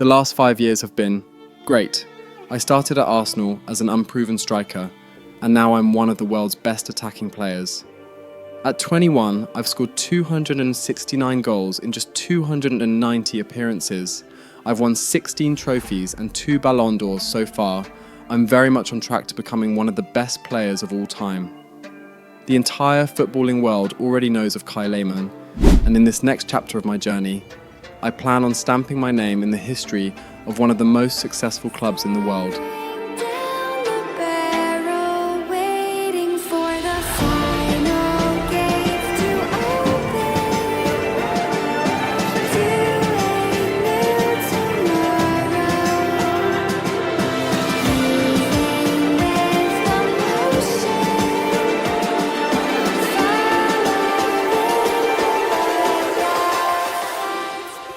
The last 5 years have been great. I started at Arsenal as an unproven striker, and now I'm one of the world's best attacking players. At 21, I've scored 269 goals in just 290 appearances. I've won 16 trophies and 2 Ballon d'Ors so far. I'm very much on track to becoming one of the best players of all time. The entire footballing world already knows of Kai Lehmann, and in this next chapter of my journey, I plan on stamping my name in the history of one of the most successful clubs in the world.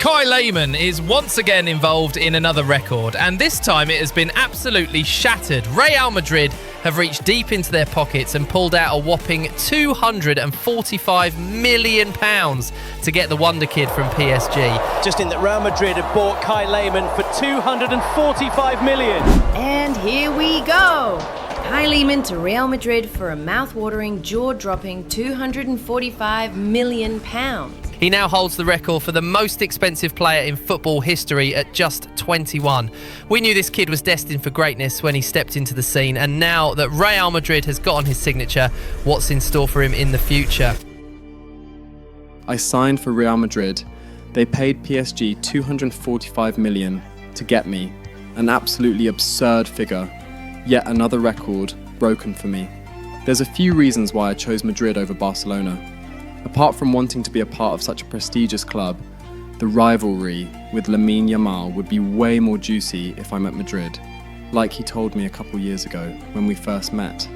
Kai Lehmann is once again involved in another record, and this time it has been absolutely shattered. Real Madrid have reached deep into their pockets and pulled out a whopping £245 million to get the wonder kid from PSG. Just in that Real Madrid have bought Kai Lehmann for £245 million. And here we go. Kai Lehmann to Real Madrid for a mouth-watering, jaw-dropping £245 million. He now holds the record for the most expensive player in football history at just 21. We knew this kid was destined for greatness when he stepped into the scene, and now that Real Madrid has got on his signature, what's in store for him in the future? I signed for Real Madrid. They paid PSG $245 million to get me, an absolutely absurd figure, yet another record broken for me. There's a few reasons why I chose Madrid over Barcelona. Apart from wanting to be a part of such a prestigious club, the rivalry with Lamine Yamal would be way more juicy if I'm at Madrid, like he told me a couple years ago when we first met.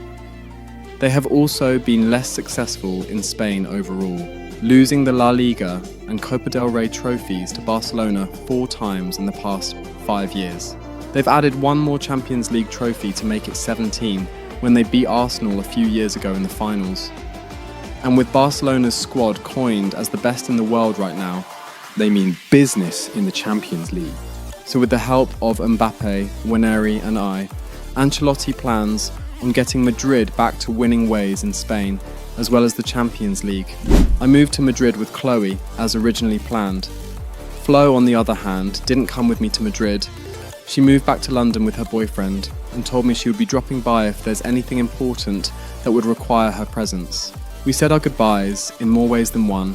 They have also been less successful in Spain overall, losing the La Liga and Copa del Rey trophies to Barcelona 4 times in the past 5 years. They've added one more Champions League trophy to make it 17 when they beat Arsenal a few years ago in the finals. And with Barcelona's squad coined as the best in the world right now, they mean business in the Champions League. So with the help of Mbappe, Winery and I, Ancelotti plans on getting Madrid back to winning ways in Spain, as well as the Champions League. I moved to Madrid with Chloe as originally planned. Flo, on the other hand, didn't come with me to Madrid. She moved back to London with her boyfriend and told me she would be dropping by if there's anything important that would require her presence. We said our goodbyes in more ways than one,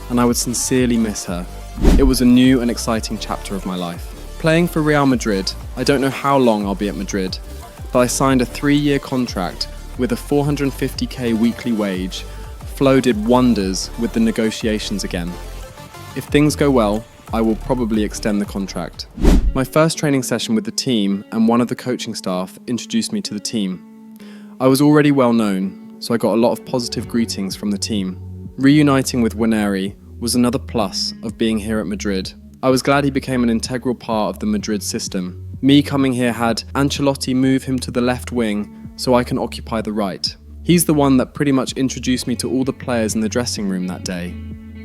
and I would sincerely miss her. It was a new and exciting chapter of my life. Playing for Real Madrid, I don't know how long I'll be at Madrid, but I signed a 3-year contract with a $450k weekly wage. Flo did wonders with the negotiations again. If things go well, I will probably extend the contract. My first training session with the team and one of the coaching staff introduced me to the team. I was already well known, so I got a lot of positive greetings from the team. Reuniting with Winery was another plus of being here at Madrid. I was glad he became an integral part of the Madrid system. Me coming here had Ancelotti move him to the left wing so I can occupy the right. He's the one that pretty much introduced me to all the players in the dressing room that day.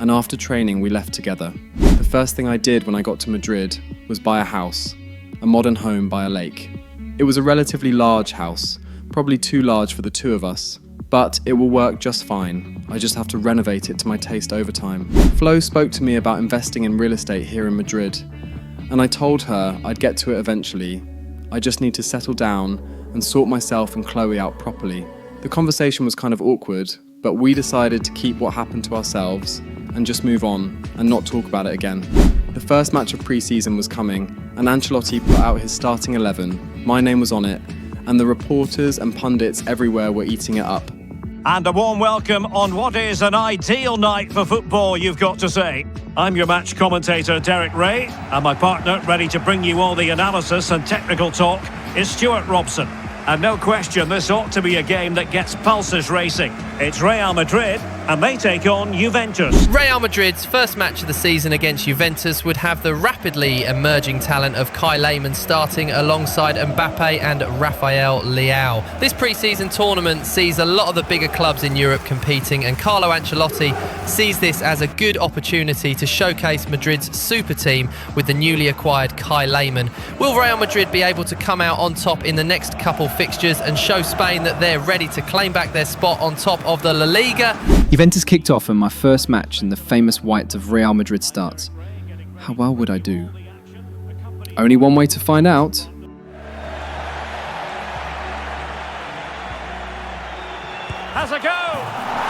And after training, we left together. The first thing I did when I got to Madrid was buy a house, a modern home by a lake. It was a relatively large house, probably too large for the two of us. But it will work just fine. I just have to renovate it to my taste over time. Flo spoke to me about investing in real estate here in Madrid, and I told her I'd get to it eventually. I just need to settle down and sort myself and Chloe out properly. The conversation was kind of awkward, but we decided to keep what happened to ourselves and just move on and not talk about it again. The first match of pre-season was coming, and Ancelotti put out his starting 11. My name was on it, and the reporters and pundits everywhere were eating it up. And a warm welcome on what is an ideal night for football, you've got to say. I'm your match commentator, Derek Ray, and my partner, ready to bring you all the analysis and technical talk, is Stuart Robson. And no question, this ought to be a game that gets pulses racing. It's Real Madrid and they take on Juventus. Real Madrid's first match of the season against Juventus would have the rapidly emerging talent of Kai Lehmann starting alongside Mbappe and Rafael Leao. This pre-season tournament sees a lot of the bigger clubs in Europe competing, and Carlo Ancelotti sees this as a good opportunity to showcase Madrid's super team with the newly acquired Kai Lehmann. Will Real Madrid be able to come out on top in the next couple fixtures and show Spain that they're ready to claim back their spot on top of the La Liga? Juventus kicked off, and my first match in the famous white of Real Madrid starts. How well would I do? Only one way to find out. Has a go,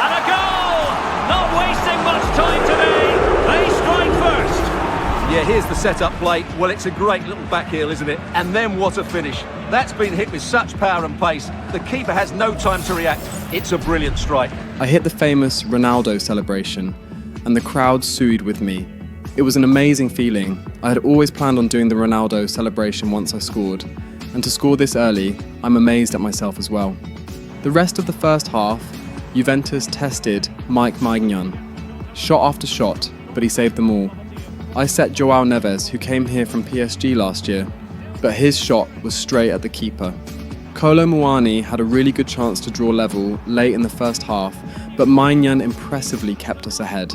and a goal! Not wasting much time today. They strike first. Yeah, here's the set-up play. Well, it's a great little back heel, isn't it? And then what a finish. That's been hit with such power and pace. The keeper has no time to react. It's a brilliant strike. I hit the famous Ronaldo celebration, and the crowd sued with me. It was an amazing feeling. I had always planned on doing the Ronaldo celebration once I scored, and to score this early, I'm amazed at myself as well. The rest of the first half, Juventus tested Mike Maignan. Shot after shot, but he saved them all. I set João Neves, who came here from PSG last year, but his shot was straight at the keeper. Kolo Muani had a really good chance to draw level late in the first half, but Maignan impressively kept us ahead.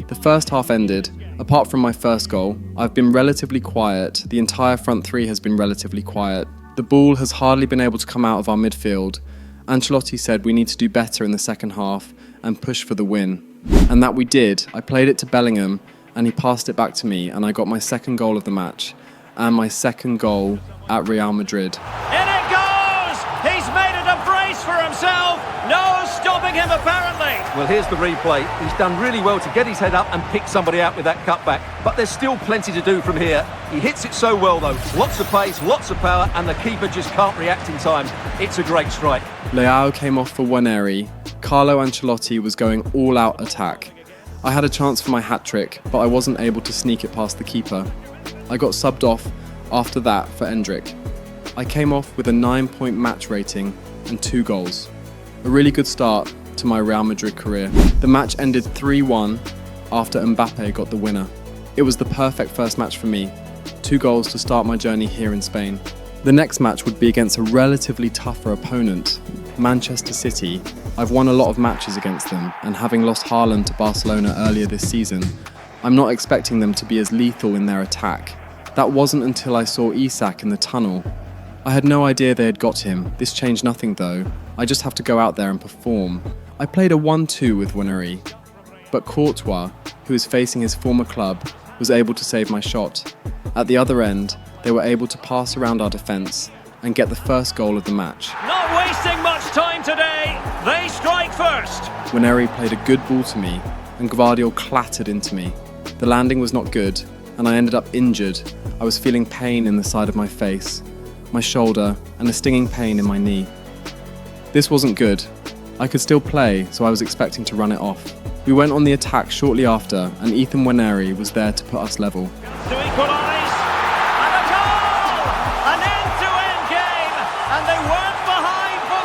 The first half ended. Apart from my first goal, I've been relatively quiet. The entire front three has been relatively quiet. The ball has hardly been able to come out of our midfield. Ancelotti said we need to do better in the second half and push for the win. And that we did. I played it to Bellingham, and he passed it back to me, and I got my second goal of the match and my second goal at Real Madrid. In it goes! He's made it a brace for himself. No stopping him, apparently. Well, here's the replay. He's done really well to get his head up and pick somebody out with that cutback. But there's still plenty to do from here. He hits it so well, though. Lots of pace, lots of power, and the keeper just can't react in time. It's a great strike. Leao came off for Waneri. Carlo Ancelotti was going all-out attack. I had a chance for my hat-trick, but I wasn't able to sneak it past the keeper. I got subbed off after that for Endrick. I came off with a 9-point match rating and 2 goals. A really good start to my Real Madrid career. The match ended 3-1 after Mbappe got the winner. It was the perfect first match for me. 2 goals to start my journey here in Spain. The next match would be against a relatively tougher opponent, Manchester City. I've won a lot of matches against them, and having lost Haaland to Barcelona earlier this season, I'm not expecting them to be as lethal in their attack. That wasn't until I saw Isak in the tunnel. I had no idea they had got him. This changed nothing though. I just have to go out there and perform. I played a 1-2 with Waneri, but Courtois, who is facing his former club, was able to save my shot. At the other end, they were able to pass around our defence and get the first goal of the match. Not wasting much time today. They strike first. Waneri played a good ball to me, and Gvardiol clattered into me. The landing was not good, and I ended up injured. I was feeling pain in the side of my face, my shoulder, and a stinging pain in my knee. This wasn't good. I could still play, so I was expecting to run it off. We went on the attack shortly after, and Ethan Waneri was there to put us level. To equalise, and a goal! An end-to-end game, and they weren't behind for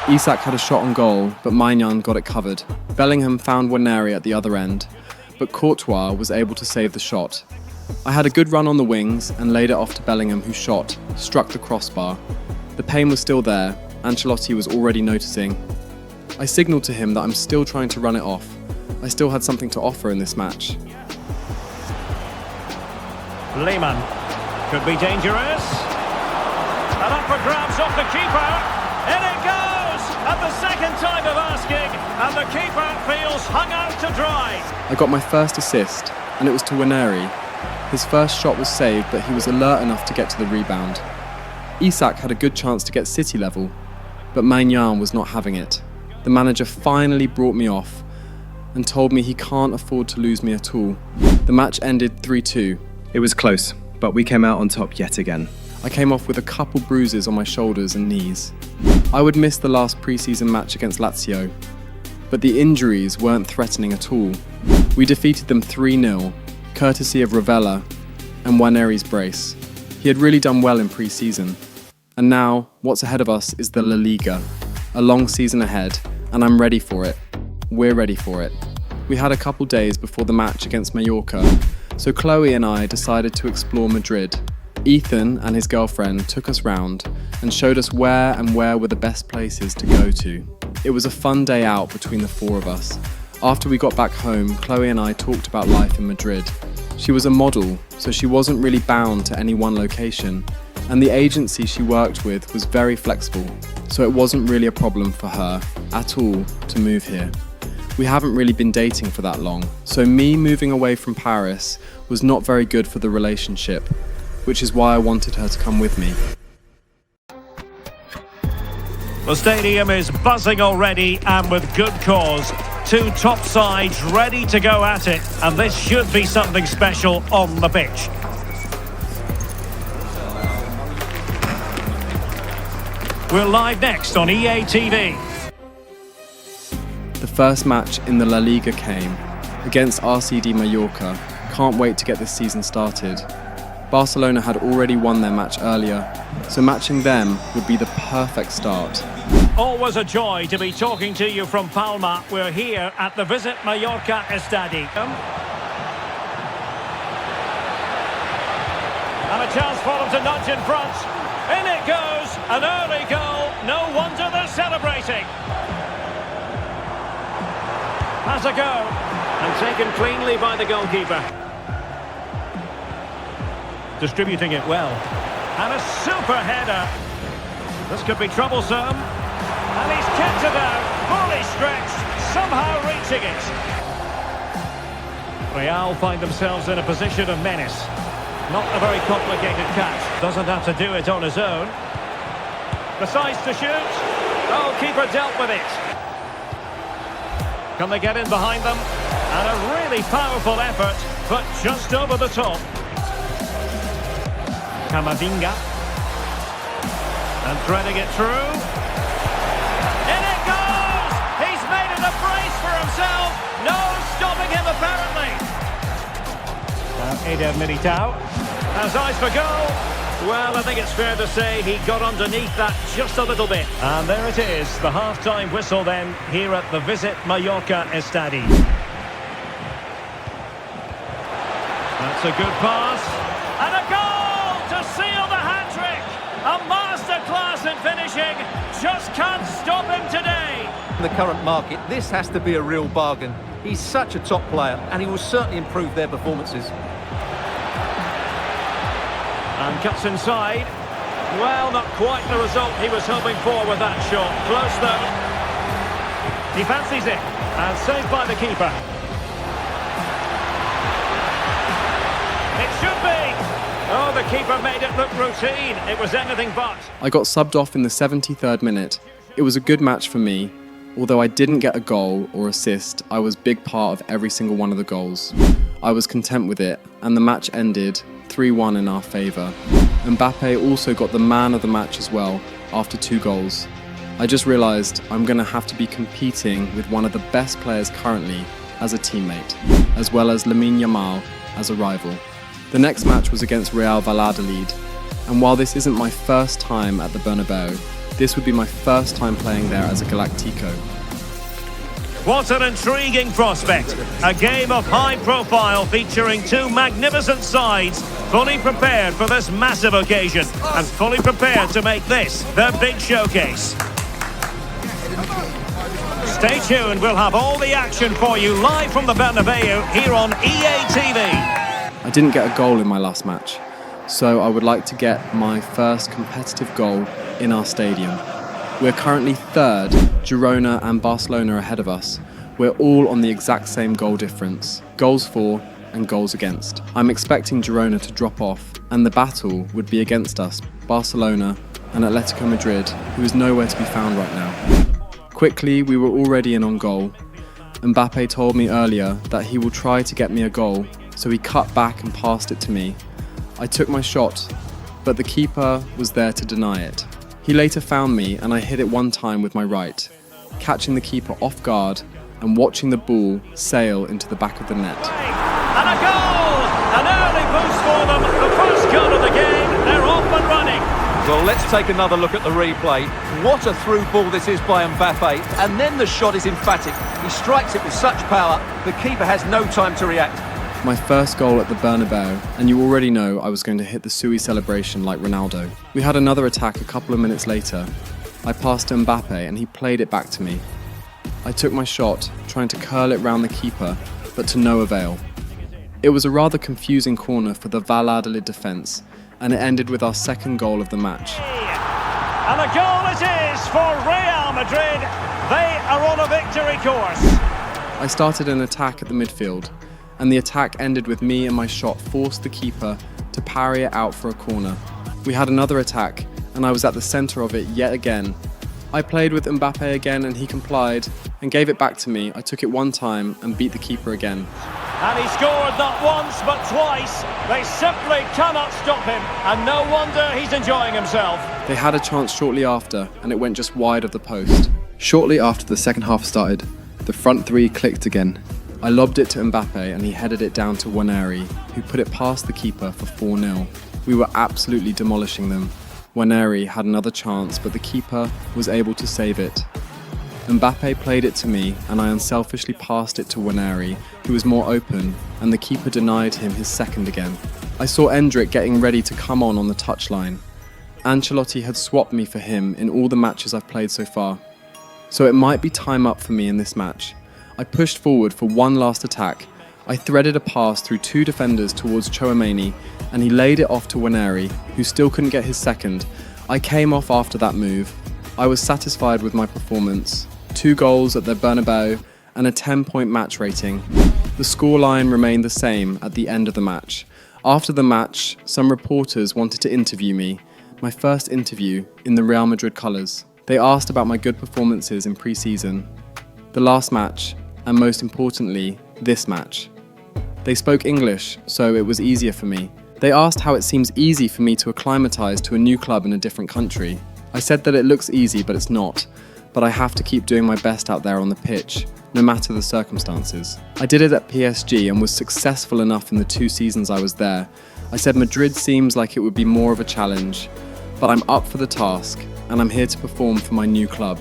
long. Isak had a shot on goal, but Maignan got it covered. Bellingham found Waneri at the other end, but Courtois was able to save the shot. I had a good run on the wings and laid it off to Bellingham, who struck the crossbar. The pain was still there. Ancelotti was already noticing. I signalled to him that I'm still trying to run it off. I still had something to offer in this match. Lehmann could be dangerous. And up for grabs off the keeper. In it goes! At the second time of asking, and the keeper feels hung out to dry. I got my first assist, and it was to Waneri. His first shot was saved, but he was alert enough to get to the rebound. Isak had a good chance to get City level, but Maignan was not having it. The manager finally brought me off and told me he can't afford to lose me at all. The match ended 3-2. It was close, but we came out on top yet again. I came off with a couple bruises on my shoulders and knees. I would miss the last pre-season match against Lazio, but the injuries weren't threatening at all. We defeated them 3-0, courtesy of Ravella and Waneri's brace. He had really done well in pre-season. And now, what's ahead of us is the La Liga. A long season ahead, and I'm ready for it. we're ready for it. We had a couple days before the match against Mallorca, so Chloe and I decided to explore Madrid. Ethan and his girlfriend took us round and showed us where were the best places to go to. It was a fun day out between the four of us. After we got back home, Chloe and I talked about life in Madrid. She was a model, so she wasn't really bound to any one location, and the agency she worked with was very flexible, so it wasn't really a problem for her at all to move here. We haven't really been dating for that long, so me moving away from Paris was not very good for the relationship, which is why I wanted her to come with me. The stadium is buzzing already, and with good cause. Two top sides ready to go at it, and this should be something special on the pitch. We're live next on EA TV. The first match in the La Liga came, against RCD Mallorca. Can't wait to get this season started. Barcelona had already won their match earlier, so matching them would be the perfect start. Always a joy to be talking to you from Palma. We're here at the Visit Mallorca Stadium. And a chance for them to nudge in front. In it goes, an early goal. No wonder they're celebrating. Has a go, and taken cleanly by the goalkeeper. Distributing it well. And a super header. This could be troublesome. And he's kept it out, fully stretched, somehow reaching it. Real find themselves in a position of menace. Not a very complicated catch. Doesn't have to do it on his own. Decides to shoot. Oh, keeper dealt with it. Can they get in behind them? And a really powerful effort, but just over the top. Camavinga. And threading it through. In it goes! He's made it a brace for himself. No stopping him, apparently. Now Eder Militao has eyes for goal. Well, I think it's fair to say he got underneath that just a little bit. And there it is, the half-time whistle then, here at the Visit Mallorca Stadium. That's a good pass. And a goal to seal the hat-trick. A masterclass in finishing. Just can't stop him today. In the current market, this has to be a real bargain. He's such a top player, and he will certainly improve their performances. And cuts inside. Well, not quite the result he was hoping for with that shot. Close though. He fancies it. And saved by the keeper. It should be. Oh, the keeper made it look routine. It was anything but. I got subbed off in the 73rd minute. It was a good match for me. Although I didn't get a goal or assist, I was a big part of every single one of the goals. I was content with it, and the match ended 3-1 in our favour. Mbappe also got the man of the match as well, after 2 goals. I just realised I'm going to have to be competing with one of the best players currently as a teammate, as well as Lamine Yamal as a rival. The next match was against Real Valladolid, and while this isn't my first time at the Bernabeu, this would be my first time playing there as a Galactico. What an intriguing prospect. A game of high profile featuring 2 magnificent sides, fully prepared for this massive occasion and fully prepared to make this their big showcase. Stay tuned, we'll have all the action for you live from the Bernabeu here on EA TV. I didn't get a goal in my last match, so I would like to get my first competitive goal in our stadium. We're currently 3rd, Girona and Barcelona ahead of us. We're all on the exact same goal difference, goals for and goals against. I'm expecting Girona to drop off, and the battle would be against us, Barcelona and Atletico Madrid, who is nowhere to be found right now. Quickly, we were already in on goal. Mbappe told me earlier that he will try to get me a goal, so he cut back and passed it to me. I took my shot, but the keeper was there to deny it. He later found me and I hit it one time with my right, catching the keeper off guard and watching the ball sail into the back of the net. And a goal! An early boost for them, the first goal of the game, they're off and running. Well, let's take another look at the replay. What a through ball this is by Mbappe. And then the shot is emphatic. He strikes it with such power, the keeper has no time to react. My first goal at the Bernabeu, and you already know I was going to hit the Sui celebration like Ronaldo. We had another attack a couple of minutes later. I passed to Mbappe and he played it back to me. I took my shot, trying to curl it round the keeper, but to no avail. It was a rather confusing corner for the Valladolid defence, and it ended with our second goal of the match. And a goal it is for Real Madrid. They are on a victory course. I started an attack at the midfield, and the attack ended with me and my shot forced the keeper to parry it out for a corner. We had another attack, and I was at the centre of it yet again. I played with Mbappe again and he complied and gave it back to me. I took it one time and beat the keeper again. And he scored not once but twice. They simply cannot stop him, and no wonder he's enjoying himself. They had a chance shortly after and it went just wide of the post. Shortly after the second half started, the front three clicked again. I lobbed it to Mbappe and he headed it down to Waneri, who put it past the keeper for 4-0. We were absolutely demolishing them. Waneri had another chance, but the keeper was able to save it. Mbappe played it to me and I unselfishly passed it to Waneri, who was more open, and the keeper denied him his second again. I saw Endrick getting ready to come on the touchline. Ancelotti had swapped me for him in all the matches I've played so far. So it might be time up for me in this match. I pushed forward for one last attack. I threaded a pass through two defenders towards Chouameni and he laid it off to Waneri, who still couldn't get his second. I came off after that move. I was satisfied with my performance. 2 goals at the Bernabeu and a 10-point match rating. The scoreline remained the same at the end of the match. After the match, some reporters wanted to interview me, my first interview in the Real Madrid colours. They asked about my good performances in pre-season, the last match, and most importantly, this match. They spoke English, so it was easier for me. They asked how it seems easy for me to acclimatise to a new club in a different country. I said that it looks easy, but it's not. But I have to keep doing my best out there on the pitch, no matter the circumstances. I did it at PSG and was successful enough in the 2 seasons I was there. I said Madrid seems like it would be more of a challenge, but I'm up for the task, and I'm here to perform for my new club.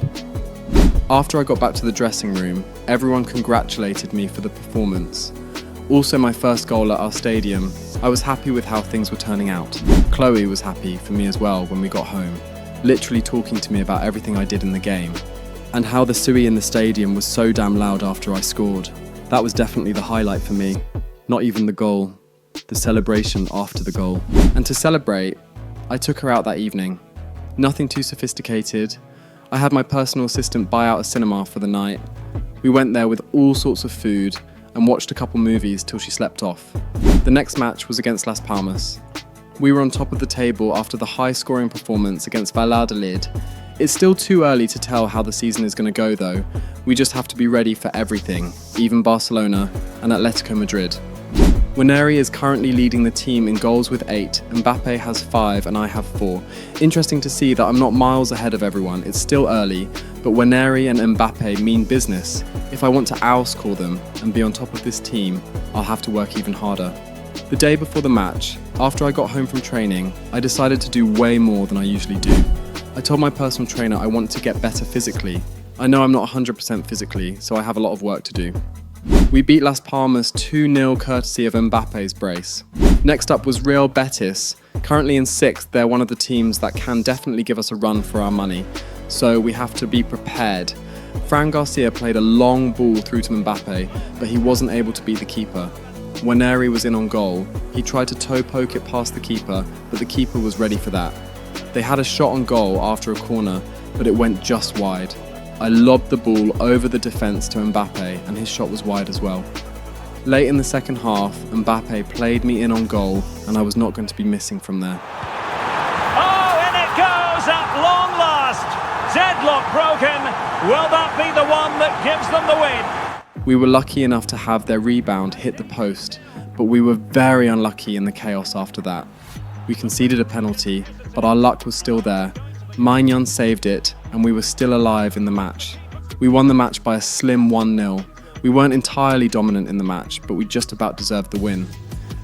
After I got back to the dressing room, everyone congratulated me for the performance. Also my first goal at our stadium. I was happy with how things were turning out. Chloe was happy for me as well when we got home, literally talking to me about everything I did in the game, and how the Sui in the stadium was so damn loud after I scored. That was definitely the highlight for me. Not even the goal, the celebration after the goal. And to celebrate, I took her out that evening. Nothing too sophisticated. I had my personal assistant buy out a cinema for the night. We went there with all sorts of food and watched a couple movies till she slept off. The next match was against Las Palmas. We were on top of the table after the high-scoring performance against Valladolid. It's still too early to tell how the season is going to go though. We just have to be ready for everything, even Barcelona and Atletico Madrid. Waneri is currently leading the team in goals with 8, Mbappe has 5 and I have 4. Interesting to see that I'm not miles ahead of everyone, it's still early, but Waneri and Mbappe mean business. If I want to outscore them and be on top of this team, I'll have to work even harder. The day before the match, after I got home from training, I decided to do way more than I usually do. I told my personal trainer I want to get better physically. I know I'm not 100% physically, so I have a lot of work to do. We beat Las Palmas 2-0 courtesy of Mbappe's brace. Next up was Real Betis. Currently in 6th, they're one of the teams that can definitely give us a run for our money, so we have to be prepared. Fran Garcia played a long ball through to Mbappe, but he wasn't able to beat the keeper. Waneri was in on goal. He tried to toe poke it past the keeper, but the keeper was ready for that. They had a shot on goal after a corner, but it went just wide. I lobbed the ball over the defence to Mbappe and his shot was wide as well. Late in the second half, Mbappe played me in on goal and I was not going to be missing from there. Oh, and it goes at long last. Deadlock broken. Will that be the one that gives them the win? We were lucky enough to have their rebound hit the post, but we were very unlucky in the chaos after that. We conceded a penalty, but our luck was still there. Maignan saved it, and we were still alive in the match. We won the match by a slim 1-0. We weren't entirely dominant in the match, but we just about deserved the win.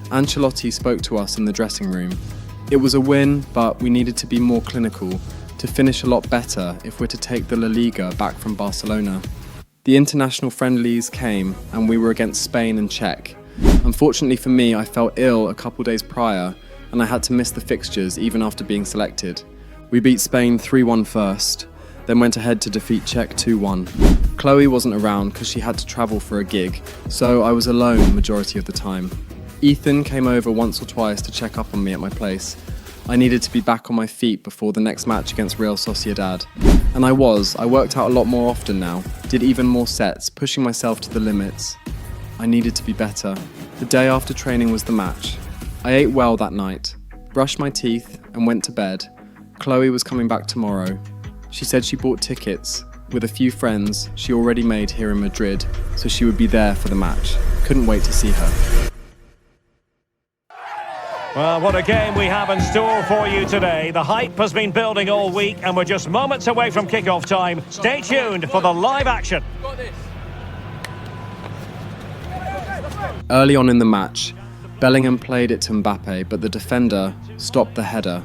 Ancelotti spoke to us in the dressing room. It was a win, but we needed to be more clinical, to finish a lot better if we're to take the La Liga back from Barcelona. The international friendlies came, and we were against Spain and Czech. Unfortunately for me, I fell ill a couple days prior, and I had to miss the fixtures even after being selected. We beat Spain 3-1 first, then went ahead to defeat Czech 2-1. Chloe wasn't around because she had to travel for a gig, so I was alone the majority of the time. Ethan came over once or twice to check up on me at my place. I needed to be back on my feet before the next match against Real Sociedad. And I worked out a lot more often now, did even more sets, pushing myself to the limits. I needed to be better. The day after training was the match. I ate well that night, brushed my teeth and went to bed. Chloe was coming back tomorrow. She said she bought tickets with a few friends she already made here in Madrid, so she would be there for the match. Couldn't wait to see her. Well, what a game we have in store for you today. The hype has been building all week and we're just moments away from kick-off time. Stay tuned for the live action. Early on in the match, Bellingham played it to Mbappe, but the defender stopped the header.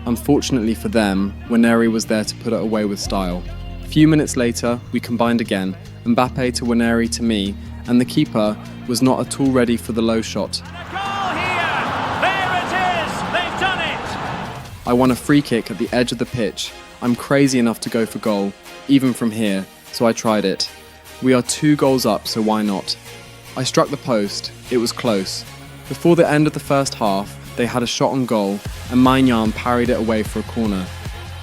Unfortunately for them, Waneri was there to put it away with style. A few minutes later, we combined again, Mbappe to Waneri to me, and the keeper was not at all ready for the low shot. I won a free kick at the edge of the pitch. I'm crazy enough to go for goal, even from here, so I tried it. We are 2 goals up, so why not? I struck the post. It was close. Before the end of the first half, they had a shot on goal, and Maignan parried it away for a corner.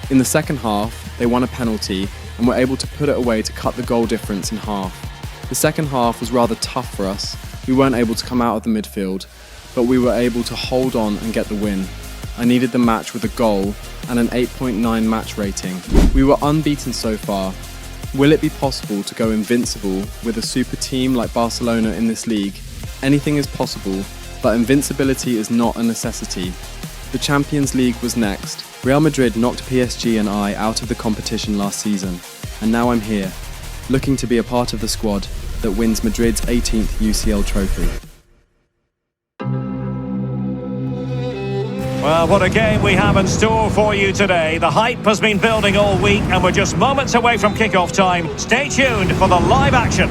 In the second half, they won a penalty and were able to put it away to cut the goal difference in half. The second half was rather tough for us. We weren't able to come out of the midfield, but we were able to hold on and get the win. I needed the match with a goal and an 8.9 match rating. We were unbeaten so far. Will it be possible to go invincible with a super team like Barcelona in this league? Anything is possible, but invincibility is not a necessity. The Champions League was next. Real Madrid knocked PSG and I out of the competition last season, and now I'm here, looking to be a part of the squad that wins Madrid's 18th UCL trophy. Well, what a game we have in store for you today. The hype has been building all week and we're just moments away from kick-off time. Stay tuned for the live action.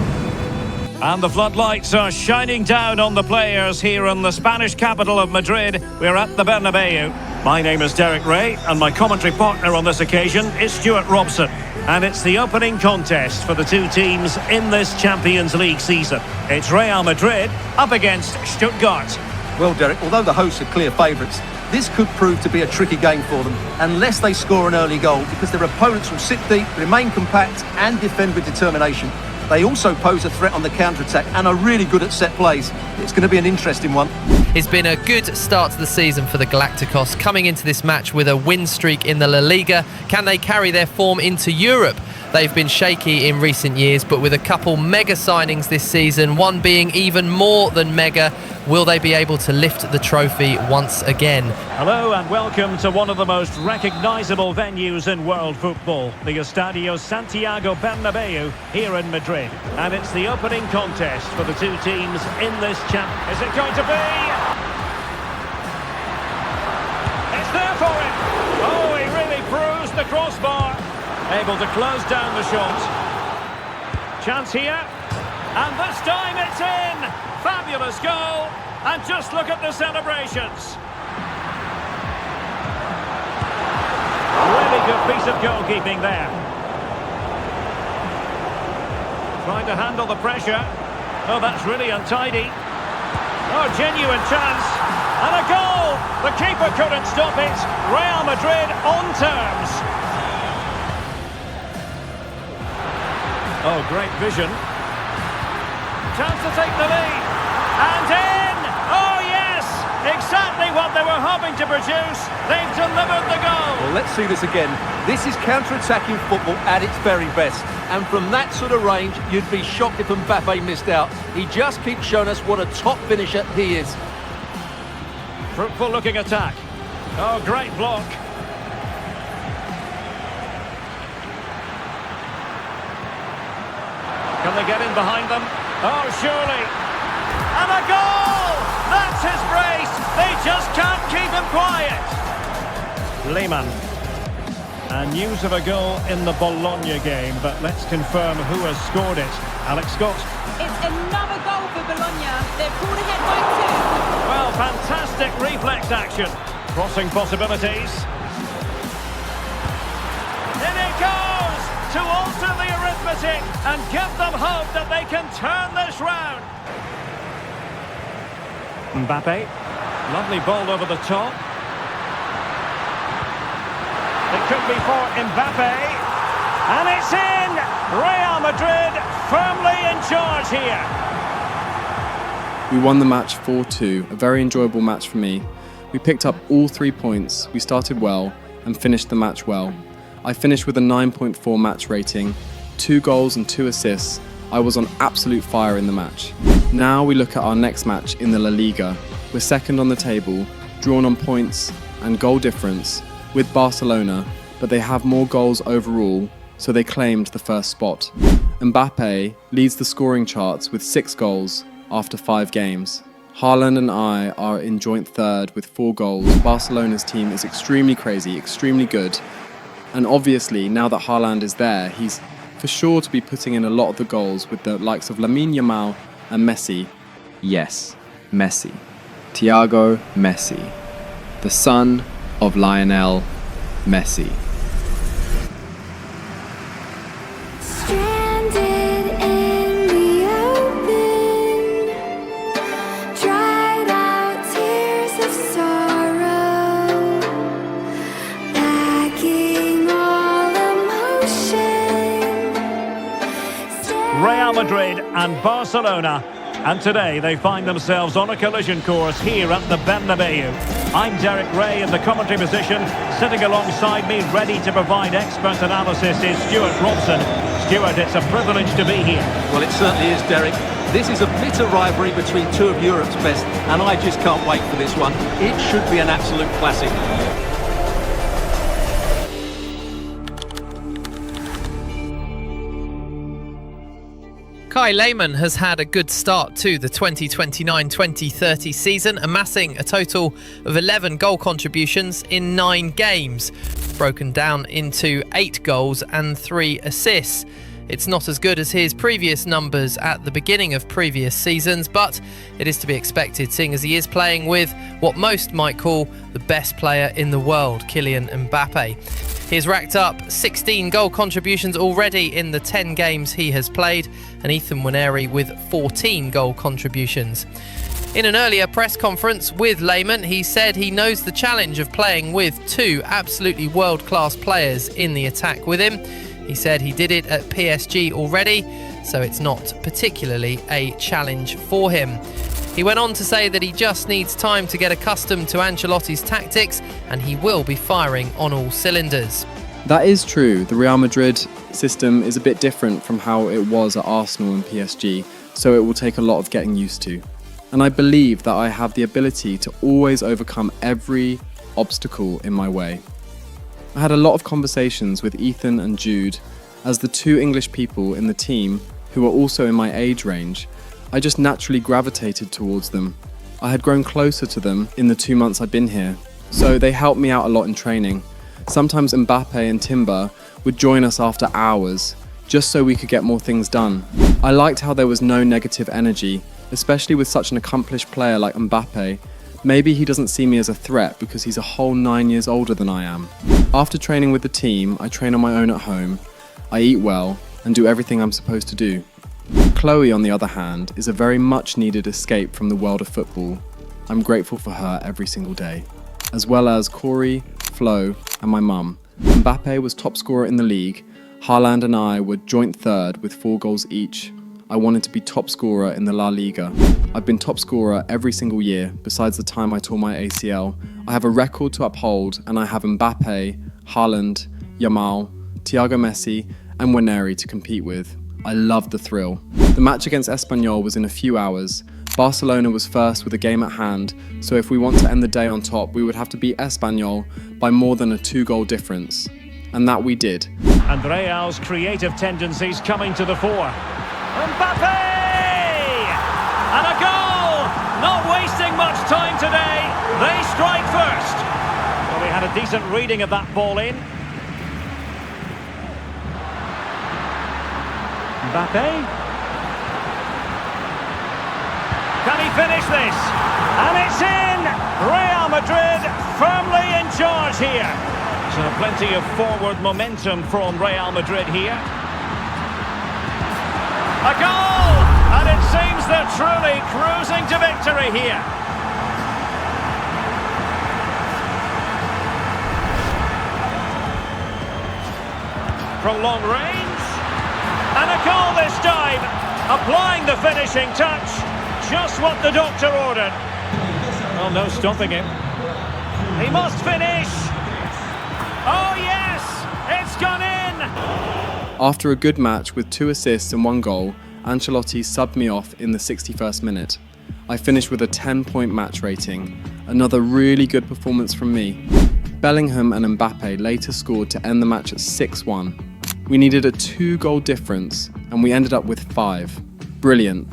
And the floodlights are shining down on the players here in the Spanish capital of Madrid. We're at the Bernabeu. My name is Derek Ray and my commentary partner on this occasion is Stuart Robson. And it's the opening contest for the two teams in this Champions League season. It's Real Madrid up against Stuttgart. Well, Derek, although the hosts are clear favourites, this could prove to be a tricky game for them unless they score an early goal, because their opponents will sit deep, remain compact and defend with determination. They also pose a threat on the counter-attack and are really good at set plays. It's going to be an interesting one. It's been a good start to the season for the Galacticos, coming into this match with a win streak in the La Liga. Can they carry their form into Europe? They've been shaky in recent years, but with a couple mega signings this season, one being even more than mega, will they be able to lift the trophy once again? Hello and welcome to one of the most recognisable venues in world football, the Estadio Santiago Bernabeu here in Madrid. And it's the opening contest for the two teams in this champ. Is it going to be? It's there for him! Oh, he really bruised the crossbar. Able to close down the shot. Chance here. And this time it's in! Fabulous goal. And just look at the celebrations. Really good piece of goalkeeping there. Trying to handle the pressure. Oh, that's really untidy. Oh, genuine chance. And a goal! The keeper couldn't stop it. Real Madrid on terms. Oh, great vision. Chance to take the lead. And in! Oh, yes! Exactly what they were hoping to produce. They've delivered the goal. Well, let's see this again. This is counter-attacking football at its very best. And from that sort of range, you'd be shocked if Mbappe missed out. He just keeps showing us what a top finisher he is. Fruitful looking attack. Oh, great block. Can they get in behind them? Oh, surely. And a goal! That's his brace. They just can't keep him quiet. Lehmann. And news of a goal in the Bologna game, but let's confirm who has scored it. Alex Scott. It's another goal for Bologna. They're pulled ahead by 2. Well, fantastic reflex action. Crossing possibilities. In it goes to alter the arithmetic and give them hope that they can turn this round. Mbappe. Lovely ball over the top. It could be for Mbappe. And it's in! Real Madrid firmly in charge here. We won the match 4-2, a very enjoyable match for me. We picked up all 3 points, we started well, and finished the match well. I finished with a 9.4 match rating, 2 goals and 2 assists. I was on absolute fire in the match. Now we look at our next match in the La Liga. We're second on the table, drawn on points and goal difference with Barcelona, but they have more goals overall, so they claimed the first spot. Mbappe leads the scoring charts with 6 goals after 5 games. Haaland and I are in joint third with 4 goals. Barcelona's team is extremely crazy, extremely good. And obviously, now that Haaland is there, he's for sure to be putting in a lot of the goals with the likes of Lamine Yamal and Messi. Yes, Messi. Thiago Messi. The son of Lionel Messi. Stranded in the open, dried out tears of sorrow, lacking all emotion. Real Madrid and Barcelona. And today they find themselves on a collision course here at the Bernabeu. I'm Derek Ray in the commentary position. Sitting alongside me, ready to provide expert analysis, is Stuart Robson. Stuart, it's a privilege to be here. Well, it certainly is, Derek. This is a bitter rivalry between 2 of Europe's best, and I just can't wait for this one. It should be an absolute classic. Kai Lehmann has had a good start to the 2029-2030 season, amassing a total of 11 goal contributions in 9 games, broken down into 8 goals and 3 assists. It's not as good as his previous numbers at the beginning of previous seasons, but it is to be expected, seeing as he is playing with what most might call the best player in the world, Kylian Mbappe. He has racked up 16 goal contributions already in the 10 games he has played, and Ethan Nwaneri with 14 goal contributions. In an earlier press conference with Lehmann, he said he knows the challenge of playing with 2 absolutely world-class players in the attack with him. He said he did it at PSG already, so it's not particularly a challenge for him. He went on to say that he just needs time to get accustomed to Ancelotti's tactics, and he will be firing on all cylinders. That is true. The Real Madrid system is a bit different from how it was at Arsenal and PSG, so it will take a lot of getting used to. And I believe that I have the ability to always overcome every obstacle in my way. I had a lot of conversations with Ethan and Jude as the 2 English people in the team who are also in my age range. I just naturally gravitated towards them. I had grown closer to them in the 2 months I'd been here, so they helped me out a lot in training. Sometimes Mbappe and Timber would join us after hours, just so we could get more things done. I liked how there was no negative energy, especially with such an accomplished player like Mbappe. Maybe he doesn't see me as a threat because he's a whole 9 years older than I am. After training with the team, I train on my own at home. I eat well and do everything I'm supposed to do. Chloe, on the other hand, is a very much needed escape from the world of football. I'm grateful for her every single day. As well as Corey, Flo and my mum. Mbappe was top scorer in the league. Haaland and I were joint third with 4 goals each. I wanted to be top scorer in the La Liga. I've been top scorer every single year, besides the time I tore my ACL. I have a record to uphold, and I have Mbappe, Haaland, Yamal, Thiago Messi and Nwaneri to compete with. I love the thrill. The match against Espanyol was in a few hours. Barcelona was first with a game at hand, so if we want to end the day on top, we would have to beat Espanyol by more than a 2-goal difference. And that we did. And Real's creative tendencies coming to the fore. Mbappe! And a goal! Not wasting much time today. They strike first. Well, he had a decent reading of that ball in. Mbappe. Can he finish this? And it's in! Real Madrid firmly in charge here. So plenty of forward momentum from Real Madrid here. A goal! And it seems they're truly cruising to victory here. From long range. And a goal this time. Applying the finishing touch. Just what the doctor ordered. Well, no stopping him. He must finish. Oh yes, it's gone in. After a good match with 2 assists and 1 goal, Ancelotti subbed me off in the 61st minute. I finished with a 10-point match rating. Another really good performance from me. Bellingham and Mbappe later scored to end the match at 6-1. We needed a 2-goal difference and we ended up with 5. Brilliant.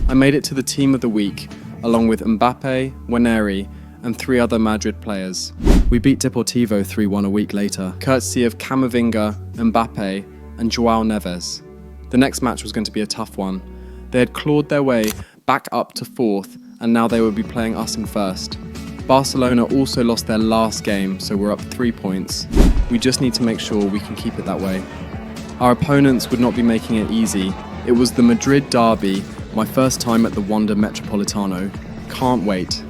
I made it to the team of the week, along with Mbappe, Waneri, and 3 other Madrid players. We beat Deportivo 3-1 a week later, courtesy of Camavinga, Mbappe, and João Neves. The next match was going to be a tough one. They had clawed their way back up to 4th, and now they would be playing us in 1st. Barcelona also lost their last game, so we're up 3 points. We just need to make sure we can keep it that way. Our opponents would not be making it easy. It was the Madrid derby, my first time at the Wanda Metropolitano. Can't wait.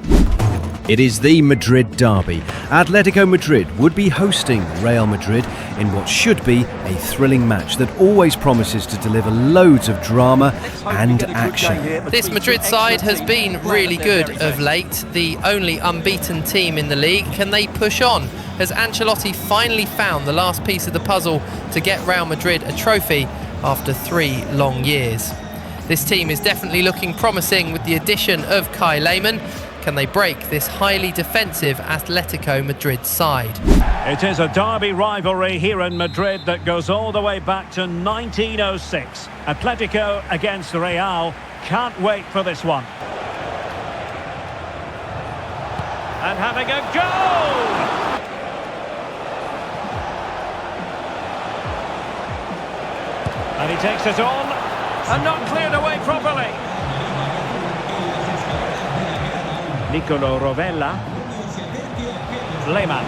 It is the Madrid derby. Atletico Madrid would be hosting Real Madrid in what should be a thrilling match that always promises to deliver loads of drama and action. This Madrid side has been really good of late, the only unbeaten team in the league. Can they push on? Has Ancelotti finally found the last piece of the puzzle to get Real Madrid a trophy after 3 long years? This team is definitely looking promising with the addition of Kai Lehmann. Can they break this highly defensive Atletico Madrid side? It is a derby rivalry here in Madrid that goes all the way back to 1906. Atletico against Real. Can't wait for this one. And having a goal! And he takes it on, and not cleared away properly. Nicolo Rovella. Lehmann.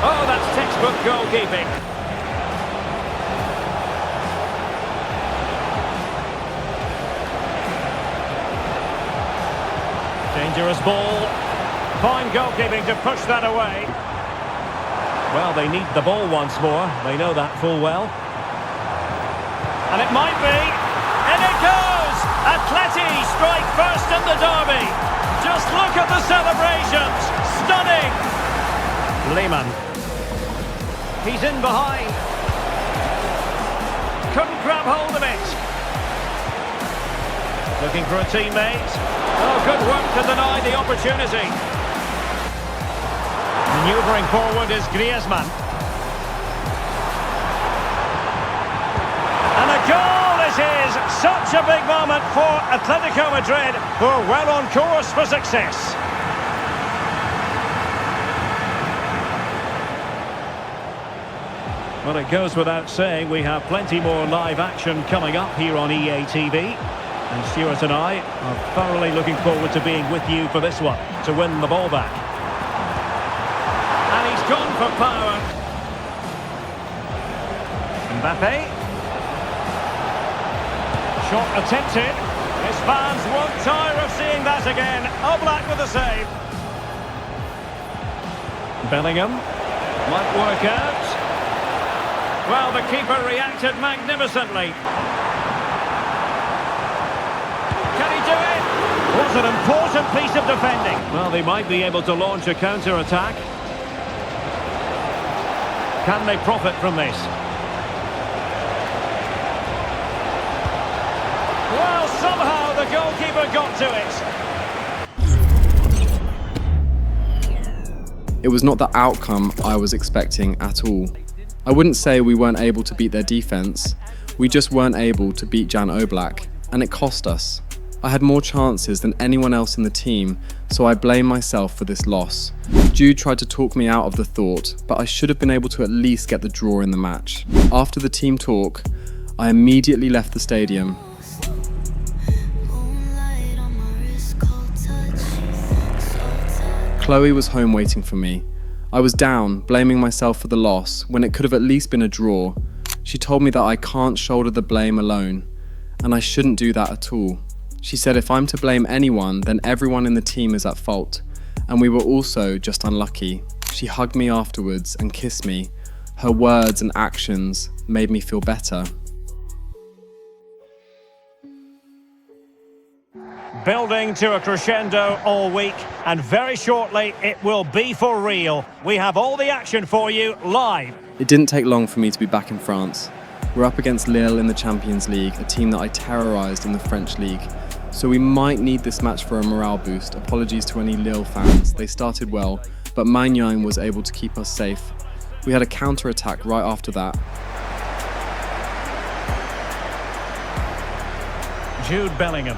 Oh, that's textbook goalkeeping. Dangerous ball. Fine goalkeeping to push that away. Well, they need the ball once more. They know that full well. And it might be. And it goes! Atleti strike first in the derby. Just look at the celebrations. Stunning. Lehmann. He's in behind. Couldn't grab hold of it. Looking for a teammate. Oh, good work to deny the opportunity. Manoeuvring forward is Griezmann. And a goal it is! Such a big moment for Atletico Madrid, who are well on course for success. Well, it goes without saying, we have plenty more live action coming up here on EA TV. And Stuart and I are thoroughly looking forward to being with you for this one, to win the ball back. And he's gone for power. Mbappe. Shot attempted. His fans won't tire of seeing that again. Oblak with the save. Bellingham. Might work out. Well, the keeper reacted magnificently. Can he do it? Was an important piece of defending. Well, they might be able to launch a counter-attack. Can they profit from this? Well, somehow the goalkeeper got to it. It was not the outcome I was expecting at all. I wouldn't say we weren't able to beat their defence, we just weren't able to beat Jan Oblak, and it cost us. I had more chances than anyone else in the team, so I blame myself for this loss. Jude tried to talk me out of the thought, but I should have been able to at least get the draw in the match. After the team talk, I immediately left the stadium. Chloe was home waiting for me. I was down, blaming myself for the loss, when it could have at least been a draw. She told me that I can't shoulder the blame alone, and I shouldn't do that at all. She said if I'm to blame anyone, then everyone in the team is at fault, and we were also just unlucky. She hugged me afterwards and kissed me. Her words and actions made me feel better. Building to a crescendo all week, and very shortly it will be for real. We have all the action for you live. It didn't take long for me to be back in France. We're up against Lille in the Champions League, a team that I terrorised in the French league. So we might need this match for a morale boost. Apologies to any Lille fans. They started well, but Magnin was able to keep us safe. We had a counter-attack right after that. Jude Bellingham.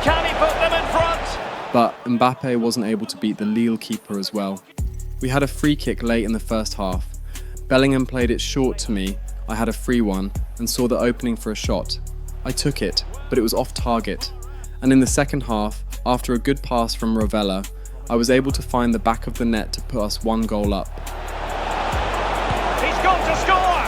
Can he put them in front? But Mbappe wasn't able to beat the Lille keeper as well. We had a free kick late in the first half. Bellingham played it short to me. I had a free one and saw the opening for a shot. I took it, but it was off target. And in the second half, after a good pass from Rovella, I was able to find the back of the net to put us 1 goal up. He's got to score!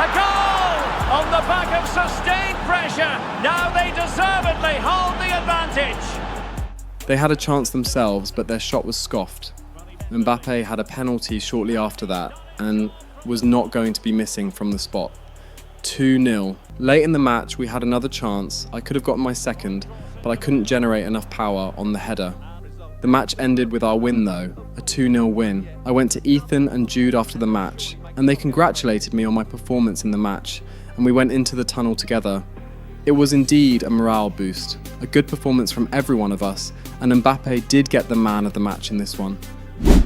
A goal! On the back of sustained pressure. Now they deservedly hold the advantage. They had a chance themselves, but their shot was scoffed. Mbappe had a penalty shortly after that and was not going to be missing from the spot. 2-0. Late in the match, we had another chance. I could have gotten my second, but I couldn't generate enough power on the header. The match ended with our win though, a 2-0 win. I went to Ethan and Jude after the match, and they congratulated me on my performance in the match, and we went into the tunnel together. It was indeed a morale boost, a good performance from every one of us, and Mbappe did get the man of the match in this one.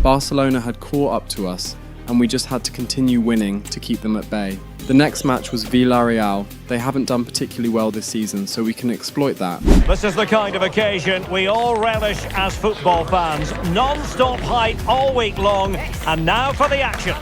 Barcelona had caught up to us, and we just had to continue winning to keep them at bay. The next match was Villarreal. They haven't done particularly well this season, so we can exploit that. This is the kind of occasion we all relish as football fans. Non-stop hype all week long, and now for the action.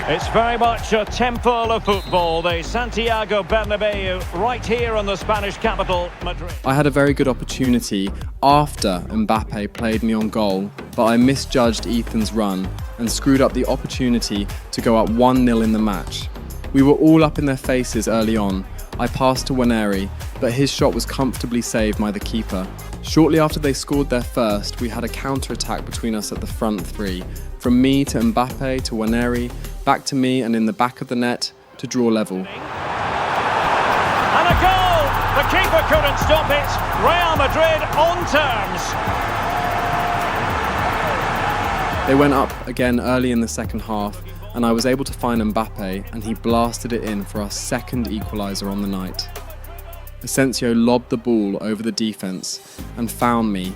It's very much a temple of football, the Santiago Bernabeu, right here in the Spanish capital, Madrid. I had a very good opportunity after Mbappe played me on goal, but I misjudged Ethan's run and screwed up the opportunity to go up 1-0 in the match. We were all up in their faces early on. I passed to Waneri, but his shot was comfortably saved by the keeper. Shortly after they scored their first, we had a counter-attack between us at the front three. From me to Mbappe to Waneri, back to me and in the back of the net to draw level. And a goal! The keeper couldn't stop it. Real Madrid on terms. They went up again early in the second half, and I was able to find Mbappe, and he blasted it in for our second equaliser on the night. Asensio lobbed the ball over the defence and found me,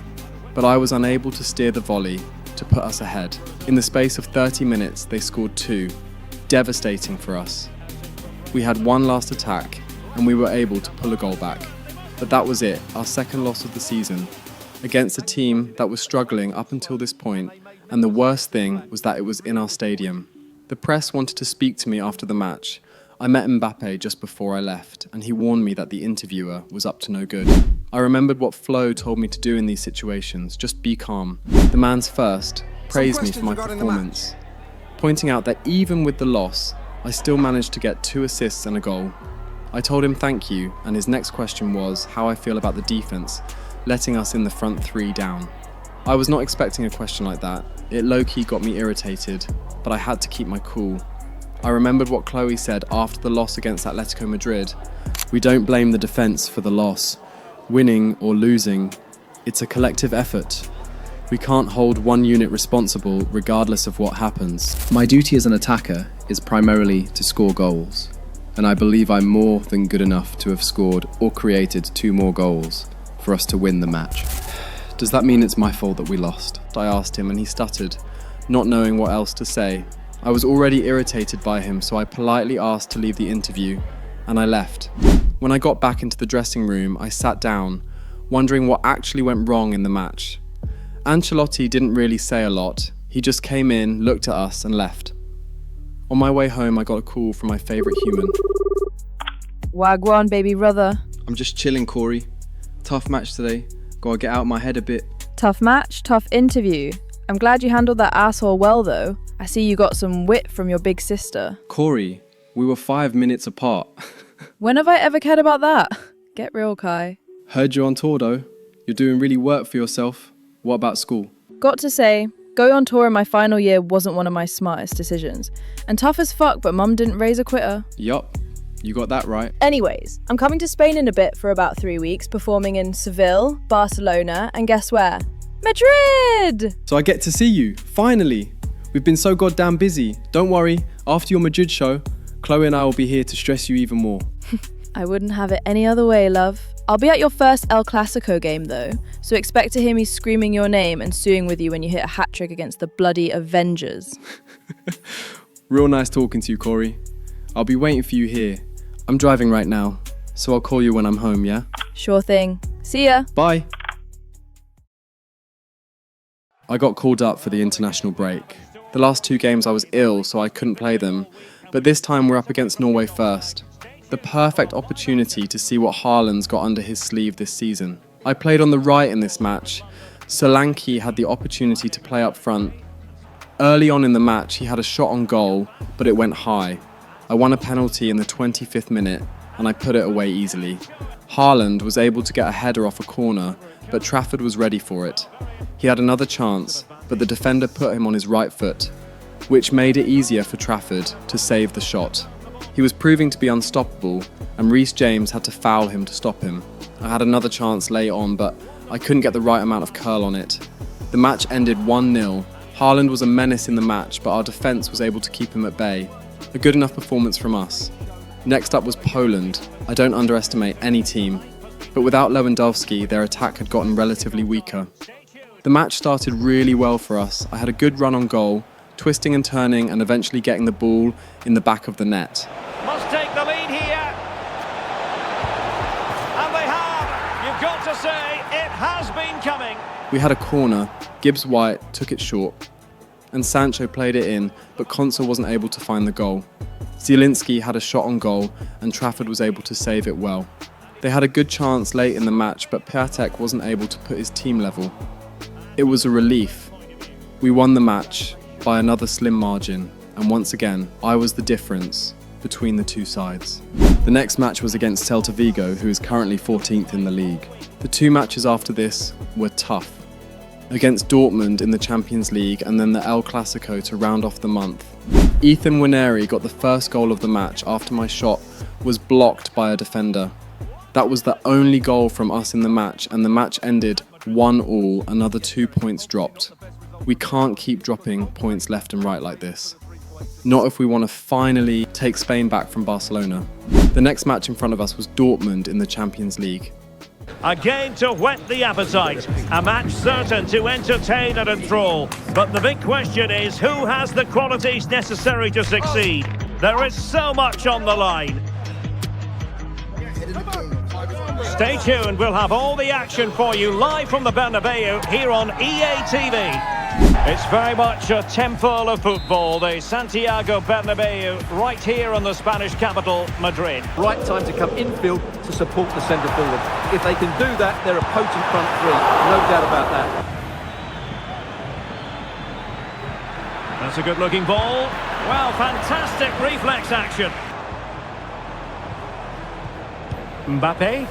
but I was unable to steer the volley to put us ahead. In the space of 30 minutes, they scored 2. Devastating for us. We had one last attack, and we were able to pull a goal back. But that was it, our second loss of the season, against a team that was struggling up until this point, and the worst thing was that it was in our stadium. The press wanted to speak to me after the match. I met Mbappe just before I left, and he warned me that the interviewer was up to no good. I remembered what Flo told me to do in these situations, just be calm. The man's first praised me for my performance, pointing out that even with the loss, I still managed to get 2 assists and a goal. I told him thank you, and his next question was how I feel about the defence, letting us in the front 3 down. I was not expecting a question like that. It low-key got me irritated, but I had to keep my cool. I remembered what Chloe said after the loss against Atletico Madrid. We don't blame the defence for the loss. Winning or losing, it's a collective effort. We can't hold one unit responsible regardless of what happens. My duty as an attacker is primarily to score goals, and I believe I'm more than good enough to have scored or created 2 more goals for us to win the match. Does that mean it's my fault that we lost? I asked him and he stuttered, not knowing what else to say. I was already irritated by him, so I politely asked to leave the interview, and I left. When I got back into the dressing room, I sat down, wondering what actually went wrong in the match. Ancelotti didn't really say a lot. He just came in, looked at us, and left. On my way home, I got a call from my favourite human. Wagwan, baby brother. I'm just chilling, Corey. Tough match today. Gotta get out my head a bit. Tough match, tough interview. I'm glad you handled that asshole well, though. I see you got some wit from your big sister. Corey, we were 5 minutes apart. When have I ever cared about that? Get real, Kai. Heard you're on tour, though. You're doing really work for yourself. What about school? Got to say, going on tour in my final year wasn't one of my smartest decisions. And tough as fuck, but mum didn't raise a quitter. Yup, you got that right. Anyways, I'm coming to Spain in a bit for about 3 weeks, performing in Seville, Barcelona, and guess where? Madrid! So I get to see you, finally. We've been so goddamn busy. Don't worry, after your Madrid show, Chloe and I will be here to stress you even more. I wouldn't have it any other way, love. I'll be at your first El Clasico game, though, so expect to hear me screaming your name and suing with you when you hit a hat-trick against the bloody Avengers. Real nice talking to you, Corey. I'll be waiting for you here. I'm driving right now, so I'll call you when I'm home, yeah? Sure thing. See ya. Bye. I got called up for the international break. The last 2 games I was ill, so I couldn't play them, but this time we're up against Norway first. The perfect opportunity to see what Haaland's got under his sleeve this season. I played on the right in this match. Solanke had the opportunity to play up front. Early on in the match, he had a shot on goal, but it went high. I won a penalty in the 25th minute, and I put it away easily. Haaland was able to get a header off a corner, but Trafford was ready for it. He had another chance, but the defender put him on his right foot, which made it easier for Trafford to save the shot. He was proving to be unstoppable, and Reece James had to foul him to stop him. I had another chance late on, but I couldn't get the right amount of curl on it. The match ended 1-0. Haaland was a menace in the match, but our defence was able to keep him at bay. A good enough performance from us. Next up was Poland. I don't underestimate any team, but without Lewandowski, their attack had gotten relatively weaker. The match started really well for us. I had a good run on goal, twisting and turning and eventually getting the ball in the back of the net. Must take the lead here. And they have. You've got to say, it has been coming. We had a corner. Gibbs-White took it short, and Sancho played it in, but Konsa wasn't able to find the goal. Zielinski had a shot on goal, and Trafford was able to save it well. They had a good chance late in the match, but Piatek wasn't able to put his team level. It was a relief. We won the match by another slim margin, and once again, I was the difference between the two sides. The next match was against Celta Vigo, who is currently 14th in the league. The 2 matches after this were tough. Against Dortmund in the Champions League and then the El Clasico to round off the month. Ethan Nwaneri got the first goal of the match after my shot was blocked by a defender. That was the only goal from us in the match, and the match ended 1-1, another 2 points dropped. We can't keep dropping points left and right like this. Not if we want to finally take Spain back from Barcelona. The next match in front of us was Dortmund in the Champions League. A game to whet the appetite, a match certain to entertain and enthrall. But the big question is, who has the qualities necessary to succeed? There is so much on the line. Stay tuned, we'll have all the action for you live from the Bernabeu here on EA TV. It's very much a temple of football, the Santiago Bernabeu, right here in the Spanish capital, Madrid. Right time to come infield to support the centre forward. If they can do that, they're a potent front three, no doubt about that. That's a good-looking ball. Well, fantastic reflex action. Mbappe.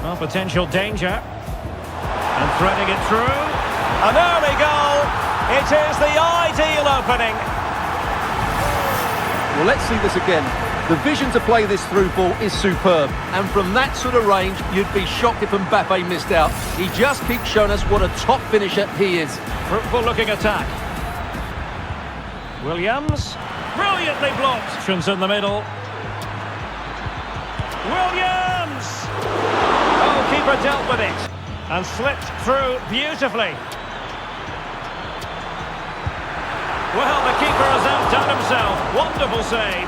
Well, potential danger. And threading it through. An early goal. It is the ideal opening. Well, let's see this again. The vision to play this through ball is superb. And from that sort of range, you'd be shocked if Mbappe missed out. He just keeps showing us what a top finisher he is. Fruitful-looking attack. Williams. Brilliantly blocked. Options in the middle. Williams! Goalkeeper dealt with it. And slipped through beautifully. Well, the keeper has outdone himself. Wonderful save.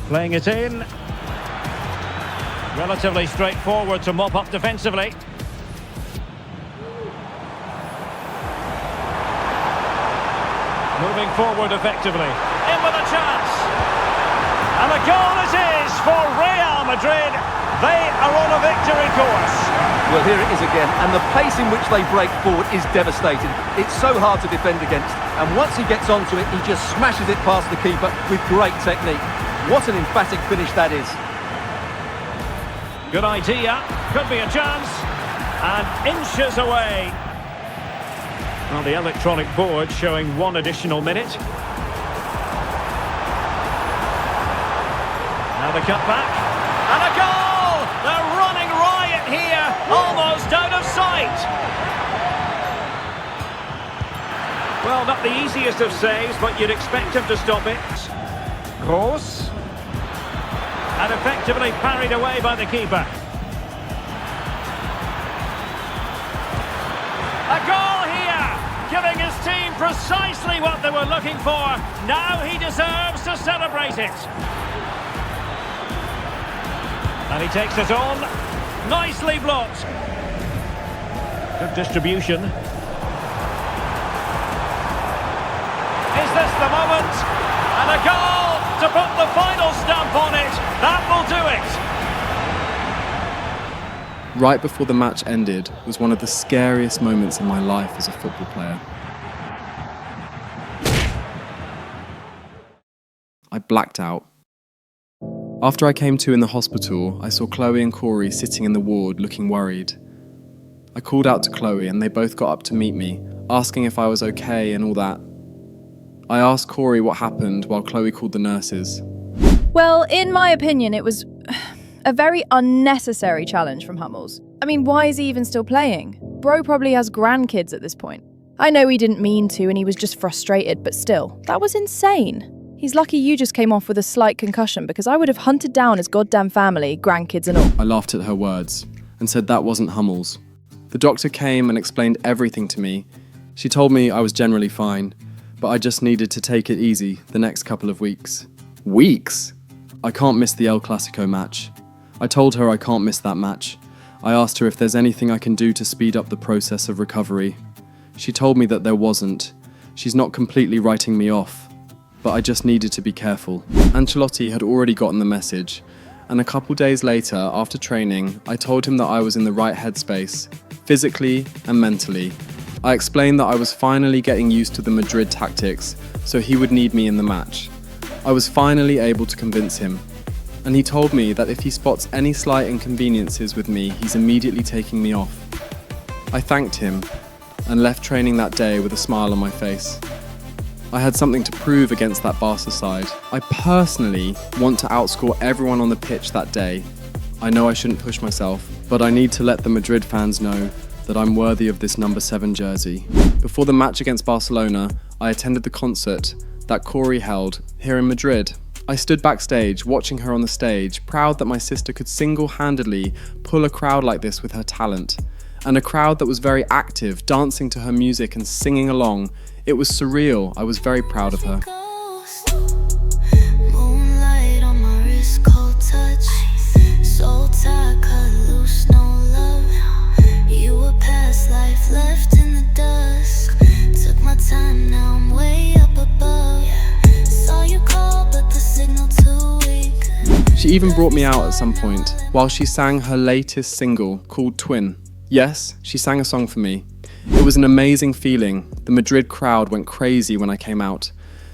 Playing it in. Relatively straightforward to mop up defensively. Moving forward effectively. In with a chance. And a goal it is for Real Madrid. They are on a victory course. Well, here it is again, and the pace in which they break forward is devastating. It's so hard to defend against, and once he gets onto it, he just smashes it past the keeper with great technique. What an emphatic finish that is. Good idea, could be a chance, and inches away. Well, the electronic board showing 1 additional minute. Now the cutback, and a goal! They're running riot here, almost out of sight. Well, not the easiest of saves, but you'd expect him to stop it. Kroos. And effectively parried away by the keeper. A goal here, giving his team precisely what they were looking for. Now he deserves to celebrate it. And he takes it on. Nicely blocked. Good distribution. Is this the moment? And a goal to put the final stamp on it. That will do it. Right before the match ended was one of the scariest moments in my life as a football player. I blacked out. After I came to in the hospital, I saw Chloe and Corey sitting in the ward looking worried. I called out to Chloe and they both got up to meet me, asking if I was okay and all that. I asked Corey what happened while Chloe called the nurses. Well, in my opinion, it was a very unnecessary challenge from Hummels. I mean, why is he even still playing? Bro probably has grandkids at this point. I know he didn't mean to and he was just frustrated, but still, that was insane. He's lucky you just came off with a slight concussion because I would have hunted down his goddamn family, grandkids and all. I laughed at her words and said that wasn't Hummels. The doctor came and explained everything to me. She told me I was generally fine, but I just needed to take it easy the next couple of weeks. Weeks? I can't miss the El Clasico match. I told her I can't miss that match. I asked her if there's anything I can do to speed up the process of recovery. She told me that there wasn't. She's not completely writing me off, but I just needed to be careful. Ancelotti had already gotten the message, and a couple days later, after training, I told him that I was in the right headspace, physically and mentally. I explained that I was finally getting used to the Madrid tactics, so he would need me in the match. I was finally able to convince him, and he told me that if he spots any slight inconveniences with me, he's immediately taking me off. I thanked him and left training that day with a smile on my face. I had something to prove against that Barca side. I personally want to outscore everyone on the pitch that day. I know I shouldn't push myself, but I need to let the Madrid fans know that I'm worthy of this number 7 jersey. Before the match against Barcelona, I attended the concert that Corey held here in Madrid. I stood backstage watching her on the stage, proud that my sister could single-handedly pull a crowd like this with her talent. And a crowd that was very active, dancing to her music and singing along. It was surreal. I was very proud of her. Moonlight on my wrist, cold touch. Soul tie, cut loose, no love. You were past life, left in the dusk. Took my time, now I'm way up above. Saw you call, but the signal too weak. She even brought me out at some point while she sang her latest single called Twin. Yes, she sang a song for me. It was an amazing feeling. The Madrid crowd went crazy when I came out.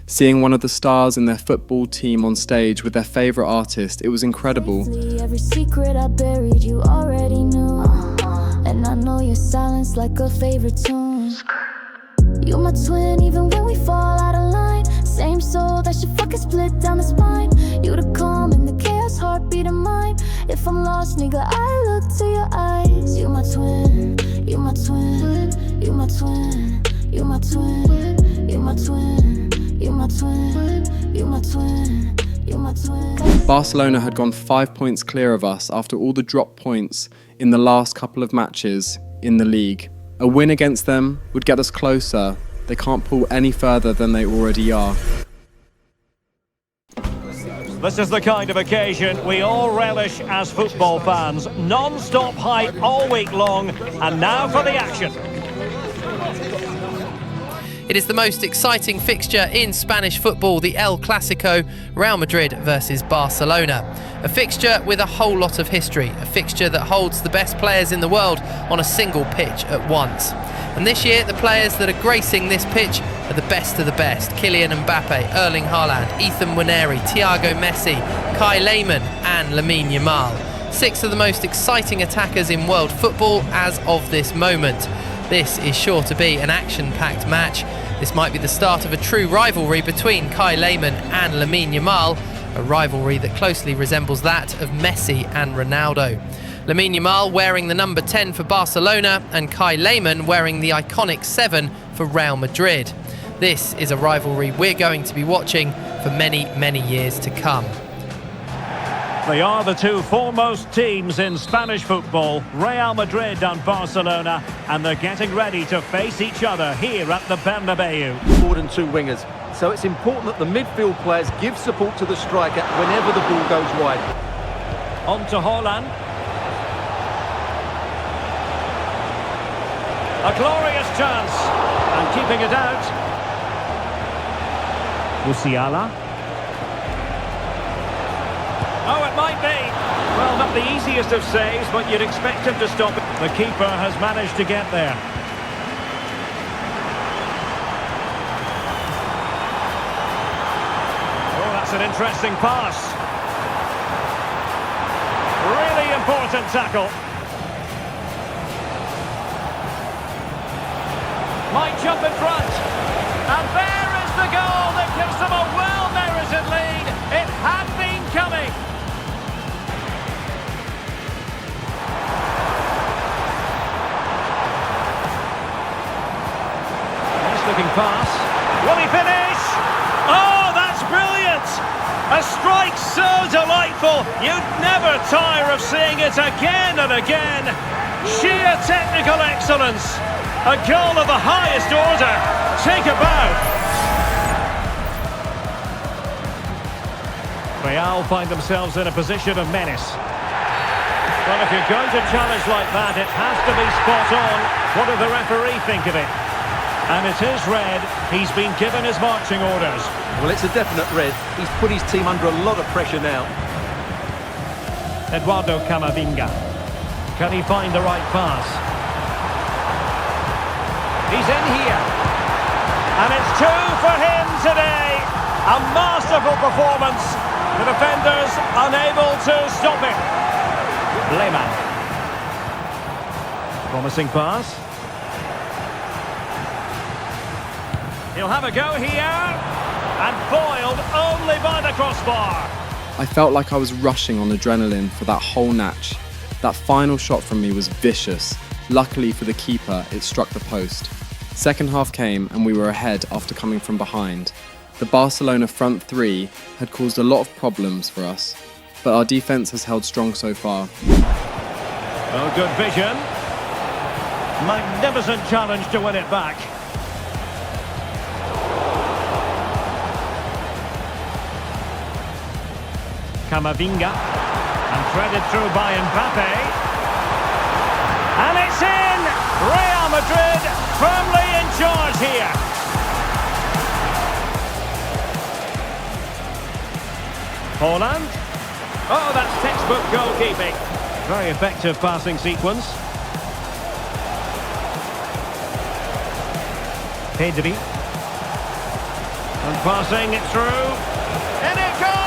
Seeing one of the stars in their football team on stage with their favourite artist, it was incredible. Every secret I buried, you already knew. And I know your silence like a favorite tune. You my twin, even when we fall out of line. Same soul that should fucking split down the spine. You the calm and the chaos, heartbeat of mine. If I'm lost, nigga, I look to your eyes. You my twin, you my twin, you my twin, you my twin, you my twin, you my twin, you my twin, you my twin. Barcelona had gone 5 points clear of us after all the drop points in the last couple of matches in the league. A win against them would get us closer, They can't pull any further than they already are. This is the kind of occasion we all relish as football fans. Non-stop hype all week long, and now for the action. It is the most exciting fixture in Spanish football, the El Clasico, Real Madrid versus Barcelona. A fixture with a whole lot of history, a fixture that holds the best players in the world on a single pitch at once. And this year, the players that are gracing this pitch are the best of the best. Kylian Mbappe, Erling Haaland, Ethan Nwaneri, Thiago Messi, Kai Lehmann and Lamine Yamal. 6 of the most exciting attackers in world football as of this moment. This is sure to be an action-packed match. This might be the start of a true rivalry between Kai Lehmann and Lamine Yamal, a rivalry that closely resembles that of Messi and Ronaldo. Lamine Yamal wearing the number 10 for Barcelona and Kai Lehmann wearing the iconic 7 for Real Madrid. This is a rivalry we're going to be watching for many, many years to come. They are the two foremost teams in Spanish football, Real Madrid and Barcelona, and they're getting ready to face each other here at the Bernabeu. More than 2 wingers, so it's important that the midfield players give support to the striker whenever the ball goes wide. On to Haaland. A glorious chance, and keeping it out. Musiala. Oh, it might be. Well, not the easiest of saves, but you'd expect him to stop it. The keeper has managed to get there. Oh, that's an interesting pass. Really important tackle. Might jump in front. And there is the goal that gives them a well-merited lead. It had been coming. Looking pass. Will he finish? Oh, that's brilliant! A strike so delightful, you'd never tire of seeing it again and again. Sheer technical excellence. A goal of the highest order. Take a bow. Real find themselves in a position of menace. Well, if you're going to challenge like that, it has to be spot on. What does the referee think of it? And it is red. He's been given his marching orders. Well, it's a definite red. He's put his team under a lot of pressure now. Eduardo Camavinga. Can he find the right pass? He's in here. And it's 2 for him today. A masterful performance. The defenders unable to stop him. Lehmann. Promising pass. He'll have a go here, and foiled only by the crossbar. I felt like I was rushing on adrenaline for that whole match. That final shot from me was vicious. Luckily for the keeper, it struck the post. Second half came and we were ahead after coming from behind. The Barcelona front 3 had caused a lot of problems for us, but our defence has held strong so far. Oh, good vision. Magnificent challenge to win it back. Camavinga, and threaded through by Mbappe, and it's in! Real Madrid firmly in charge here. Haaland, oh, that's textbook goalkeeping. Very effective passing sequence. Pedri, and passing it through, and it goes!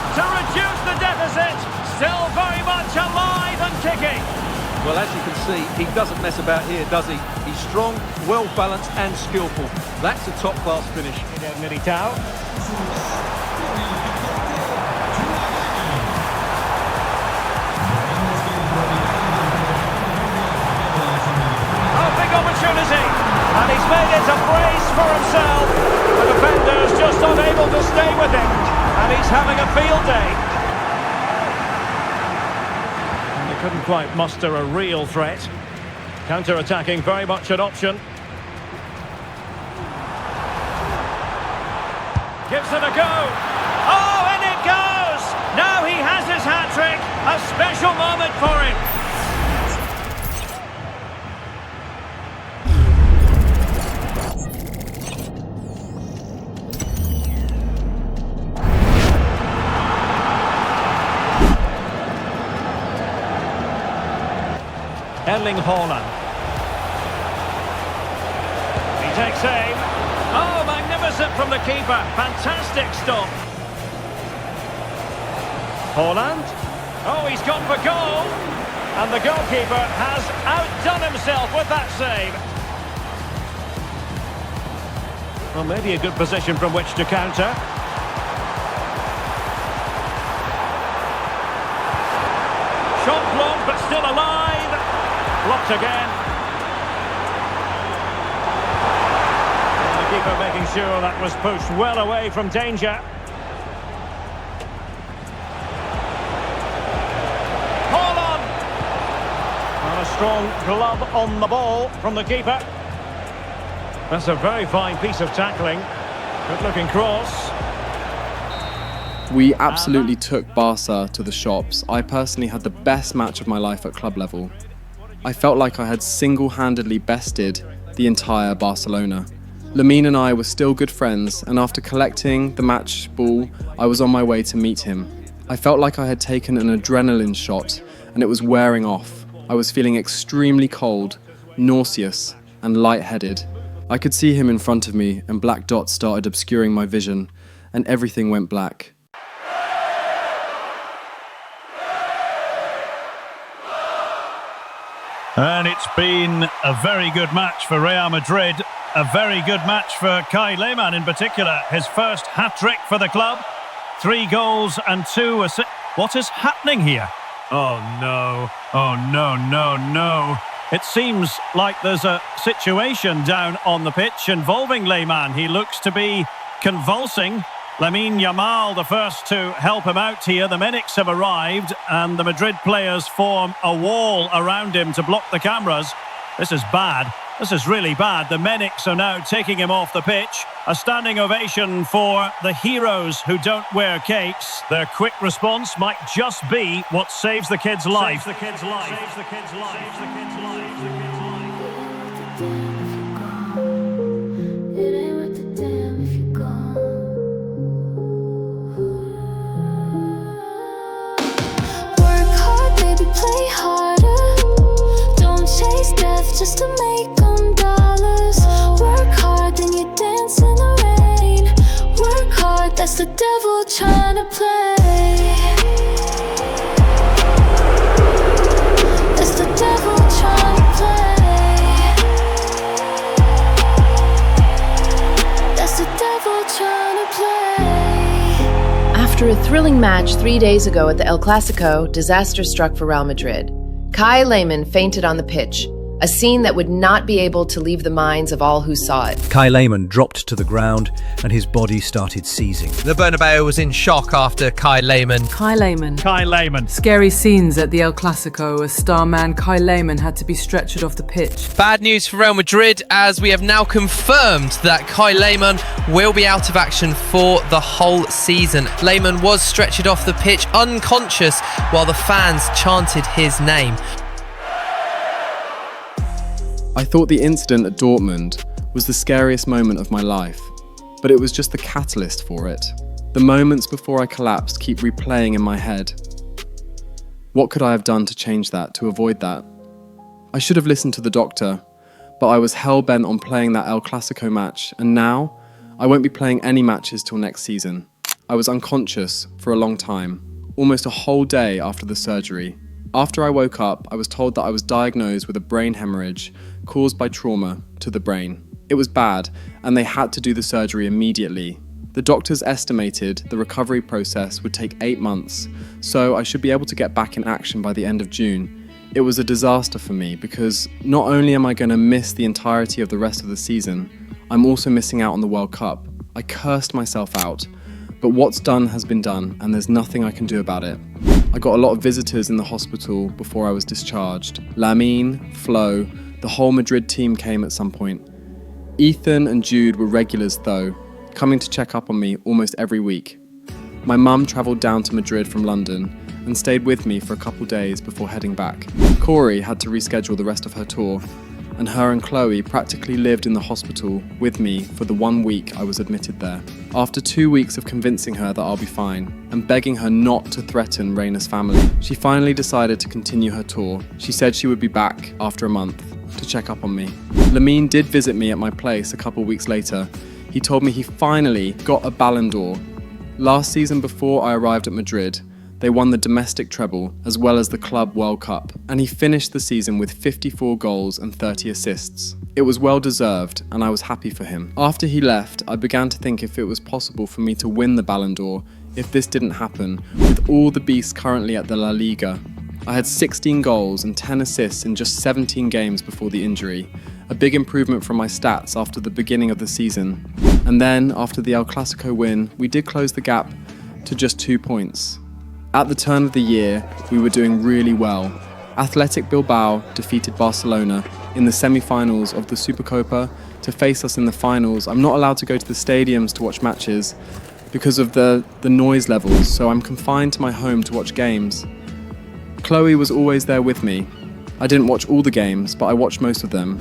To reduce the deficit, still very much alive and kicking. Well, as you can see, he doesn't mess about here, does he? He's strong, well-balanced and skillful. That's a top-class finish. Militao. Oh, big opportunity. And he's made it a brace for himself. The defender's just unable to stay with him. And he's having a field day. And they couldn't quite muster a real threat. Counter-attacking very much an option. Gives it a go. Oh, and it goes! Now he has his hat-trick. A special moment for him. Erling Haaland. He takes aim. Oh, magnificent from the keeper. Fantastic stop. Haaland. Oh, he's gone for goal. And the goalkeeper has outdone himself with that save. Well, maybe a good position from which to counter. Shot blocked, but still alive. Blocked again. And the keeper making sure that was pushed well away from danger. Haaland! And a strong glove on the ball from the keeper. That's a very fine piece of tackling. Good looking cross. We absolutely took Barca to the shops. I personally had the best match of my life at club level. I felt like I had single-handedly bested the entire Barcelona. Lamine and I were still good friends, and after collecting the match ball, I was on my way to meet him. I felt like I had taken an adrenaline shot, and it was wearing off. I was feeling extremely cold, nauseous, and lightheaded. I could see him in front of me, and black dots started obscuring my vision, and everything went black. And it's been a very good match for Real Madrid. A very good match for Kai Lehmann in particular. His first hat-trick for the club. 3 goals and 2 assists. What is happening here? Oh no. Oh no, no, no. It seems like there's a situation down on the pitch involving Lehmann. He looks to be convulsing. Lamine Yamal, the first to help him out here. The medics have arrived and the Madrid players form a wall around him to block the cameras. This is bad. This is really bad. The medics are now taking him off the pitch. A standing ovation for the heroes who don't wear capes. Their quick response might just be what saves the kid's life. Saves the kid's life. Saves the kid's life. Saves the kid's life. Saves the kid's life. Play harder. Don't chase death just to make them dollars. Work hard, then you dance in the rain. Work hard, that's the devil trying to play. That's the devil trying to play. That's the devil trying to play. After a thrilling match 3 days ago at the El Clasico, disaster struck for Real Madrid. Kai Lehmann fainted on the pitch, a scene that would not be able to leave the minds of all who saw it. Kai Lehmann dropped to the ground and his body started seizing. The Bernabeu was in shock after Kai Lehmann. Kai Lehmann. Kai Lehmann. Scary scenes at the El Clasico as star man Kai Lehmann had to be stretchered off the pitch. Bad news for Real Madrid, as we have now confirmed that Kai Lehmann will be out of action for the whole season. Lehmann was stretchered off the pitch unconscious while the fans chanted his name. I thought the incident at Dortmund was the scariest moment of my life, but it was just the catalyst for it. The moments before I collapsed keep replaying in my head. What could I have done to change that, to avoid that? I should have listened to the doctor, but I was hell-bent on playing that El Clasico match, and now I won't be playing any matches till next season. I was unconscious for a long time, almost a whole day after the surgery. After I woke up, I was told that I was diagnosed with a brain hemorrhage caused by trauma to the brain. It was bad, and they had to do the surgery immediately. The doctors estimated the recovery process would take 8 months, so I should be able to get back in action by the end of June. It was a disaster for me because not only am I going to miss the entirety of the rest of the season, I'm also missing out on the World Cup. I cursed myself out, but what's done has been done, and there's nothing I can do about it. I got a lot of visitors in the hospital before I was discharged. Lamine, Flo, the whole Madrid team came at some point. Ethan and Jude were regulars though. coming to check up on me almost every week. My mum travelled down to Madrid from London and stayed with me for a couple days before heading back. Corey had to reschedule the rest of her tour, and her and Chloe practically lived in the hospital with me for the 1 week I was admitted there. After 2 weeks of convincing her that I'll be fine and begging her not to threaten Raina's family, she finally decided to continue her tour. She said she would be back after a month to check up on me. Lamine did visit me at my place a couple weeks later. He told me he finally got a Ballon d'Or. Last season, before I arrived at Madrid, they won the domestic treble as well as the Club World Cup, and he finished the season with 54 goals and 30 assists. It was well deserved, and I was happy for him. After he left, I began to think if it was possible for me to win the Ballon d'Or if this didn't happen, with all the beasts currently at the La Liga. I had 16 goals and 10 assists in just 17 games before the injury, a big improvement from my stats after the beginning of the season. And then, after the El Clasico win, we did close the gap to just 2 points. At the turn of the year, we were doing really well. Athletic Bilbao defeated Barcelona in the semi-finals of the Supercopa to face us in the finals. I'm not allowed to go to the stadiums to watch matches because of the noise levels, so I'm confined to my home to watch games. Chloe was always there with me. I didn't watch all the games, but I watched most of them.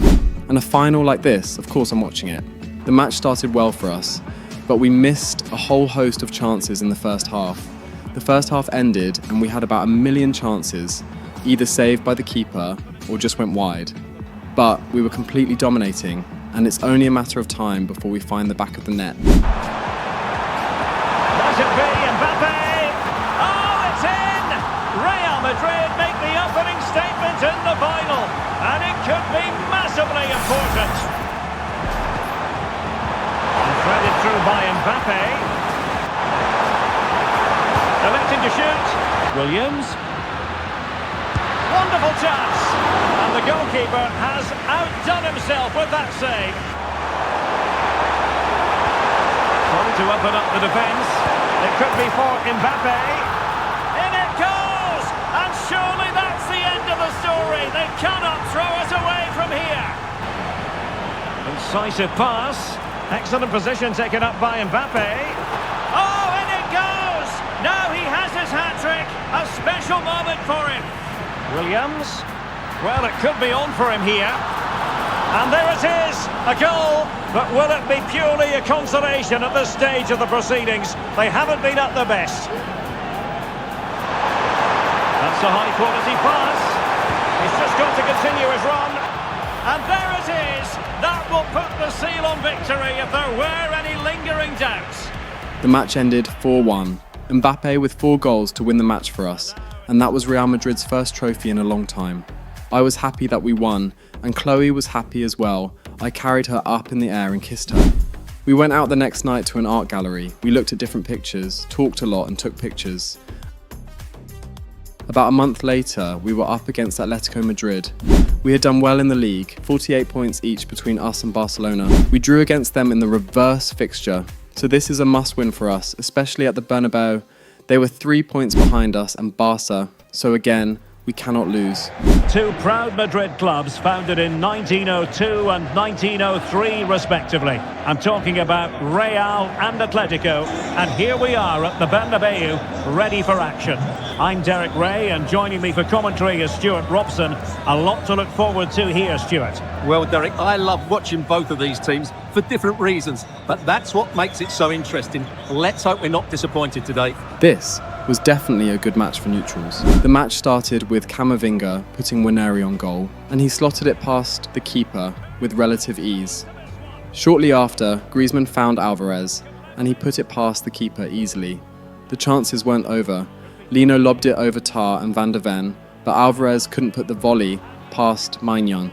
And a final like this, of course I'm watching it. The match started well for us, but we missed a whole host of chances in the first half. The first half ended and we had about 1 million chances, either saved by the keeper or just went wide. But we were completely dominating, and it's only a matter of time before we find the back of the net. Does it be Mbappe? Oh, it's in! Real Madrid make the opening statement in the final, and it could be massively important. And threaded through by Mbappe. Electing to shoot. Williams. Wonderful chance. And the goalkeeper has outdone himself with that save. Trying to open up the defence. It could be for Mbappe. In it goes! And surely that's the end of the story. They cannot throw us away from here. Incisive pass. Excellent position taken up by Mbappe. Oh, in it goes! Now he has his hat-trick. A special moment for him. Williams. Well, it could be on for him here. And there it is, a goal. But will it be purely a consolation at this stage of the proceedings? They haven't been at their best. That's a high-quality pass. He's just got to continue his run. And there it is. That will put the seal on victory if there were any lingering doubts. The match ended 4-1. Mbappe with 4 goals to win the match for us, and that was Real Madrid's first trophy in a long time. I was happy that we won, and Chloe was happy as well. I carried her up in the air and kissed her. We went out the next night to an art gallery. We looked at different pictures, talked a lot and took pictures. About a month later, we were up against Atletico Madrid. We had done well in the league, 48 points each between us and Barcelona. We drew against them in the reverse fixture, so this is a must-win for us, especially at the Bernabeu. They were 3 points behind us and Barca, so again, we cannot lose. Two proud Madrid clubs founded in 1902 and 1903 respectively. I'm talking about Real and Atletico, and here we are at the Bernabeu, ready for action. I'm Derek Ray, and joining me for commentary is Stuart Robson. A lot to look forward to here, Stuart. Well, Derek, I love watching both of these teams for different reasons, but that's what makes it so interesting. Let's hope we're not disappointed today. This was definitely a good match for neutrals. The match started with Camavinga putting Winery on goal, and he slotted it past the keeper with relative ease. Shortly after, Griezmann found Alvarez, and he put it past the keeper easily. The chances weren't over. Lino lobbed it over Tar and Van de Ven, but Alvarez couldn't put the volley past Maignan.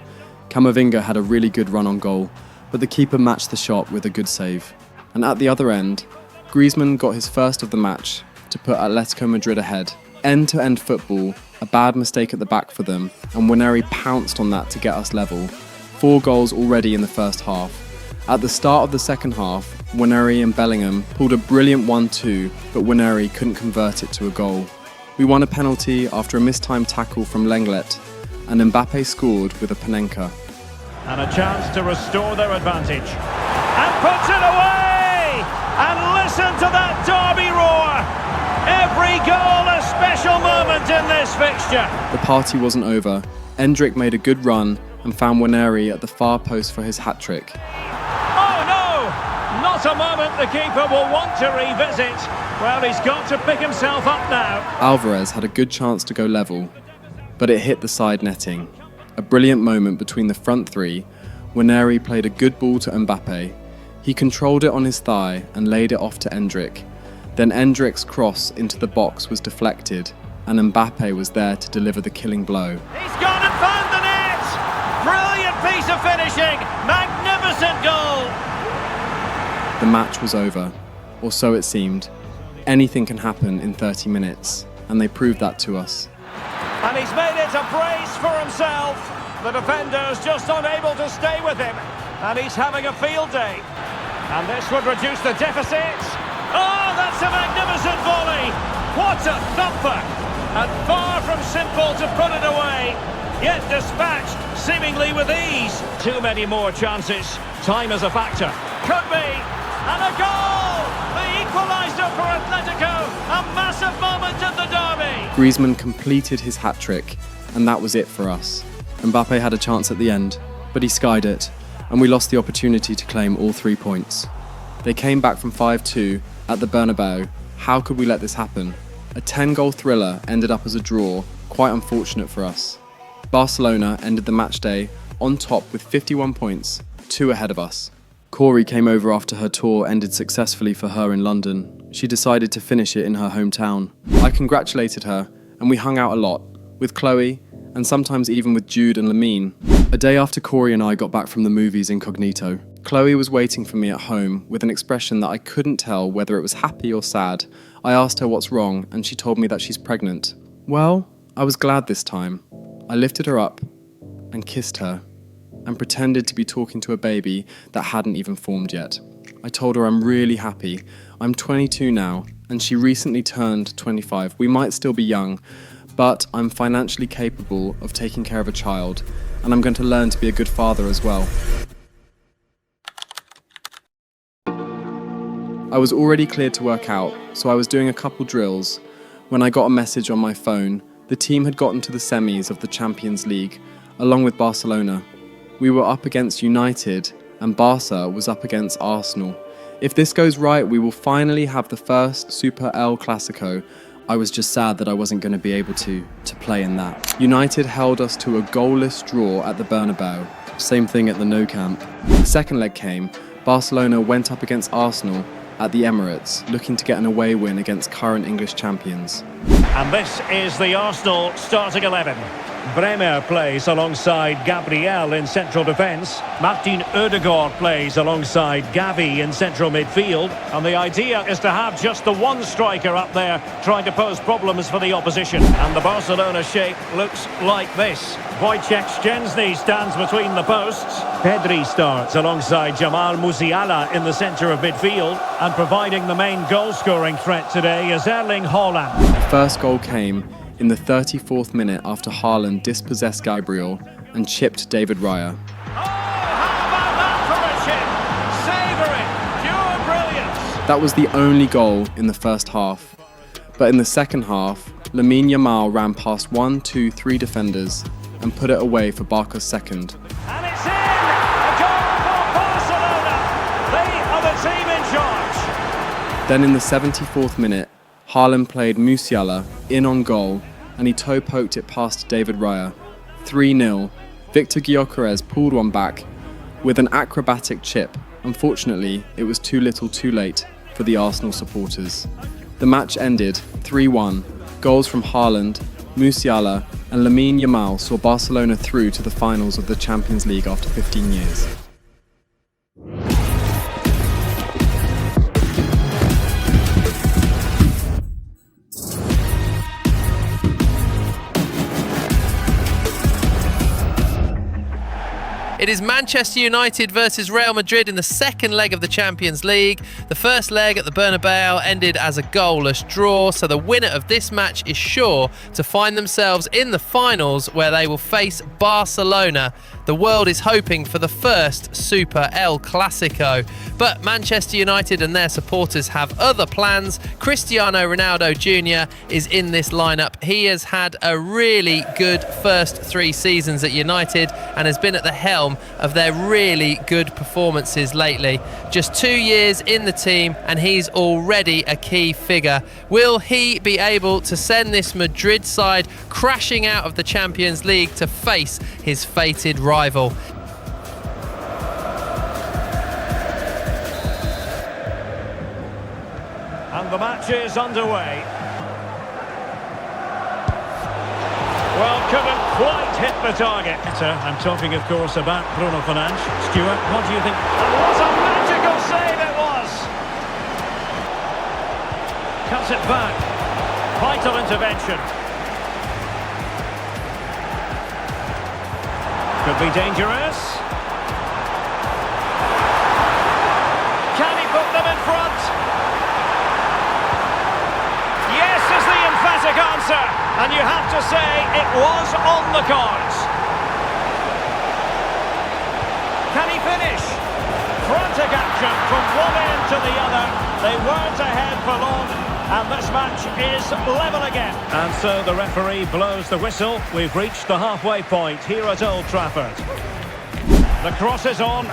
Camavinga had a really good run on goal, but the keeper matched the shot with a good save. And at the other end, Griezmann got his first of the match to put Atletico Madrid ahead. End-to-end football, a bad mistake at the back for them, and Winery pounced on that to get us level. 4 goals already in the first half. At the start of the second half, Winery and Bellingham pulled a brilliant 1-2, but Winery couldn't convert it to a goal. We won a penalty after a mistimed tackle from Lenglet, and Mbappe scored with a Panenka. And a chance to restore their advantage. And puts it away! And listen to that derby roar! Every goal a special moment in this fixture. The party wasn't over. Endrick made a good run and found Waneri at the far post for his hat-trick. Oh no! Not a moment the keeper will want to revisit. Well, he's got to pick himself up now. Alvarez had a good chance to go level, but it hit the side netting. A brilliant moment between the front three. Waneri played a good ball to Mbappe. He controlled it on his thigh and laid it off to Endrick. Then Endrick's cross into the box was deflected, and Mbappe was there to deliver the killing blow. He's gone and found the net! Brilliant piece of finishing! Magnificent goal! The match was over, or so it seemed. Anything can happen in 30 minutes, and they proved that to us. And he's made it a brace for himself. The defender's just unable to stay with him, and he's having a field day. And this would reduce the deficit. Oh, that's a magnificent volley! What a thumper! And far from simple to put it away, yet dispatched seemingly with ease. Too many more chances. Time is a factor. Could be. And a goal! The equaliser for Atletico. A massive moment in the derby. Griezmann completed his hat-trick, and that was it for us. Mbappe had a chance at the end, but he skied it, and we lost the opportunity to claim all 3 points. They came back from 5-2 at the Bernabeu. How could we let this happen? A 10-goal thriller ended up as a draw, quite unfortunate for us. Barcelona ended the matchday on top with 51 points, 2 ahead of us. Corey came over after her tour ended successfully for her in London. She decided to finish it in her hometown. I congratulated her, and we hung out a lot, with Chloe, and sometimes even with Jude and Lamine. A day after Corey and I got back from the movies incognito, Chloe was waiting for me at home with an expression that I couldn't tell whether it was happy or sad. I asked her what's wrong, and she told me that she's pregnant. Well, I was glad this time. I lifted her up and kissed her and pretended to be talking to a baby that hadn't even formed yet. I told her I'm really happy. I'm 22 now, and she recently turned 25. We might still be young, but I'm financially capable of taking care of a child, and I'm going to learn to be a good father as well. I was already cleared to work out, so I was doing a couple drills when I got a message on my phone. The team had gotten to the semis of the Champions League, along with Barcelona. We were up against United, and Barca was up against Arsenal. If this goes right, we will finally have the first Super El Clasico. I was just sad that I wasn't going to be able to play in that. United held us to a goalless draw at the Bernabeu. Same thing at the Nou Camp. The second leg came. Barcelona went up against Arsenal at the Emirates, looking to get an away win against current English champions. And this is the Arsenal starting 11. Bremer plays alongside Gabriel in central defence. Martin Ødegaard plays alongside Gavi in central midfield. And the idea is to have just the one striker up there trying to pose problems for the opposition. And the Barcelona shape looks like this. Wojciech Szczęsny stands between the posts. Pedri starts alongside Jamal Musiala in the centre of midfield. And providing the main goal-scoring threat today is Erling Haaland. The first goal came in the 34th minute after Haaland dispossessed Gabriel and chipped David Raya. Oh, how about that for a chip? Savoury, pure brilliance. That was the only goal in the first half. But in the second half, Lamine Yamal ran past 1, 2, 3 defenders and put it away for Barca's second. And it's in! A goal for Barcelona! They are the team in charge. Then in the 74th minute, Haaland played Musiala in on goal, and he toe-poked it past David Raya. 3-0. Victor Gyökeres pulled one back with an acrobatic chip. Unfortunately, it was too little too late for the Arsenal supporters. The match ended 3-1. Goals from Haaland, Musiala and Lamine Yamal saw Barcelona through to the finals of the Champions League after 15 years. It is Manchester United versus Real Madrid in the second leg of the Champions League. The first leg at the Bernabeu ended as a goalless draw, so the winner of this match is sure to find themselves in the finals where they will face Barcelona. The world is hoping for the first Super El Clasico. But Manchester United and their supporters have other plans. Cristiano Ronaldo Jr. is in this lineup. He has had a really good first 3 seasons at United and has been at the helm of their really good performances lately. Just 2 years in the team and he's already a key figure. Will he be able to send this Madrid side crashing out of the Champions League to face his fated rival? And the match is underway. Well, couldn't quite hit the target. I'm talking, of course, about Bruno Fernandes. Stuart, what do you think? And what a magical save it was! Cuts it back. Vital intervention. Could be dangerous. Can he put them in front? Yes is the emphatic answer, and you have to say it was on the cards. Can he finish? Frantic action from one end to the other. They weren't ahead for long, and this match is level again. And so the referee blows the whistle. We've reached the halfway point here at Old Trafford. The cross is on.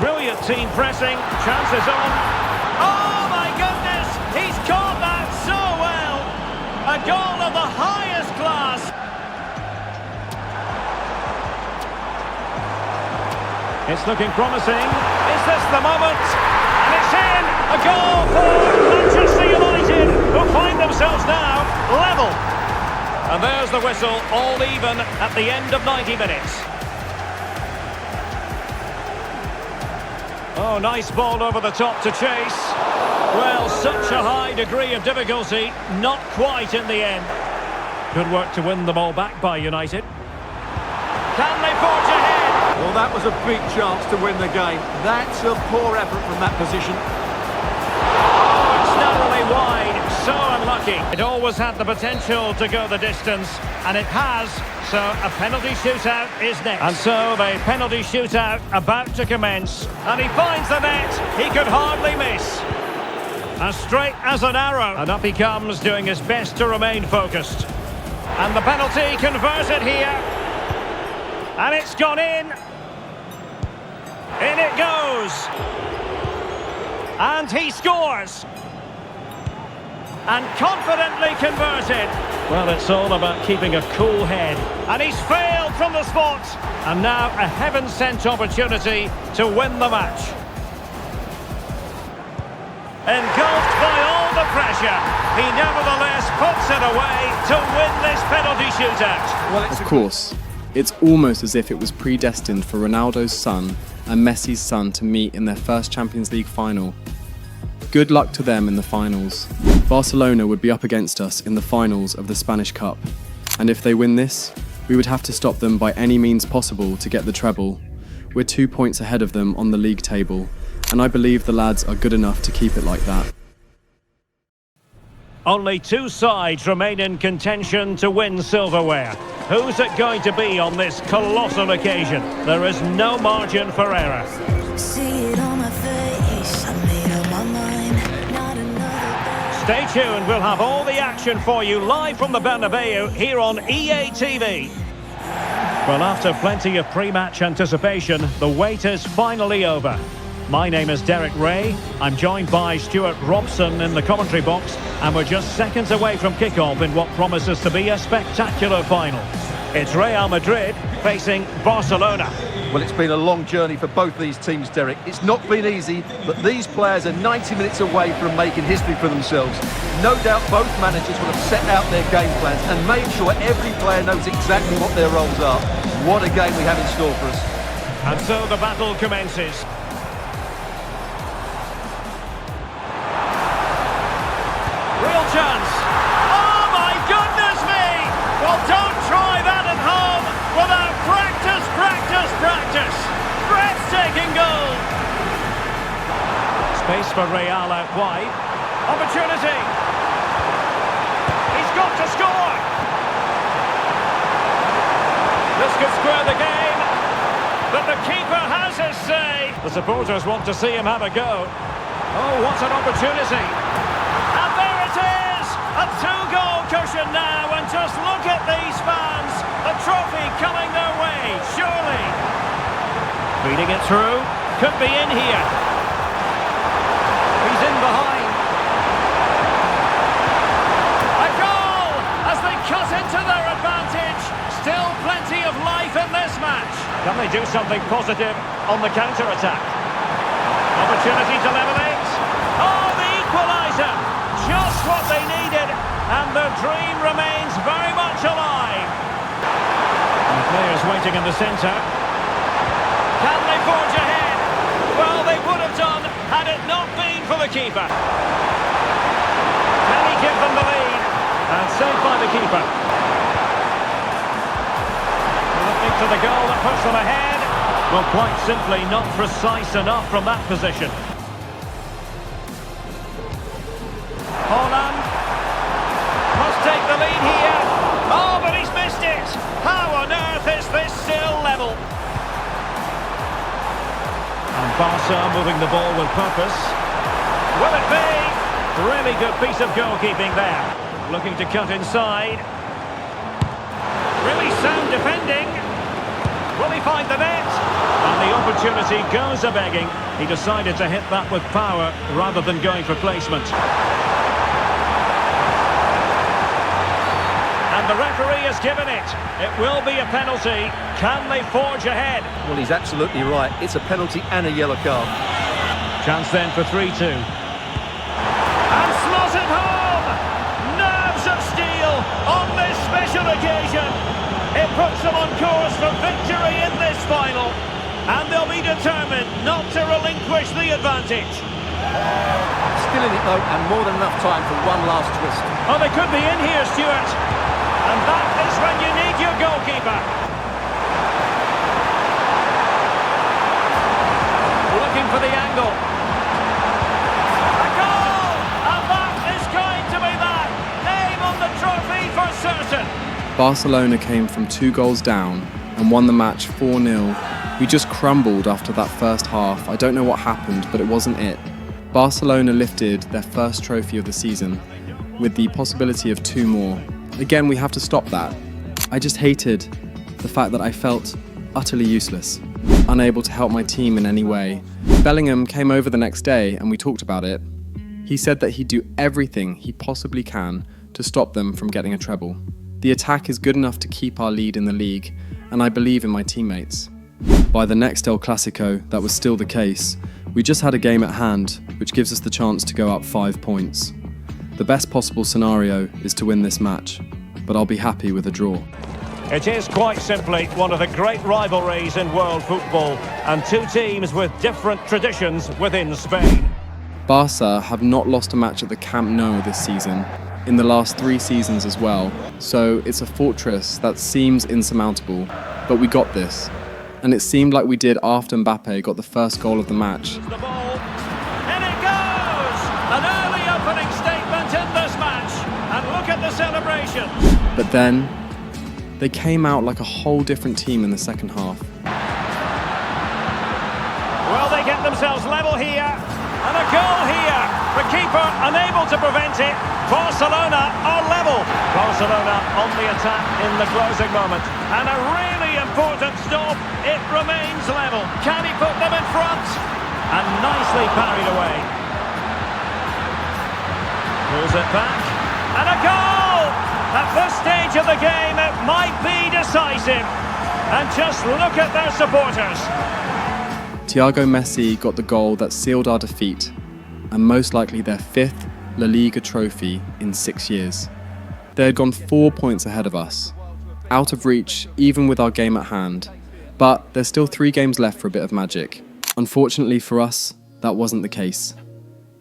Brilliant team pressing. Chances on. Oh my goodness! He's caught that so well! A goal of the highest class! It's looking promising. Is this the moment? And it's in! A goal for Manchester United, who find themselves now level. And there's the whistle, all even at the end of 90 minutes. Oh, nice ball over the top to chase. Well, such a high degree of difficulty, not quite in the end. Good work to win the ball back by United. Can they forge ahead? Well, that was a big chance to win the game. That's a poor effort from that position. Oh, it's narrowly wide. So unlucky. It always had the potential to go the distance, and it has. So a penalty shootout is next. And so the penalty shootout about to commence. And he finds the net. He could hardly miss. As straight as an arrow. And up he comes, doing his best to remain focused. And the penalty converted here. And it's gone in. In it goes. And he scores. And confidently converted. Well, it's all about keeping a cool head. And he's failed from the spot. And now a heaven-sent opportunity to win the match. Engulfed by all the pressure, he nevertheless puts it away to win this penalty shootout. Well, of course, it's almost as if it was predestined for Ronaldo's son and Messi's son to meet in their first Champions League final. Good luck to them in the finals. Barcelona would be up against us in the finals of the Spanish Cup, and if they win this, we would have to stop them by any means possible to get the treble. We're 2 points ahead of them on the league table, and I believe the lads are good enough to keep it like that. Only 2 sides remain in contention to win silverware. Who's it going to be on this colossal occasion? There is no margin for error. See it on my face, I made up my mind, not another. Stay tuned, we'll have all the action for you live from the Bernabeu here on EA TV. Well, after plenty of pre-match anticipation, the wait is finally over. My name is Derek Ray. I'm joined by Stuart Robson in the commentary box, and we're just seconds away from kick-off in what promises to be a spectacular final. It's Real Madrid facing Barcelona. Well, it's been a long journey for both these teams, Derek. It's not been easy, but these players are 90 minutes away from making history for themselves. No doubt both managers will have set out their game plans and made sure every player knows exactly what their roles are. What a game we have in store for us. And so the battle commences. Real chance. Oh my goodness me! Well, don't try that at home without practice. for Real out wide. Opportunity. He's got to score. This could square the game, but the keeper has his say. The supporters want to see him have a go. Oh, what an opportunity. And there it is! A two-goal cushion now, and just look at these fans. A trophy coming their way, surely. Feeding it through. Could be in here. He's in behind. A goal as they cut into their advantage. Still plenty of life in this match. Can they do something positive on the counter-attack? Opportunity to level it. Oh, the equaliser. Just what they needed. And their dream remains very much alive. And players waiting in the centre. Can they forge ahead? Well, they would have done had it not been for the keeper. Can he give them the lead? And saved by the keeper. Looking to the goal that puts them ahead. Well, quite simply not precise enough from that position. Holland must take the lead here. Oh, but he's missed it. How on earth is this still level? And Barca moving the ball with purpose. Will it be? Really good piece of goalkeeping there. Looking to cut inside. Really sound defending. Will he find the net? And the opportunity goes a-begging. He decided to hit that with power rather than going for placement. And the referee has given it. It will be a penalty. Can they forge ahead? Well, he's absolutely right. It's a penalty and a yellow card. Chance then for 3-2. And slotted home! Nerves of steel on this special occasion. It puts them on course for victory in this final. And they'll be determined not to relinquish the advantage. Still in it though, and more than enough time for one last twist. Oh, they could be in here, Stuart. And that is when you need your goalkeeper. Looking for the angle. A goal! And that is going to be that. Name on the trophy for certain. Barcelona came from 2 goals down and won the match 4-0. We just crumbled after that first half. I don't know what happened, but it wasn't it. Barcelona lifted their first trophy of the season, with the possibility of 2 more. Again, we have to stop that. I just hated the fact that I felt utterly useless, unable to help my team in any way. Bellingham came over the next day and we talked about it. He said that he'd do everything he possibly can to stop them from getting a treble. The attack is good enough to keep our lead in the league, and I believe in my teammates. By the next El Clasico, that was still the case. We just had a game at hand, which gives us the chance to go up 5 points. The best possible scenario is to win this match, but I'll be happy with a draw. It is quite simply one of the great rivalries in world football, and 2 teams with different traditions within Spain. Barca have not lost a match at the Camp Nou this season, in the last 3 seasons as well, so it's a fortress that seems insurmountable, but we got this. And it seemed like we did after Mbappe got the first goal of the match. The ball, and it goes! An early opening statement in this match, and look at the celebration. But then, they came out like a whole different team in the second half. Well, they get themselves level here, and a goal here. The keeper unable to prevent it. Barcelona are level. Barcelona on the attack in the closing moment. And a really important stop. It remains level. Can he put them in front? And nicely parried away. Pulls it back. And a goal! At this stage of the game, it might be decisive. And just look at their supporters. Thiago Messi got the goal that sealed our defeat, and most likely their 5th La Liga trophy in 6 years. They had gone 4 points ahead of us, out of reach even with our game at hand, but there's still 3 games left for a bit of magic. Unfortunately for us, that wasn't the case,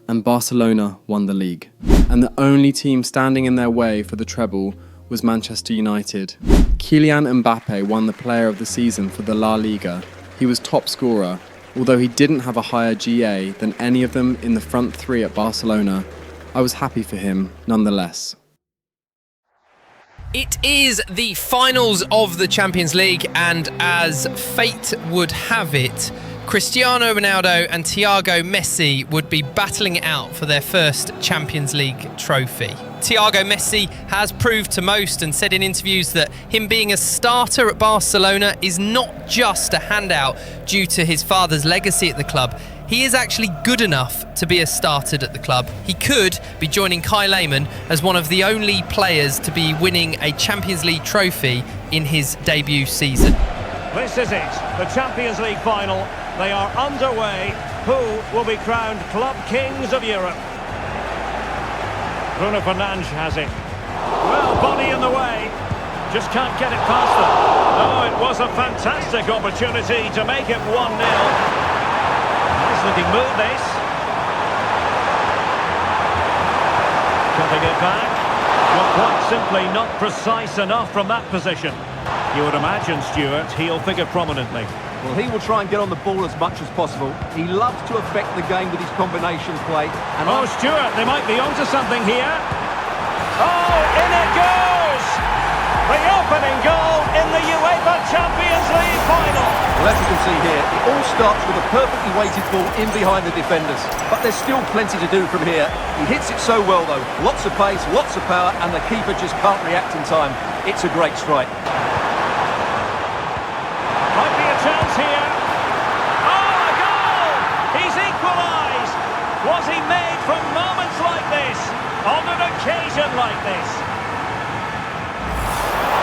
and Barcelona won the league. And the only team standing in their way for the treble was Manchester United. Kylian Mbappe won the Player of the Season for the La Liga. He was top scorer, Although he didn't have a higher GA than any of them in the front three at Barcelona, I was happy for him nonetheless. It is the finals of the Champions League, and as fate would have it, Cristiano Ronaldo and Thiago Messi would be battling it out for their first Champions League trophy. Thiago Messi has proved to most and said in interviews that him being a starter at Barcelona is not just a handout due to his father's legacy at the club. He is actually good enough to be a starter at the club. He could be joining Kai Lehmann as one of the only players to be winning a Champions League trophy in his debut season. This is it, the Champions League final. They are underway. Who will be crowned Club Kings of Europe? Bruno Fernandes has it. Well, body in the way. Just can't get it past them. Oh, it was a fantastic opportunity to make it 1-0. Nice looking move, this. Cutting it back. Well, quite simply not precise enough from that position. You would imagine, Stuart, he'll figure prominently. Well, he will try and get on the ball as much as possible. He loves to affect the game with his combination play. And Stuart, they might be onto something here. Oh, in it goes! The opening goal in the UEFA Champions League final. Well, as you can see here, it all starts with a perfectly weighted ball in behind the defenders. But there's still plenty to do from here. He hits it so well, though. Lots of pace, lots of power, and the keeper just can't react in time. It's a great strike. Might be a chance here. Oh, a goal! He's equalised! Was he made from moments like this? On an occasion like this?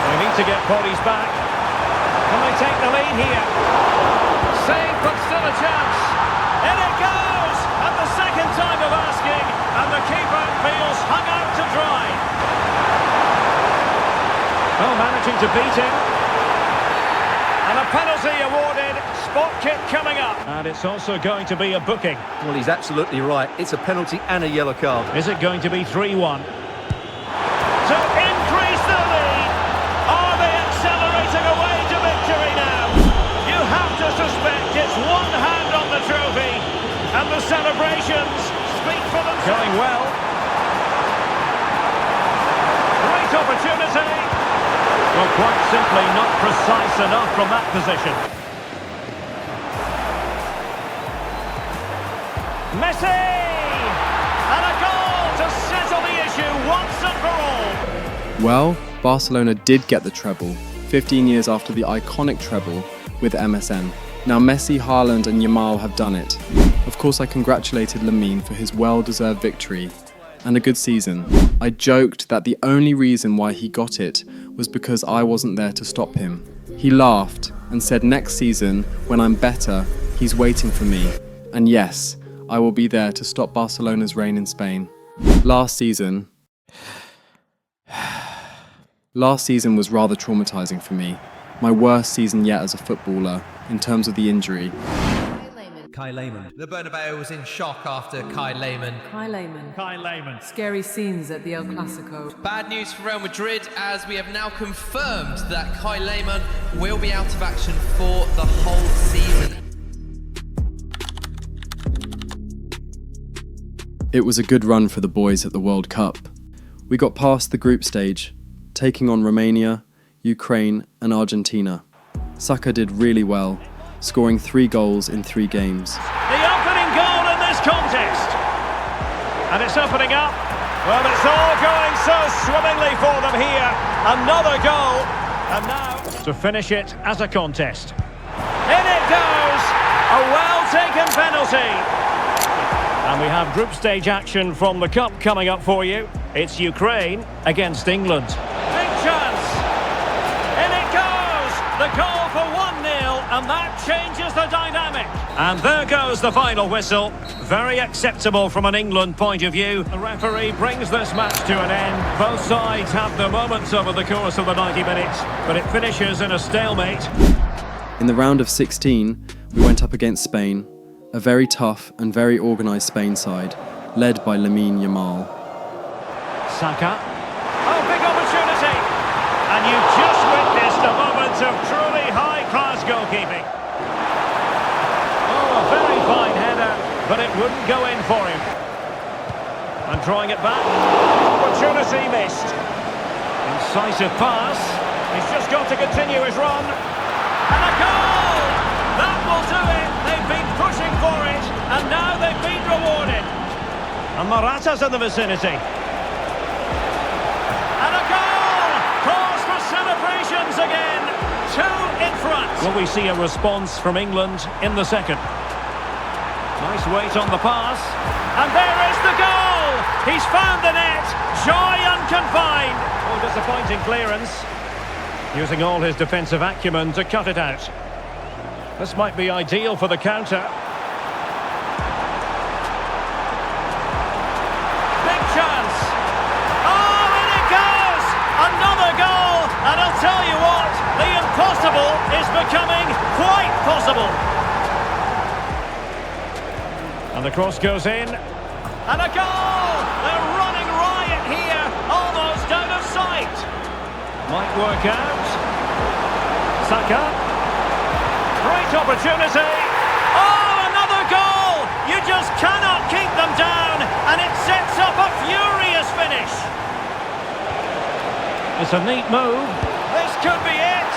They need to get bodies back. Can they take the lead here? Save, but still a chance. In it goes! At the second time of asking, and the keeper feels hung out to dry. Oh, managing to beat him. And a penalty awarded, spot kick coming up. And it's also going to be a booking. Well, he's absolutely right. It's a penalty and a yellow card. Is it going to be 3-1? To increase the lead! Are they accelerating away to victory now? You have to suspect it's one hand on the trophy. And the celebrations speak for themselves. Going well. Great opportunity. Well, quite simply not precise enough from that position. Messi! And a goal to settle the issue once and for all. Well, Barcelona did get the treble, 15 years after the iconic treble with MSN. Now Messi, Haaland and Yamal have done it. Of course I congratulated Lamine for his well-deserved victory and a good season. I joked that the only reason why he got it was because I wasn't there to stop him. He laughed and said next season, when I'm better, he's waiting for me. And yes, I will be there to stop Barcelona's reign in Spain. Last season was rather traumatizing for me. My worst season yet as a footballer in terms of the injury. Kai Lehmann. The Bernabeu was in shock after Kai Lehmann. Kai Lehmann. Kai Lehmann. Scary scenes at the El Clasico. Bad news for Real Madrid, as we have now confirmed that Kai Lehmann will be out of action for the whole season. It was a good run for the boys at the World Cup. We got past the group stage, taking on Romania, Ukraine and Argentina. Saka did really well, scoring 3 goals in 3 games. The opening goal in this contest. And it's opening up. Well, it's all going so swimmingly for them here. Another goal. And now to finish it as a contest. In it goes. A well-taken penalty. And we have group stage action from the Cup coming up for you. It's Ukraine against England. Big chance. In it goes. The goal for 1-0, and that changes the dynamic. And there goes the final whistle. Very acceptable from an England point of view. The referee brings this match to an end. Both sides have their moments over the course of the 90 minutes, but it finishes in a stalemate. In the round of 16, we went up against Spain, a very tough and very organised Spain side, led by Lamine Yamal. Saka. Oh, big opportunity! And you just witnessed a moment of truly high-class goalkeeping. Oh, a Wouldn't go in for him. And drawing it back. Opportunity missed. Incisive pass. He's just got to continue his run. And a goal! That will do it. They've been pushing for it, and now they've been rewarded. And Morata's in the vicinity. And a goal! Cause for celebrations again. 2 in front. Will we see a response from England in the second? Nice weight on the pass. And there is the goal! He's found the net. Joy unconfined. Oh, disappointing clearance. Using all his defensive acumen to cut it out. This might be ideal for the counter. Big chance. Oh, in it goes! Another goal! And I'll tell you what, the impossible is becoming quite possible. And the cross goes in. And a goal! They're running riot here, almost out of sight. Might work out. Saka. Great opportunity. Oh, another goal! You just cannot keep them down, and it sets up a furious finish. It's a neat move. This could be it.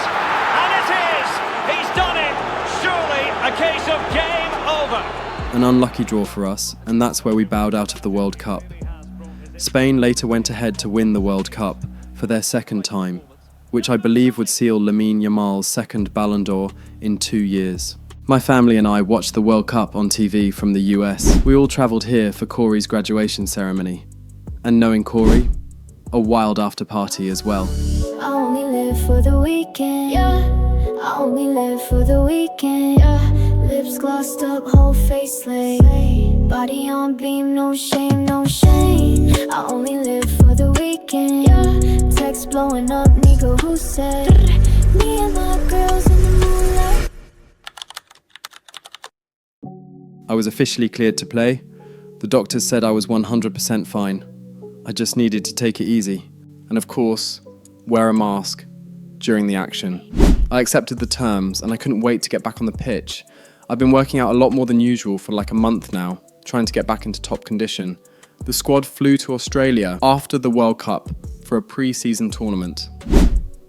And it is. He's done it. Surely a case of game over. An unlucky draw for us, and that's where we bowed out of the World Cup. Spain later went ahead to win the World Cup for their second time, which I believe would seal Lamine Yamal's second Ballon d'Or in 2 years. My family and I watched the World Cup on TV from the US. We all travelled here for Corey's graduation ceremony. And knowing Corey, a wild after party as well. I only live for the weekend, yeah. I only live for the weekend, yeah. Lips glossed up, whole face laid. Body on beam, no shame, no shame. I only live for the weekend, yeah. Text blowing up, nigga, who said? Me and my girls in the moonlight. I was officially cleared to play. The doctors said I was 100% fine. I just needed to take it easy. And of course, wear a mask during the action. I accepted the terms and I couldn't wait to get back on the pitch. I've been working out a lot more than usual for like a month now, trying to get back into top condition. The squad flew to Australia after the World Cup for a pre-season tournament.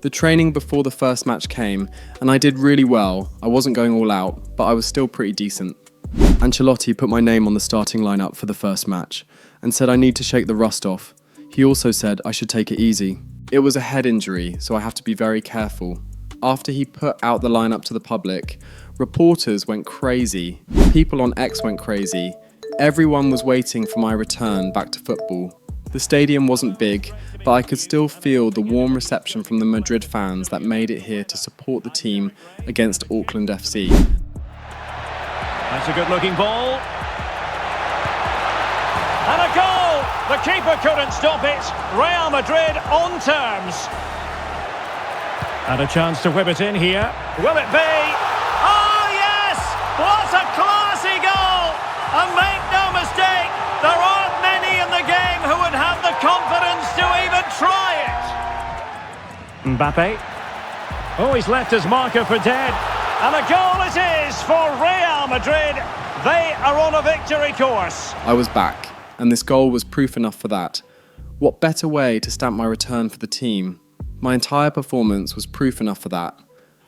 The training before the first match came and I did really well. I wasn't going all out, but I was still pretty decent. Ancelotti put my name on the starting lineup for the first match and said I need to shake the rust off. He also said I should take it easy. It was a head injury, so I have to be very careful. After he put out the lineup to the public, reporters went crazy. People on X went crazy. Everyone was waiting for my return back to football. The stadium wasn't big, but I could still feel the warm reception from the Madrid fans that made it here to support the team against Auckland FC. That's a good-looking ball. And a goal! The keeper couldn't stop it. Real Madrid on terms. And a chance to whip it in here. Will it be? Oh, yes! What a classy goal! And make no mistake, there aren't many in the game who would have the confidence to even try it. Mbappe. Oh, he's left his marker for dead. And a goal it is for Real Madrid. They are on a victory course. I was back, and this goal was proof enough for that. What better way to stamp my return for the team? My entire performance was proof enough for that.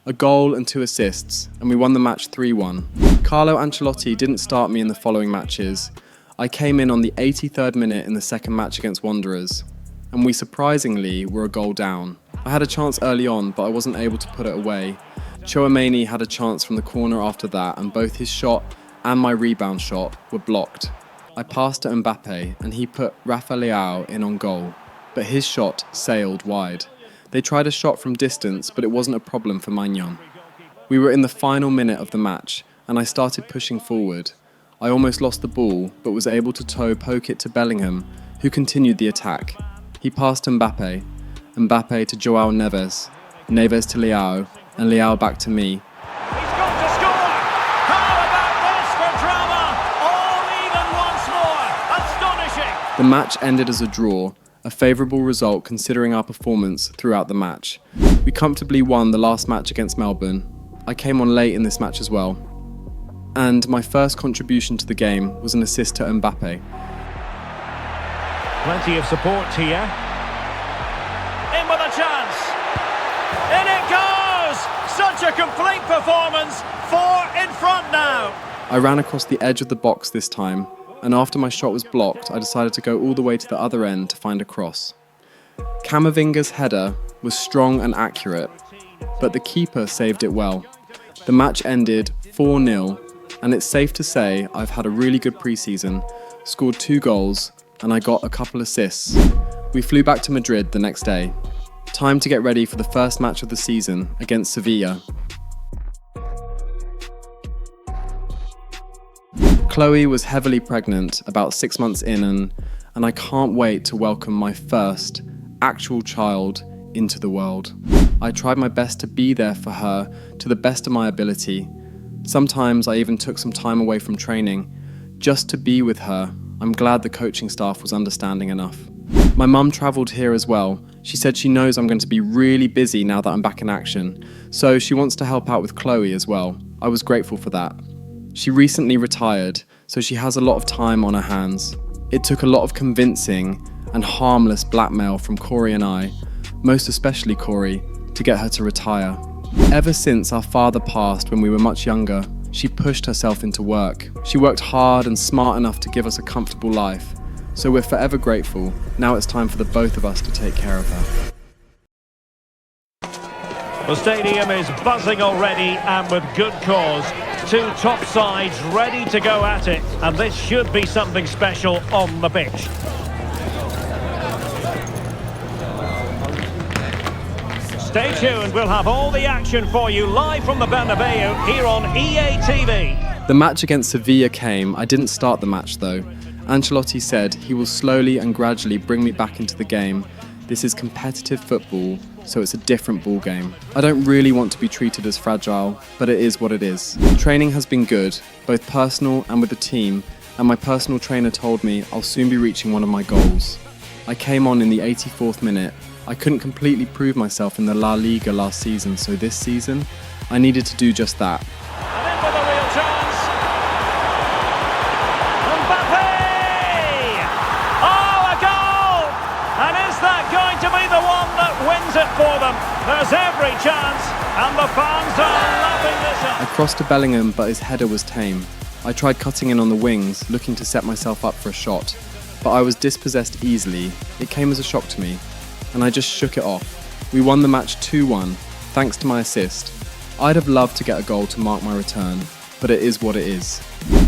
A goal and 2 assists, and we won the match 3-1. Carlo Ancelotti didn't start me in the following matches. I came in on the 83rd minute in the second match against Wanderers, and we surprisingly were a goal down. I had a chance early on, but I wasn't able to put it away. Chouameni had a chance from the corner after that, and both his shot and my rebound shot were blocked. I passed to Mbappe, and he put Rafa Leao in on goal, but his shot sailed wide. They tried a shot from distance, but it wasn't a problem for Magnan. We were in the final minute of the match, and I started pushing forward. I almost lost the ball, but was able to poke it to Bellingham, who continued the attack. He passed to Mbappe, Mbappe to João Neves, Neves to Leao, and Leao back to me. He's got to score! How about this for drama? All even once more! Astonishing! The match ended as a draw, a favourable result considering our performance throughout the match. We comfortably won the last match against Melbourne. I came on late in this match as well. And my first contribution to the game was an assist to Mbappe. Plenty of support here. In with a chance. In it goes! Such a complete performance. 4 in front now. I ran across the edge of the box this time, and after my shot was blocked, I decided to go all the way to the other end to find a cross. Camavinga's header was strong and accurate, but the keeper saved it well. The match ended 4-0, and it's safe to say I've had a really good pre-season, scored 2 goals, and I got a couple assists. We flew back to Madrid the next day. Time to get ready for the first match of the season against Sevilla. Chloe was heavily pregnant about 6 months in, and I can't wait to welcome my first actual child into the world. I tried my best to be there for her to the best of my ability. Sometimes I even took some time away from training just to be with her. I'm glad the coaching staff was understanding enough. My mum travelled here as well. She said she knows I'm going to be really busy now that I'm back in action, so she wants to help out with Chloe as well. I was grateful for that. She recently retired, so she has a lot of time on her hands. It took a lot of convincing and harmless blackmail from Corey and I, most especially Corey, to get her to retire. Ever since our father passed when we were much younger, she pushed herself into work. She worked hard and smart enough to give us a comfortable life, so we're forever grateful. Now it's time for the both of us to take care of her. The stadium is buzzing already, and with good cause. 2 top sides ready to go at it, and this should be something special on the pitch. Stay tuned, we'll have all the action for you live from the Bernabeu here on EA TV. The match against Sevilla came. I didn't start the match though. Ancelotti said he will slowly and gradually bring me back into the game. This is competitive football, so it's a different ball game. I don't really want to be treated as fragile, but it is what it is. Training has been good, both personal and with the team, and my personal trainer told me I'll soon be reaching one of my goals. I came on in the 84th minute. I couldn't completely prove myself in the La Liga last season, so this season, I needed to do just that. And in with a real chance. Mbappe! Oh, a goal! And is that going to be the one that wins it for them? There's every chance, and the fans are loving this up. I crossed to Bellingham, but his header was tame. I tried cutting in on the wings, looking to set myself up for a shot, but I was dispossessed easily. It came as a shock to me, and I just shook it off. We won the match 2-1, thanks to my assist. I'd have loved to get a goal to mark my return, but it is what it is.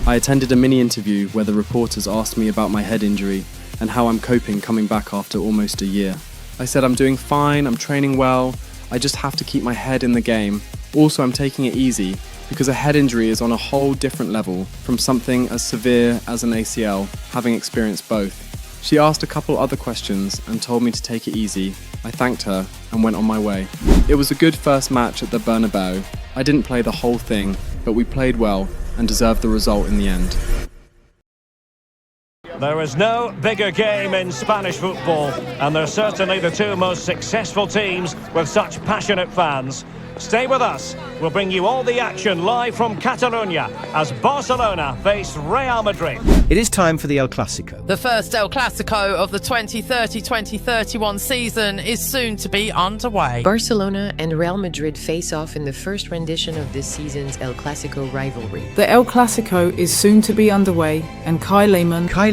I attended a mini interview where the reporters asked me about my head injury and how I'm coping coming back after almost a year. I said I'm doing fine, I'm training well, I just have to keep my head in the game. Also, I'm taking it easy, because a head injury is on a whole different level from something as severe as an ACL, having experienced both. She asked a couple other questions and told me to take it easy. I thanked her and went on my way. It was a good first match at the Bernabeu. I didn't play the whole thing, but we played well and deserved the result in the end. There is no bigger game in Spanish football, and they're certainly the 2 most successful teams with such passionate fans. Stay with us. We'll bring you all the action live from Catalonia as Barcelona face Real Madrid. It is time for the El Clasico. The first El Clasico of the 2030-2031 season is soon to be underway. Barcelona and Real Madrid face off in the first rendition of this season's El Clasico rivalry. The El Clasico is soon to be underway, and Kai Lehmann has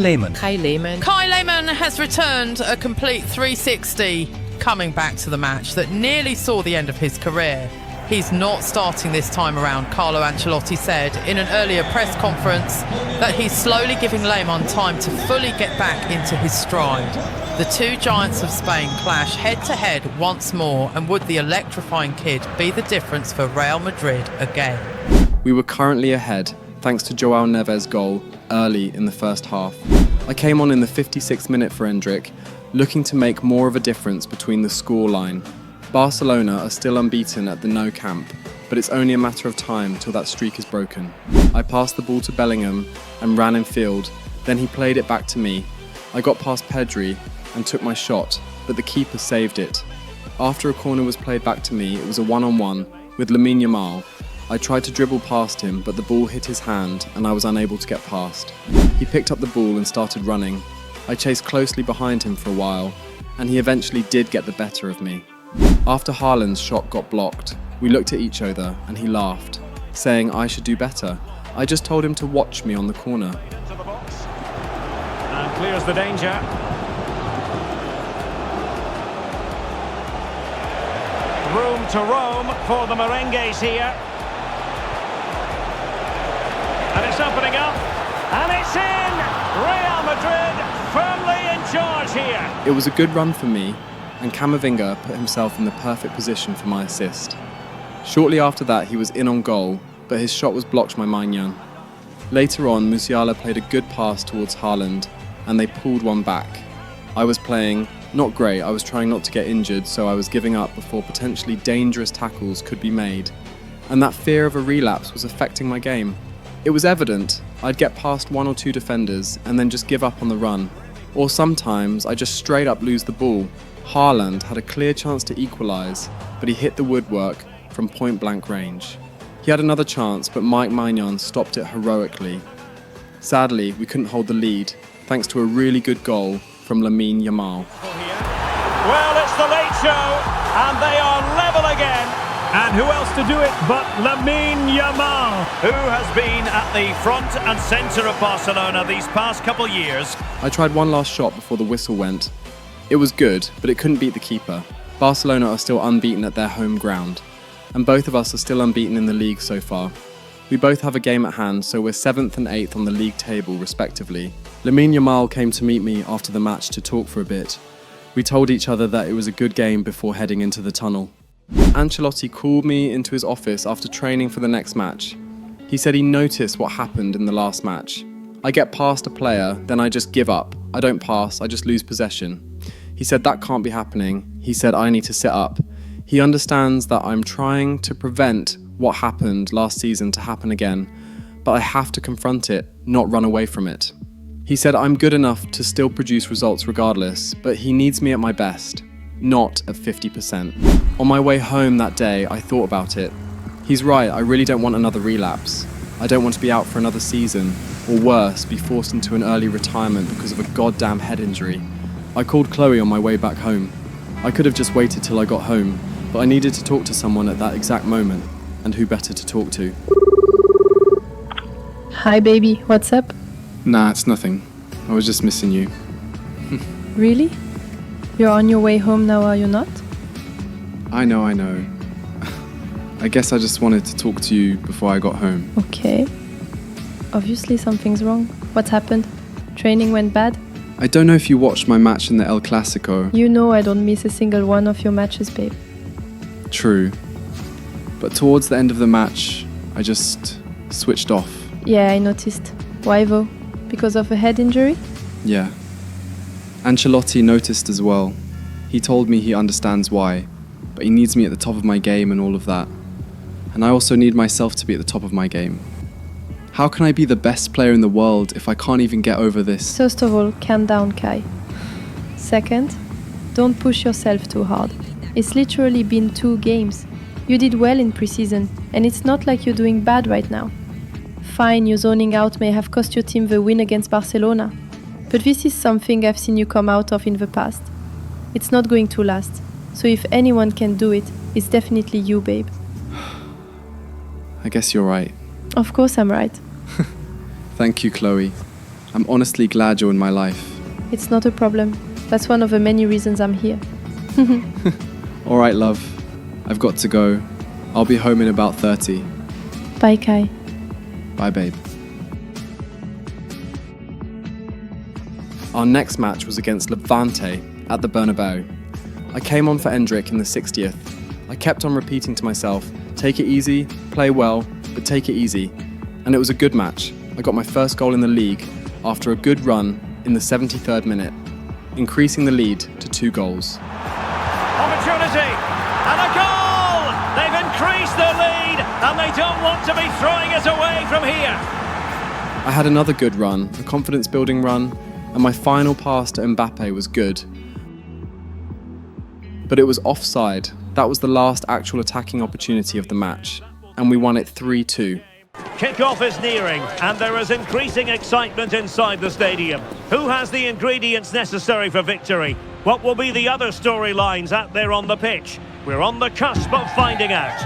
returned a complete 360, coming back to the match that nearly saw the end of his career. He's not starting this time around, Carlo Ancelotti said in an earlier press conference that he's slowly giving Lehmann time to fully get back into his stride. The 2 giants of Spain clash head-to-head once more, and would the electrifying kid be the difference for Real Madrid again? We were currently ahead, thanks to Joao Neves' goal early in the first half. I came on in the 56th minute for Endrick, looking to make more of a difference between the scoreline. Barcelona are still unbeaten at the Nou Camp, but it's only a matter of time till that streak is broken. I passed the ball to Bellingham and ran in field, then he played it back to me. I got past Pedri and took my shot, but the keeper saved it. After a corner was played back to me, it was a one-on-one with Lamine Yamal. I tried to dribble past him, but the ball hit his hand and I was unable to get past. He picked up the ball and started running. I chased closely behind him for a while, and he eventually did get the better of me. After Haaland's shot got blocked, we looked at each other and he laughed, saying I should do better. I just told him to watch me on the corner. Into the box. And clears the danger. Room to roam for the merengues here. And it's opening up. And it's in! Real Madrid firmly in charge here. It was a good run for me, and Camavinga put himself in the perfect position for my assist. Shortly after that, he was in on goal, but his shot was blocked by Maignan. Later on, Musiala played a good pass towards Haaland, and they pulled one back. I was playing not great. I was trying not to get injured, so I was giving up before potentially dangerous tackles could be made, and that fear of a relapse was affecting my game. It was evident I'd get past one or two defenders and then just give up on the run, or sometimes I just straight up lose the ball. Haaland had a clear chance to equalise, but he hit the woodwork from point-blank range. He had another chance, but Mike Maignan stopped it heroically. Sadly, we couldn't hold the lead, thanks to a really good goal from Lamine Yamal. Well, it's the late show, and they are level again. And who else to do it but Lamine Yamal, who has been at the front and centre of Barcelona these past couple of years. I tried one last shot before the whistle went. It was good, but it couldn't beat the keeper. Barcelona are still unbeaten at their home ground, and both of us are still unbeaten in the league so far. We both have a game at hand, so we're 7th and 8th on the league table respectively. Lamine Yamal came to meet me after the match to talk for a bit. We told each other that it was a good game before heading into the tunnel. Ancelotti called me into his office after training for the next match. He said he noticed what happened in the last match. I get past a player, then I just give up. I don't pass, I just lose possession. He said that can't be happening. He said I need to sit up. He understands that I'm trying to prevent what happened last season to happen again, but I have to confront it, not run away from it. He said I'm good enough to still produce results regardless, but he needs me at my best, not at 50%. On my way home that day, I thought about it. He's right, I really don't want another relapse. I don't want to be out for another season, or worse, be forced into an early retirement because of a goddamn head injury. I called Chloe on my way back home. I could have just waited till I got home, but I needed to talk to someone at that exact moment, and who better to talk to? Hi baby, what's up? Nah, it's nothing. I was just missing you. Really? You're on your way home now, are you not? I know. I guess I just wanted to talk to you before I got home. Okay. Obviously something's wrong. What's happened? Training went bad? I don't know if you watched my match in the El Clasico. You know I don't miss a single one of your matches, babe. True. But towards the end of the match, I just switched off. Yeah, I noticed. Why though? Because of a head injury? Yeah. Ancelotti noticed as well. He told me he understands why, but he needs me at the top of my game and all of that. And I also need myself to be at the top of my game. How can I be the best player in the world if I can't even get over this? First of all, calm down, Kai. Second, don't push yourself too hard. It's literally been 2 games. You did well in pre-season, and it's not like you're doing bad right now. Fine, your zoning out may have cost your team the win against Barcelona, but this is something I've seen you come out of in the past. It's not going to last, so if anyone can do it, it's definitely you, babe. I guess you're right. Of course I'm right. Thank you, Chloe. I'm honestly glad you're in my life. It's not a problem. That's one of the many reasons I'm here. Alright, love. I've got to go. I'll be home in about 30. Bye, Kai. Bye, babe. Our next match was against Levante at the Bernabeu. I came on for Endrick in the 60th. I kept on repeating to myself, take it easy, play well, but take it easy. And it was a good match. I got my first goal in the league after a good run in the 73rd minute, increasing the lead to 2 goals. Opportunity and a goal! They've increased their lead and they don't want to be throwing it away from here. I had another good run, a confidence-building run, and my final pass to Mbappe was good. But it was offside. That was the last actual attacking opportunity of the match. and we won it 3-2. Kickoff is nearing, and there is increasing excitement inside the stadium. Who has the ingredients necessary for victory? What will be the other storylines out there on the pitch? We're on the cusp of finding out.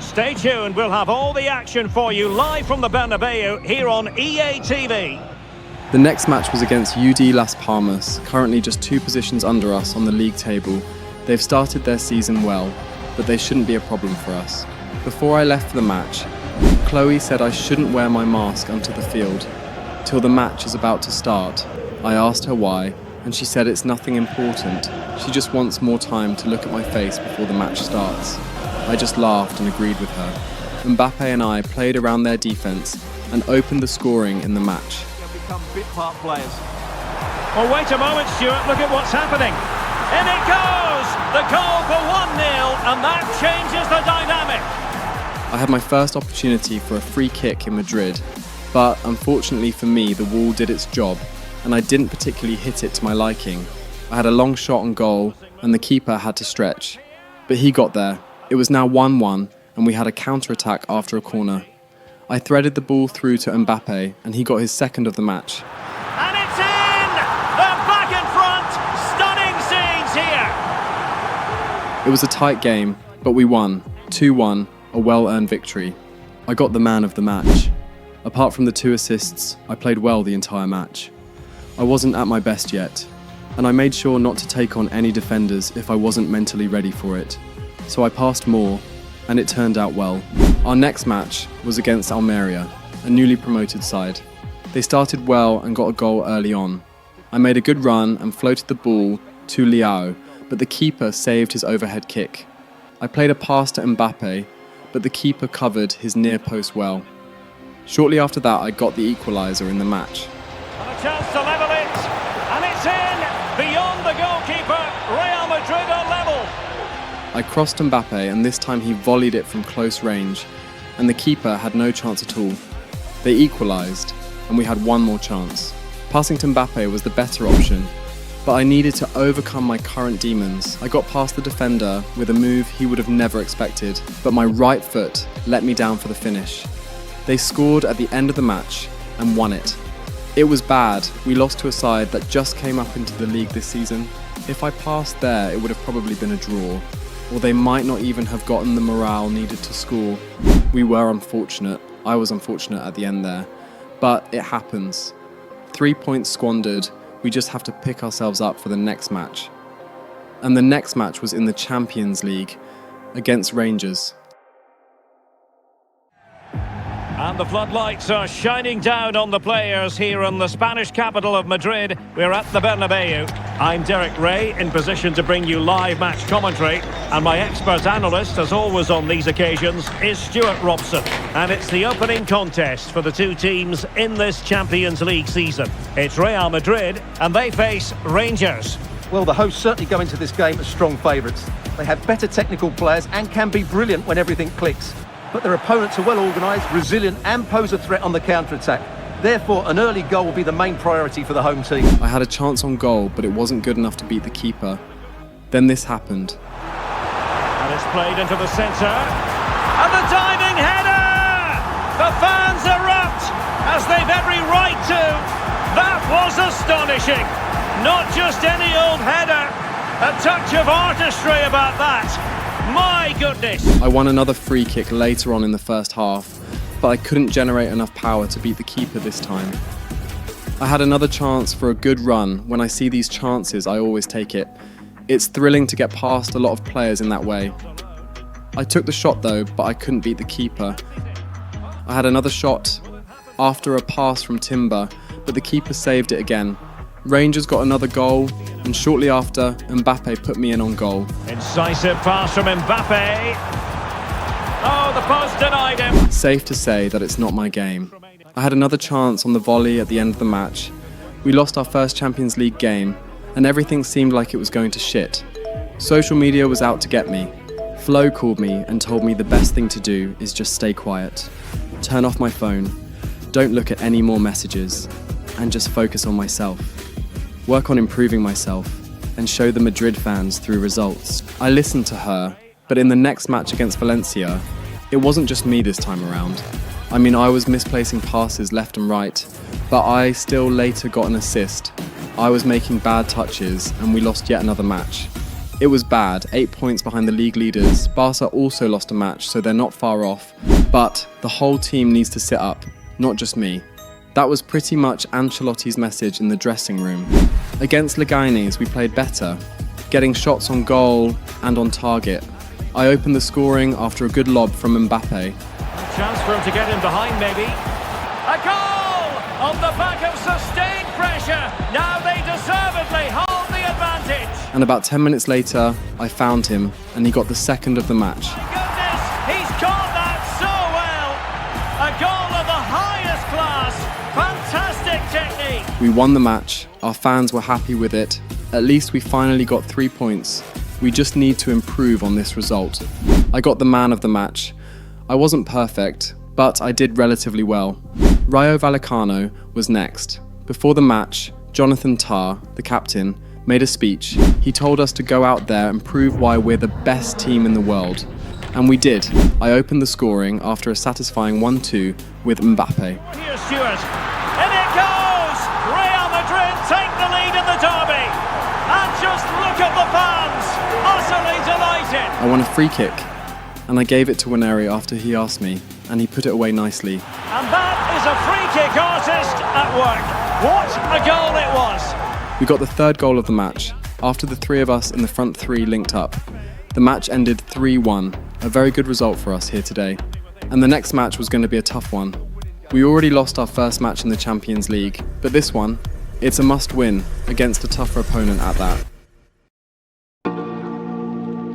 Stay tuned, we'll have all the action for you live from the Bernabeu here on EA TV. The next match was against UD Las Palmas, currently just 2 positions under us on the league table. They've started their season well, but they shouldn't be a problem for us. Before I left for the match, Chloe said I shouldn't wear my mask onto the field till the match is about to start. I asked her why, and she said it's nothing important. She just wants more time to look at my face before the match starts. I just laughed and agreed with her. Mbappe and I played around their defence and opened the scoring in the match. Become bit part players. Well, wait a moment, Stuart, look at what's happening. In it goes! The goal for 1-0, and that changes the dynamic. I had my first opportunity for a free kick in Madrid, but unfortunately for me, the wall did its job, and I didn't particularly hit it to my liking. I had a long shot on goal, and the keeper had to stretch. But he got there. It was now 1-1, and we had a counter-attack after a corner. I threaded the ball through to Mbappe, and he got his second of the match. And it's in! They're back in front! Stunning scenes here! It was a tight game, but we won. 2-1, a well-earned victory. I got the man of the match. Apart from the 2 assists, I played well the entire match. I wasn't at my best yet, and I made sure not to take on any defenders if I wasn't mentally ready for it. So I passed more, and it turned out well. Our next match was against Almeria, a newly promoted side. They started well and got a goal early on. I made a good run and floated the ball to Leao, but the keeper saved his overhead kick. I played a pass to Mbappe, but the keeper covered his near post well. Shortly after that, I got the equaliser in the match. And a chance to level it, and it's in! Beyond the goalkeeper, Real Madrid are level! I crossed Mbappe, and this time he volleyed it from close range, and the keeper had no chance at all. They equalised, and we had one more chance. Passing to Mbappe was the better option, but I needed to overcome my current demons. I got past the defender with a move he would have never expected, but my right foot let me down for the finish. They scored at the end of the match and won it. It was bad. We lost to a side that just came up into the league this season. If I passed there, it would have probably been a draw, or they might not even have gotten the morale needed to score. We were unfortunate. I was unfortunate at the end there, but it happens. 3 points squandered. We just have to pick ourselves up for the next match. And the next match was in the Champions League against Rangers. And the floodlights are shining down on the players here in the Spanish capital of Madrid. We're at the Bernabeu. I'm Derek Ray, in position to bring you live match commentary. And my expert analyst, as always on these occasions, is Stuart Robson. And it's the opening contest for the 2 teams in this Champions League season. It's Real Madrid, and they face Rangers. Well, the hosts certainly go into this game as strong favourites. They have better technical players and can be brilliant when everything clicks. But their opponents are well organised, resilient and pose a threat on the counter-attack. Therefore, an early goal will be the main priority for the home team. I had a chance on goal, but it wasn't good enough to beat the keeper. Then this happened. And it's played into the centre. And the diving header! The fans erupt, as they've every right to. That was astonishing. Not just any old header. A touch of artistry about that. My goodness! I won another free kick later on in the first half, but I couldn't generate enough power to beat the keeper this time. I had another chance for a good run. When I see these chances, I always take it. It's thrilling to get past a lot of players in that way. I took the shot though, but I couldn't beat the keeper. I had another shot after a pass from Timber, but the keeper saved it again. Rangers got another goal, and shortly after, Mbappe put me in on goal. Incisive pass from Mbappe. Oh, the post denied him. Safe to say that it's not my game. I had another chance on the volley at the end of the match. We lost our first Champions League game, and everything seemed like it was going to shit. Social media was out to get me. Flo called me and told me the best thing to do is just stay quiet. Turn off my phone, don't look at any more messages, and just focus on myself. Work on improving myself and show the Madrid fans through results. I listened to her, But in the next match against Valencia, it wasn't just me this time around. I mean, I was misplacing passes left and right, but I still later got an assist. I was making bad touches, and we lost yet another match. It was bad, 8 points behind the league leaders. Barca also lost a match, so they're not far off. But the whole team needs to sit up, not just me. That was pretty much Ancelotti's message in the dressing room. Against Leganes, we played better, getting shots on goal and on target. I opened the scoring after a good lob from Mbappe. Chance for him to get in behind, maybe. A goal! On the back of sustained pressure. Now they deservedly hold the advantage. And about 10 minutes later, I found him, and he got the second of the match. Goodness, he's caught that so well. A goal of the highest class. Fantastic technique. We won the match. Our fans were happy with it. At least we finally got 3 points. We just need to improve on this result. I got the man of the match. I wasn't perfect, but I did relatively well. Rayo Vallecano was next. Before the match, Jonathan Tah, the captain, made a speech. He told us to go out there and prove why we're the best team in the world. And we did. I opened the scoring after a satisfying 1-2 with Mbappe. Here's Stewart. In it goes! Real Madrid take the lead in the derby. And just look at the fans. Utterly delighted. I won a free kick, and I gave it to Waneri after he asked me, and he put it away nicely. And that is a free kick artist at work. What a goal it was! We got the third goal of the match, after the three of us in the front three linked up. The match ended 3-1, a very good result for us here today. And the next match was going to be a tough one. We already lost our first match in the Champions League, but this one, it's a must-win against a tougher opponent at that.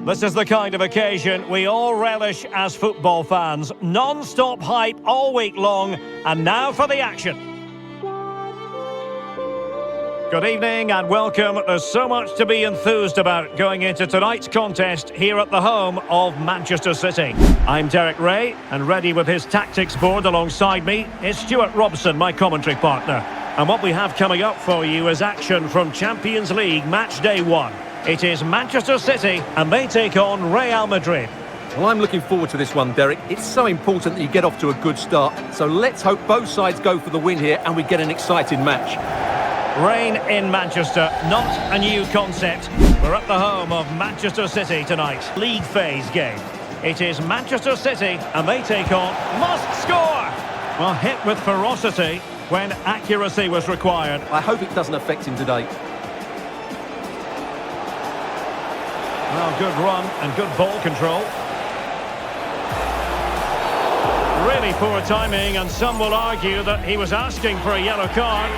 This is the kind of occasion we all relish as football fans. Non-stop hype all week long, and now for the action. Good evening and welcome. There's so much to be enthused about going into tonight's contest here at the home of Manchester City. I'm Derek Ray, and ready with his tactics board alongside me is Stuart Robson, my commentary partner. And what we have coming up for you is action from Champions League Match Day 1. It is Manchester City, and they take on Real Madrid. Well, I'm looking forward to this one, Derek. It's so important that you get off to a good start. So let's hope both sides go for the win here and we get an exciting match. Rain in Manchester, not a new concept. We're at the home of Manchester City tonight. League phase game. It is Manchester City, and they take on must score. Well, hit with ferocity when accuracy was required. I hope it doesn't affect him today. Well, good run and good ball control. Really poor timing, and some will argue that he was asking for a yellow card.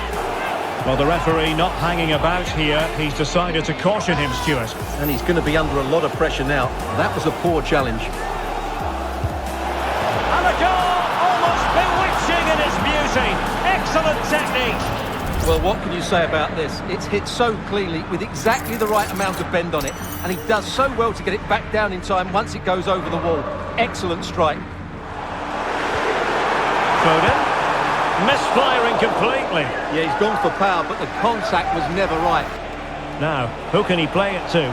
Well, the referee not hanging about here. He's decided to caution him, Stuart. And he's going to be under a lot of pressure now. That was a poor challenge. And a goal! Almost bewitching in its beauty. Excellent technique. Well, what can you say about this? It's hit so cleanly with exactly the right amount of bend on it. And he does so well to get it back down in time once it goes over the wall. Excellent strike. Foden. Misfiring completely. Yeah, he's gone for power, but the contact was never right. Now, who can he play it to?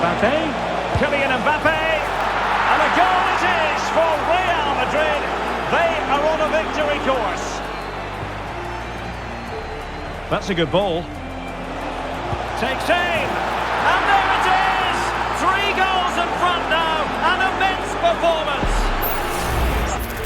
Mbappe. Kylian Mbappe. And a goal it is for Real Madrid. They are on a victory course. That's a good ball. Takes aim. And there it is! 3 goals in front now. An immense performance.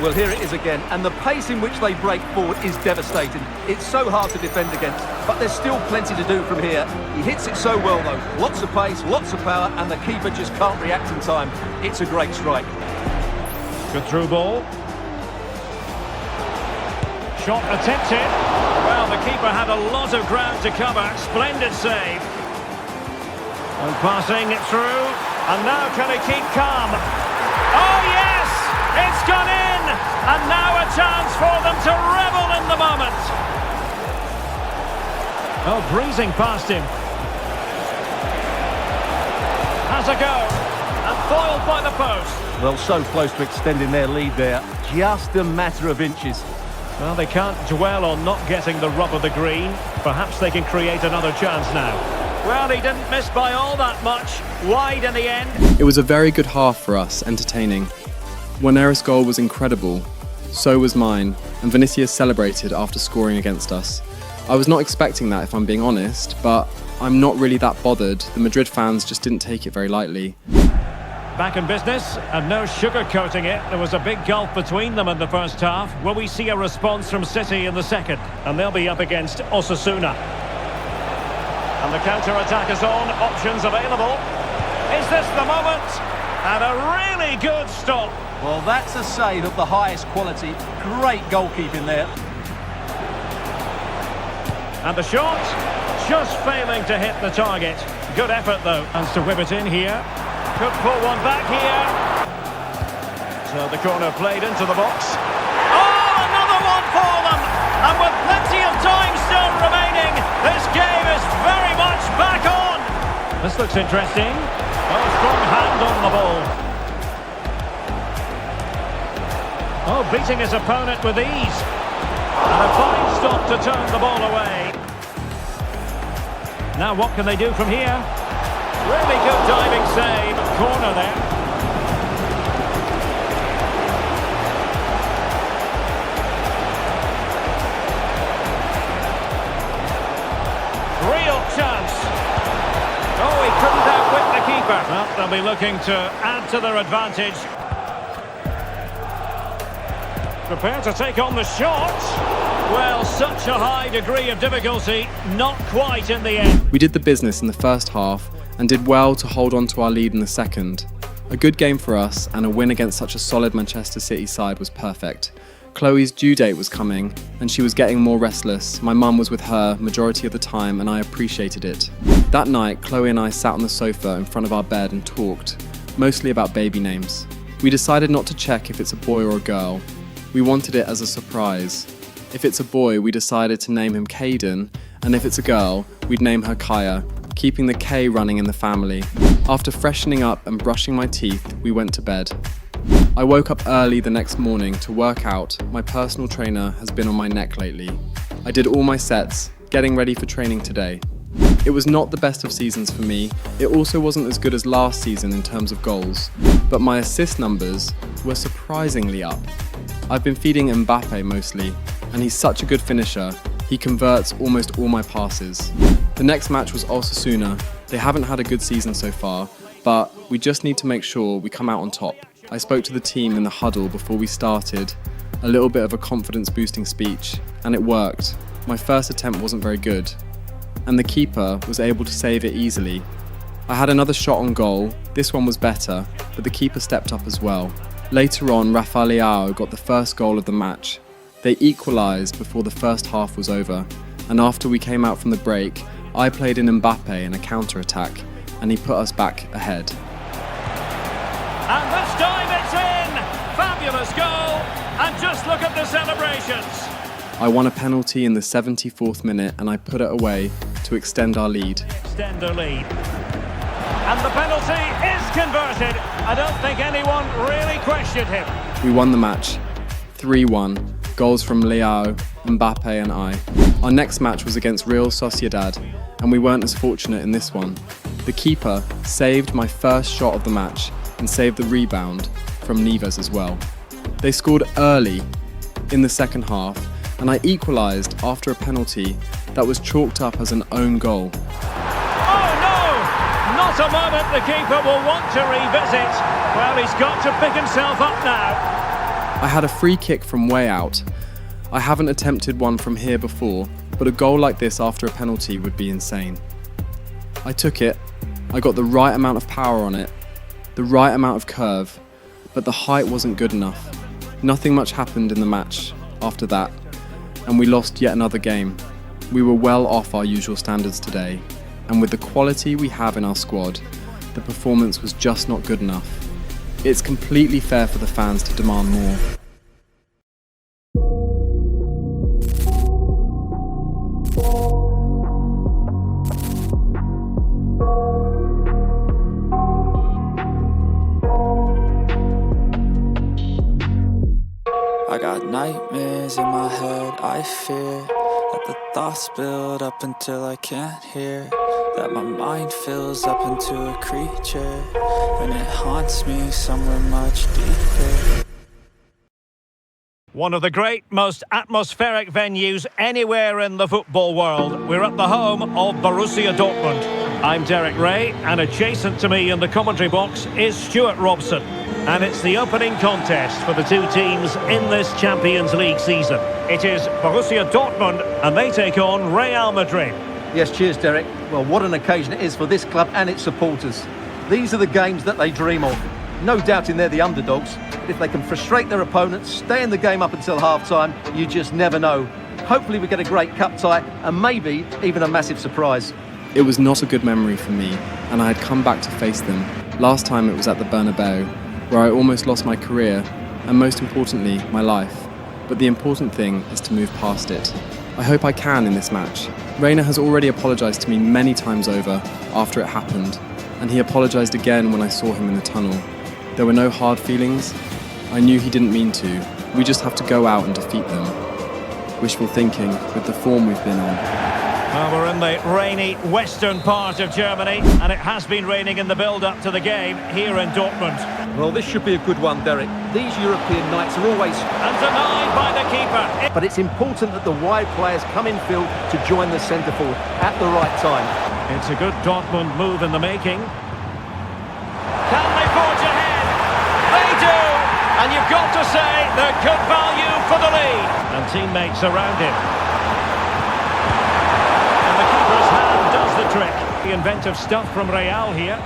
Well, here it is again, and the pace in which they break forward is devastating. It's so hard to defend against, but there's still plenty to do from here. He hits it so well, though. Lots of pace, lots of power, and the keeper just can't react in time. It's a great strike. Good through ball. Shot attempted. Well, the keeper had a lot of ground to cover. Splendid save. And passing it through. And now can he keep calm? Oh, yes! It's gone in! And now a chance for them to revel in the moment. Oh, breezing past him. Has a go. And foiled by the post. Well, so close to extending their lead there. Just a matter of inches. Well, they can't dwell on not getting the rub of the green. Perhaps they can create another chance now. Well, he didn't miss by all that much. Wide in the end. It was a very good half for us, entertaining. Wanera's goal was incredible. So was mine, and Vinicius celebrated after scoring against us. I was not expecting that, if I'm being honest, but I'm not really that bothered. The Madrid fans just didn't take it very lightly. Back in business, and no sugarcoating it. There was a big gulf between them in the first half. Will we see a response from City in the second? And they'll be up against Osasuna. And the counter-attack is on, options available. Is this the moment? And a really good stop. Well, that's a save of the highest quality. Great goalkeeping there. And the shot, just failing to hit the target. Good effort, though. And to whip it in here. Could pull one back here. So the corner played into the box. Oh, another one for them! And with plenty of time still remaining, this game is very much back on! This looks interesting. Oh, strong hand on the ball. Oh, beating his opponent with ease. And a fine stop to turn the ball away. Now what can they do from here? Really good diving save. Corner there. Real chance. Oh, he couldn't outwit the keeper. Well, they'll be looking to add to their advantage. Prepare to take on the shot. Well, such a high degree of difficulty, not quite in the end. We did the business in the first half and did well to hold on to our lead in the second. A good game for us, and a win against such a solid Manchester City side was perfect. Chloe's due date was coming and she was getting more restless. My mum was with her majority of the time and I appreciated it. That night, Chloe and I sat on the sofa in front of our bed and talked, mostly about baby names. We decided not to check if it's a boy or a girl. We wanted it as a surprise. If it's a boy, we decided to name him Caden, and if it's a girl, we'd name her Kaya, keeping the K running in the family. After freshening up and brushing my teeth, we went to bed. I woke up early the next morning to work out. My personal trainer has been on my neck lately. I did all my sets, getting ready for training today. It was not the best of seasons for me. It also wasn't as good as last season in terms of goals, but my assist numbers were surprisingly up. I've been feeding Mbappe mostly, and he's such a good finisher. He converts almost all my passes. The next match was Osasuna. They haven't had a good season so far, but we just need to make sure we come out on top. I spoke to the team in the huddle before we started, a little bit of a confidence-boosting speech, and it worked. My first attempt wasn't very good, and the keeper was able to save it easily. I had another shot on goal. This one was better, but the keeper stepped up as well. Later on, Rafa Leao got the first goal of the match. They equalised before the first half was over, and after we came out from the break, I played in Mbappe in a counter-attack, and he put us back ahead. And this time it's in! Fabulous goal! And just look at the celebrations! I won a penalty in the 74th minute, and I put it away to extend our lead. Extend their lead. And the penalty is converted. I don't think anyone really questioned him. We won the match, 3-1. Goals from Leao, Mbappe and I. Our next match was against Real Sociedad, and we weren't as fortunate in this one. The keeper saved my first shot of the match and saved the rebound from Neves as well. They scored early in the second half, and I equalised after a penalty that was chalked up as an own goal. Oh no! Not a moment the keeper will want to revisit. Well, he's got to pick himself up now. I had a free kick from way out. I haven't attempted one from here before, but a goal like this after a penalty would be insane. I took it, I got the right amount of power on it, the right amount of curve, but the height wasn't good enough. Nothing much happened in the match after that, and we lost yet another game. We were well off our usual standards today, and with the quality we have in our squad, the performance was just not good enough. It's completely fair for the fans to demand more. I got nightmares in my head, I fear that the thoughts build up until I can't hear. that my mind fills up into a creature, and it haunts me somewhere much deeper. One of the great, most atmospheric venues anywhere in the football world. We're at the home of Borussia Dortmund. I'm Derek Ray, and adjacent to me in the commentary box is Stuart Robson. And it's the opening contest for the two teams in this Champions League season. It is Borussia Dortmund, and they take on Real Madrid. Yes, cheers, Derek. Well, what an occasion it is for this club and its supporters. These are the games that they dream of. No doubting they're the underdogs, but if they can frustrate their opponents, stay in the game up until half-time, you just never know. Hopefully we get a great cup tie and maybe even a massive surprise. It was not a good memory for me, and I had come back to face them. Last time it was at the Bernabeu, where I almost lost my career, and most importantly, my life. But the important thing is to move past it. I hope I can in this match. Reina has already apologised to me many times over after it happened, and he apologised again when I saw him in the tunnel. There were no hard feelings. I knew he didn't mean to. We just have to go out and defeat them. Wishful thinking with the form we've been on. Well, we're in the rainy western part of Germany, and it has been raining in the build-up to the game here in Dortmund. Well, this should be a good one, Derek. These European nights are always... And denied by the keeper. But it's important that the wide players come in field to join the centre forward at the right time. It's a good Dortmund move in the making. Can they forge ahead? They do! And you've got to say they're good value for the lead. And teammates around him. And the keeper's hand does the trick. The inventive stuff from Real here.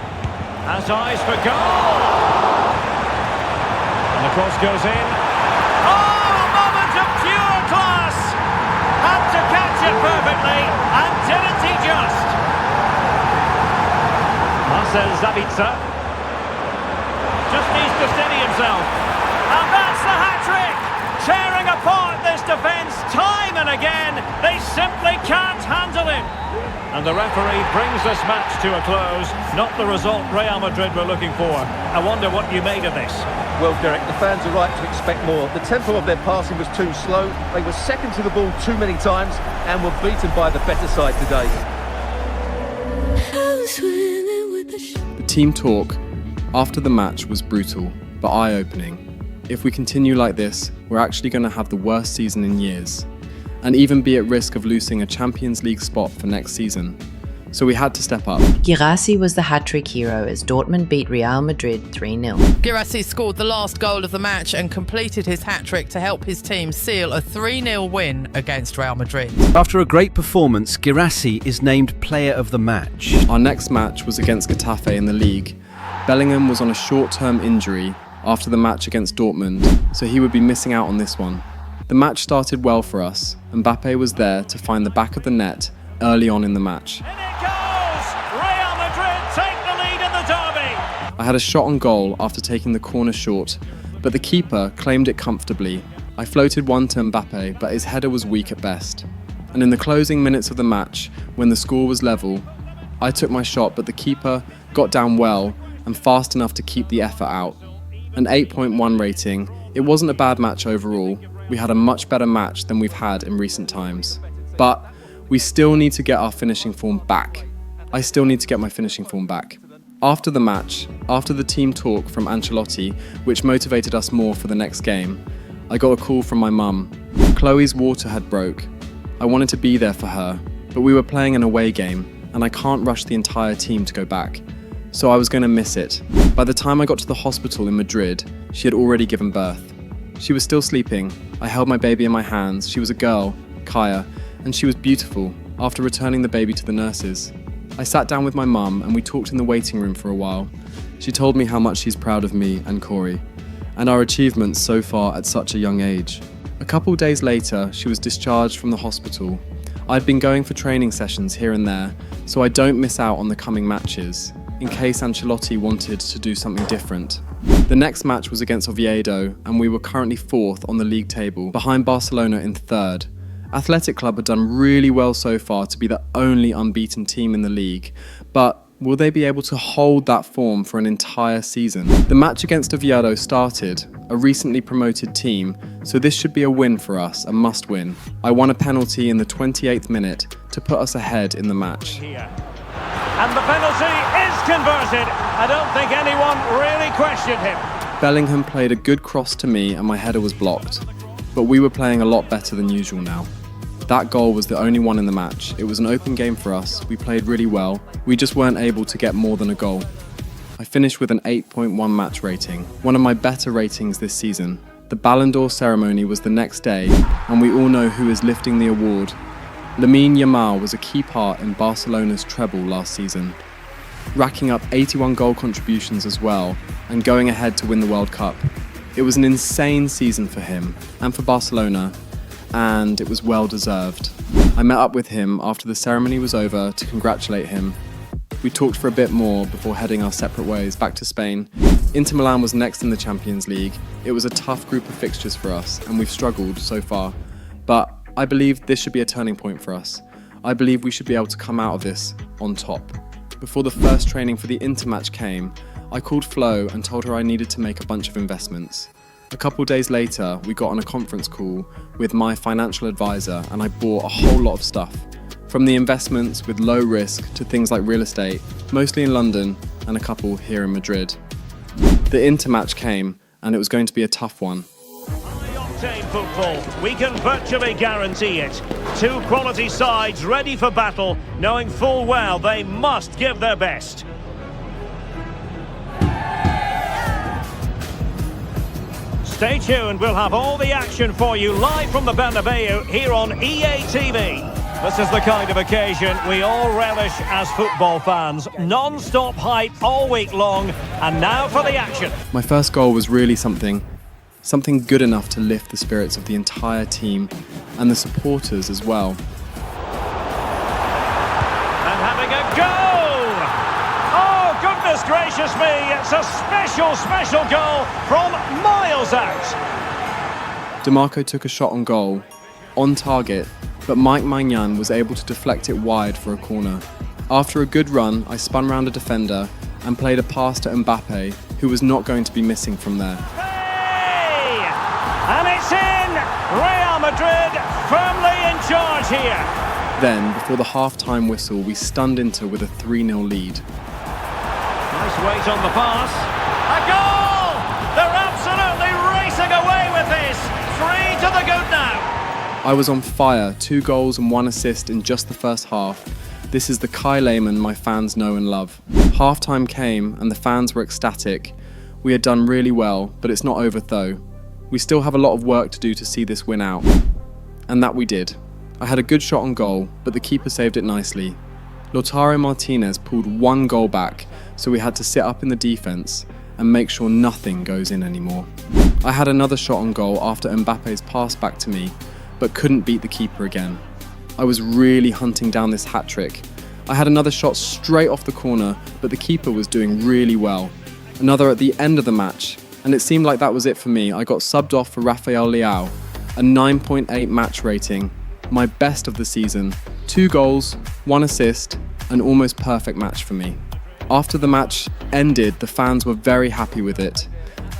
Has eyes for goal! And the cross goes in. Oh, a moment of pure class! Had to catch it perfectly, and didn't he just? Marcel Sabitzer just needs to steady himself. And that's the hat-trick! Tearing apart this defence time and again. They simply can't handle him. And the referee brings this match to a close. Not the result Real Madrid were looking for. I wonder what you made of this. Well, Derek, the fans are right to expect more. The tempo of their passing was too slow. They were second to the ball too many times and were beaten by the better side today. The team talk after the match was brutal, but eye-opening. If we continue like this, we're actually going to have the worst season in years, and even be at risk of losing a Champions League spot for next season. So we had to step up. Guirassy was the hat-trick hero as Dortmund beat Real Madrid 3-0. Guirassy scored the last goal of the match and completed his hat-trick to help his team seal a 3-0 win against Real Madrid. After a great performance, Guirassy is named Player of the Match. Our next match was against Getafe in the league. Bellingham was on a short-term injury after the match against Dortmund, so he would be missing out on this one. The match started well for us. Mbappe was there to find the back of the net early on in the match. In it goes! Real Madrid take the lead in the derby! I had a shot on goal after taking the corner short, but the keeper claimed it comfortably. I floated one to Mbappe, but his header was weak at best. And in the closing minutes of the match, when the score was level, I took my shot, but the keeper got down well and fast enough to keep the effort out. An 8.1 rating. It wasn't a bad match overall. We had a much better match than we've had in recent times. But we still need to get our finishing form back. I still need to get my finishing form back. After the match, after the team talk from Ancelotti, which motivated us more for the next game, I got a call from my mum. Chloe's water had broke. I wanted to be there for her, but we were playing an away game, and I can't rush the entire team to go back. So I was going to miss it. By the time I got to the hospital in Madrid, she had already given birth. She was still sleeping. I held my baby in my hands. She was a girl, Kaya, and she was beautiful after returning the baby to the nurses. I sat down with my mum and we talked in the waiting room for a while. She told me how much she's proud of me and Corey, and our achievements so far at such a young age. A couple days later, she was discharged from the hospital. I'd been going for training sessions here and there, so I don't miss out on the coming matches, in case Ancelotti wanted to do something different. The next match was against Oviedo, and we were currently 4th on the league table, behind Barcelona in 3rd. Athletic Club had done really well so far to be the only unbeaten team in the league, but will they be able to hold that form for an entire season? The match against Oviedo started, a recently promoted team, so this should be a win for us, a must win. I won a penalty in the 28th minute to put us ahead in the match. And the penalty is converted. I don't think anyone really questioned him. Bellingham played a good cross to me and my header was blocked. But we were playing a lot better than usual now. That goal was the only one in the match. It was an open game for us. We played really well. We just weren't able to get more than a goal. I finished with an 8.1 match rating, one of my better ratings this season. The Ballon d'Or ceremony was the next day, and we all know who is lifting the award. Lamine Yamal was a key part in Barcelona's treble last season, racking up 81 goal contributions as well, and going ahead to win the World Cup. It was an insane season for him, and for Barcelona, and it was well deserved. I met up with him after the ceremony was over to congratulate him. We talked for a bit more before heading our separate ways back to Spain. Inter Milan was next in the Champions League. It was a tough group of fixtures for us, and we've struggled so far. But I believe this should be a turning point for us. I believe we should be able to come out of this on top. Before the first training for the Inter match came, I called Flo and told her I needed to make a bunch of investments. A couple days later, we got on a conference call with my financial advisor and I bought a whole lot of stuff. From the investments with low risk to things like real estate, mostly in London and a couple here in Madrid. The Inter match came and it was going to be a tough one. High-octane football, we can virtually guarantee it. Two quality sides ready for battle, knowing full well they must give their best. Stay tuned, we'll have all the action for you live from the Bernabeu here on EA TV. This is the kind of occasion we all relish as football fans. Non-stop hype all week long, and now for the action. My first goal was really something good enough to lift the spirits of the entire team and the supporters as well. And having a go! Oh, goodness gracious me, it's a special goal from miles out. DeMarco took a shot on goal, on target, but Mike Maignan was able to deflect it wide for a corner. After a good run, I spun round a defender and played a pass to Mbappe, who was not going to be missing from there. Hey! And it's in! Real Madrid firmly in charge here. Then, before the half-time whistle, we stunned Inter with a 3-0 lead. Nice weight on the pass. A goal! They're absolutely racing away with this. 3 to the good now. I was on fire, 2 goals and 1 assist in just the first half. This is the Kai Lehmann my fans know and love. Half-time came and the fans were ecstatic. We had done really well, but it's not over though. We still have a lot of work to do to see this win out. And that we did. I had a good shot on goal, but the keeper saved it nicely. Lautaro Martinez pulled 1 goal back, so we had to sit up in the defence and make sure nothing goes in anymore. I had another shot on goal after Mbappe's pass back to me, but couldn't beat the keeper again. I was really hunting down this hat-trick. I had another shot straight off the corner, but the keeper was doing really well. Another at the end of the match, and it seemed like that was it for me. I got subbed off for Rafael Leao, a 9.8 match rating, my best of the season. 2 goals, 1 assist, an almost perfect match for me. After the match ended, the fans were very happy with it.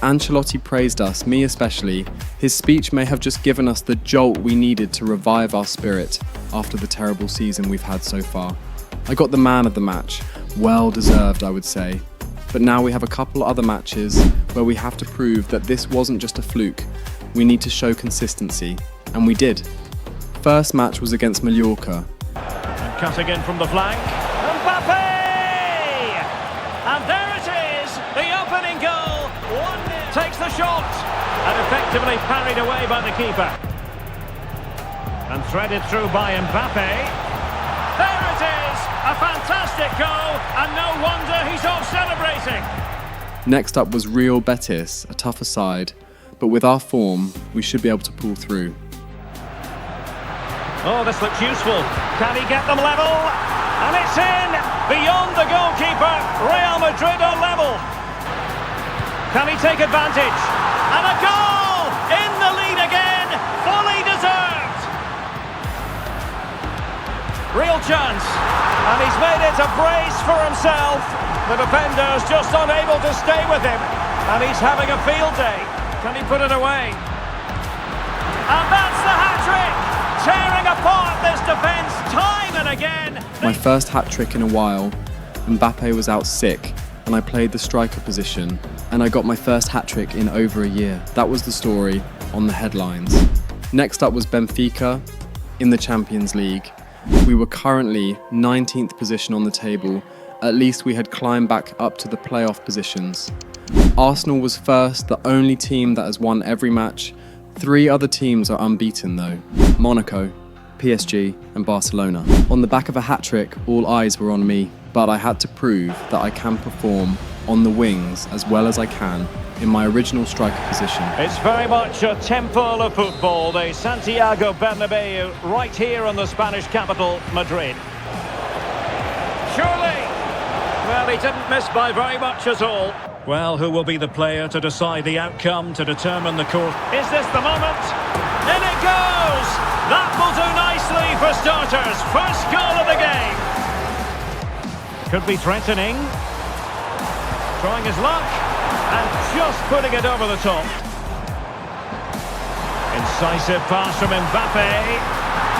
Ancelotti praised us, me especially. His speech may have just given us the jolt we needed to revive our spirit after the terrible season we've had so far. I got the man of the match, well deserved I would say. But now we have a couple other matches where we have to prove that this wasn't just a fluke. We need to show consistency, and we did. First match was against Mallorca. And cutting in from the flank, Mbappe! And there it is, the opening goal. 1-0 takes the shot and effectively parried away by the keeper. And threaded through by Mbappe. There it is, a fantastic goal, and no wonder he's off celebrating. Next up was Real Betis, a tougher side, but with our form, we should be able to pull through. Oh, this looks useful. Can he get them level? And it's in! Beyond the goalkeeper, Real Madrid are level. Can he take advantage? And a goal! In the lead again, fully deserved! Real chance, and he's made it a brace for himself. The defender's just unable to stay with him, and he's having a field day. Can he put it away? And that's the hat-trick! Tearing apart this defence time and again. My first hat-trick in a while, Mbappe was out sick, and I played the striker position, and I got my first hat-trick in over a year. That was the story on the headlines. Next up was Benfica in the Champions League. We were currently 19th position on the table. At least we had climbed back up to the playoff positions. Arsenal was first, the only team that has won every match. 3 other teams are unbeaten though: Monaco, PSG and Barcelona. On the back of a hat-trick, all eyes were on me, but I had to prove that I can perform on the wings as well as I can in my original striker position. It's very much a temple of football, the Santiago Bernabeu, right here in the Spanish capital, Madrid. Surely! Well, he didn't miss by very much at all. Well, who will be the player to decide the outcome, to determine the course? Is this the moment? In it goes! That will do nicely for starters. First goal of the game. Could be threatening. Trying his luck. And just putting it over the top. Incisive pass from Mbappe.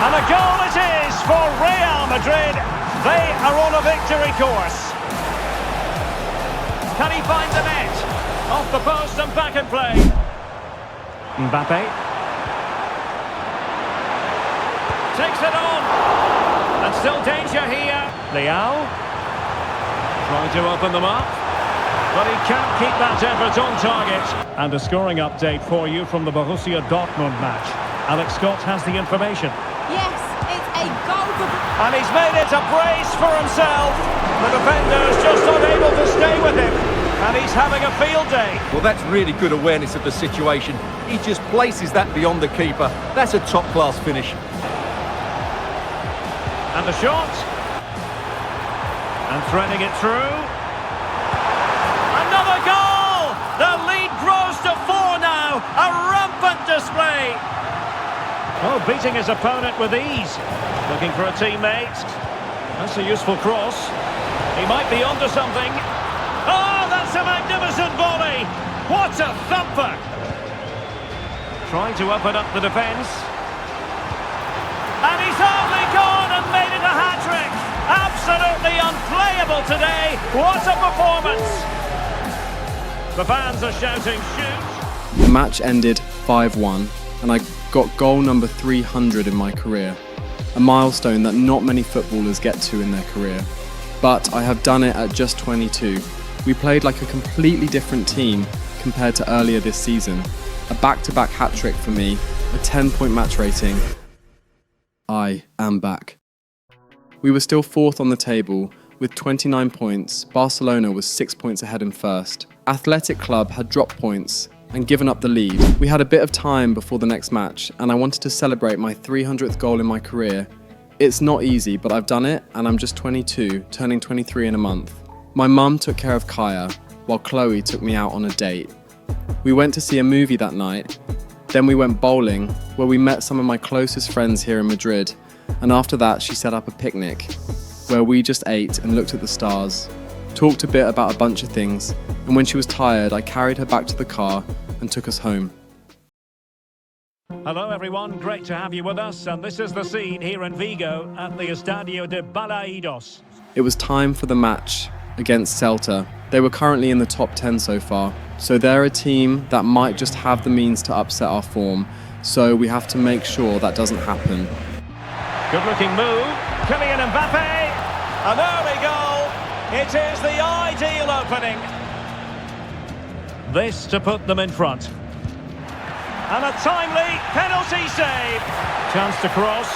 And a goal it is for Real Madrid. They are on a victory course. Can he find the net? Off the post and back in play. Mbappe. Takes it on. And still danger here. Leao. Trying to open them up. But he can't keep that effort on target. And a scoring update for you from the Borussia Dortmund match. Alex Scott has the information. Yes, it's a goal for... And he's made it a brace for himself. The defender's just unable to stay with him. And he's having a field day. Well, that's really good awareness of the situation. He just places that beyond the keeper. That's a top-class finish. And the shot. And threading it through. Another goal! The lead grows to 4 now. A rampant display. Oh, beating his opponent with ease. Looking for a teammate. That's a useful cross. He might be onto something. Oh, that's a magnificent volley. What a thumper. Trying to open up the defence. And he's only gone and made it a hat-trick. Absolutely unplayable today. What a performance. The fans are shouting, shoot. The match ended 5-1, and I got goal number 300 in my career. A milestone that not many footballers get to in their career. But I have done it at just 22. We played like a completely different team compared to earlier this season. A back-to-back hat-trick for me, a 10-point match rating. I am back. We were still 4th on the table, with 29 points. Barcelona was 6 points ahead in first. Athletic Club had dropped points and given up the lead. We had a bit of time before the next match, and I wanted to celebrate my 300th goal in my career. It's not easy, but I've done it, and I'm just 22, turning 23 in a month. My mum took care of Kaya, while Chloe took me out on a date. We went to see a movie that night. Then we went bowling, where we met some of my closest friends here in Madrid. And after that, she set up a picnic, where we just ate and looked at the stars, talked a bit about a bunch of things, and when she was tired, I carried her back to the car and took us home. Hello everyone, great to have you with us, and this is the scene here in Vigo at the Estadio de Balaidos. It was time for the match against Celta. They were currently in the top 10 so far, so they're a team that might just have the means to upset our form, so we have to make sure that doesn't happen. Good looking move, Kylian Mbappe, an early goal, it is the ideal opening. This to put them in front. And a timely penalty save. Chance to cross.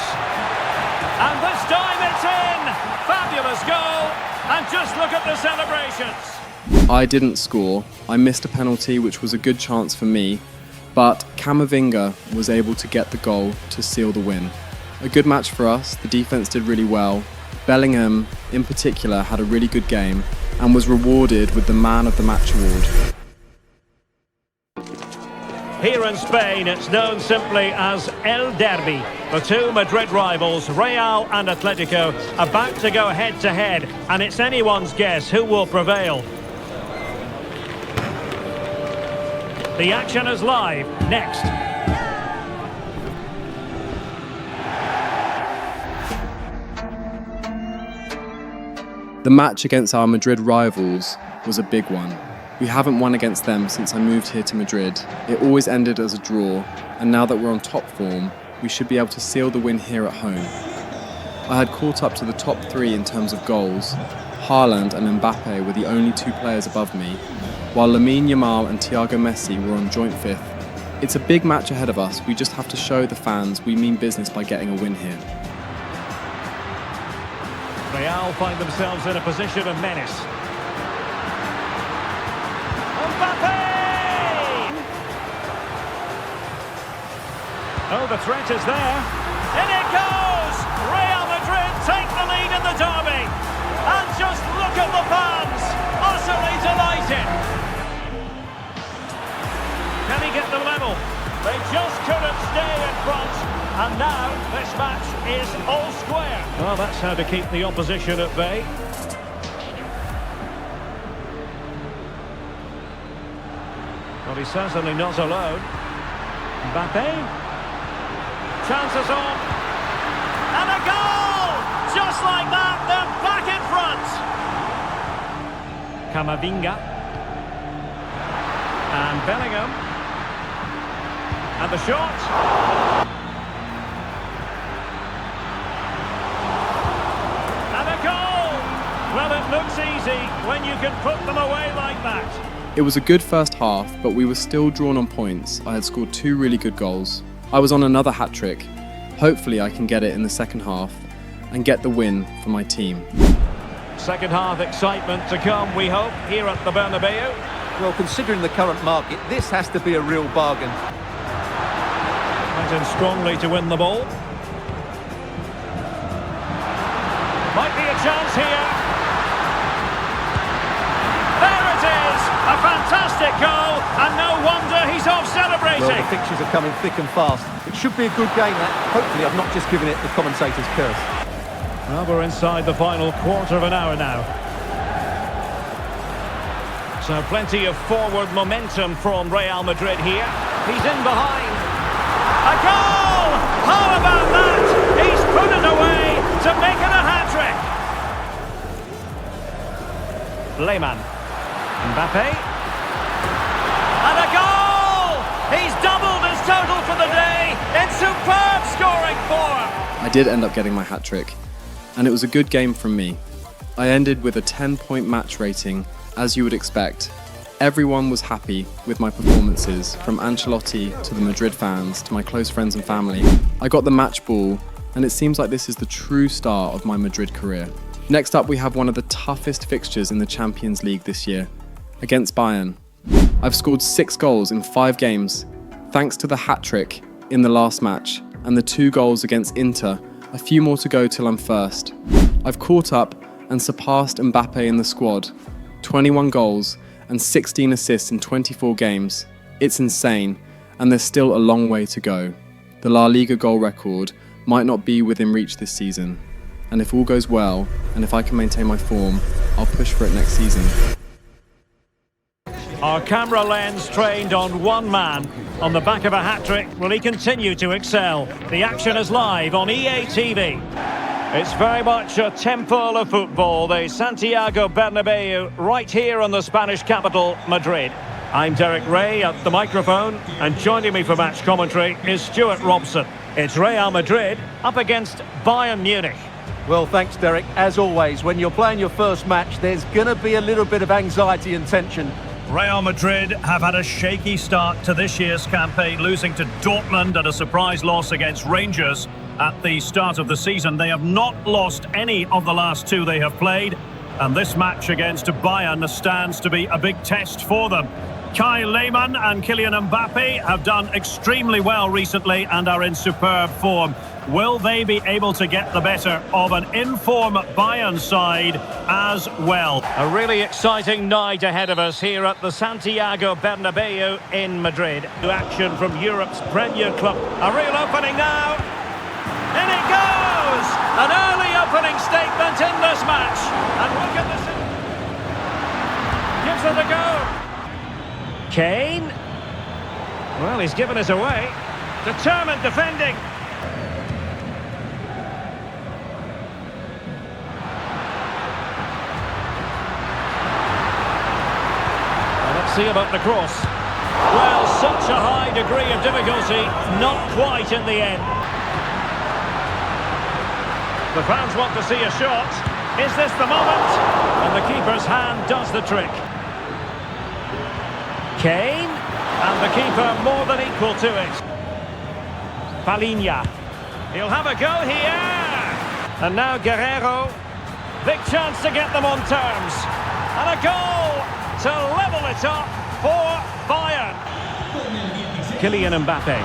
And this time it's in. Fabulous goal. And just look at the celebrations. I didn't score. I missed a penalty, which was a good chance for me. But Camavinga was able to get the goal to seal the win. A good match for us. The defense did really well. Bellingham, in particular, had a really good game and was rewarded with the Man of the Match award. Here in Spain, it's known simply as El Derby. The two Madrid rivals, Real and Atletico, about to go head-to-head, and it's anyone's guess who will prevail. The action is live. Next. The match against our Madrid rivals was a big one. We haven't won against them since I moved here to Madrid. It always ended as a draw, and now that we're on top form, we should be able to seal the win here at home. I had caught up to the top 3 in terms of goals. Haaland and Mbappe were the only 2 players above me, while Lamine Yamal and Thiago Messi were on joint 5th. It's a big match ahead of us. We just have to show the fans we mean business by getting a win here. Real find themselves in a position of menace. Mbappe! Oh, the threat is there. In it goes! Real Madrid take the lead in the derby. And just look at the fans, utterly delighted. Can he get them level? They just couldn't stay in front. And now this match is all square. Well, that's how to keep the opposition at bay. Well, he's certainly not alone. Mbappe. Chances on. And a goal! Just like that, they're back in front. Camavinga. And Bellingham. And the shot. Well, it looks easy when you can put them away like that. It was a good first half, but we were still drawn on points. I had scored 2 really good goals. I was on another hat-trick. Hopefully I can get it in the second half and get the win for my team. Second half excitement to come, we hope, here at the Bernabeu. Well, considering the current market, this has to be a real bargain. Went in strongly to win the ball. Might be a chance here. A fantastic goal, and no wonder he's off celebrating. Well, the fixtures are coming thick and fast. It should be a good game, that. Hopefully I've not just given it the commentator's curse. Well, we're inside the final quarter of an hour now. So plenty of forward momentum from Real Madrid here. He's in behind. A goal! How about that? He's put it away to make it a hat-trick. Lehmann. Mbappe. And a goal! He's doubled his total for the day in superb scoring form. I did end up getting my hat-trick, and it was a good game from me. I ended with a 10-point match rating, as you would expect. Everyone was happy with my performances, from Ancelotti to the Madrid fans to my close friends and family. I got the match ball, and it seems like this is the true start of my Madrid career. Next up, we have one of the toughest fixtures in the Champions League this year, against Bayern. I've scored 6 goals in 5 games, thanks to the hat-trick in the last match, and the 2 goals against Inter, a few more to go till I'm first. I've caught up and surpassed Mbappe in the squad, 21 goals and 16 assists in 24 games. It's insane, and there's still a long way to go. The La Liga goal record might not be within reach this season, and if all goes well, and if I can maintain my form, I'll push for it next season. Our camera lens trained on one man. On the back of a hat-trick, will he continue to excel? The action is live on EA TV. It's very much a temple of football, the Santiago Bernabeu, right here in the Spanish capital, Madrid. I'm Derek Ray at the microphone, and joining me for match commentary is Stuart Robson. It's Real Madrid up against Bayern Munich. Well, thanks, Derek. As always, when you're playing your first match, there's going to be a little bit of anxiety and tension. Real Madrid have had a shaky start to this year's campaign, losing to Dortmund and a surprise loss against Rangers at the start of the season. They have not lost any of the last 2 they have played, and this match against Bayern stands to be a big test for them. Kai Lehmann and Kylian Mbappe have done extremely well recently and are in superb form. Will they be able to get the better of an in-form Bayern side as well? A really exciting night ahead of us here at the Santiago Bernabeu in Madrid. Action from Europe's Premier club. A real opening now. In it goes! An early opening statement in this match. And look at this. Gives it a go. Kane. Well, he's given us away. Determined defending. see about the cross. Well, such a high degree of difficulty, not quite in the end. The fans want to see a shot. Is this the moment? And the keeper's hand does the trick. Kane, and the keeper more than equal to it. Palinha. He'll have a go here. And now Guerrero. Big chance to get them on terms. And a goal to level it up for Bayern. Kylian Mbappe.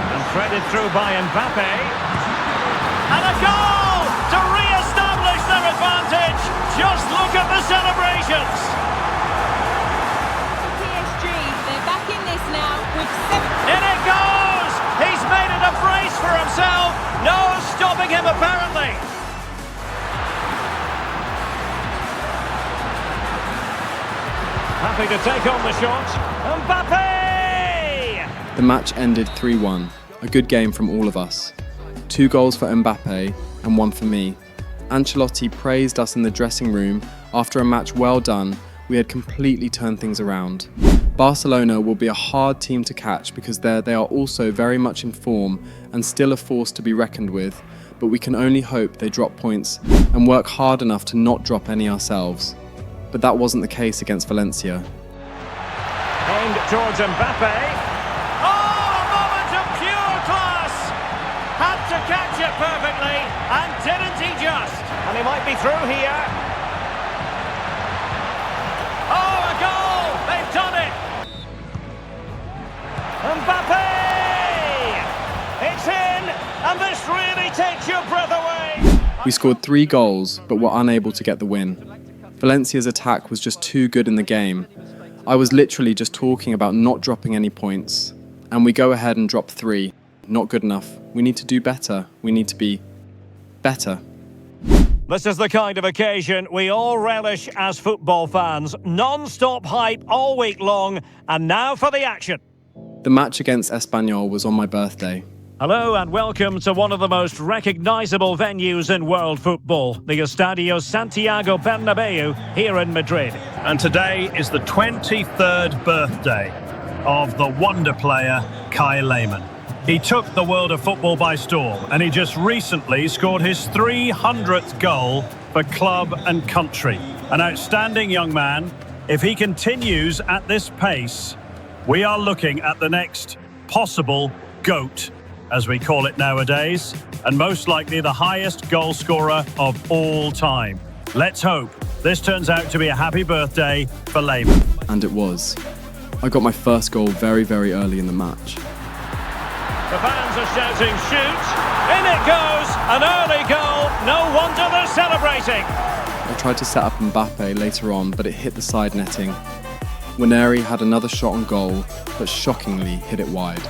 And threaded through by Mbappe. And a goal to re-establish their advantage. Just look at the celebrations. PSG, they're back in this now with 7. In it goes! He's made it a brace for himself. No stopping him apparently. Happy to take on the shot. Mbappe! The match ended 3-1, a good game from all of us. 2 goals for Mbappe and 1 for me. Ancelotti praised us in the dressing room. After a match well done, we had completely turned things around. Barcelona will be a hard team to catch because they are also very much in form and still a force to be reckoned with, but we can only hope they drop points and work hard enough to not drop any ourselves. But that wasn't the case against Valencia. Aimed towards Mbappe. Oh, a moment of pure class! Had to catch it perfectly, and didn't he just? And he might be through here. Oh, a goal! They've done it! Mbappe! It's in, and this really takes your breath away! We scored 3 goals, but were unable to get the win. Valencia's attack was just too good in the game. I was literally just talking about not dropping any points, and we go ahead and drop 3. Not good enough. We need to do better. We need to be better. This is the kind of occasion we all relish as football fans. Non-stop hype all week long, and now for the action. The match against Espanyol was on my birthday. Hello and welcome to one of the most recognisable venues in world football, the Estadio Santiago Bernabeu here in Madrid. And today is the 23rd birthday of the wonder player Kai Lehmann. He took the world of football by storm, and he just recently scored his 300th goal for club and country. An outstanding young man. If he continues at this pace, we are looking at the next possible GOAT, as we call it nowadays, and most likely the highest goal scorer of all time. Let's hope this turns out to be a happy birthday for Lehmann. And it was. I got my first goal very, very early in the match. The fans are shouting, shoot! In it goes! An early goal! No wonder they're celebrating! I tried to set up Mbappe later on, but it hit the side netting. Waneri had another shot on goal, but shockingly hit it wide.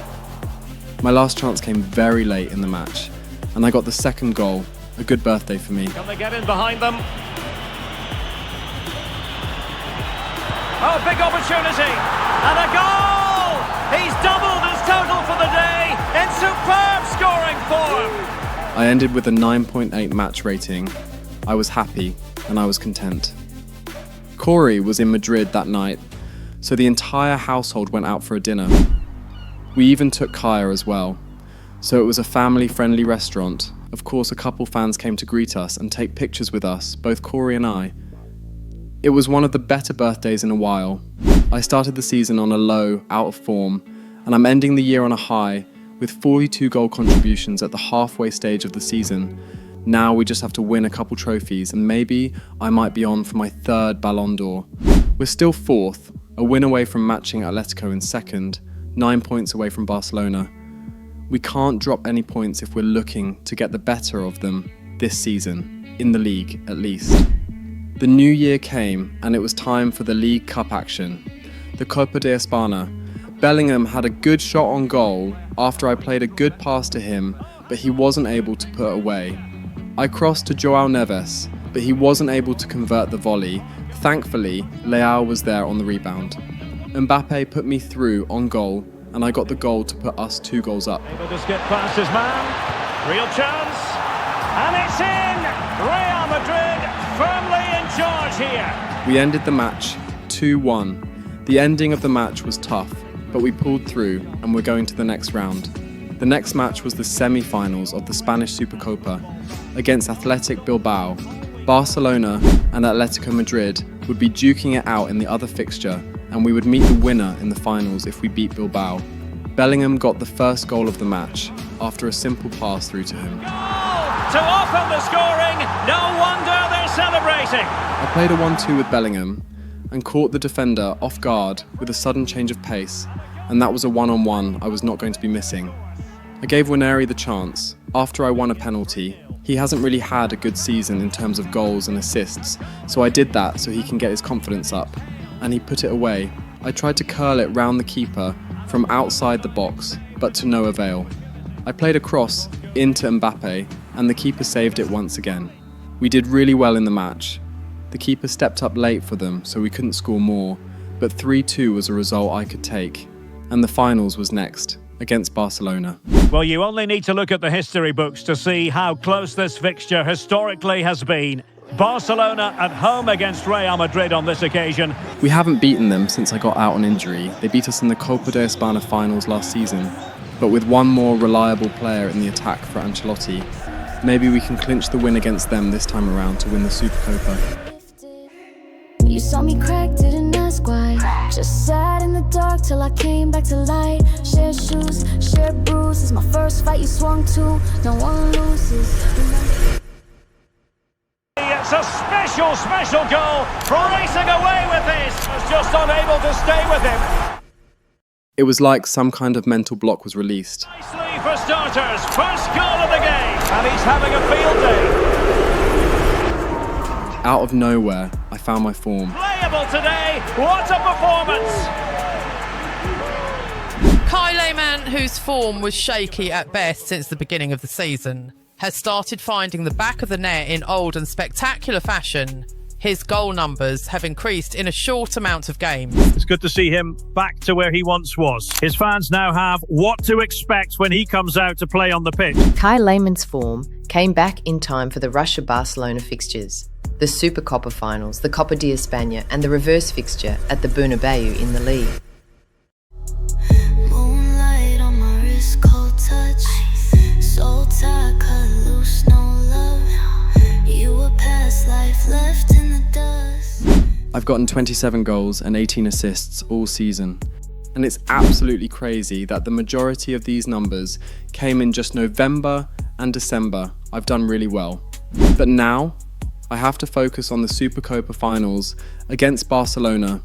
My last chance came very late in the match, and I got the second goal. A good birthday for me. Can they get in behind them? Oh, big opportunity! And a goal! He's doubled his total for the day in superb scoring form! I ended with a 9.8 match rating. I was happy, and I was content. Corey was in Madrid that night, so the entire household went out for a dinner. We even took Kaya as well, so it was a family-friendly restaurant. Of course, a couple fans came to greet us and take pictures with us, both Corey and I. It was one of the better birthdays in a while. I started the season on a low, out of form, and I'm ending the year on a high, with 42 goal contributions at the halfway stage of the season. Now we just have to win a couple trophies, and maybe I might be on for my 3rd Ballon d'Or. We're still 4th, a win away from matching Atletico in 2nd, 9 points away from Barcelona. We can't drop any points if we're looking to get the better of them this season, in the league at least. The new year came, and it was time for the League Cup action. The Copa de España. Bellingham had a good shot on goal after I played a good pass to him, but he wasn't able to put away. I crossed to João Neves, but he wasn't able to convert the volley. Thankfully, Leao was there on the rebound. Mbappe put me through on goal, and I got the goal to put us 2 goals up. Able to skip past his man. Real chance. And it's in! Real Madrid firmly in charge here. We ended the match 2-1. The ending of the match was tough, but we pulled through and we're going to the next round. The next match was the semi-finals of the Spanish Supercopa against Athletic Bilbao. Barcelona and Atletico Madrid would be duking it out in the other fixture, and we would meet the winner in the finals if we beat Bilbao. Bellingham got the first goal of the match after a simple pass through to him. To open the scoring, no wonder they're celebrating. I played a 1-2 with Bellingham and caught the defender off guard with a sudden change of pace, and that was a one-on-one I was not going to be missing. I gave Waneri the chance. After I won a penalty, he hasn't really had a good season in terms of goals and assists, so I did that so he can get his confidence up, and he put it away. I tried to curl it round the keeper from outside the box, but to no avail. I played a cross into Mbappe, and the keeper saved it once again. We did really well in the match. The keeper stepped up late for them, so we couldn't score more, but 3-2 was a result I could take, and the finals was next, against Barcelona. Well, you only need to look at the history books to see how close this fixture historically has been. Barcelona at home against Real Madrid on this occasion. We haven't beaten them since I got out on injury. They beat us in the Copa de España finals last season, but with one more reliable player in the attack for Ancelotti, maybe we can clinch the win against them this time around to win the Supercopa. You saw me crack, didn't ask why. Just sat in the dark till I came back to light. Shared shoes, shared bruises. My first fight you swung to, no one loses. It's a special goal. Racing away with this. Was just unable to stay with him. It was like some kind of mental block was released. Nicely for starters. First goal of the game. And he's having a field day. Out of nowhere, I found my form. Playable today. What a performance. Kai Lehmann, whose form was shaky at best since the beginning of the season, has started finding the back of the net in old and spectacular fashion. His goal numbers have increased in a short amount of games. It's good to see him back to where he once was. His fans now have what to expect when he comes out to play on the pitch. Kai Lehmann's form came back in time for the Russia-Barcelona fixtures, the Supercopa finals, the Copa de España, and the reverse fixture at the Bernabeu in the league. Moonlight on my wrist, cold touch. Soul tie, cut loose, no love. You were past life, left in the dust. I've gotten 27 goals and 18 assists all season. And it's absolutely crazy that the majority of these numbers came in just November and December. I've done really well. But now, I have to focus on the Supercopa finals against Barcelona.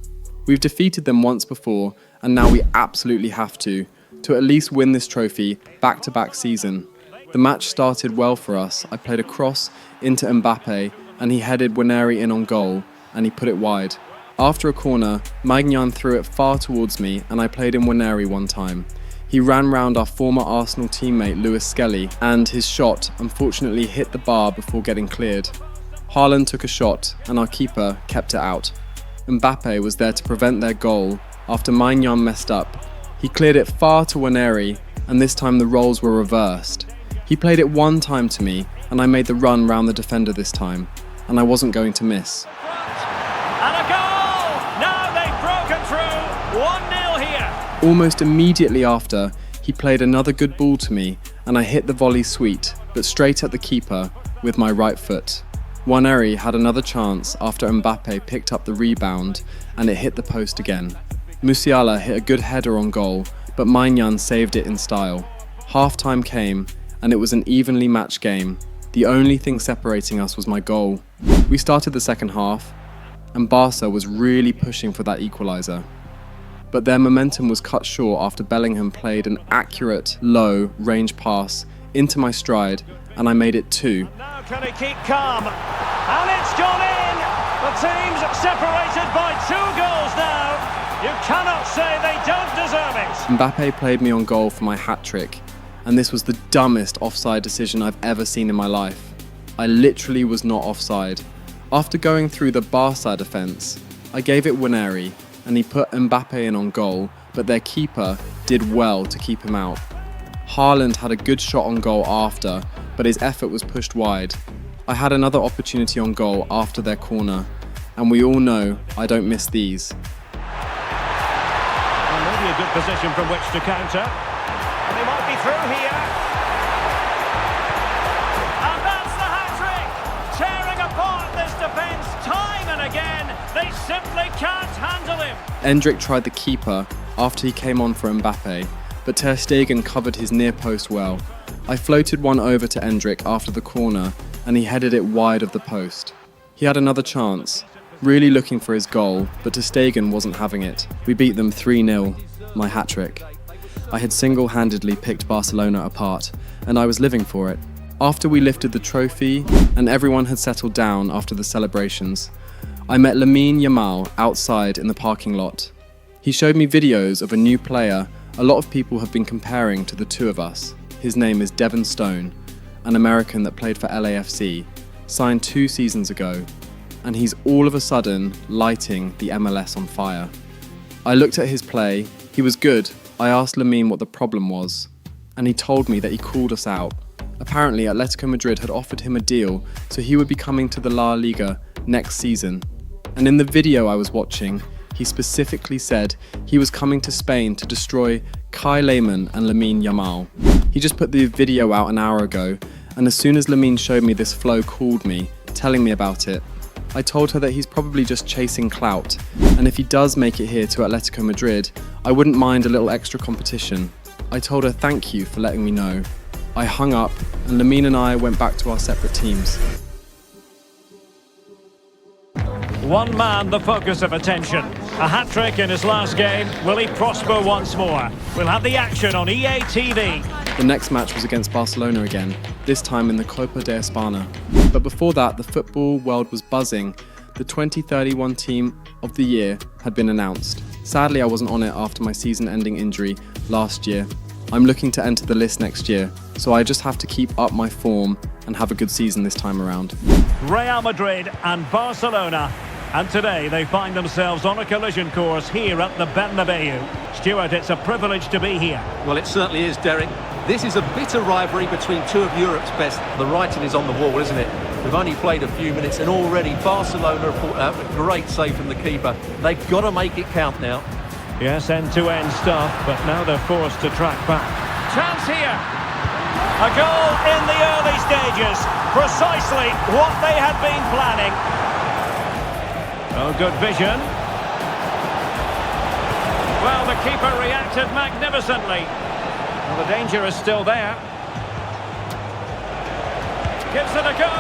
We've defeated them once before, and now we absolutely have to at least win this trophy back-to-back season. The match started well for us. I played a cross into Mbappe, and he headed Waneri in on goal, and he put it wide. After a corner, Maignan threw it far towards me, and I played in Waneri one time. He ran round our former Arsenal teammate Lewis Skelly, and his shot unfortunately hit the bar before getting cleared. Haaland took a shot, and our keeper kept it out. Mbappe was there to prevent their goal after Maignan messed up. He cleared it far to Waneri, and this time the roles were reversed. He played it one time to me, and I made the run round the defender this time, and I wasn't going to miss. And a goal! Now they've broken through. 1-0 here. Almost immediately after, he played another good ball to me, and I hit the volley sweet, but straight at the keeper with my right foot. Waneri had another chance after Mbappe picked up the rebound and it hit the post again. Musiala hit a good header on goal, but Maignan saved it in style. Half-time came and it was an evenly matched game. The only thing separating us was my goal. We started the second half and Barca was really pushing for that equaliser. But their momentum was cut short after Bellingham played an accurate, low range pass into my stride and I made it 2. Now can he keep calm? And it's gone in! The team's separated by 2 goals now. You cannot say they don't deserve it. Mbappe played me on goal for my hat-trick, and this was the dumbest offside decision I've ever seen in my life. I literally was not offside. After going through the Barca defence, I gave it Waneri, and he put Mbappe in on goal, but their keeper did well to keep him out. Haaland had a good shot on goal after, but his effort was pushed wide. I had another opportunity on goal after their corner, and we all know I don't miss these. Well, maybe a good position from which to counter. And he might be through here. And that's the hat-trick! Tearing apart this defence time and again. They simply can't handle him. Endrick tried the keeper after he came on for Mbappe, but Ter Stegen covered his near post well. I floated one over to Endrick after the corner, and he headed it wide of the post. He had another chance, really looking for his goal, but Ter Stegen wasn't having it. We beat them 3-0, my hat-trick. I had single-handedly picked Barcelona apart, and I was living for it. After we lifted the trophy, and everyone had settled down after the celebrations, I met Lamine Yamal outside in the parking lot. He showed me videos of a new player a lot of people have been comparing to the two of us. His name is Devon Stone, an American that played for LAFC, signed 2 seasons ago, and he's all of a sudden lighting the MLS on fire. I looked at his play, he was good. I asked Lamine what the problem was, and he told me that he called us out. Apparently Atletico Madrid had offered him a deal so he would be coming to the La Liga next season. And in the video I was watching, he specifically said he was coming to Spain to destroy Kai Lehmann and Lamine Yamal. He just put the video out an hour ago, and as soon as Lamine showed me this, Flo called me, telling me about it. I told her that he's probably just chasing clout, and if he does make it here to Atletico Madrid, I wouldn't mind a little extra competition. I told her thank you for letting me know. I hung up, and Lamine and I went back to our separate teams. One man the focus of attention. A hat-trick in his last game. Will he prosper once more? We'll have the action on EA TV. The next match was against Barcelona again, this time in the Copa de España. But before that, the football world was buzzing. The 2031 Team of the Year had been announced. Sadly, I wasn't on it after my season-ending injury last year. I'm looking to enter the list next year, so I just have to keep up my form and have a good season this time around. Real Madrid and Barcelona. And today they find themselves on a collision course here at the Bernabeu. Stuart, it's a privilege to be here. Well, it certainly is, Derek. This is a bitter rivalry between two of Europe's best. The writing is on the wall, isn't it? We've only played a few minutes and already Barcelona have put out a great save from the keeper. They've got to make it count now. Yes, end-to-end stuff, but now they're forced to track back. Chance here! A goal in the early stages. Precisely what they had been planning. Oh, good vision. Well, the keeper reacted magnificently. Well, the danger is still there. Gives it a go.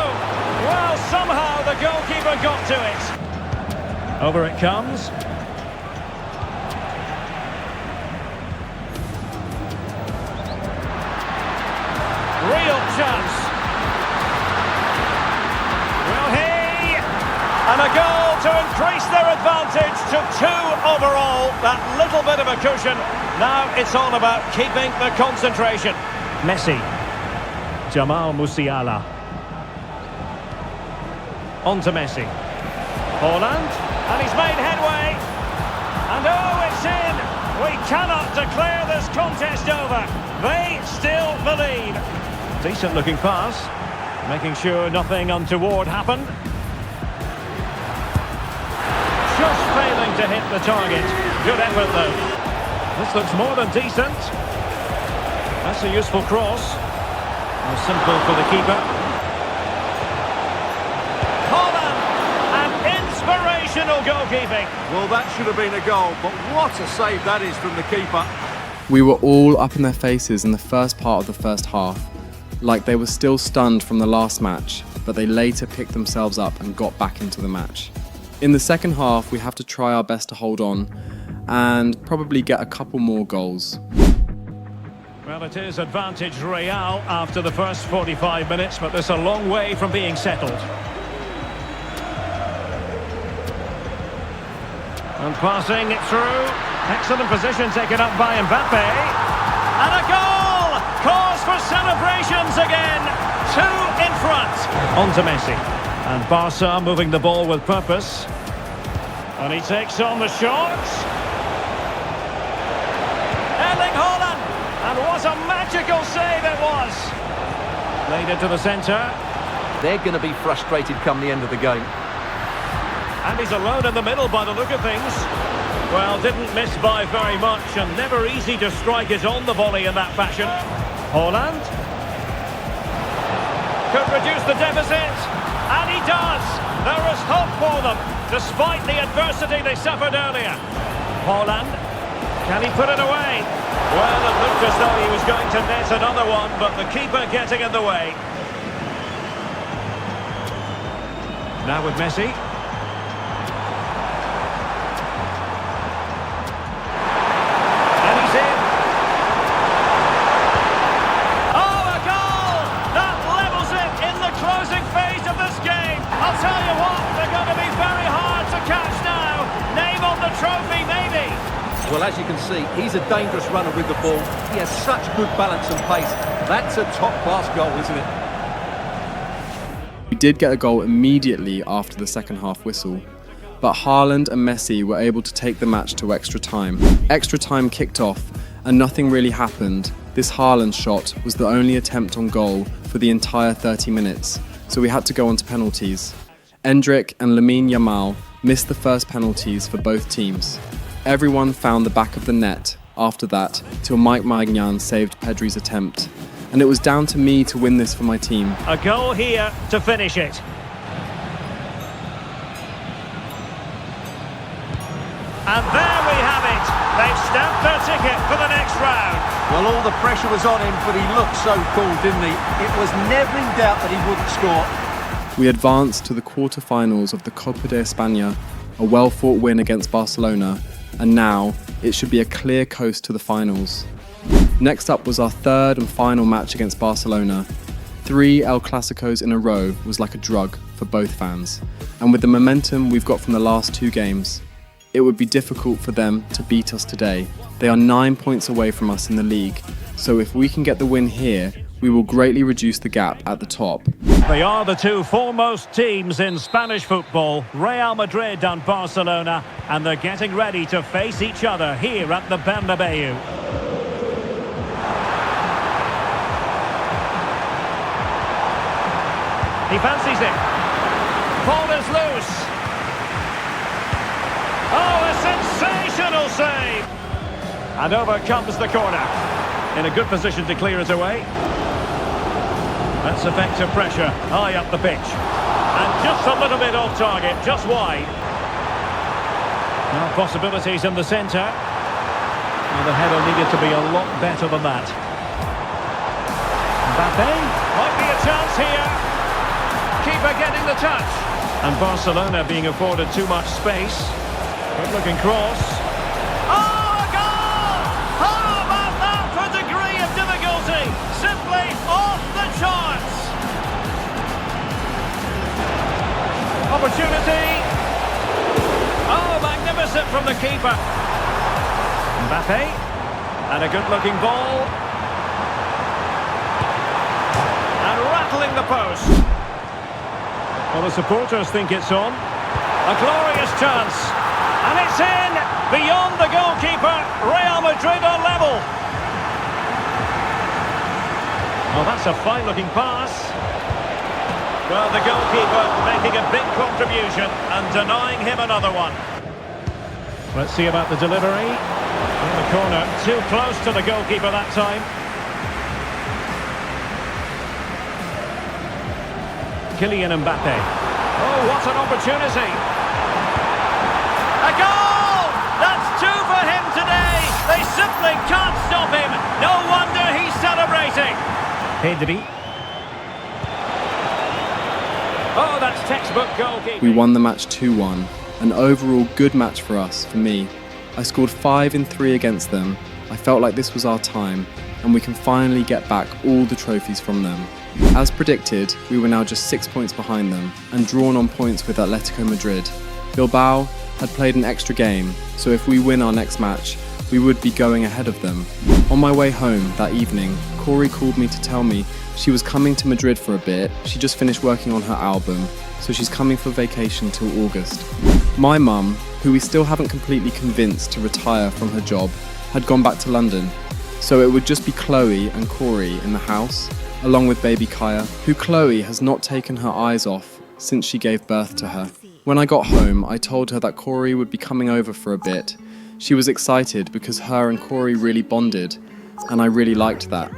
Well, somehow the goalkeeper got to it. Over it comes. Real chance. Will he? And a goal to increase their advantage to 2 overall. That little bit of a cushion. Now it's all about keeping the concentration. Messi. Jamal Musiala. On to Messi. Haaland. And he's made headway. And oh, it's in. We cannot declare this contest over. They still believe. Decent looking pass. Making sure nothing untoward happened. Just failing to hit the target. Good effort though. This looks more than decent. That's a useful cross. Simple for the keeper. Haaland! And inspirational goalkeeping. Well, that should have been a goal, but what a save that is from the keeper. We were all up in their faces in the first part of the first half, like they were still stunned from the last match, but they later picked themselves up and got back into the match. In the second half, we have to try our best to hold on and probably get a couple more goals. Well, it is advantage Real after the first 45 minutes, but there's a long way from being settled. And passing it through. Excellent position taken up by Mbappe. And a goal! Cause for celebrations again. 2 in front. On to Messi. And Barca moving the ball with purpose. And he takes on the shot. Erling Haaland. And what a magical save it was. Laid into the centre. They're going to be frustrated come the end of the game. And And he's alone in the middle by the look of things. Well, didn't miss by very much, and never easy to strike it on the volley in that fashion. Haaland could reduce the deficit, and he does. There is hope for them, despite the adversity they suffered earlier. Haaland, can he put it away? Well, it looked as though he was going to net another one, but the keeper getting in the way. Now with Messi. I'll tell you what, they're going to be very hard to catch now. Name on the trophy, maybe. Well, as you can see, he's a dangerous runner with the ball. He has such good balance and pace. That's a top-class goal, isn't it? We did get a goal immediately after the second half whistle, but Haaland and Messi were able to take the match to extra time. Extra time kicked off, and nothing really happened. This Haaland shot was the only attempt on goal for the entire 30 minutes. So we had to go on to penalties. Endrick and Lamine Yamal missed the first penalties for both teams. Everyone found the back of the net after that till Mike Maignan saved Pedri's attempt. And it was down to me to win this for my team. A goal here to finish it. And there we have it. They've stamped their ticket for the next round. Well, all the pressure was on him, but he looked so cool, didn't he? It was never in doubt that he wouldn't score. We advanced to the quarter-finals of the Copa de España, a well-fought win against Barcelona, and now it should be a clear coast to the finals. Next up was our third and final match against Barcelona. 3 El Clasicos in a row was like a drug for both fans, and with the momentum we've got from the last 2 games, it would be difficult for them to beat us today. They are 9 points away from us in the league, so if we can get the win here, we will greatly reduce the gap at the top. They are the 2 foremost teams in Spanish football, Real Madrid and Barcelona, and they're getting ready to face each other here at the Bernabeu. He fancies it. Ball is loose. Oh, a sensational save! And over comes the corner. In a good position to clear it away. That's effective pressure, high up the pitch. And just a little bit off target, just wide. Now possibilities in the centre. Well, the header needed to be a lot better than that. Mbappe, might be a chance here. Keeper getting the touch. And Barcelona being afforded too much space. Good looking cross. Oh, a goal! How about that for a degree of difficulty? Simply off the charts. Opportunity. Oh, magnificent from the keeper. Mbappe. And a good looking ball. And rattling the post. Well, the supporters think it's on. A glorious chance. And it's in! Beyond the goalkeeper, Real Madrid are level. Oh, that's a fine-looking pass. Well, the goalkeeper making a big contribution and denying him another one. Let's see about the delivery. In the corner, too close to the goalkeeper that time. Kylian Mbappe. Oh, what an opportunity! A goal! That's 2 for him today! They simply can't stop him! No wonder he's celebrating! Pedri. Oh, that's textbook goalkeeping. We won the match 2-1, an overall good match for us, for me. I scored 5 in 3 against them. I felt like this was our time, and we can finally get back all the trophies from them. As predicted, we were now just 6 points behind them, and drawn on points with Atletico Madrid. Bilbao had played an extra game, so if we win our next match, we would be going ahead of them. On my way home that evening, Corey called me to tell me she was coming to Madrid for a bit. She just finished working on her album, so she's coming for vacation till August. My mum, who we still haven't completely convinced to retire from her job, had gone back to London, so it would just be Chloe and Corey in the house, along with baby Kaya, who Chloe has not taken her eyes off since she gave birth to her. When I got home, I told her that Corey would be coming over for a bit. She was excited because her and Corey really bonded, and I really liked that.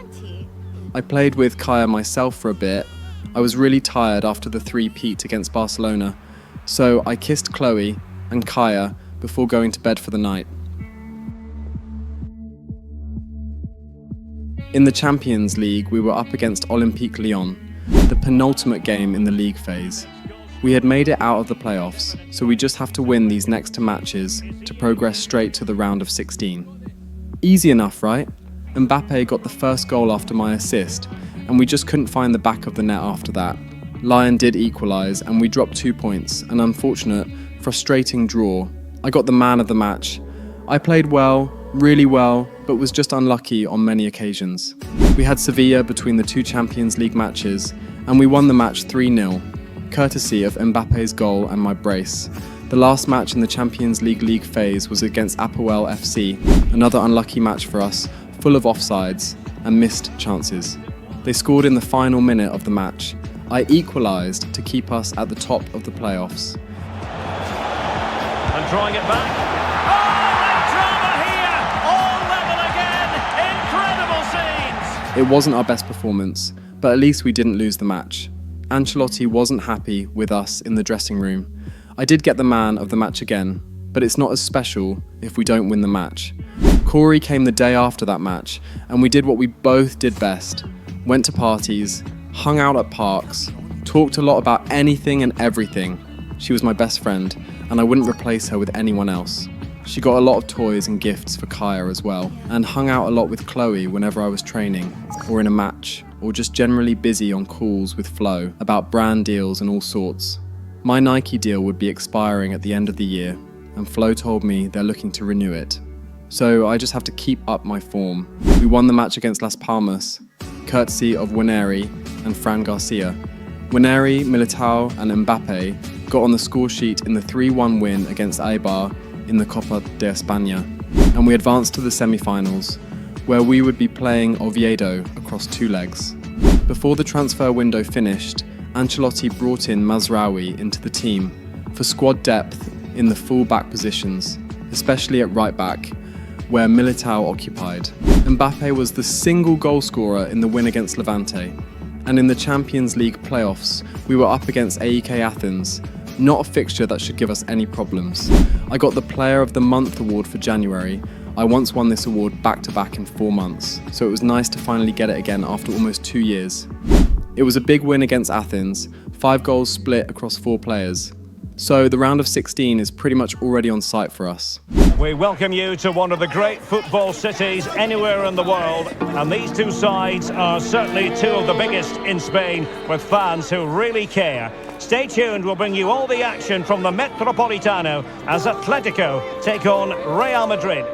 I played with Kaya myself for a bit. I was really tired after the 3-peat against Barcelona, so I kissed Chloe and Kaya before going to bed for the night. In the Champions League, we were up against Olympique Lyon, the penultimate game in the league phase. We had made it out of the playoffs, so we just have to win these next 2 matches to progress straight to the round of 16. Easy enough, right? Mbappe got the first goal after my assist, and we just couldn't find the back of the net after that. Lyon did equalise, and we dropped 2 points, an unfortunate, frustrating draw. I got the man of the match. I played well, really well, but was just unlucky on many occasions. We had Sevilla between the 2 Champions League matches, and we won the match 3-0, courtesy of Mbappe's goal and my brace. The last match in the Champions League phase was against Apoel FC, another unlucky match for us, full of offsides and missed chances. They scored in the final minute of the match. I equalised to keep us at the top of the playoffs. And drawing it back. Oh, drama here! All level again! Incredible scenes! It wasn't our best performance, but at least we didn't lose the match. Ancelotti wasn't happy with us in the dressing room. I did get the man of the match again, but it's not as special if we don't win the match. Corey came the day after that match, and we did what we both did best. Went to parties, hung out at parks, talked a lot about anything and everything. She was my best friend, and I wouldn't replace her with anyone else. She got a lot of toys and gifts for Kaya as well, and hung out a lot with Chloe whenever I was training, or in a match, or just generally busy on calls with Flo about brand deals and all sorts. My Nike deal would be expiring at the end of the year, and Flo told me they're looking to renew it. So I just have to keep up my form. We won the match against Las Palmas, courtesy of Winery and Fran Garcia. Winery, Militao and Mbappe got on the score sheet in the 3-1 win against Eibar in the Copa de España, and we advanced to the semi-finals, where we would be playing Oviedo across 2 legs. Before the transfer window finished, Ancelotti brought in Mazraoui into the team for squad depth in the full-back positions, especially at right-back, where Militao occupied. Mbappe was the single goal scorer in the win against Levante, and in the Champions League playoffs, we were up against AEK Athens, not a fixture that should give us any problems. I got the Player of the Month award for January. I once won this award back-to-back in 4 months, so it was nice to finally get it again after almost 2 years. It was a big win against Athens, 5 goals split across 4 players. So the round of 16 is pretty much already on site for us. We welcome you to one of the great football cities anywhere in the world, and these 2 sides are certainly 2 of the biggest in Spain, with fans who really care. Stay tuned, we'll bring you all the action from the Metropolitano as Atletico take on Real Madrid.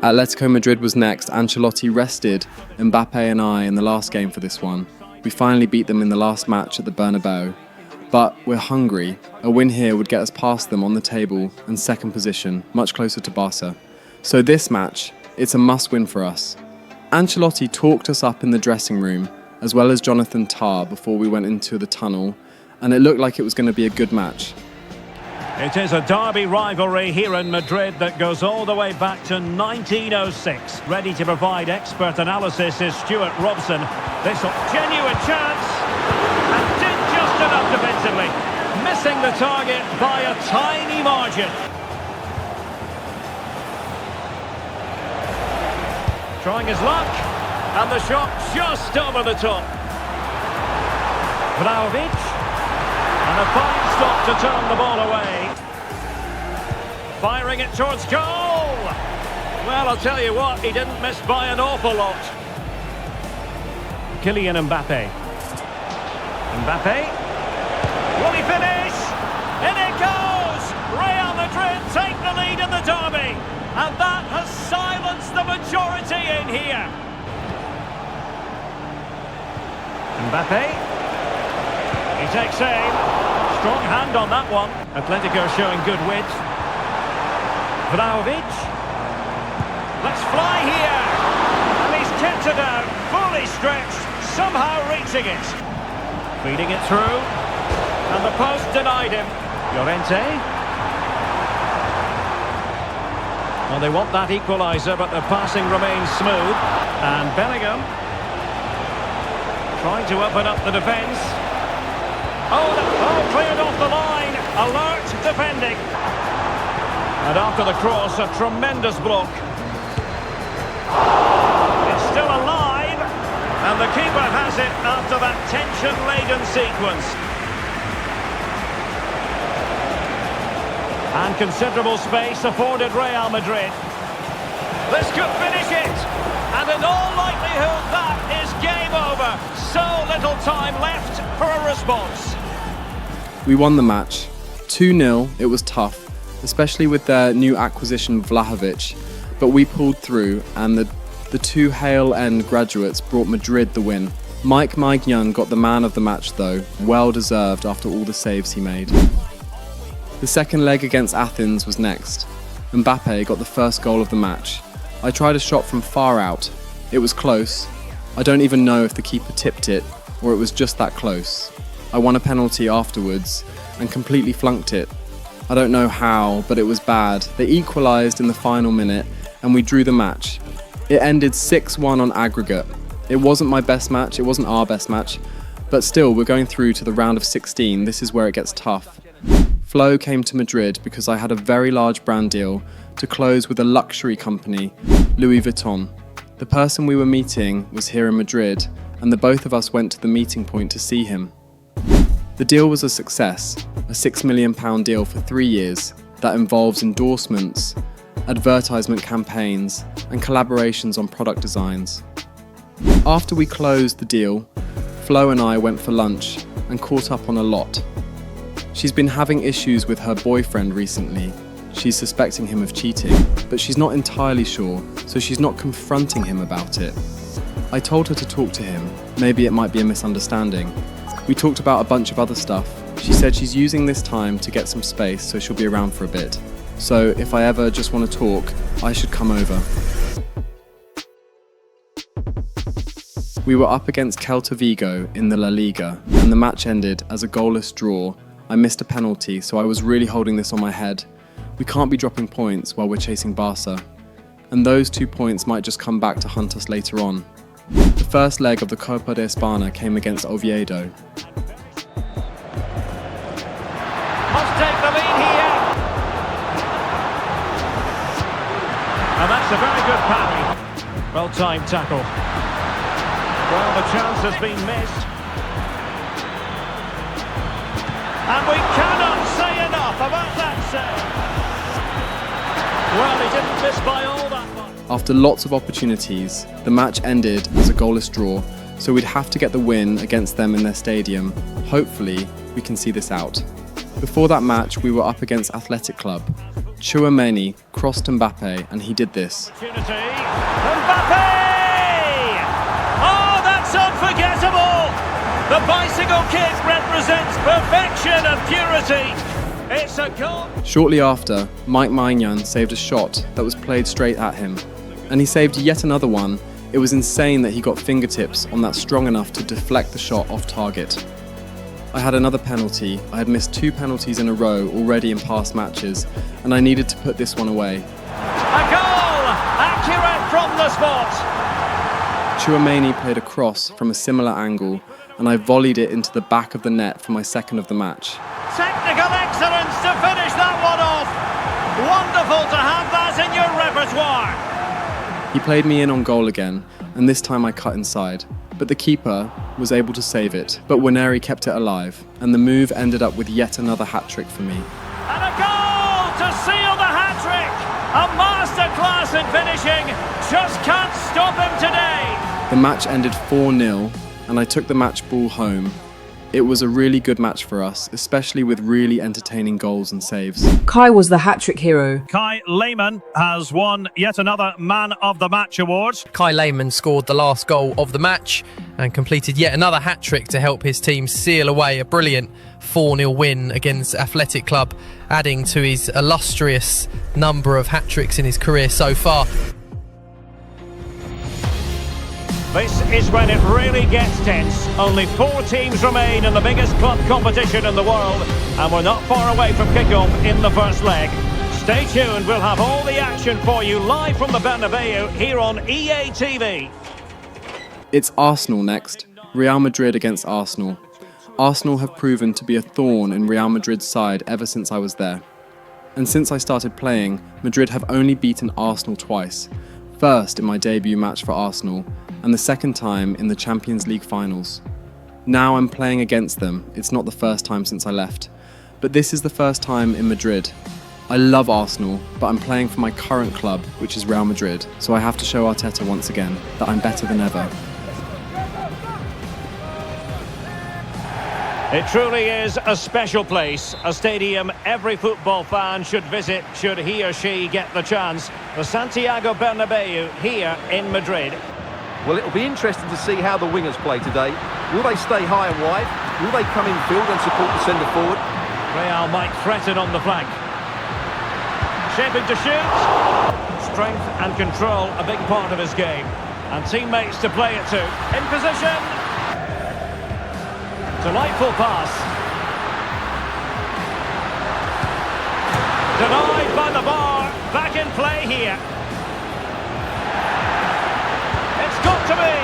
Atletico Madrid was next. Ancelotti rested Mbappe and I in the last game for this one. We finally beat them in the last match at the Bernabeu. But we're hungry. A win here would get us past them on the table and second position, much closer to Barca. So this match, it's a must-win for us. Ancelotti talked us up in the dressing room, as well as Jonathan Tah before we went into the tunnel, and it looked like it was going to be a good match. It is a derby rivalry here in Madrid that goes all the way back to 1906. Ready to provide expert analysis is Stuart Robson. This genuine chance, and did just enough defensively, missing the target by a tiny margin. Trying his luck, and the shot just over the top. Vlahovic, and a fine stop to turn the ball away. Firing it towards goal! Well, I'll tell you what, he didn't miss by an awful lot. Kylian Mbappe. Mbappe. Will he finish? In it goes! Real Madrid take the lead in the derby. And that has silenced the majority in here. Mbappe. He takes aim. Strong hand on that one. Atletico showing good width. Vlahovic. Let's fly here. And he's kept it out. Full fully stretched, somehow reaching it. Feeding it through, and the post denied him. Llorente. Well, they want that equaliser, but the passing remains smooth. And Bellingham trying to open up the defence. Oh, cleared off the line. Alert defending. And after the cross, a tremendous block. It's still alive, and the keeper has it after that tension-laden sequence. And considerable space afforded Real Madrid. This could finish it, and in all likelihood that is game over. So little time left for a response. We won the match. 2-0, it was tough, especially with their new acquisition Vlahovic, but we pulled through, and the two Hale End graduates brought Madrid the win. Mike Maignan got the man of the match though, well deserved after all the saves he made. The second leg against Athens was next. Mbappe got the first goal of the match. I tried a shot from far out. It was close. I don't even know if the keeper tipped it, or it was just that close. I won a penalty afterwards, and completely flunked it. I don't know how, but it was bad. They equalised in the final minute, and we drew the match. It ended 6-1 on aggregate. It wasn't my best match, it wasn't our best match, but still, we're going through to the round of 16, this is where it gets tough. Flo came to Madrid because I had a very large brand deal to close with a luxury company, Louis Vuitton. The person we were meeting was here in Madrid, and the both of us went to the meeting point to see him. The deal was a success, a £6 million deal for 3 years that involves endorsements, advertisement campaigns, and collaborations on product designs. After we closed the deal, Flo and I went for lunch and caught up on a lot. She's been having issues with her boyfriend recently. She's suspecting him of cheating, but she's not entirely sure, so she's not confronting him about it. I told her to talk to him, maybe it might be a misunderstanding. We talked about a bunch of other stuff. She said she's using this time to get some space, so she'll be around for a bit. So if I ever just want to talk, I should come over. We were up against Celta Vigo in the La Liga, and the match ended as a goalless draw. I missed a penalty, so I was really holding this on my head. We can't be dropping points while we're chasing Barca. And those 2 points might just come back to hunt us later on. The first leg of the Copa de España came against Oviedo. Must take the lead here. And that's a very good parry. Well-timed tackle. Well, the chance has been missed. And we cannot say enough about that save. Well, he didn't miss by all that much. After lots of opportunities, the match ended as a goalless draw, so we'd have to get the win against them in their stadium. Hopefully, we can see this out. Before that match, we were up against Athletic Club. Chouameni crossed Mbappe, and he did this. Mbappe! Oh, that's unforgettable! The bicycle kick represents perfection and purity. It's a goal. Shortly after, Mike Maignan saved a shot that was played straight at him. And he saved yet another one. It was insane that he got fingertips on that strong enough to deflect the shot off target. I had another penalty. I had missed 2 penalties in a row already in past matches, and I needed to put this one away. A goal! Accurate from the spot! Chouameni played a cross from a similar angle, and I volleyed it into the back of the net for my second of the match. Technical excellence to finish that one off! Wonderful to have that in your repertoire! He played me in on goal again, and this time I cut inside. But the keeper was able to save it, but Waneri kept it alive, and the move ended up with yet another hat-trick for me. And a goal to seal the hat-trick! A masterclass in finishing! Just can't stop him today! The match ended 4-0, and I took the match ball home. It was a really good match for us, especially with really entertaining goals and saves. Kai was the hat-trick hero. Kai Lehmann has won yet another Man of the Match award. Kai Lehmann scored the last goal of the match and completed yet another hat-trick to help his team seal away a brilliant 4-0 win against Athletic Club, adding to his illustrious number of hat-tricks in his career so far. This is when it really gets tense. Only 4 teams remain in the biggest club competition in the world, and we're not far away from kickoff in the first leg. Stay tuned, we'll have all the action for you live from the Bernabeu here on EA TV. It's Arsenal next. Real Madrid against Arsenal. Arsenal have proven to be a thorn in Real Madrid's side ever since I was there. And since I started playing, Madrid have only beaten Arsenal twice. First in my debut match for Arsenal, and the second time in the Champions League finals. Now I'm playing against them. It's not the first time since I left, but this is the first time in Madrid. I love Arsenal, but I'm playing for my current club, which is Real Madrid, so I have to show Arteta once again that I'm better than ever. It truly is a special place, a stadium every football fan should visit should he or she get the chance. The Santiago Bernabeu here in Madrid. Well, it'll be interesting to see how the wingers play today. Will they stay high and wide? Will they come in field and support the centre forward? Real might threaten on the flank. Shaping to shoot. Strength and control a big part of his game. And teammates to play it to. In position. Delightful pass. Denied by the bar. Back in play here. It's got to be.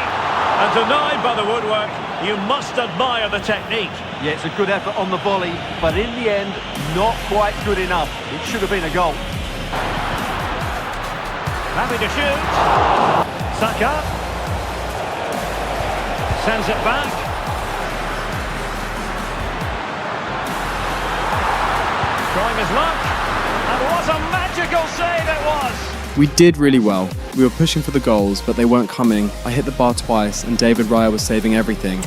And denied by the woodwork. You must admire the technique. Yeah, it's a good effort on the volley, but in the end, not quite good enough. It should have been a goal. Happy to shoot. Saka. Sends it back. Trying his luck, and what a magical save it was! We did really well. We were pushing for the goals, but they weren't coming. I hit the bar twice, and David Raya was saving everything.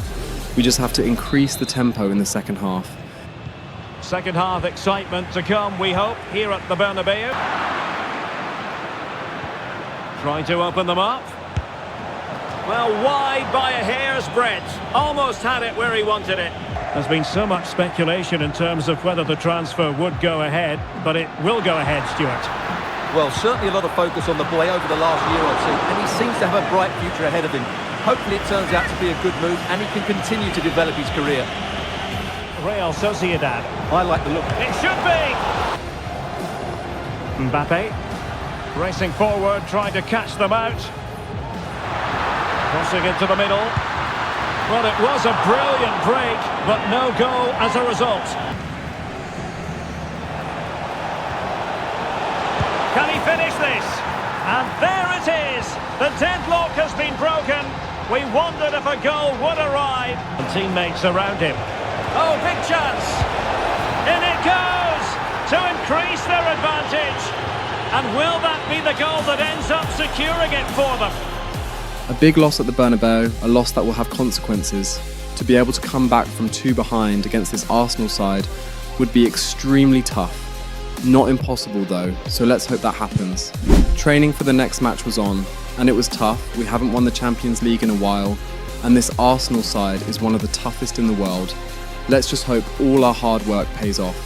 We just have to increase the tempo in the second half. Second half excitement to come, we hope, here at the Bernabeu. Trying to open them up. Well, wide by a hair's breadth. Almost had it where he wanted it. There's been so much speculation in terms of whether the transfer would go ahead, but it will go ahead, Stuart. Well, certainly a lot of focus on the boy over the last year or two, and he seems to have a bright future ahead of him. Hopefully it turns out to be a good move, and he can continue to develop his career. Real Sociedad. I like the look. It should be! Mbappe. Racing forward, trying to catch them out. Crossing into the middle. Well, it was a brilliant break, but no goal as a result. Can he finish this? And there it is! The deadlock has been broken. We wondered if a goal would arrive. And teammates around him. Oh, big chance! In it goes! To increase their advantage. And will that be the goal that ends up securing it for them? A big loss at the Bernabeu, a loss that will have consequences. To be able to come back from 2 behind against this Arsenal side would be extremely tough. Not impossible though, so let's hope that happens. Training for the next match was on, and it was tough. We haven't won the Champions League in a while, and this Arsenal side is one of the toughest in the world. Let's just hope all our hard work pays off.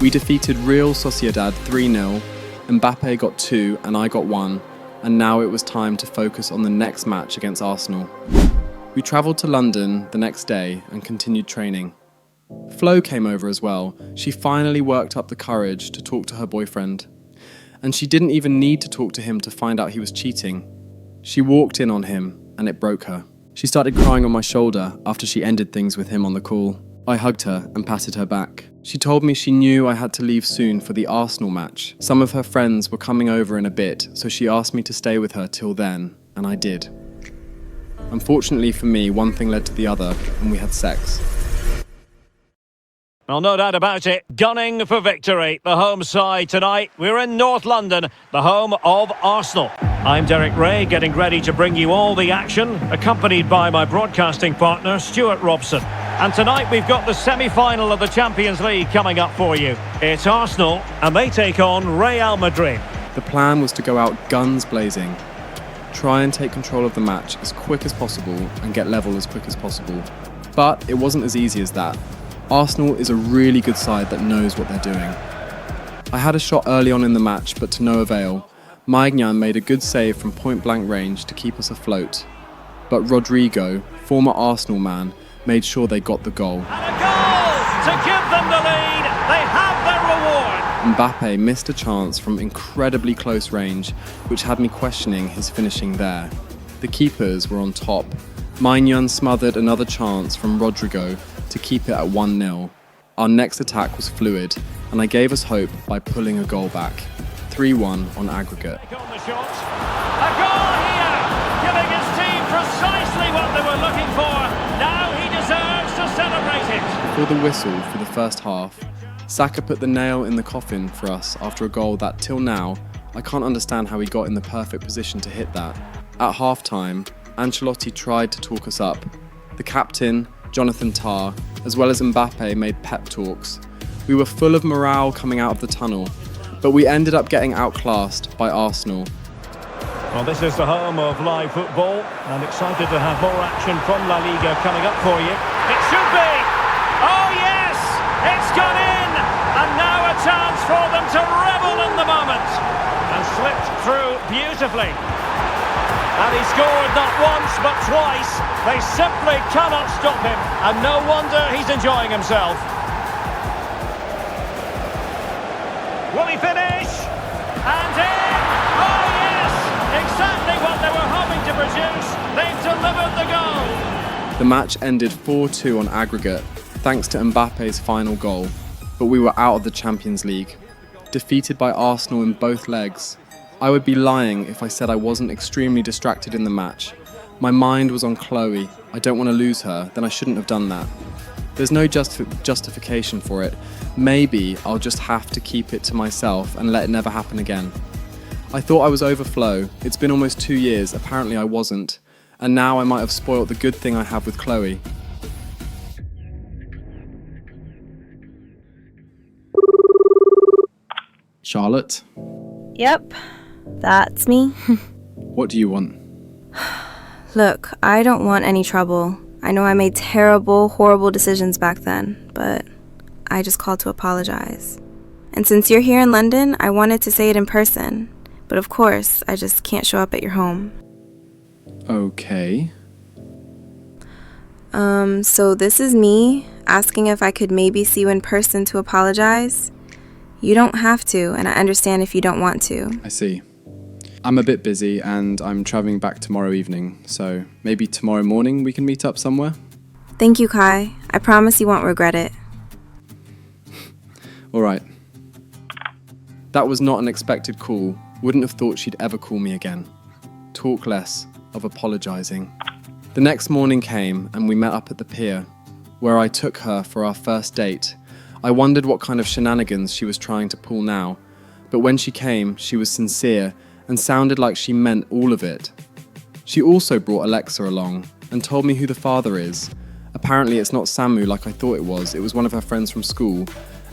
We defeated Real Sociedad 3-0, Mbappe got 2 and I got 1. And now it was time to focus on the next match against Arsenal. We travelled to London the next day and continued training. Flo came over as well. She finally worked up the courage to talk to her boyfriend. And she didn't even need to talk to him to find out he was cheating. She walked in on him and it broke her. She started crying on my shoulder after she ended things with him on the call. I hugged her and patted her back. She told me she knew I had to leave soon for the Arsenal match. Some of her friends were coming over in a bit, so she asked me to stay with her till then, and I did. Unfortunately for me, one thing led to the other, and we had sex. Well, no doubt about it. Gunning for victory. The home side tonight. We're in North London, the home of Arsenal. I'm Derek Ray, getting ready to bring you all the action, accompanied by my broadcasting partner, Stuart Robson. And tonight we've got the semi-final of the Champions League coming up for you. It's Arsenal, and they take on Real Madrid. The plan was to go out guns blazing, try and take control of the match as quick as possible and get level as quick as possible. But it wasn't as easy as that. Arsenal is a really good side that knows what they're doing. I had a shot early on in the match, but to no avail. Maignan made a good save from point-blank range to keep us afloat. but Rodrigo, former Arsenal man, made sure they got the goal. And a goal to give them the lead. They have their reward. Mbappe missed a chance from incredibly close range, which had me questioning his finishing there. The keepers were on top. Maignan smothered another chance from Rodrigo to keep it at 1-0. Our next attack was fluid, and I gave us hope by pulling a goal back. 3-1 on aggregate. A goal here, giving his team precisely what they were looking for. Now he deserves to celebrate it. Before the whistle for the first half, Saka put the nail in the coffin for us after a goal that, till now, I can't understand how he got in the perfect position to hit that. At half-time, Ancelotti tried to talk us up. The captain, Jonathan Tah, as well as Mbappe made pep talks. We were full of morale coming out of the tunnel, but we ended up getting outclassed by Arsenal. Well, this is the home of live football, and excited to have more action from La Liga coming up for you. It should be! Oh yes! It's gone in! And now a chance for them to revel in the moment. And slipped through beautifully. And he scored not once but twice. They simply cannot stop him. And no wonder he's enjoying himself. Will he finish? And in! Oh yes! Exactly what they were hoping to produce. They've delivered the goal. The match ended 4-2 on aggregate, thanks to Mbappe's final goal. But we were out of the Champions League, defeated by Arsenal in both legs. I would be lying if I said I wasn't extremely distracted in the match. My mind was on Chloe. I don't want to lose her, then I shouldn't have done that. There's no justification for it. Maybe I'll just have to keep it to myself and let it never happen again. I thought I was over Flo. It's been almost 2 years, apparently I wasn't. And now I might have spoilt the good thing I have with Chloe. Charlotte? Yep, that's me. What do you want? Look, I don't want any trouble. I know I made terrible, horrible decisions back then, but I just called to apologize. And since you're here in London, I wanted to say it in person. But of course, I just can't show up at your home. Okay. So this is me asking if I could maybe see you in person to apologize. You don't have to, and I understand if you don't want to. I see. I'm a bit busy and I'm travelling back tomorrow evening, so maybe tomorrow morning we can meet up somewhere? Thank you, Kai. I promise you won't regret it. Alright. That was not an expected call. Wouldn't have thought she'd ever call me again. Talk less of apologising. The next morning came and we met up at the pier, where I took her for our first date. I wondered what kind of shenanigans she was trying to pull now, but when she came, she was sincere and sounded like she meant all of it. She also brought Alexa along and told me who the father is. Apparently it's not Samu like I thought it was one of her friends from school,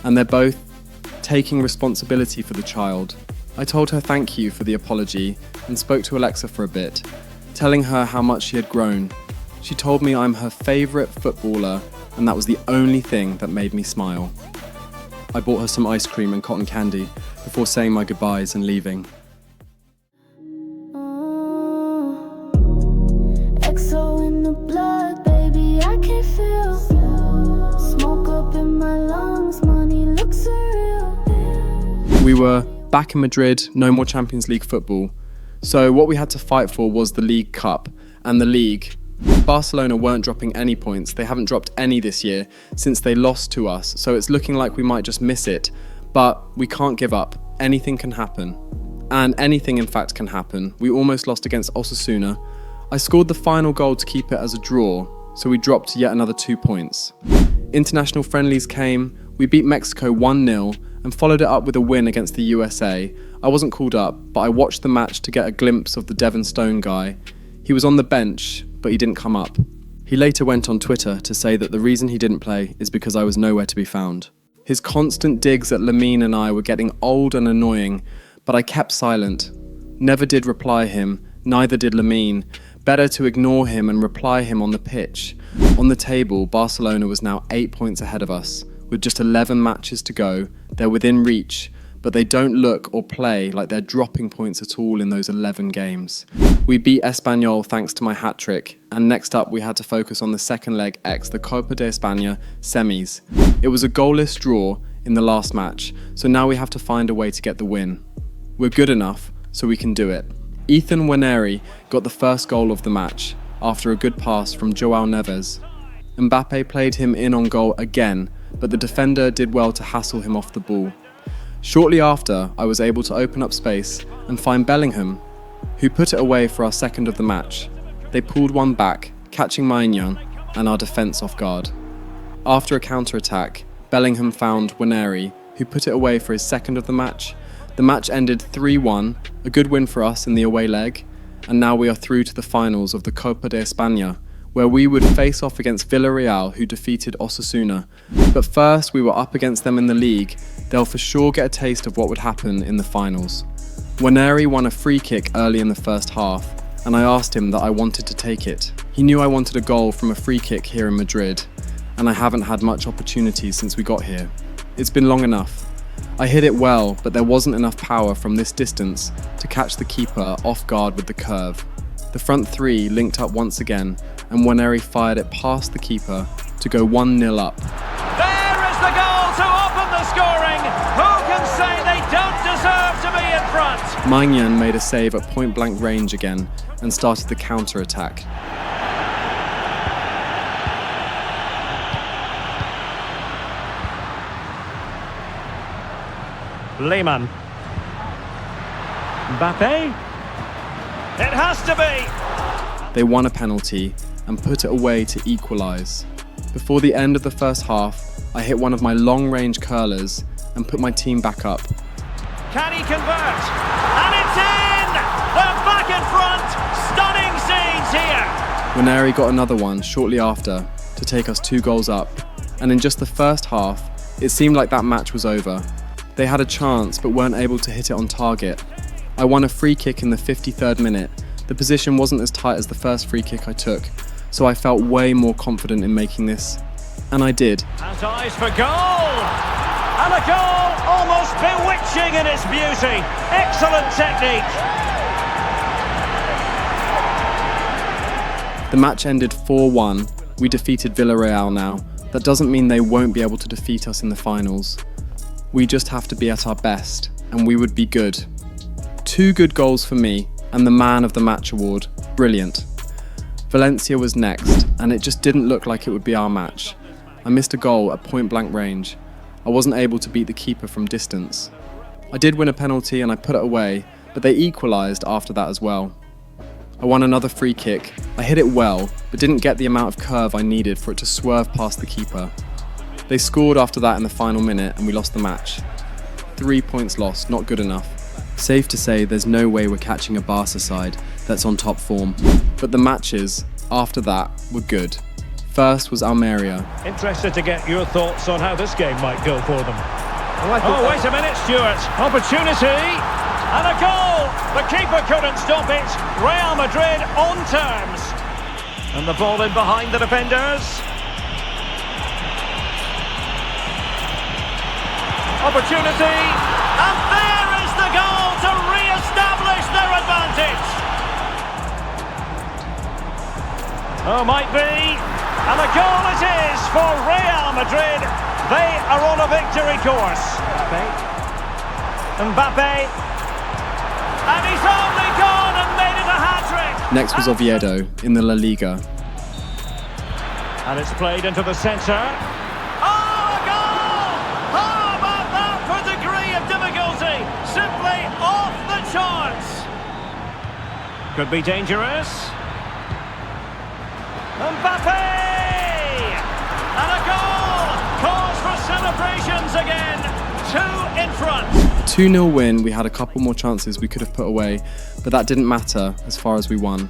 and they're both taking responsibility for the child. I told her thank you for the apology and spoke to Alexa for a bit, telling her how much she had grown. She told me I'm her favourite footballer, and that was the only thing that made me smile. I bought her some ice cream and cotton candy before saying my goodbyes and leaving. XO in the blood, baby, I can feel. Smoke up in my lungs, money looks surreal. We were back in Madrid, no more Champions League football. So what we had to fight for was the League Cup and the league. Barcelona weren't dropping any points. They haven't dropped any this year since they lost to us, so it's looking like we might just miss it. But we can't give up. Anything can happen. And anything in fact can happen. We almost lost against Osasuna. I scored the final goal to keep it as a draw, so we dropped yet another 2 points. International friendlies came. We beat Mexico 1-0 and followed it up with a win against the USA. I wasn't called up, but I watched the match to get a glimpse of the Devon Stone guy. He was on the bench, but he didn't come up. He later went on Twitter to say that the reason he didn't play is because I was nowhere to be found. His constant digs at Lamine and I were getting old and annoying, but I kept silent. Never did reply him, neither did Lamine. Better to ignore him and reply him on the pitch. On the table, Barcelona was now 8 points ahead of us. With just 11 matches to go, they're within reach, but they don't look or play like they're dropping points at all in those 11 games. We beat Espanyol thanks to my hat-trick, and next up we had to focus on the second leg the Copa de España semis. It was a goalless draw in the last match, so now we have to find a way to get the win. We're good enough, so we can do it. Ethan Nwaneri got the first goal of the match, after a good pass from João Neves. Mbappe played him in on goal again, but the defender did well to hassle him off the ball. Shortly after, I was able to open up space and find Bellingham, who put it away for our second of the match. They pulled one back, catching Maignan and our defence off guard. After a counter-attack, Bellingham found Nwaneri, who put it away for his second of the match. The match ended 3-1, a good win for us in the away leg, and now we are through to the finals of the Copa de España, where we would face off against Villarreal, who defeated Osasuna. But first, we were up against them in the league. They'll for sure get a taste of what would happen in the finals. Nwaneri won a free kick early in the first half, and I asked him that I wanted to take it. He knew I wanted a goal from a free kick here in Madrid, and I haven't had much opportunity since we got here. It's been long enough. I hit it well, but there wasn't enough power from this distance to catch the keeper off guard with the curve. The front three linked up once again, and Nwaneri fired it past the keeper to go 1-0 up. There is the goal to open the scoring. Who can say they don't deserve to be in front? Maignan made a save at point-blank range again and started the counter-attack. Lehmann. Mbappe. It has to be. They won a penalty and put it away to equalise. Before the end of the first half, I hit one of my long-range curlers and put my team back up. Can he convert? And it's in! They're back in front! Stunning scenes here! Nwaneri got another one shortly after to take us 2 goals up, and in just the first half, it seemed like that match was over. They had a chance but weren't able to hit it on target. I won a free kick in the 53rd minute. The position wasn't as tight as the first free kick I took, so I felt way more confident in making this. And I did. Has eyes for goal! And a goal almost bewitching in its beauty. Excellent technique. The match ended 4-1. We defeated Villarreal now. That doesn't mean they won't be able to defeat us in the finals. We just have to be at our best, and we would be good. 2 good goals for me, and the Man of the Match award. Brilliant. Valencia was next, and it just didn't look like it would be our match. I missed a goal at point-blank range. I wasn't able to beat the keeper from distance. I did win a penalty and I put it away, but they equalised after that as well. I won another free kick. I hit it well, but didn't get the amount of curve I needed for it to swerve past the keeper. They scored after that in the final minute and we lost the match. 3 points lost, not good enough. Safe to say there's no way we're catching a Barca side that's on top form. But the matches, after that, were good. First was Almeria. Interested to get your thoughts on how this game might go for them. Oh, wait a minute, Stuart. Opportunity. And a goal! The keeper couldn't stop it. Real Madrid on terms. And the ball in behind the defenders. Opportunity. And there is the goal to re-establish their advantage. Oh, might be. And a goal it is for Real Madrid. They are on a victory course. Mbappe. And he's only gone and made it a hat-trick. Next was Oviedo in the La Liga. And it's played into the centre. Oh, a goal! How about that for degree of difficulty? Simply off the charts. Could be dangerous. Mbappe! And a goal! Cause for celebrations again. 2 in front. A 2-0 win, we had a couple more chances we could have put away, but that didn't matter as far as we won.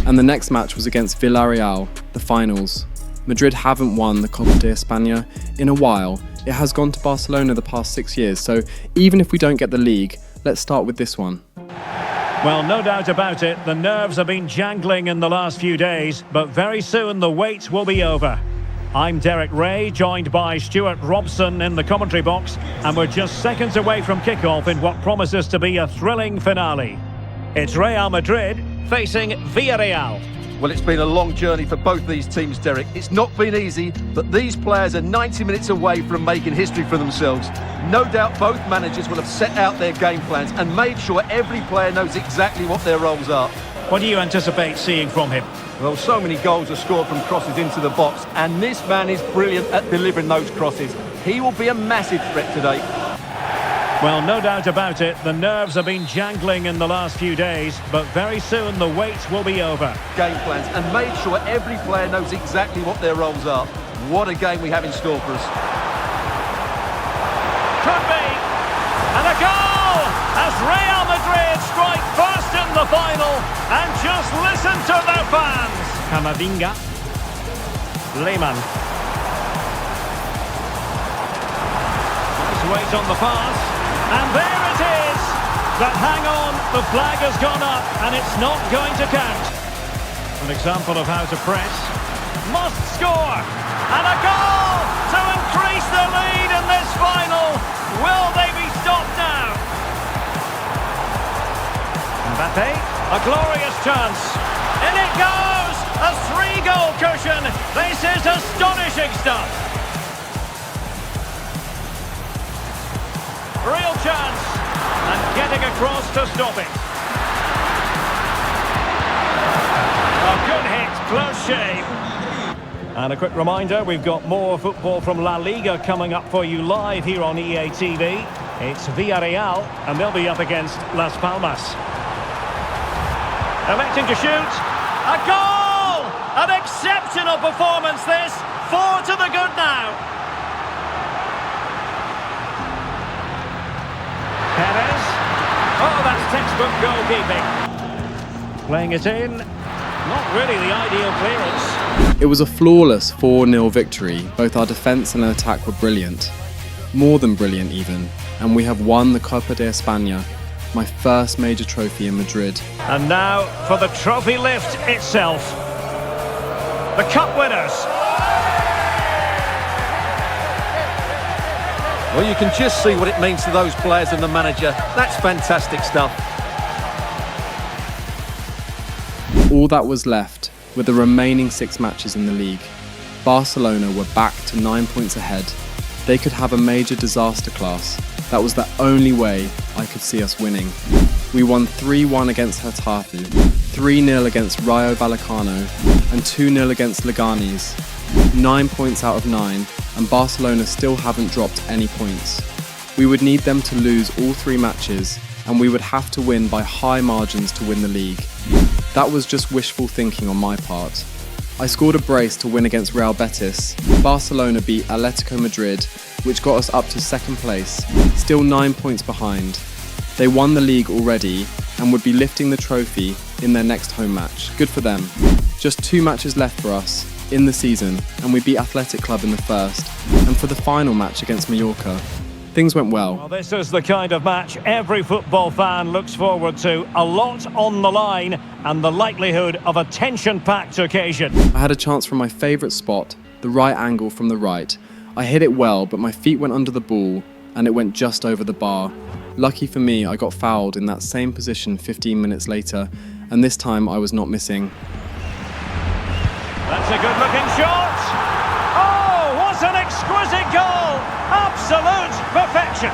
And the next match was against Villarreal, the finals. Madrid haven't won the Copa de España in a while. It has gone to Barcelona the past 6 years, so even if we don't get the league, let's start with this one. Well, no doubt about it, the nerves have been jangling in the last few days, but very soon the wait will be over. I'm Derek Ray, joined by Stuart Robson in the commentary box, and we're just seconds away from kickoff in what promises to be a thrilling finale. It's Real Madrid facing Villarreal. Well, it's been a long journey for both these teams, Derek. It's not been easy, but these players are 90 minutes away from making history for themselves. No doubt both managers will have set out their game plans and made sure every player knows exactly what their roles are. What do you anticipate seeing from him? Well, so many goals are scored from crosses into the box, and this man is brilliant at delivering those crosses. He will be a massive threat today. Well, no doubt about it, the nerves have been jangling in the last few days, but very soon the wait will be over. Game plans and made sure every player knows exactly what their roles are. What a game we have in store for us. Could be! And a goal! As Real Madrid strike first in the final, and just listen to their fans! Camavinga. Lehmann. Nice weight on the pass. And there it is! But hang on, the flag has gone up and it's not going to count. An example of how to press. Must score! And a goal to increase the lead in this final. Will they be stopped now? Mbappe, a glorious chance. In it goes! A 3-goal cushion. This is astonishing stuff. Real chance, and getting across to stop it. A good hit, close shave. And a quick reminder, we've got more football from La Liga coming up for you live here on EA TV. It's Villarreal, and they'll be up against Las Palmas. Electing to shoot. A goal! An exceptional performance this. 4 to the good now. Perez. Oh, that's textbook goalkeeping. Playing it in. Not really the ideal clearance. It was a flawless 4-0 victory. Both our defence and attack were brilliant. More than brilliant even. And we have won the Copa de España, my first major trophy in Madrid. And now for the trophy lift itself. The cup winners. Well, you can just see what it means to those players and the manager. That's fantastic stuff. All that was left were the remaining 6 matches in the league. Barcelona were back to 9 points ahead. They could have a major disaster class. That was the only way I could see us winning. We won 3-1 against Getafe, 3-0 against Rayo Vallecano, and 2-0 against Leganés. 9 points out of 9, and Barcelona still haven't dropped any points. We would need them to lose all 3 matches, and we would have to win by high margins to win the league. That was just wishful thinking on my part. I scored a brace to win against Real Betis. Barcelona beat Atletico Madrid, which got us up to 2nd place, still 9 points behind. They won the league already and would be lifting the trophy in their next home match. Good for them. Just 2 matches left for us in the season, and we beat Athletic Club in the first, and for the final match against Mallorca. Things went well. This is the kind of match every football fan looks forward to. A lot on the line and the likelihood of a tension-packed occasion. I had a chance from my favourite spot, the right angle from the right. I hit it well, but my feet went under the ball and it went just over the bar. Lucky for me, I got fouled in that same position 15 minutes later, and this time I was not missing. That's a good-looking shot! Oh, what an exquisite goal! Absolute perfection!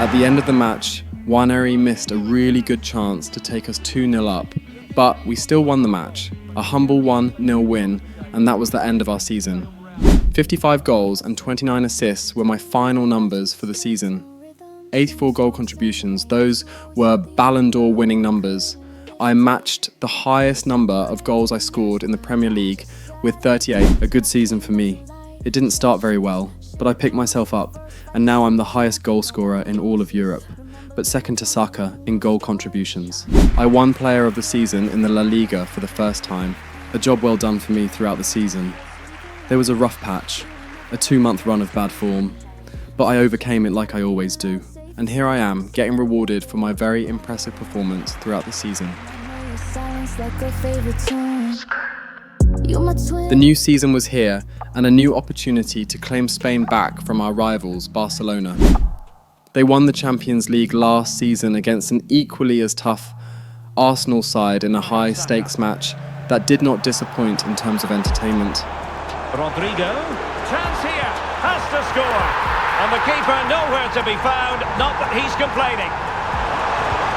At the end of the match, Waneri missed a really good chance to take us 2-0 up, but we still won the match. A humble 1-0 win, and that was the end of our season. 55 goals and 29 assists were my final numbers for the season. 84 goal contributions, those were Ballon d'Or winning numbers. I matched the highest number of goals I scored in the Premier League with 38, a good season for me. It didn't start very well, but I picked myself up, and now I'm the highest goal scorer in all of Europe, but second to Saka in goal contributions. I won Player of the Season in the La Liga for the first time, a job well done for me throughout the season. There was a rough patch, a 2-month run of bad form, but I overcame it like I always do. And here I am, getting rewarded for my very impressive performance throughout the season. You're my twin. The new season was here, and a new opportunity to claim Spain back from our rivals, Barcelona. They won the Champions League last season against an equally as tough Arsenal side in a high-stakes match that did not disappoint in terms of entertainment. Rodrigo, chance here, has to score. And the keeper nowhere to be found, not that he's complaining.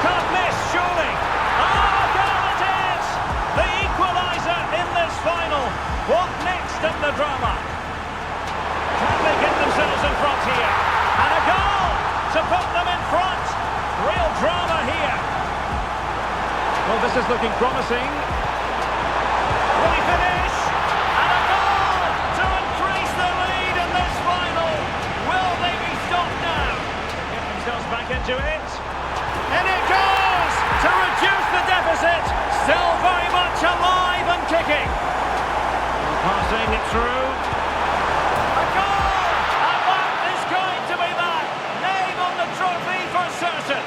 Can't miss, surely. Oh, goal it is! The equaliser in this final. What next in the drama? Can they get themselves in front here? And a goal to put them in front. Real drama here. Well, this is looking promising. Will he finish? And a goal to increase the lead in this final. Will they be stopped now? Get themselves back into it. And it goes to reduce the deficit. Still very much alive and kicking. Passing it through. A goal! And that is going to be that. Name on the trophy for certain.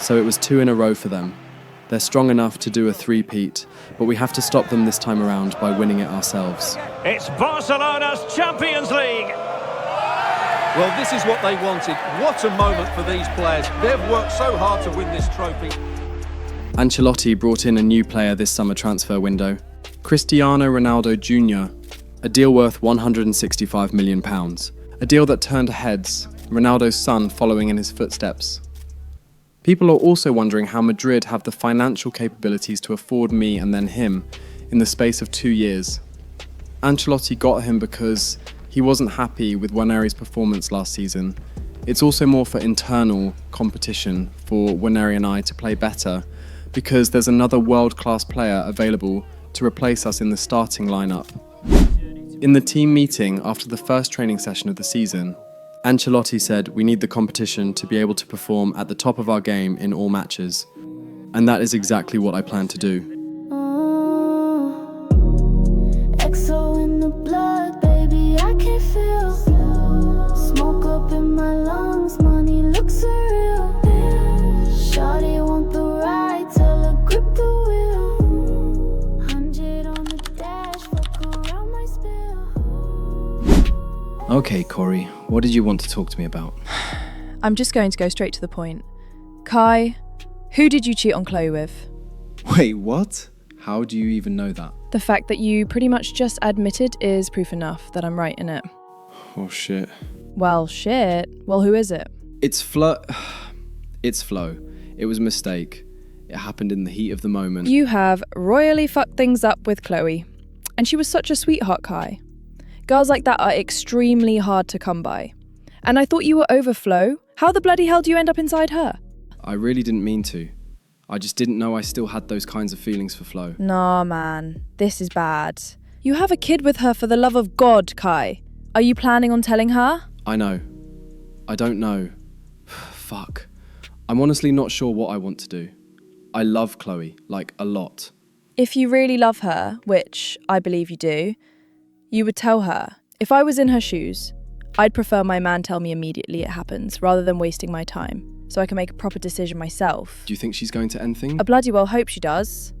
So it was 2 in a row for them. They're strong enough to do a three-peat, but we have to stop them this time around by winning it ourselves. It's Barcelona's Champions League. Well, this is what they wanted. What a moment for these players. They've worked so hard to win this trophy. Ancelotti brought in a new player this summer transfer window, Cristiano Ronaldo Jr., a deal worth £165 million. A deal that turned heads, Ronaldo's son following in his footsteps. People are also wondering how Madrid have the financial capabilities to afford me and then him in the space of 2 years. Ancelotti got him because he wasn't happy with Waneri's performance last season. It's also more for internal competition for Waneri and I to play better, because there's another world-class player available to replace us in the starting lineup. In the team meeting after the first training session of the season, Ancelotti said we need the competition to be able to perform at the top of our game in all matches. And that is exactly what I plan to do. XO in the blood, baby, I can feel. Smoke up in my lungs, money looks surreal. Shawty want the ride, tell her grip the wheel. 100 on the dash, fuck around my spill. Okay, Corey, what did you want to talk to me about? I'm just going to go straight to the point. Kai, who did you cheat on Chloe with? Wait, what? How do you even know that? The fact that you pretty much just admitted is proof enough that I'm right in it. Oh shit. Well, shit. Well, who is it? It's Flo. It's Flo. It was a mistake. It happened in the heat of the moment. You have royally fucked things up with Chloe. And she was such a sweetheart, Kai. Girls like that are extremely hard to come by. And I thought you were over Flo. How the bloody hell do you end up inside her? I really didn't mean to. I just didn't know I still had those kinds of feelings for Flo. Nah, man. This is bad. You have a kid with her for the love of God, Kai. Are you planning on telling her? I know. I don't know. Fuck. I'm honestly not sure what I want to do. I love Chloe, like a lot. If you really love her, which I believe you do, you would tell her. If I was in her shoes, I'd prefer my man tell me immediately it happens, rather than wasting my time, so I can make a proper decision myself. Do you think she's going to end things? I bloody well hope she does.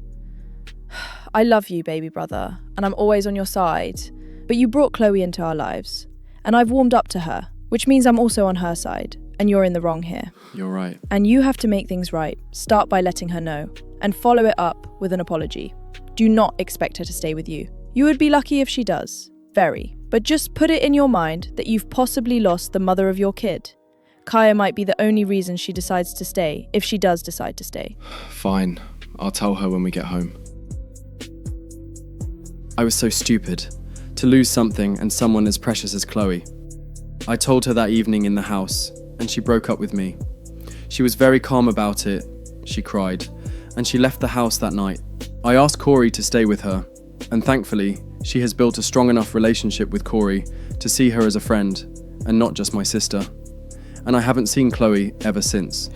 I love you, baby brother, and I'm always on your side. But you brought Chloe into our lives, and I've warmed up to her, which means I'm also on her side, and you're in the wrong here. You're right. And you have to make things right. Start by letting her know, and follow it up with an apology. Do not expect her to stay with you. You would be lucky if she does. Very. But just put it in your mind that you've possibly lost the mother of your kid. Kaya might be the only reason she decides to stay, if she does decide to stay. Fine. I'll tell her when we get home. I was so stupid. To lose something and someone as precious as Chloe. I told her that evening in the house, and she broke up with me. She was very calm about it. She cried, and she left the house that night. I asked Corey to stay with her, and thankfully, she has built a strong enough relationship with Corey to see her as a friend, and not just my sister. And I haven't seen Chloe ever since.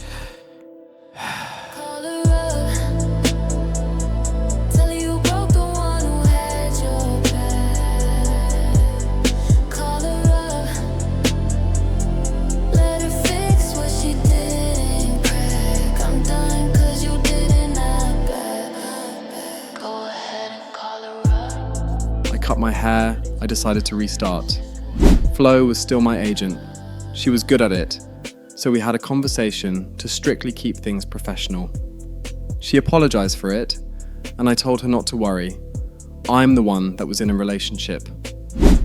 cut my hair, I decided to restart. Flo was still my agent. She was good at it, so we had a conversation to strictly keep things professional. She apologized for it, and I told her not to worry. I'm the one that was in a relationship.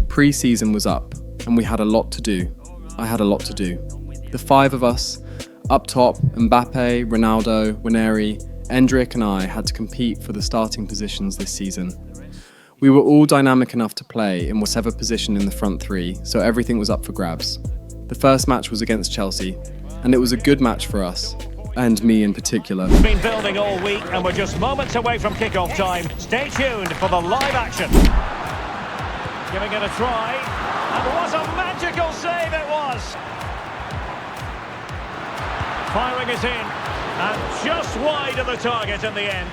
Pre-season was up, and we had a lot to do. I had a lot to do. The five of us, up top, Mbappe, Ronaldo, Waneri, Endrick and I had to compete for the starting positions this season. We were all dynamic enough to play in whatever position in the front three, so everything was up for grabs. The first match was against Chelsea, and it was a good match for us, and me in particular. Been building all week, and we're just moments away from kick-off time. Stay tuned for the live action. Giving it a try, and what a magical save it was! Firing it in, and just wide of the target in the end.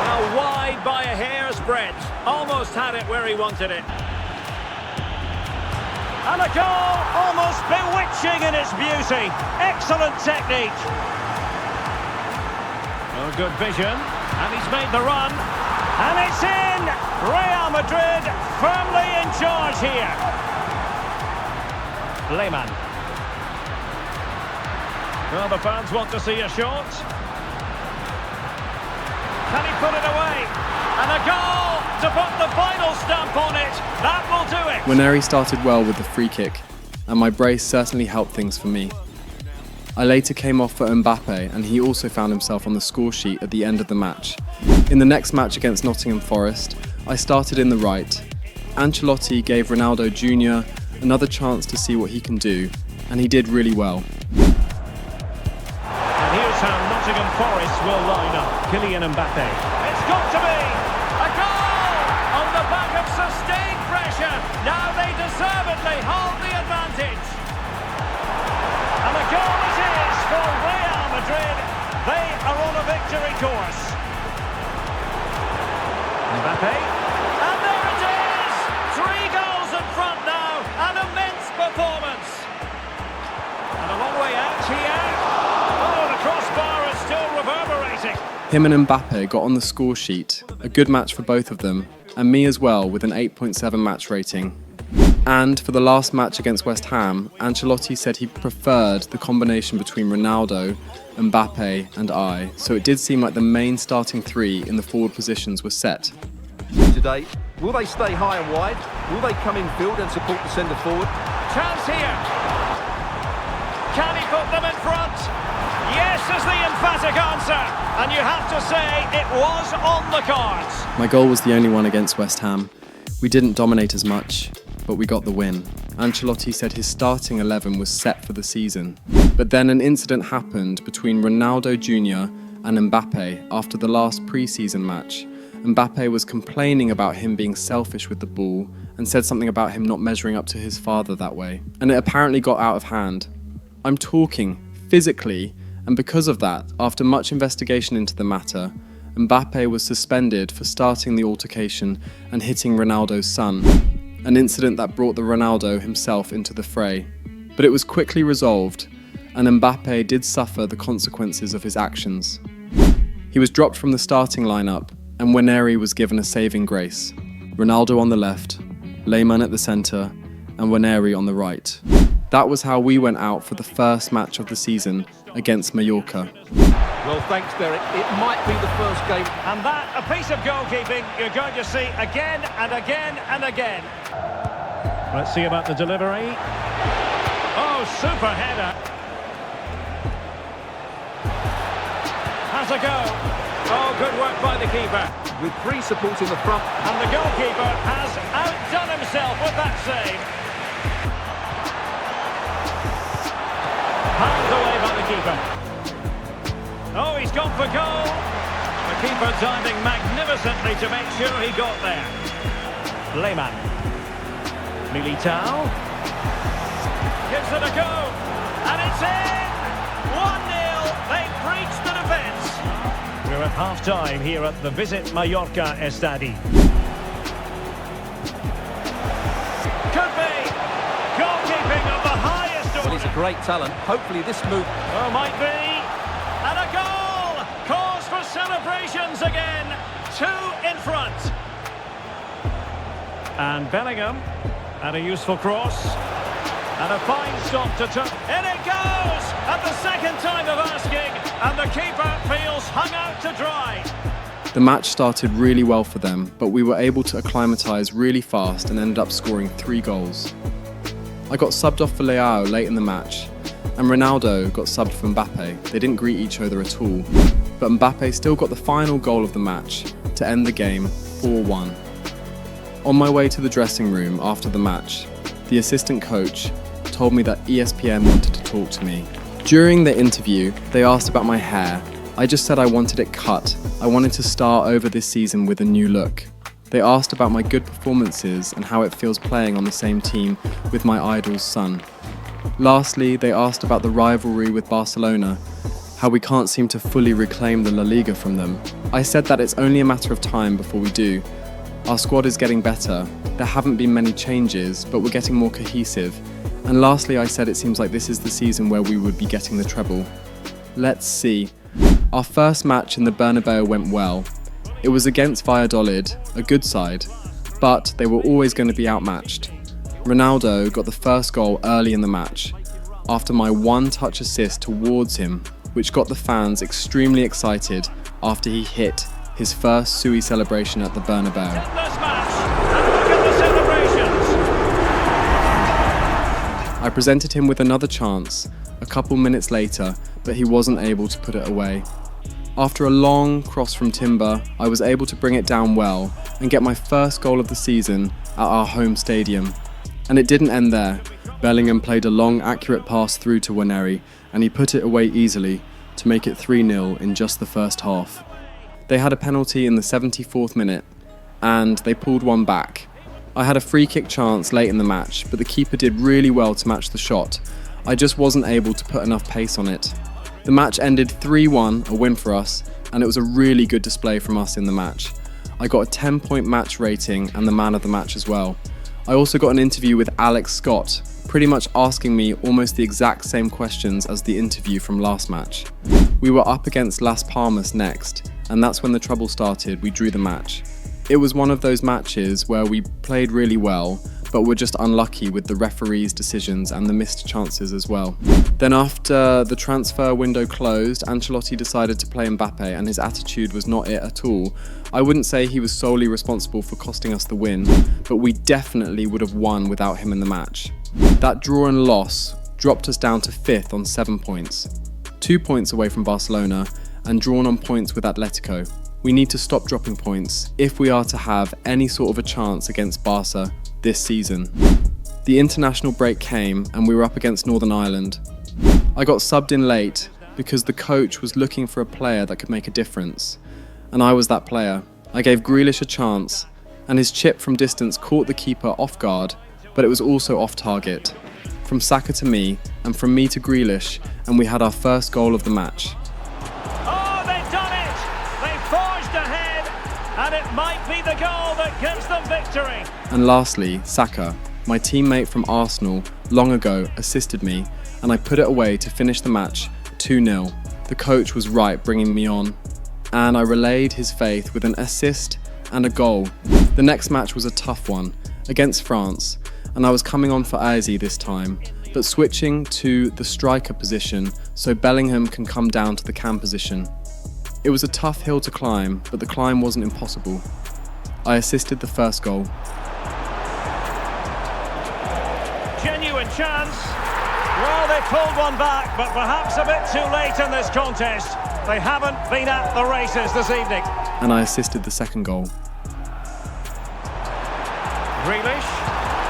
Now wide by a hair's breadth. Almost had it where he wanted it. And a goal, almost bewitching in its beauty. Excellent technique. Oh, good vision. And he's made the run. And it's in! Real Madrid firmly in charge here. Lehmann. Well, the fans want to see a shot. Can he put it away? And a goal to put the final stamp on it. That will do it. Waneri started well with the free kick, and my brace certainly helped things for me. I later came off for Mbappe, and he also found himself on the score sheet at the end of the match. In the next match against Nottingham Forest, I started in the right. Ancelotti gave Ronaldo Jr. another chance to see what he can do, and he did really well. And here's how Nottingham Forest will line up. Kylian Mbappe. It's got to be a goal on the back of sustained pressure. Now they deservedly hold the advantage. And a goal it is for Real Madrid. They are on a victory course. Mbappe. And there it is! 3 goals in front now. An immense performance. And a long way out here. Oh, the crossbar is still reverberating. Him and Mbappe got on the score sheet, a good match for both of them, and me as well with an 8.7 match rating. And for the last match against West Ham, Ancelotti said he preferred the combination between Ronaldo, Mbappe and I, so it did seem like the main starting three in the forward positions were set. Today, will they stay high and wide? Will they come in field and support the centre forward? Chance here. Can he put them in front? Yes is the emphatic answer. And you have to say it was on the cards. My goal was the only one against West Ham. We didn't dominate as much, but we got the win. Ancelotti said his starting 11 was set for the season. But then an incident happened between Ronaldo Jr. and Mbappe after the last pre-season match. Mbappe was complaining about him being selfish with the ball and said something about him not measuring up to his father that way. And it apparently got out of hand. I'm talking physically, and because of that, after much investigation into the matter, Mbappe was suspended for starting the altercation and hitting Ronaldo's son, an incident that brought the Ronaldo himself into the fray. But it was quickly resolved, and Mbappe did suffer the consequences of his actions. He was dropped from the starting lineup, and Waneri was given a saving grace. Ronaldo on the left, Lehmann at the centre, and Waneri on the right. That was how we went out for the first match of the season against Mallorca. Well, thanks, Derek. It might be the first game. And that, a piece of goalkeeping you're going to see again and again and again. Let's see about the delivery. Oh, super header. Has a go. Oh, good work by the keeper. With 3 supports in the front. And the goalkeeper has outdone himself with that save. Hands away by the keeper. Oh, he's gone for goal. The keeper diving magnificently to make sure he got there. Lehmann. Militao. Gives it a go. And it's in! 1-0. They breached the defence. We're at half-time here at the Visit Mallorca Estadi. Could be. Goalkeeping of the highest order. Well, he's a great talent. Hopefully this move... Oh, might be. And a goal! Cause for celebrations again. 2 in front. And Bellingham, and a useful cross. And a fine stop to turn. In it goes! At the second time of asking, and the keeper feels hung out to dry. The match started really well for them, but we were able to acclimatise really fast and ended up scoring 3 goals. I got subbed off for Leao late in the match, and Ronaldo got subbed for Mbappe. They didn't greet each other at all, but Mbappe still got the final goal of the match to end the game 4-1. On my way to the dressing room after the match, the assistant coach told me that ESPN wanted to talk to me. During the interview, they asked about my hair. I just said I wanted it cut. I wanted to start over this season with a new look. They asked about my good performances and how it feels playing on the same team with my idol's son. Lastly, they asked about the rivalry with Barcelona, how we can't seem to fully reclaim the La Liga from them. I said that it's only a matter of time before we do. Our squad is getting better. There haven't been many changes, but we're getting more cohesive. And lastly, I said it seems like this is the season where we would be getting the treble. Let's see. Our first match in the Bernabeu went well. It was against Valladolid, a good side, but they were always going to be outmatched. Ronaldo got the first goal early in the match, after my one-touch assist towards him, which got the fans extremely excited after he hit his first Sui celebration at the Bernabeu. I presented him with another chance a couple minutes later, but he wasn't able to put it away. After a long cross from Timber, I was able to bring it down well and get my first goal of the season at our home stadium. And it didn't end there. Bellingham played a long, accurate pass through to Waneri, and he put it away easily to make it 3-0 in just the first half. They had a penalty in the 74th minute, and they pulled one back. I had a free kick chance late in the match, but the keeper did really well to match the shot. I just wasn't able to put enough pace on it. The match ended 3-1, a win for us, and it was a really good display from us in the match. I got a 10-point match rating and the man of the match as well. I also got an interview with Alex Scott, pretty much asking me almost the exact same questions as the interview from last match. We were up against Las Palmas next, and that's when the trouble started. We drew the match. It was one of those matches where we played really well, but were just unlucky with the referee's decisions and the missed chances as well. Then after the transfer window closed, Ancelotti decided to play Mbappe, and his attitude was not it at all. I wouldn't say he was solely responsible for costing us the win, but we definitely would have won without him in the match. That draw and loss dropped us down to 5th on 7 points, 2 points away from Barcelona, and drawn on points with Atletico. We need to stop dropping points if we are to have any sort of a chance against Barca this season. The international break came and we were up against Northern Ireland. I got subbed in late because the coach was looking for a player that could make a difference, and I was that player. I gave Grealish a chance, and his chip from distance caught the keeper off guard, but it was also off target. From Saka to me, and from me to Grealish, and we had our first goal of the match. And it might be the goal that gives them victory. And lastly, Saka, my teammate from Arsenal, long ago assisted me, and I put it away to finish the match 2-0. The coach was right bringing me on, and I relayed his faith with an assist and a goal. The next match was a tough one, against France, and I was coming on for Azi this time, but switching to the striker position so Bellingham can come down to the cam position. It was a tough hill to climb, but the climb wasn't impossible. I assisted the first goal. Genuine chance. Well, they pulled one back, but perhaps a bit too late in this contest. They haven't been at the races this evening. And I assisted the second goal. Grealish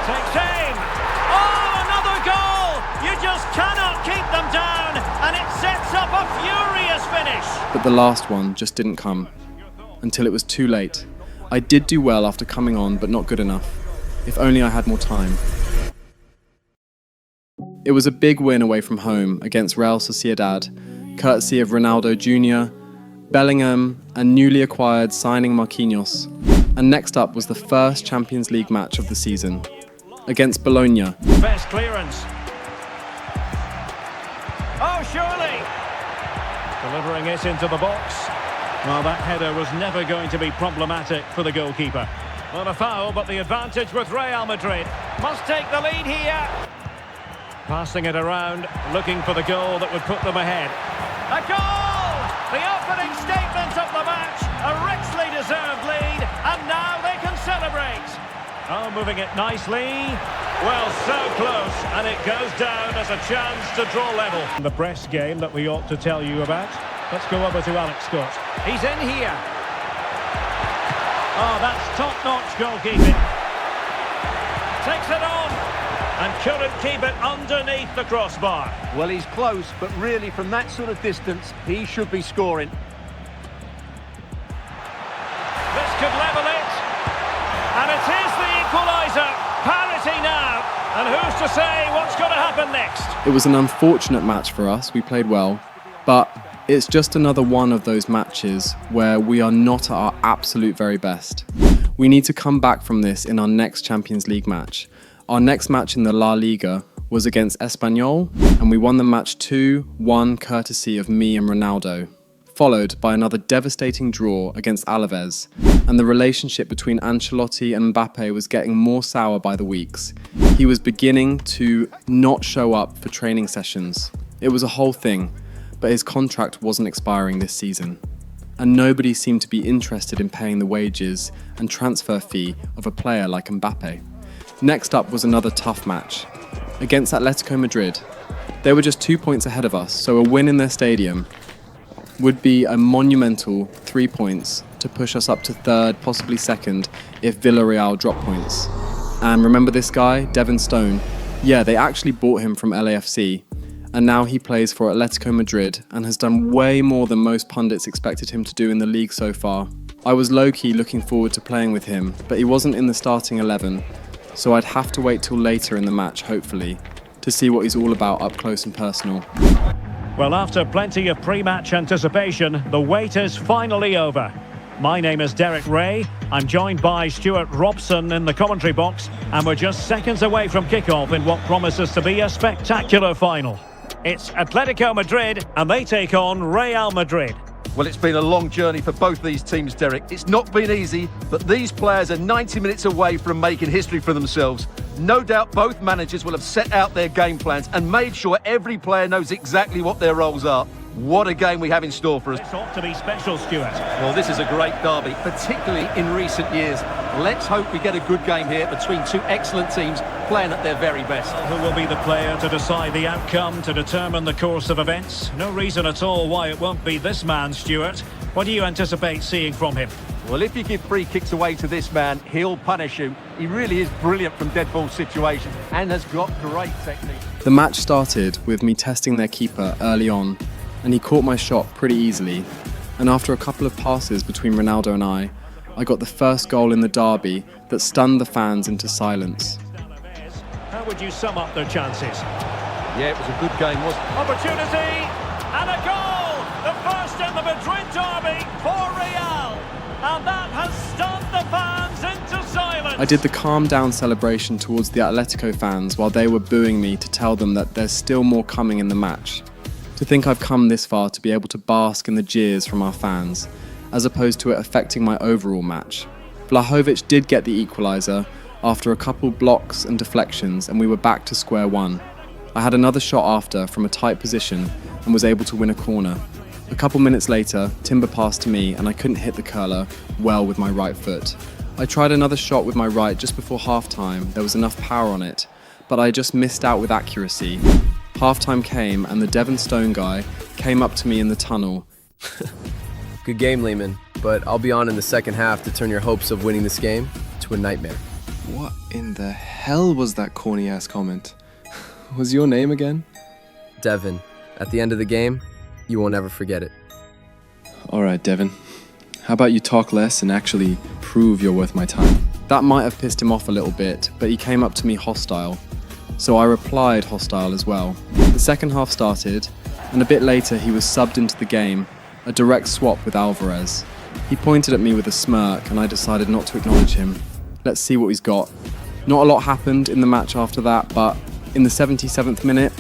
takes aim. Oh, another goal! You just cannot keep them down, and it sets up a furious finish. But the last one just didn't come, until it was too late. I did do well after coming on, but not good enough. If only I had more time. It was a big win away from home against Real Sociedad, courtesy of Ronaldo Jr., Bellingham, and newly acquired signing Marquinhos. And next up was the first Champions League match of the season, against Bologna. Best clearance. Oh, surely! Delivering it into the box. Well, that header was never going to be problematic for the goalkeeper. Not a foul, but the advantage with Real Madrid. Must take the lead here. Passing it around, looking for the goal that would put them ahead. A goal! The opening statement of the match. A richly deserved lead, and now they can celebrate. Oh, moving it nicely. Well, so close, and it goes down as a chance to draw level. The Brest game that we ought to tell you about. Let's go over to Alex Scott. He's in here. Oh, that's top-notch goalkeeping. Takes it on, and couldn't keep it underneath the crossbar. Well, he's close, but really from that sort of distance, he should be scoring. This could level it, and it is the equaliser. Parity now, and who's to say what's going to happen next? It was an unfortunate match for us. We played well, but it's just another one of those matches where we are not at our absolute very best. We need to come back from this in our next Champions League match. Our next match in the La Liga was against Espanyol, and we won the match 2-1 courtesy of me and Ronaldo, followed by another devastating draw against Alaves, and the relationship between Ancelotti and Mbappe was getting more sour by the weeks. He was beginning to not show up for training sessions. It was a whole thing, but his contract wasn't expiring this season, and nobody seemed to be interested in paying the wages and transfer fee of a player like Mbappe. Next up was another tough match, against Atletico Madrid. They were just 2 points ahead of us, so a win in their stadium would be a monumental 3 points to push us up to third, possibly second, if Villarreal drop points. And remember this guy, Devin Stone? Yeah, they actually bought him from LAFC, and now he plays for Atletico Madrid and has done way more than most pundits expected him to do in the league so far. I was low-key looking forward to playing with him, but he wasn't in the starting 11, so I'd have to wait till later in the match, hopefully, to see what he's all about up close and personal. Well, after plenty of pre-match anticipation, the wait is finally over. My name is Derek Ray. I'm joined by Stuart Robson in the commentary box, and we're just seconds away from kickoff in what promises to be a spectacular final. It's Atletico Madrid, and they take on Real Madrid. Well, it's been a long journey for both these teams, Derek. It's not been easy, but these players are 90 minutes away from making history for themselves. No doubt both managers will have set out their game plans and made sure every player knows exactly what their roles are. What a game we have in store for us. This ought to be special, Stuart. Well, this is a great derby, particularly in recent years. Let's hope we get a good game here between two excellent teams playing at their very best. Who will be the player to decide the outcome, to determine the course of events? No reason at all why it won't be this man, Stuart. What do you anticipate seeing from him? Well, if you give free kicks away to this man, he'll punish you. He really is brilliant from dead ball situations and has got great technique. The match started with me testing their keeper early on, and he caught my shot pretty easily. And after a couple of passes between Ronaldo and I got the first goal in the derby that stunned the fans into silence. How would you sum up their chances? Yeah, it was a good game, wasn't it? Opportunity and a goal! The first in the Madrid derby for Real! And that has stunned the fans into silence! I did the calm down celebration towards the Atletico fans while they were booing me to tell them that there's still more coming in the match. To think I've come this far to be able to bask in the jeers from our fans, as opposed to it affecting my overall match. Vlahovic did get the equaliser after a couple blocks and deflections, and we were back to square one. I had another shot after from a tight position and was able to win a corner. A couple minutes later, Timber passed to me and I couldn't hit the curler well with my right foot. I tried another shot with my right just before half-time. There was enough power on it, but I just missed out with accuracy. Half-time came and the Devin Stone guy came up to me in the tunnel. Good game, Lehman, but I'll be on in the second half to turn your hopes of winning this game to a nightmare. What in the hell was that corny-ass comment? Was your name again? Devin. At the end of the game, you won't ever forget it. Alright, Devin. How about you talk less and actually prove you're worth my time? That might have pissed him off a little bit, but he came up to me hostile. So I replied hostile as well. The second half started, and a bit later he was subbed into the game, a direct swap with Alvarez. He pointed at me with a smirk, and I decided not to acknowledge him. Let's see what he's got. Not a lot happened in the match after that, but in the 77th minute,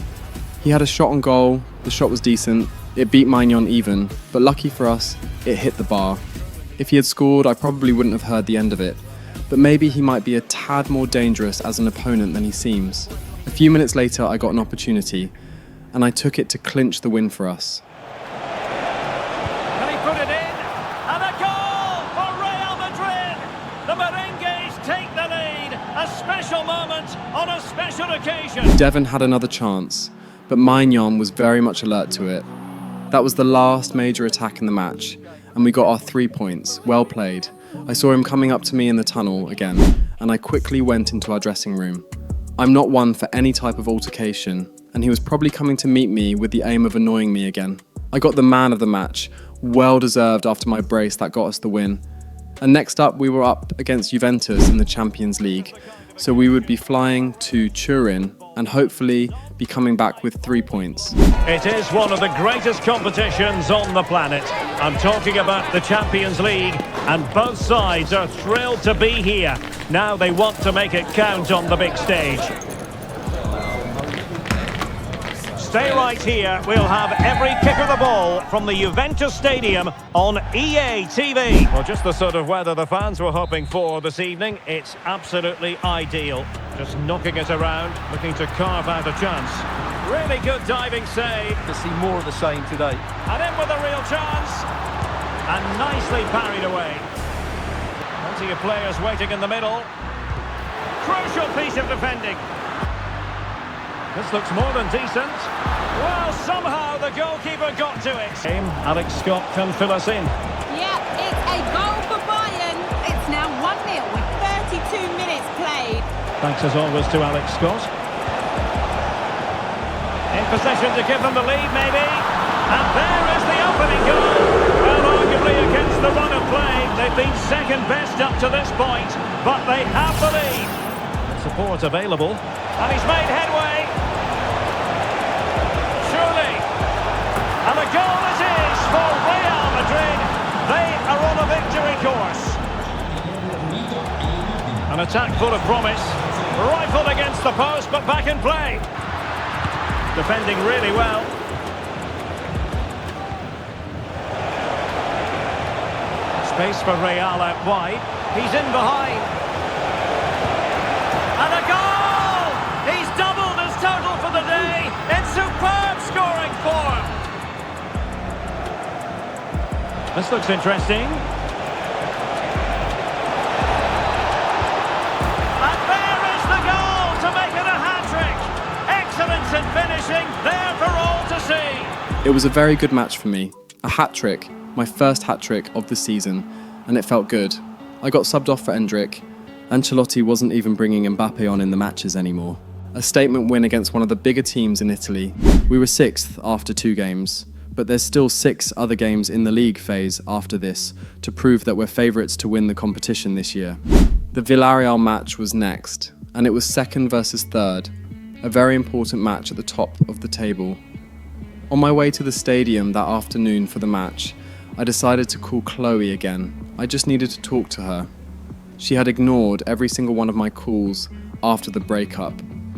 he had a shot on goal. The shot was decent. It beat Maignan even, but lucky for us, it hit the bar. If he had scored, I probably wouldn't have heard the end of it. but maybe he might be a tad more dangerous as an opponent than he seems. A few minutes later, I got an opportunity, and I took it to clinch the win for us. Can he put it in? And a goal for Real Madrid! The Merengues take the lead. A special moment on a special occasion. Devon had another chance, but Maignan was very much alert to it. That was the last major attack in the match, and we got our 3 points. Well played. I saw him coming up to me in the tunnel again, and I quickly went into our dressing room. I'm not one for any type of altercation, and he was probably coming to meet me with the aim of annoying me again. I got the man of the match, well deserved after my brace that got us the win. And next up, we were up against Juventus in the Champions League, so we would be flying to Turin and hopefully be coming back with 3 points. It is one of the greatest competitions on the planet. I'm talking about the Champions League, and both sides are thrilled to be here. Now they want to make it count on the big stage. Stay right here. We'll have every kick of the ball from the Juventus Stadium on EA TV. Well, just the sort of weather the fans were hoping for this evening. It's absolutely ideal. Just knocking it around, looking to carve out a chance. Really good diving save. To see more of the same today. And in with a real chance. And nicely parried away. Plenty of players waiting in the middle. Crucial piece of defending. This looks more than decent. Well, somehow the goalkeeper got to it. Alex Scott can fill us in. Yeah, it's a goal for Bayern. It's now 1-0 with 32 minutes played. Thanks as always to Alex Scott. In possession to give them the lead, maybe. And there is the opening goal. Well, arguably against the run of play, they've been second best up to this point, but they have the lead. Support available, and he's made headway. Surely. And a goal it is for Real Madrid. They are on a victory course. An attack full of promise. Rifled against the post, but back in play. Defending really well. Space for Real out wide. He's in behind. And a goal! He's doubled his total for the day in superb scoring form. This looks interesting. And there is the goal to make it a hat-trick. Excellence in finishing, there for all to see. It was a very good match for me. A hat-trick, my first hat-trick of the season, and it felt good. I got subbed off for Endrick. Ancelotti wasn't even bringing Mbappe on in the matches anymore. A statement win against one of the bigger teams in Italy. We were 6th after 2 games, but there's still 6 other games in the league phase after this to prove that we're favourites to win the competition this year. The Villarreal match was next, and it was 2nd versus 3rd, a very important match at the top of the table. On my way to the stadium that afternoon for the match, I decided to call Chloe again. I just needed to talk to her. She had ignored every single one of my calls after the breakup.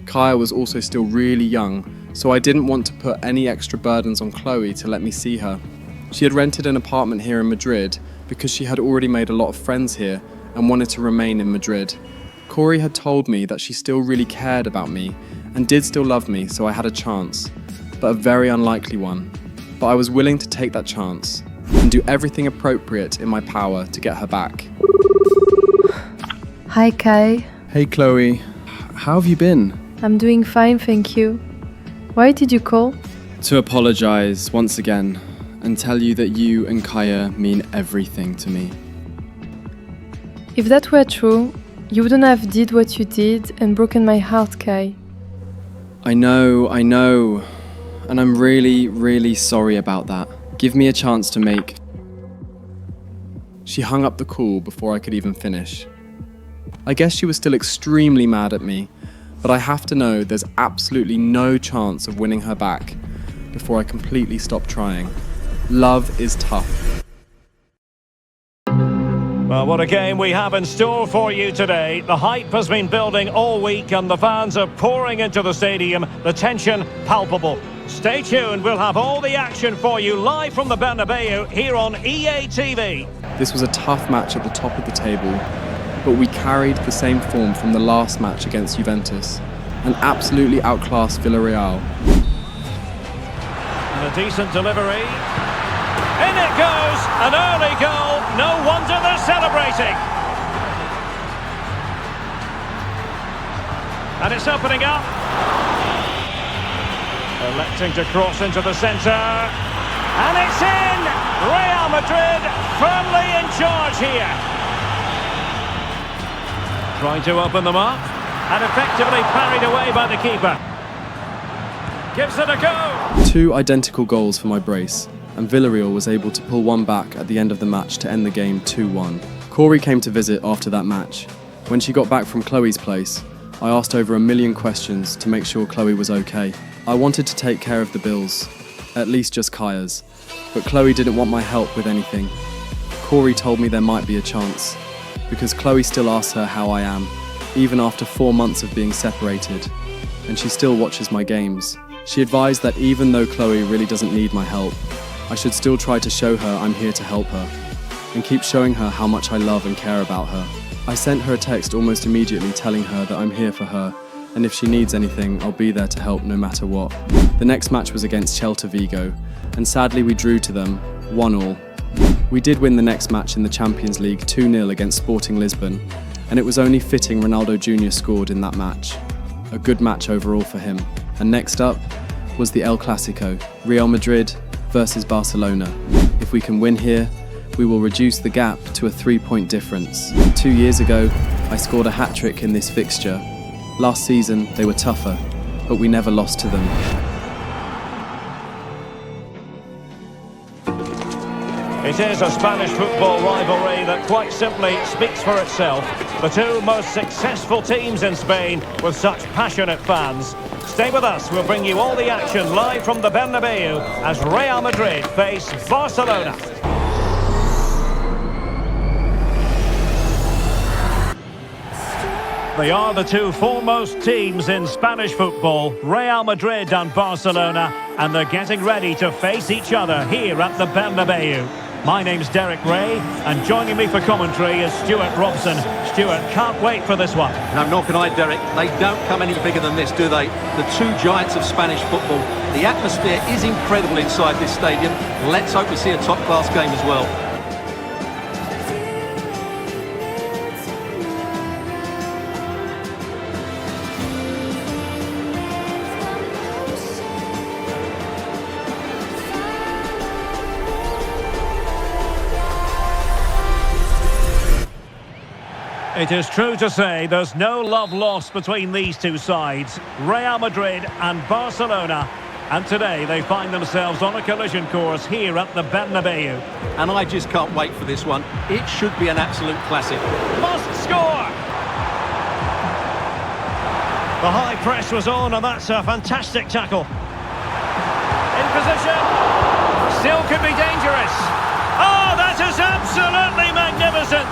Kaya was also still really young, so I didn't want to put any extra burdens on Chloe to let me see her. She had rented an apartment here in Madrid because she had already made a lot of friends here and wanted to remain in Madrid. Corey had told me that she still really cared about me and did still love me, so I had a chance, but a very unlikely one. But I was willing to take that chance and do everything appropriate in my power to get her back. Hi, Kai. Hey Chloe, how have you been? I'm doing fine, thank you. Why did you call? To apologise once again and tell you that you and Kaya mean everything to me. If that were true, you wouldn't have did what you did and broken my heart, Kai. I know, and I'm really, really sorry about that. Give me a chance to make... She hung up the call before I could even finish. I guess she was still extremely mad at me, but I have to know there's absolutely no chance of winning her back before I completely stop trying. Love is tough. Well, what a game we have in store for you today. The hype has been building all week and the fans are pouring into the stadium. The tension palpable. Stay tuned, we'll have all the action for you live from the Bernabeu here on EA TV. This was a tough match at the top of the table, but we carried the same form from the last match against Juventus and absolutely outclassed Villarreal. And a decent delivery. In it goes! An early goal! No wonder they're celebrating! And it's opening up. Electing to cross into the centre. And it's in! Real Madrid firmly in charge here. Trying to open them up. And effectively parried away by the keeper. Gives it a go. 2 identical goals for my brace, and Villarreal was able to pull one back at the end of the match to end the game 2-1. Corey came to visit after that match. When she got back from Chloe's place, I asked over 1 million questions to make sure Chloe was okay. I wanted to take care of the bills, at least just Kaya's, but Chloe didn't want my help with anything. Corey told me there might be a chance, because Chloe still asks her how I am, even after 4 months of being separated, and she still watches my games. She advised that even though Chloe really doesn't need my help, I should still try to show her I'm here to help her, and keep showing her how much I love and care about her. I sent her a text almost immediately telling her that I'm here for her, and if she needs anything, I'll be there to help no matter what. The next match was against Celta Vigo, and sadly we drew to them, 1-1. We did win the next match in the Champions League 2-0 against Sporting Lisbon, and it was only fitting Ronaldo Jr. scored in that match. A good match overall for him. And next up was the El Clasico, Real Madrid versus Barcelona. If we can win here, we will reduce the gap to a 3-point difference. 2 years ago, I scored a hat-trick in this fixture. Last season, they were tougher, but we never lost to them. It is a Spanish football rivalry that quite simply speaks for itself. The 2 most successful teams in Spain with such passionate fans. Stay with us, we'll bring you all the action live from the Bernabeu as Real Madrid face Barcelona. They are the 2 foremost teams in Spanish football, Real Madrid and Barcelona, and they're getting ready to face each other here at the Bernabeu. My name's Derek Ray, and joining me for commentary is Stuart Robson. Stuart, can't wait for this one. No, nor can I, Derek. They don't come any bigger than this, do they? The 2 giants of Spanish football. The atmosphere is incredible inside this stadium. Let's hope we see a top-class game as well. It is true to say there's no love lost between these 2 sides, Real Madrid and Barcelona. And today they find themselves on a collision course here at the Bernabeu. And I just can't wait for this one. It should be an absolute classic. Must score! The high press was on, and that's a fantastic tackle. In position. Still could be dangerous. Oh, that is absolutely magnificent!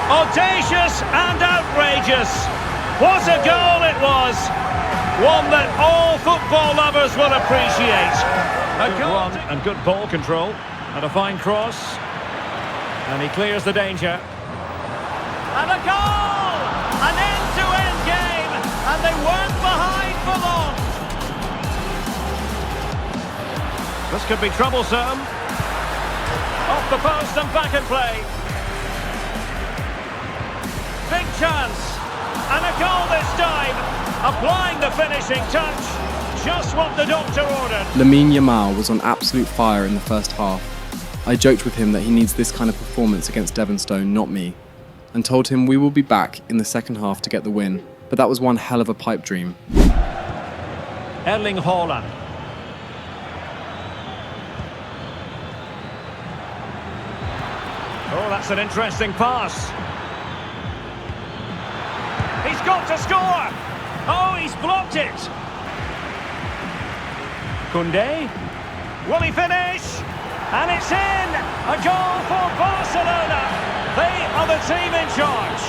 Audacious and outrageous. What a goal it was. One that all football lovers will appreciate. A good run and good ball control. And a fine cross. And he clears the danger. And a goal! An end-to-end game. And they weren't behind for long. This could be troublesome. Off the post and back in play. Big chance, and a goal this time, applying the finishing touch, just what the doctor ordered. Lamine Yamal was on absolute fire in the first half. I joked with him that he needs this kind of performance against Devonstone, not me, and told him we will be back in the second half to get the win, but that was one hell of a pipe dream. Erling Haaland. Oh, that's an interesting pass. He's got to score! Oh, he's blocked it! Koundé? Will he finish? And it's in! A goal for Barcelona! They are the team in charge!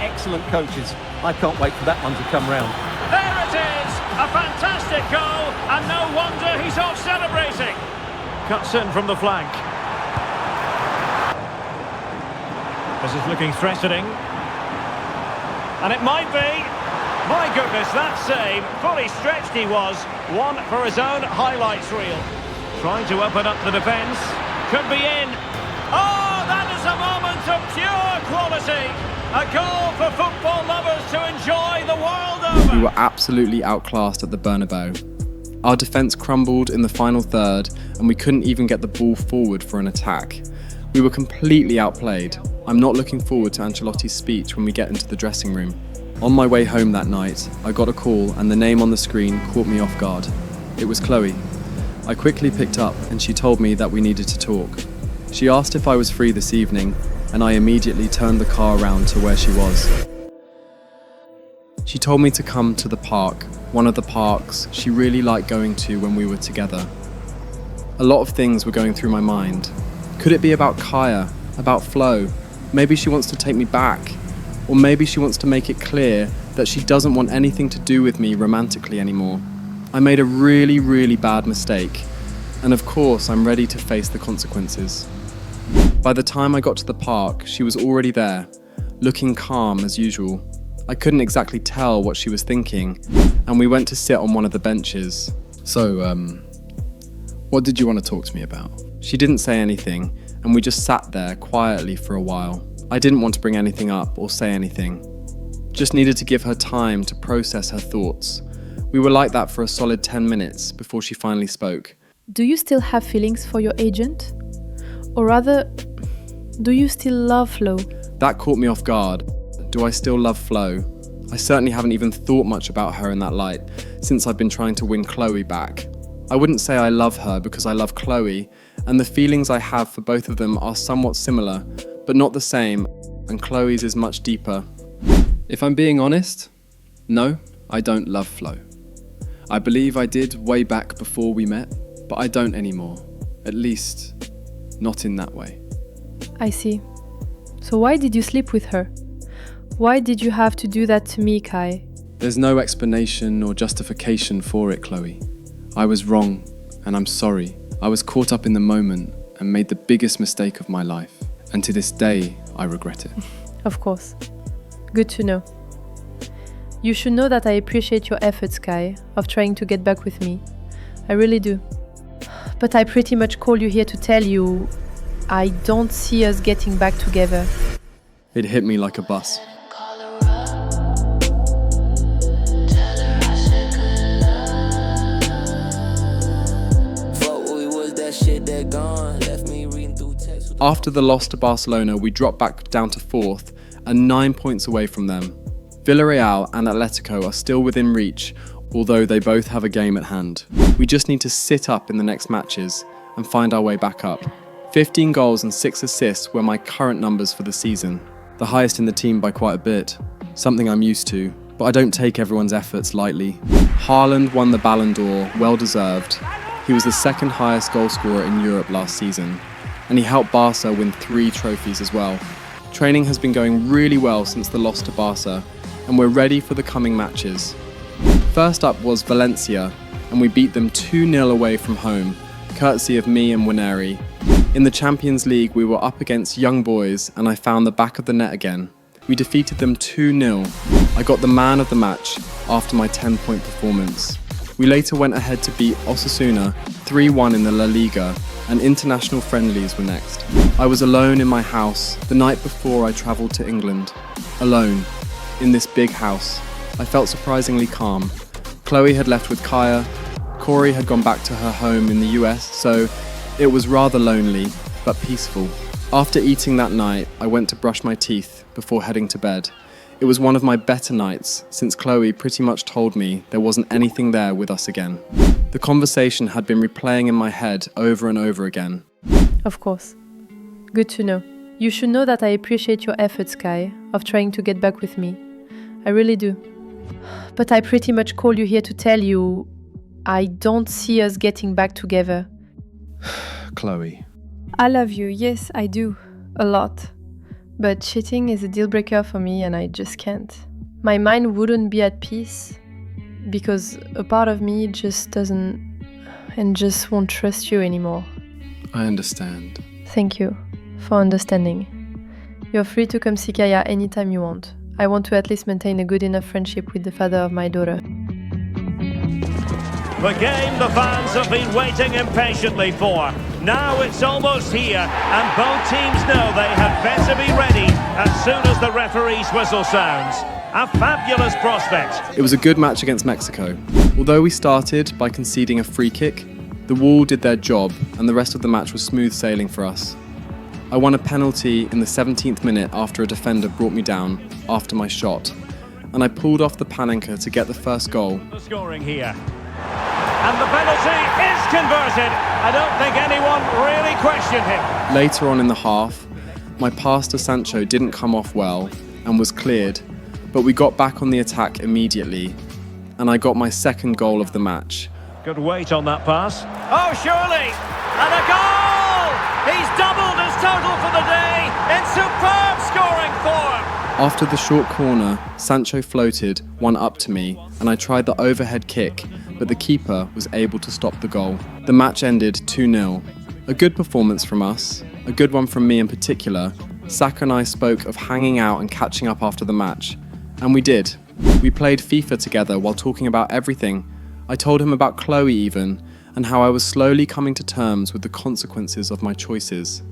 Excellent coaches. I can't wait for that one to come round. There it is! A fantastic goal, and no wonder he's off celebrating! Cuts in from the flank. This is looking threatening. And it might be. My goodness, that save. Fully stretched he was. One for his own highlights reel. Trying to open up the defence. Could be in. Oh, that is a moment of pure quality. A goal for football lovers to enjoy the world over. We were absolutely outclassed at the Bernabeu. Our defence crumbled in the final third, and we couldn't even get the ball forward for an attack. We were completely outplayed. I'm not looking forward to Ancelotti's speech when we get into the dressing room. On my way home that night, I got a call and the name on the screen caught me off guard. It was Chloe. I quickly picked up and she told me that we needed to talk. She asked if I was free this evening, and I immediately turned the car around to where she was. She told me to come to the park, one of the parks she really liked going to when we were together. A lot of things were going through my mind. Could it be about Kaya, about Flo? Maybe she wants to take me back. Or maybe she wants to make it clear that she doesn't want anything to do with me romantically anymore. I made a really, really bad mistake. And of course, I'm ready to face the consequences. By the time I got to the park, she was already there, looking calm as usual. I couldn't exactly tell what she was thinking, and we went to sit on one of the benches. So, what did you want to talk to me about? She didn't say anything, and we just sat there quietly for a while. I didn't want to bring anything up or say anything. Just needed to give her time to process her thoughts. We were like that for a solid 10 minutes before she finally spoke. Do you still have feelings for your agent? Or rather, do you still love Flo? That caught me off guard. Do I still love Flo? I certainly haven't even thought much about her in that light since I've been trying to win Chloe back. I wouldn't say I love her because I love Chloe, and the feelings I have for both of them are somewhat similar, but not the same, and Chloe's is much deeper. If I'm being honest, no, I don't love Flo. I believe I did way back before we met, but I don't anymore. At least, not in that way. I see. So why did you sleep with her? Why did you have to do that to me, Kai? There's no explanation or justification for it, Chloe. I was wrong, and I'm sorry. I was caught up in the moment and made the biggest mistake of my life. And to this day, I regret it. Of course. Good to know. You should know that I appreciate your efforts, Kai, of trying to get back with me. I really do. But I pretty much called you here to tell you I don't see us getting back together. It hit me like a bus. After the loss to Barcelona, we dropped back down to 4th and 9 points away from them. Villarreal and Atletico are still within reach, although they both have a game at hand. We just need to sit up in the next matches and find our way back up. 15 goals and 6 assists were my current numbers for the season, the highest in the team by quite a bit, something I'm used to, but I don't take everyone's efforts lightly. Haaland won the Ballon d'Or, well deserved. He was the second highest goalscorer in Europe last season, and he helped Barca win 3 trophies as well. Training has been going really well since the loss to Barca, and we're ready for the coming matches. First up was Valencia, and we beat them 2-0 away from home, courtesy of me and Winery. In the Champions League, we were up against Young Boys, and I found the back of the net again. We defeated them 2-0. I got the man of the match after my 10-point performance. We later went ahead to beat Osasuna 3-1 in the La Liga, and international friendlies were next. I was alone in my house the night before I travelled to England. Alone, in this big house. I felt surprisingly calm. Chloe had left with Kaya, Corey had gone back to her home in the US, so it was rather lonely, but peaceful. After eating that night, I went to brush my teeth before heading to bed. It was one of my better nights, since Chloe pretty much told me there wasn't anything there with us again. The conversation had been replaying in my head over and over again. Of course. Good to know. You should know that I appreciate your efforts, Kai, of trying to get back with me. I really do. But I pretty much called you here to tell you I don't see us getting back together. Chloe. I love you, yes, I do. A lot. But cheating is a deal breaker for me and I just can't. My mind wouldn't be at peace because a part of me just doesn't and just won't trust you anymore. I understand. Thank you for understanding. You're free to come see Kaya anytime you want. I want to at least maintain a good enough friendship with the father of my daughter. The game the fans have been waiting impatiently for. Now it's almost here, and both teams know they had better be ready as soon as the referee's whistle sounds. A fabulous prospect. It was a good match against Mexico. Although we started by conceding a free kick, the Wall did their job and the rest of the match was smooth sailing for us. I won a penalty in the 17th minute after a defender brought me down after my shot, and I pulled off the Panenka to get the first goal. The scoring here. And the penalty is converted. I don't think anyone really questioned him. Later on in the half, my pass to Sancho didn't come off well and was cleared, but we got back on the attack immediately, and I got my second goal of the match. Good weight on that pass. Oh, surely! And a goal! He's doubled his total for the day in superb scoring form. After the short corner, Sancho floated one up to me, and I tried the overhead kick, but the keeper was able to stop the goal. The match ended 2-0. A good performance from us, a good one from me in particular. Saka and I spoke of hanging out and catching up after the match, and we did. We played FIFA together while talking about everything. I told him about Chloe even, and how I was slowly coming to terms with the consequences of my choices.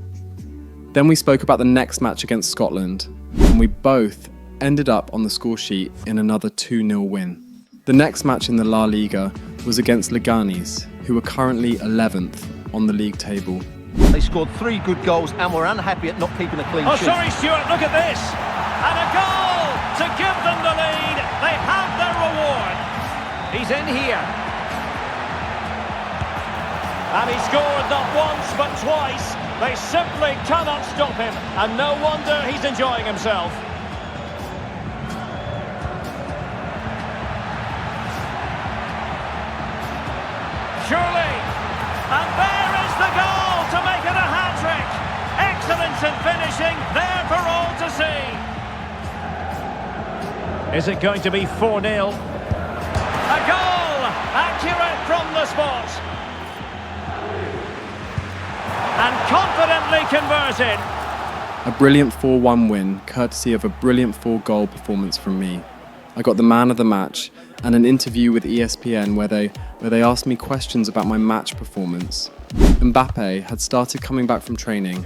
Then we spoke about the next match against Scotland, and we both ended up on the score sheet in another 2-0 win. The next match in the La Liga was against Leganes, who are currently 11th on the league table. They scored 3 good goals and were unhappy at not keeping a clean sheet. Oh, sorry, Stuart, look at this. And a goal to give them the lead. They have their reward. He's in here. And he scored not once, but twice. They simply cannot stop him. And no wonder he's enjoying himself. Surely. And there is the goal to make it a hat-trick. Excellence in finishing, there for all to see. Is it going to be 4-0? A goal! Accurate from the spot. And confidently converted. A brilliant 4-1 win, courtesy of a brilliant 4-goal performance from me. I got the man of the match and an interview with ESPN where they asked me questions about my match performance. Mbappe had started coming back from training,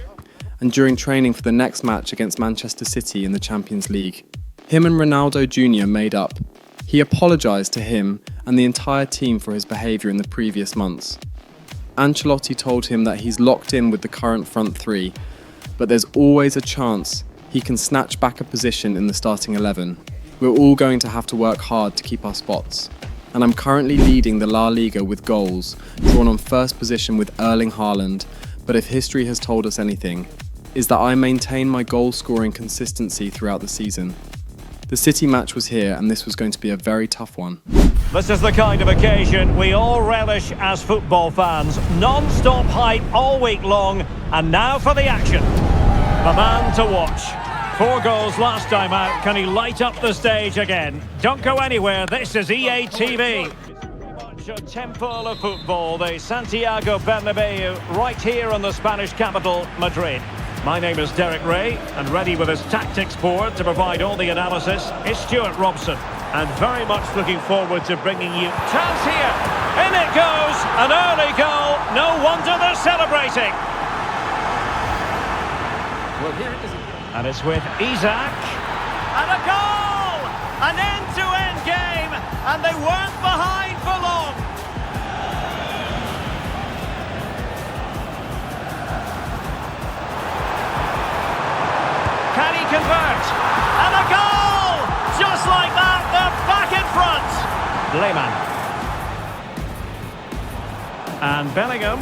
and during training for the next match against Manchester City in the Champions League, him and Ronaldo Jr. made up. He apologised to him and the entire team for his behaviour in the previous months. Ancelotti told him that he's locked in with the current front three, but there's always a chance he can snatch back a position in the starting 11. We're all going to have to work hard to keep our spots. And I'm currently leading the La Liga with goals, drawn on first position with Erling Haaland, but if history has told us anything, is that I maintain my goal-scoring consistency throughout the season. The City match was here, and this was going to be a very tough one. This is the kind of occasion we all relish as football fans. Non-stop hype all week long, and now for the action. The man to watch. 4 goals last time out. Can he light up the stage again? Don't go anywhere. This is EA TV. A temple of football, the Santiago Bernabeu, right here on the Spanish capital, Madrid. My name is Derek Ray, and ready with his tactics board to provide all the analysis is Stuart Robson. And very much looking forward to bringing you chance here. In it goes, an early goal. No wonder they're celebrating. Well, here it is. And it's with Isaac. And a goal! An end-to-end game, and they weren't behind for long. Can he convert? And a goal! Just like that, they're back in front. Lehmann. And Bellingham.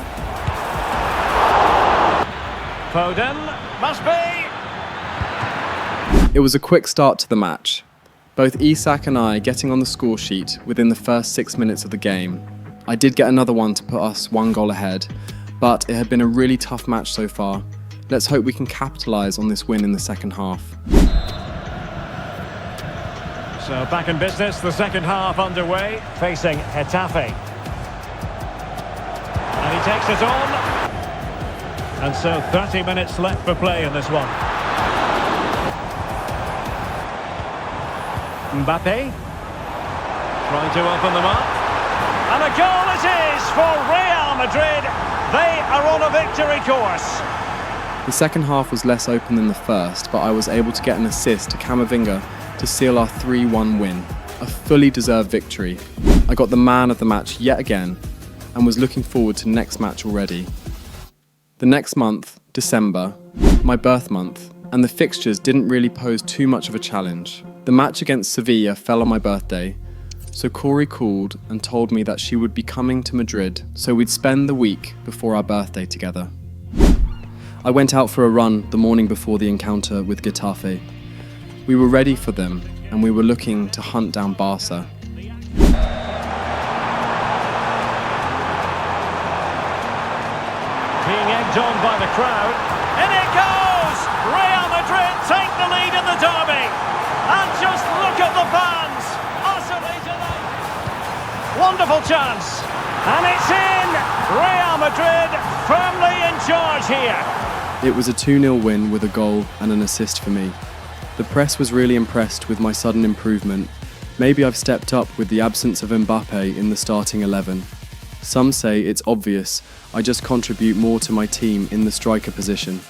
Foden, must be. It was a quick start to the match. Both Isak and I getting on the score sheet within the first 6 minutes of the game. I did get another one to put us 1 goal ahead, but it had been a really tough match so far. Let's hope we can capitalise on this win in the second half. So back in business, the second half underway, facing Getafe. And he takes it on. And so 30 minutes left for play in this one. Mbappe. Trying to open them up. And a goal it is for Real Madrid. They are on a victory course. The second half was less open than the first, but I was able to get an assist to Camavinga to seal our 3-1 win. A fully deserved victory. I got the man of the match yet again and was looking forward to next match already. The next month, December, my birth month, and the fixtures didn't really pose too much of a challenge. The match against Sevilla fell on my birthday, so Corey called and told me that she would be coming to Madrid, so we'd spend the week before our birthday together. I went out for a run the morning before the encounter with Getafe. We were ready for them, and we were looking to hunt down Barca. Being egged on by the crowd. In it goes! Real Madrid take the lead in the derby. And just look at the fans. Utterly delighted. Wonderful chance. And it's in! Real Madrid firmly in charge here. It was a 2-0 win with a goal and an assist for me. The press was really impressed with my sudden improvement. Maybe I've stepped up with the absence of Mbappe in the starting 11. Some say it's obvious, I just contribute more to my team in the striker position.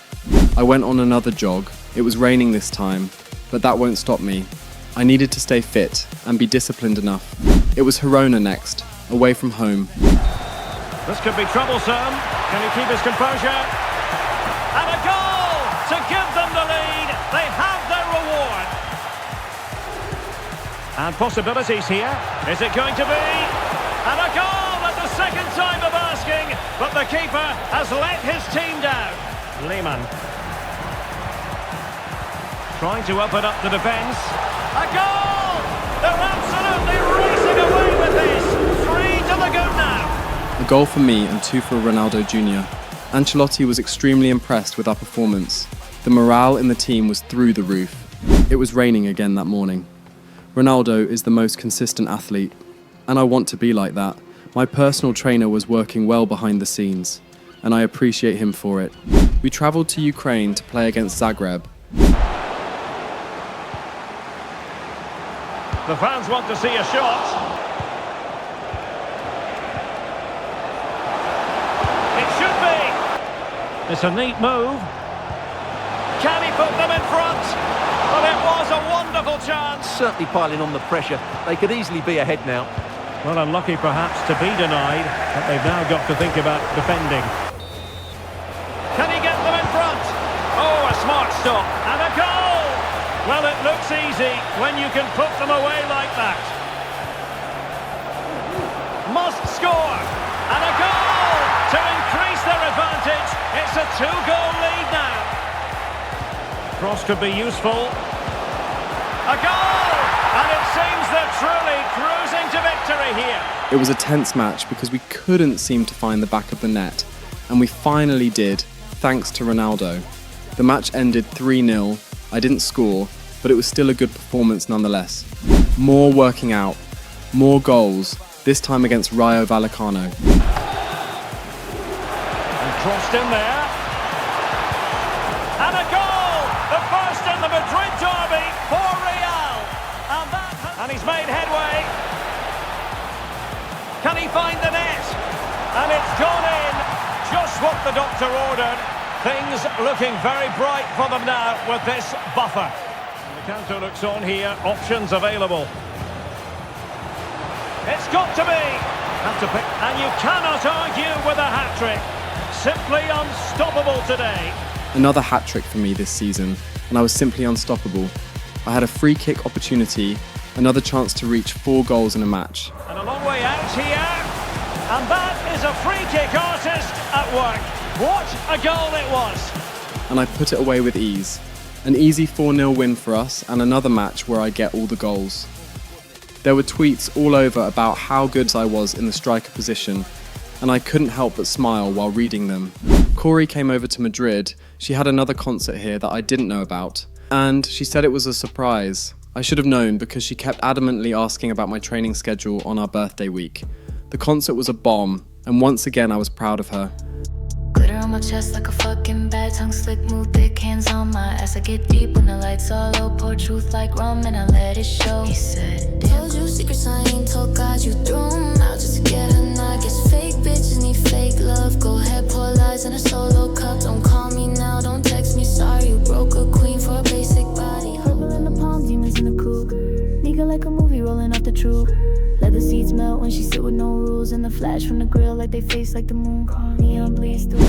I went on another jog. It was raining this time, but that won't stop me. I needed to stay fit and be disciplined enough. It was Girona next, away from home. This could be troublesome. Can he keep his composure? And a goal to give them the lead. They have their reward. And possibilities here. Is it going to be? And a goal at the second time of asking, but the keeper has let his team down. Lehmann. Trying to open up the defence. A goal! They're absolutely racing away with this. 3 to the good now. A goal for me and 2 for Ronaldo Jr. Ancelotti was extremely impressed with our performance. The morale in the team was through the roof. It was raining again that morning. Ronaldo is the most consistent athlete, and I want to be like that. My personal trainer was working well behind the scenes, and I appreciate him for it. We travelled to Ukraine to play against Zagreb. The fans want to see a shot. It's a neat move. Can he put them in front? Well, it was a wonderful chance. Certainly piling on the pressure. They could easily be ahead now. Well, unlucky perhaps to be denied, but they've now got to think about defending. Can he get them in front? Oh, a smart stop. And a goal! Well, it looks easy when you can put them away like that. Must score! And a goal to increase their advantage. It's a 2-goal lead now. Cross could be useful. A goal! And it seems they're truly cruising to victory here. It was a tense match because we couldn't seem to find the back of the net. And we finally did, thanks to Ronaldo. The match ended 3-0. I didn't score, but it was still a good performance nonetheless. More working out, more goals, this time against Rayo Vallecano. Crossed in there. And a goal! The first in the Madrid derby for Real. And he's made headway. Can he find the net? And it's gone in. Just what the doctor ordered. Things looking very bright for them now with this buffer. And the counter looks on here. Options available. It's got to be. Have to pick. And you cannot argue with a hat-trick. Simply unstoppable today. Another hat-trick for me this season, and I was simply unstoppable. I had a free kick opportunity, another chance to reach 4 goals in a match. And a long way out here. And that is a free kick artist at work. What a goal it was. And I put it away with ease. An easy 4-0 win for us, and another match where I get all the goals. There were tweets all over about how good I was in the striker position, and I couldn't help but smile while reading them. Corey came over to Madrid. She had another concert here that I didn't know about, and she said it was a surprise. I should have known because she kept adamantly asking about my training schedule on our birthday week. The concert was a bomb, and once again I was proud of her. Glitter on on my chest like a fucking bad tongue, slick, move, thick hands on my ass. I get deep when the lights are low, pour truth like rum and I let it show. He said, told you secrets I ain't told God, you threw 'em out just to get her. Now I guess fake bitches need fake love. Go ahead, pour lies in a solo cup. Don't call me now, don't text me, sorry. You broke a queen for a basic body. Purple in the palm, demons in the coupe. Nigga like a movie rolling off the truth. Let the seats melt when she sit with no rules. In the flash from the grill like they face like the moon. Neon bleeds through.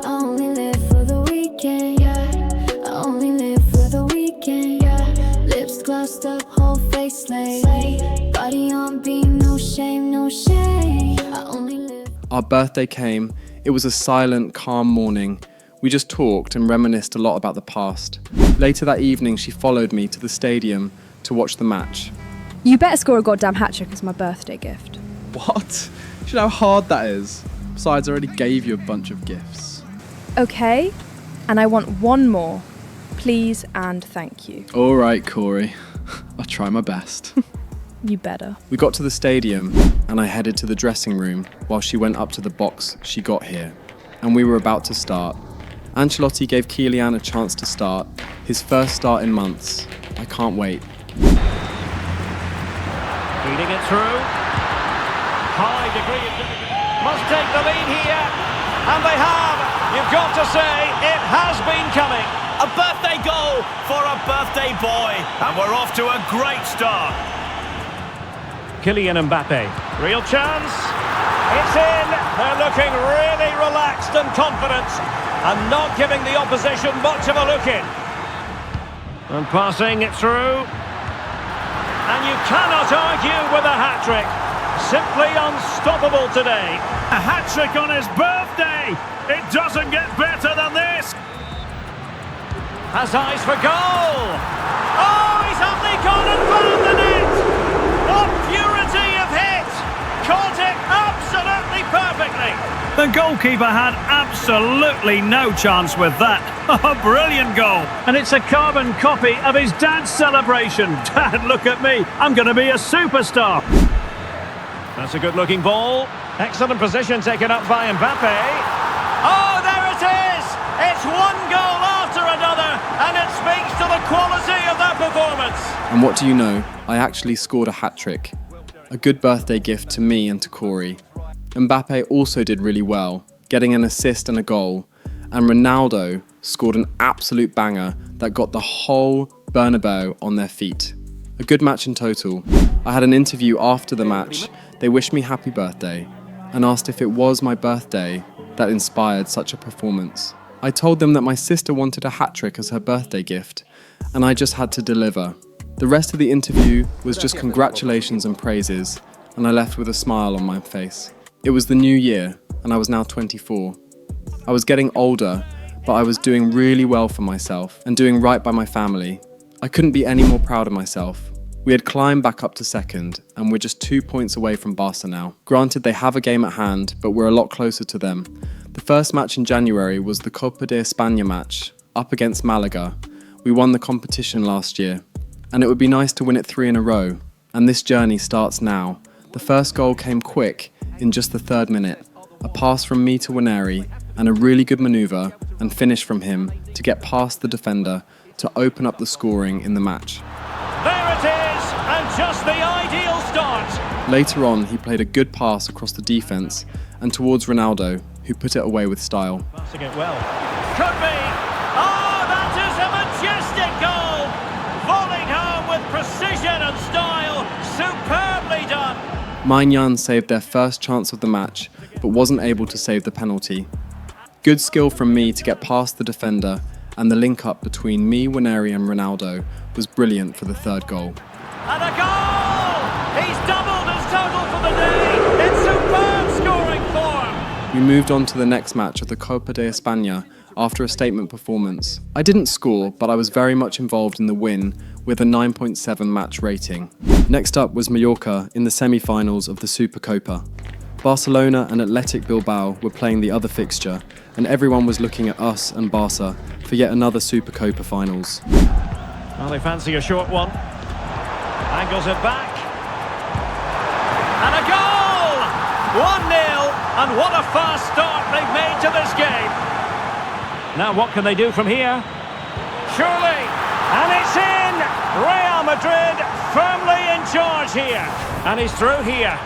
I only live for the weekend, yeah. I only live for the weekend, yeah. Lips glossed up, whole face laid. Body on beam, no shame, no shame. I only live. Our birthday came. It was a silent, calm morning. We just talked and reminisced a lot about the past. Later that evening, she followed me to the stadium to watch the match. You better score a goddamn hat-trick as my birthday gift. What? You know how hard that is? Besides, I already gave you a bunch of gifts. Okay, and I want one more. Please and thank you. All right, Corey. I'll try my best. You better. We got to the stadium and I headed to the dressing room while she went up to the box she got here. And we were about to start. Ancelotti gave Kylian a chance to start, his first start in months. I can't wait. Feeding it through. High degree of difficulty. Must take the lead here. And they have. You've got to say, it has been coming. A birthday goal for a birthday boy. And we're off to a great start. Kylian Mbappe. Real chance. It's in. They're looking really relaxed and confident. And not giving the opposition much of a look in. And passing it through. And you cannot argue with a hat-trick. Simply unstoppable today. A hat-trick on his birthday! It doesn't get better than this! Has eyes for goal! Oh, he's only gone and found the net! What purity of hit! Caught it absolutely perfectly! The goalkeeper had absolutely no chance with that. A brilliant goal. And it's a carbon copy of his dad's celebration. Dad, look at me. I'm going to be a superstar. That's a good-looking ball. Excellent position taken up by Mbappe. Oh, there it is! It's one goal after another, and it speaks to the quality of that performance. And what do you know? I actually scored a hat-trick. A good birthday gift to me and to Corey. Mbappe also did really well, getting an assist and a goal. And Ronaldo scored an absolute banger that got the whole Bernabeu on their feet. A good match in total. I had an interview after the match. They wished me happy birthday and asked if it was my birthday that inspired such a performance. I told them that my sister wanted a hat-trick as her birthday gift, and I just had to deliver. The rest of the interview was just congratulations and praises, and I left with a smile on my face. It was the new year, and I was now 24. I was getting older, but I was doing really well for myself and doing right by my family. I couldn't be any more proud of myself. We had climbed back up to second, and we're just 2 points away from Barca now. Granted, they have a game at hand, but we're a lot closer to them. The first match in January was the Copa de España match, up against Malaga. We won the competition last year, and it would be nice to win it 3 in a row. And this journey starts now. The first goal came quick, in just the 3rd minute. A pass from me to Waneri, and a really good manoeuvre and finish from him to get past the defender to open up the scoring in the match. There it is, and just the ideal start. Later on, he played a good pass across the defence and towards Ronaldo, who put it away with style. Passing it well. Could be. Oh, that is a majestic goal. Volleyed home with precision and style. Superbly done. Maignan saved their first chance of the match, but wasn't able to save the penalty. Good skill from me to get past the defender, and the link-up between me, Waneri and Ronaldo was brilliant for the 3rd goal. And a goal! He's doubled his total for the day in superb scoring form. We moved on to the next match of the Copa de España after a statement performance. I didn't score, but I was very much involved in the win with a 9.7 match rating. Next up was Mallorca in the semi-finals of the Supercopa. Barcelona and Athletic Bilbao were playing the other fixture, and everyone was looking at us and Barca for yet another Supercopa finals. Well, they fancy a short one. Angles it back. And a goal! 1-0, and what a fast start they've made to this game. Now what can they do from here? Surely, and it's in! Real Madrid firmly in charge here. And he's through here.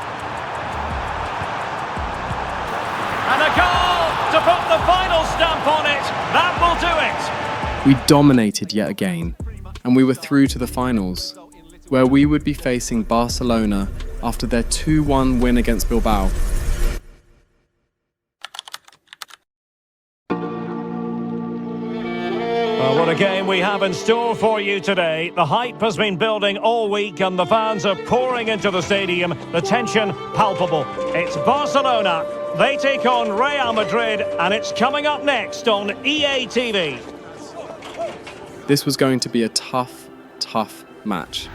And a goal to put the final stamp on it. That will do it. We dominated yet again, and we were through to the finals, where we would be facing Barcelona after their 2-1 win against Bilbao. Well, what a game we have in store for you today. The hype has been building all week and the fans are pouring into the stadium. The tension palpable. It's Barcelona. They take on Real Madrid and it's coming up next on EA TV. This was going to be a tough match.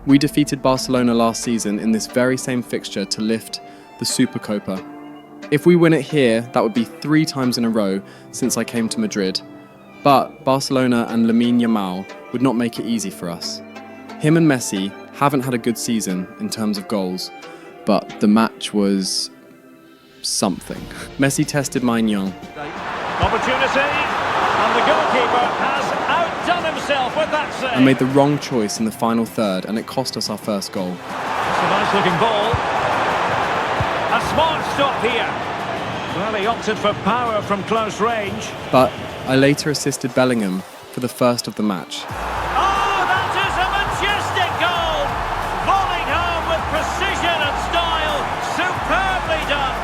We defeated Barcelona last season in this very same fixture to lift the Supercopa. If we win it here, that would be 3 times in a row since I came to Madrid. But Barcelona and Lamine Yamal would not make it easy for us. Him and Messi haven't had a good season in terms of goals, but the match was something. Messi tested Maignan. Opportunity, and the goalkeeper has outdone himself with that save. And made the wrong choice in the final third, and it cost us our first goal. It's a nice looking ball. A smart stop here. Well, he opted for power from close range. But I later assisted Bellingham for the first of the match. Oh, that is a majestic goal! Volleyed home with precision and style. Superbly done.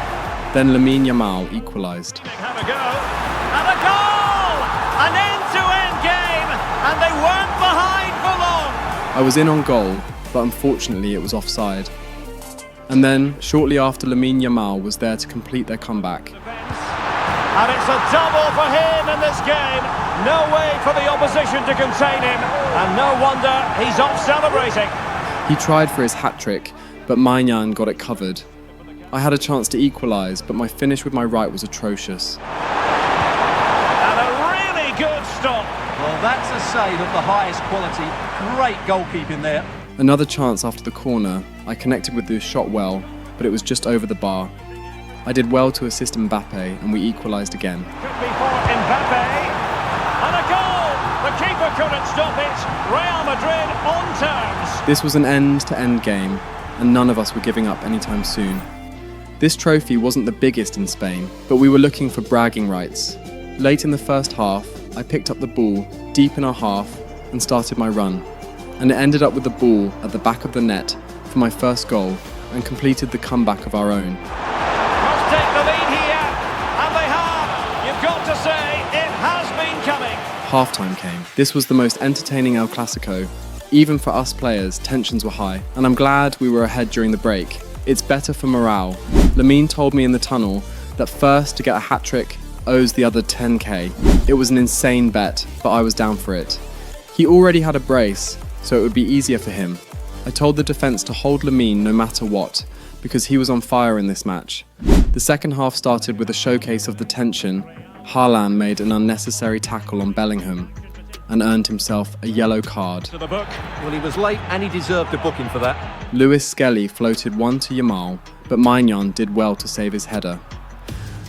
Then Lamine Yamal equalised. Have a go. And a goal! An end-to-end game, and they weren't behind for long. I was in on goal, but unfortunately it was offside. And then, shortly after, Lamine Yamal was there to complete their comeback. And it's a double for him in this game. No way for the opposition to contain him. And no wonder he's off celebrating. He tried for his hat-trick, but Maignan got it covered. I had a chance to equalise, but my finish with my right was atrocious. And a really good stop. Well, that's a save of the highest quality. Great goalkeeping there. Another chance after the corner. I connected with the shot well, but it was just over the bar. I did well to assist Mbappe, and we equalised again. Could be for Mbappe. And a goal! The keeper couldn't stop it. Real Madrid on terms. This was an end-to-end game, and none of us were giving up anytime soon. This trophy wasn't the biggest in Spain, but we were looking for bragging rights. Late in the first half, I picked up the ball deep in our half and started my run. And it ended up with the ball at the back of the net for my first goal and completed the comeback of our own. Must take the lead here, and they have. You've got to say, it has been coming. Halftime came. This was the most entertaining El Clasico. Even for us players, tensions were high, and I'm glad we were ahead during the break. It's better for morale. Lamine told me in the tunnel that first to get a hat-trick owes the other 10k. It was an insane bet, but I was down for it. He already had a brace, so it would be easier for him. I told the defence to hold Lamine no matter what, because he was on fire in this match. The second half started with a showcase of the tension. Haaland made an unnecessary tackle on Bellingham and earned himself a yellow card. To the book. Well, he was late and he deserved a booking for that. Lewis Skelly floated one to Yamal, but Maignan did well to save his header.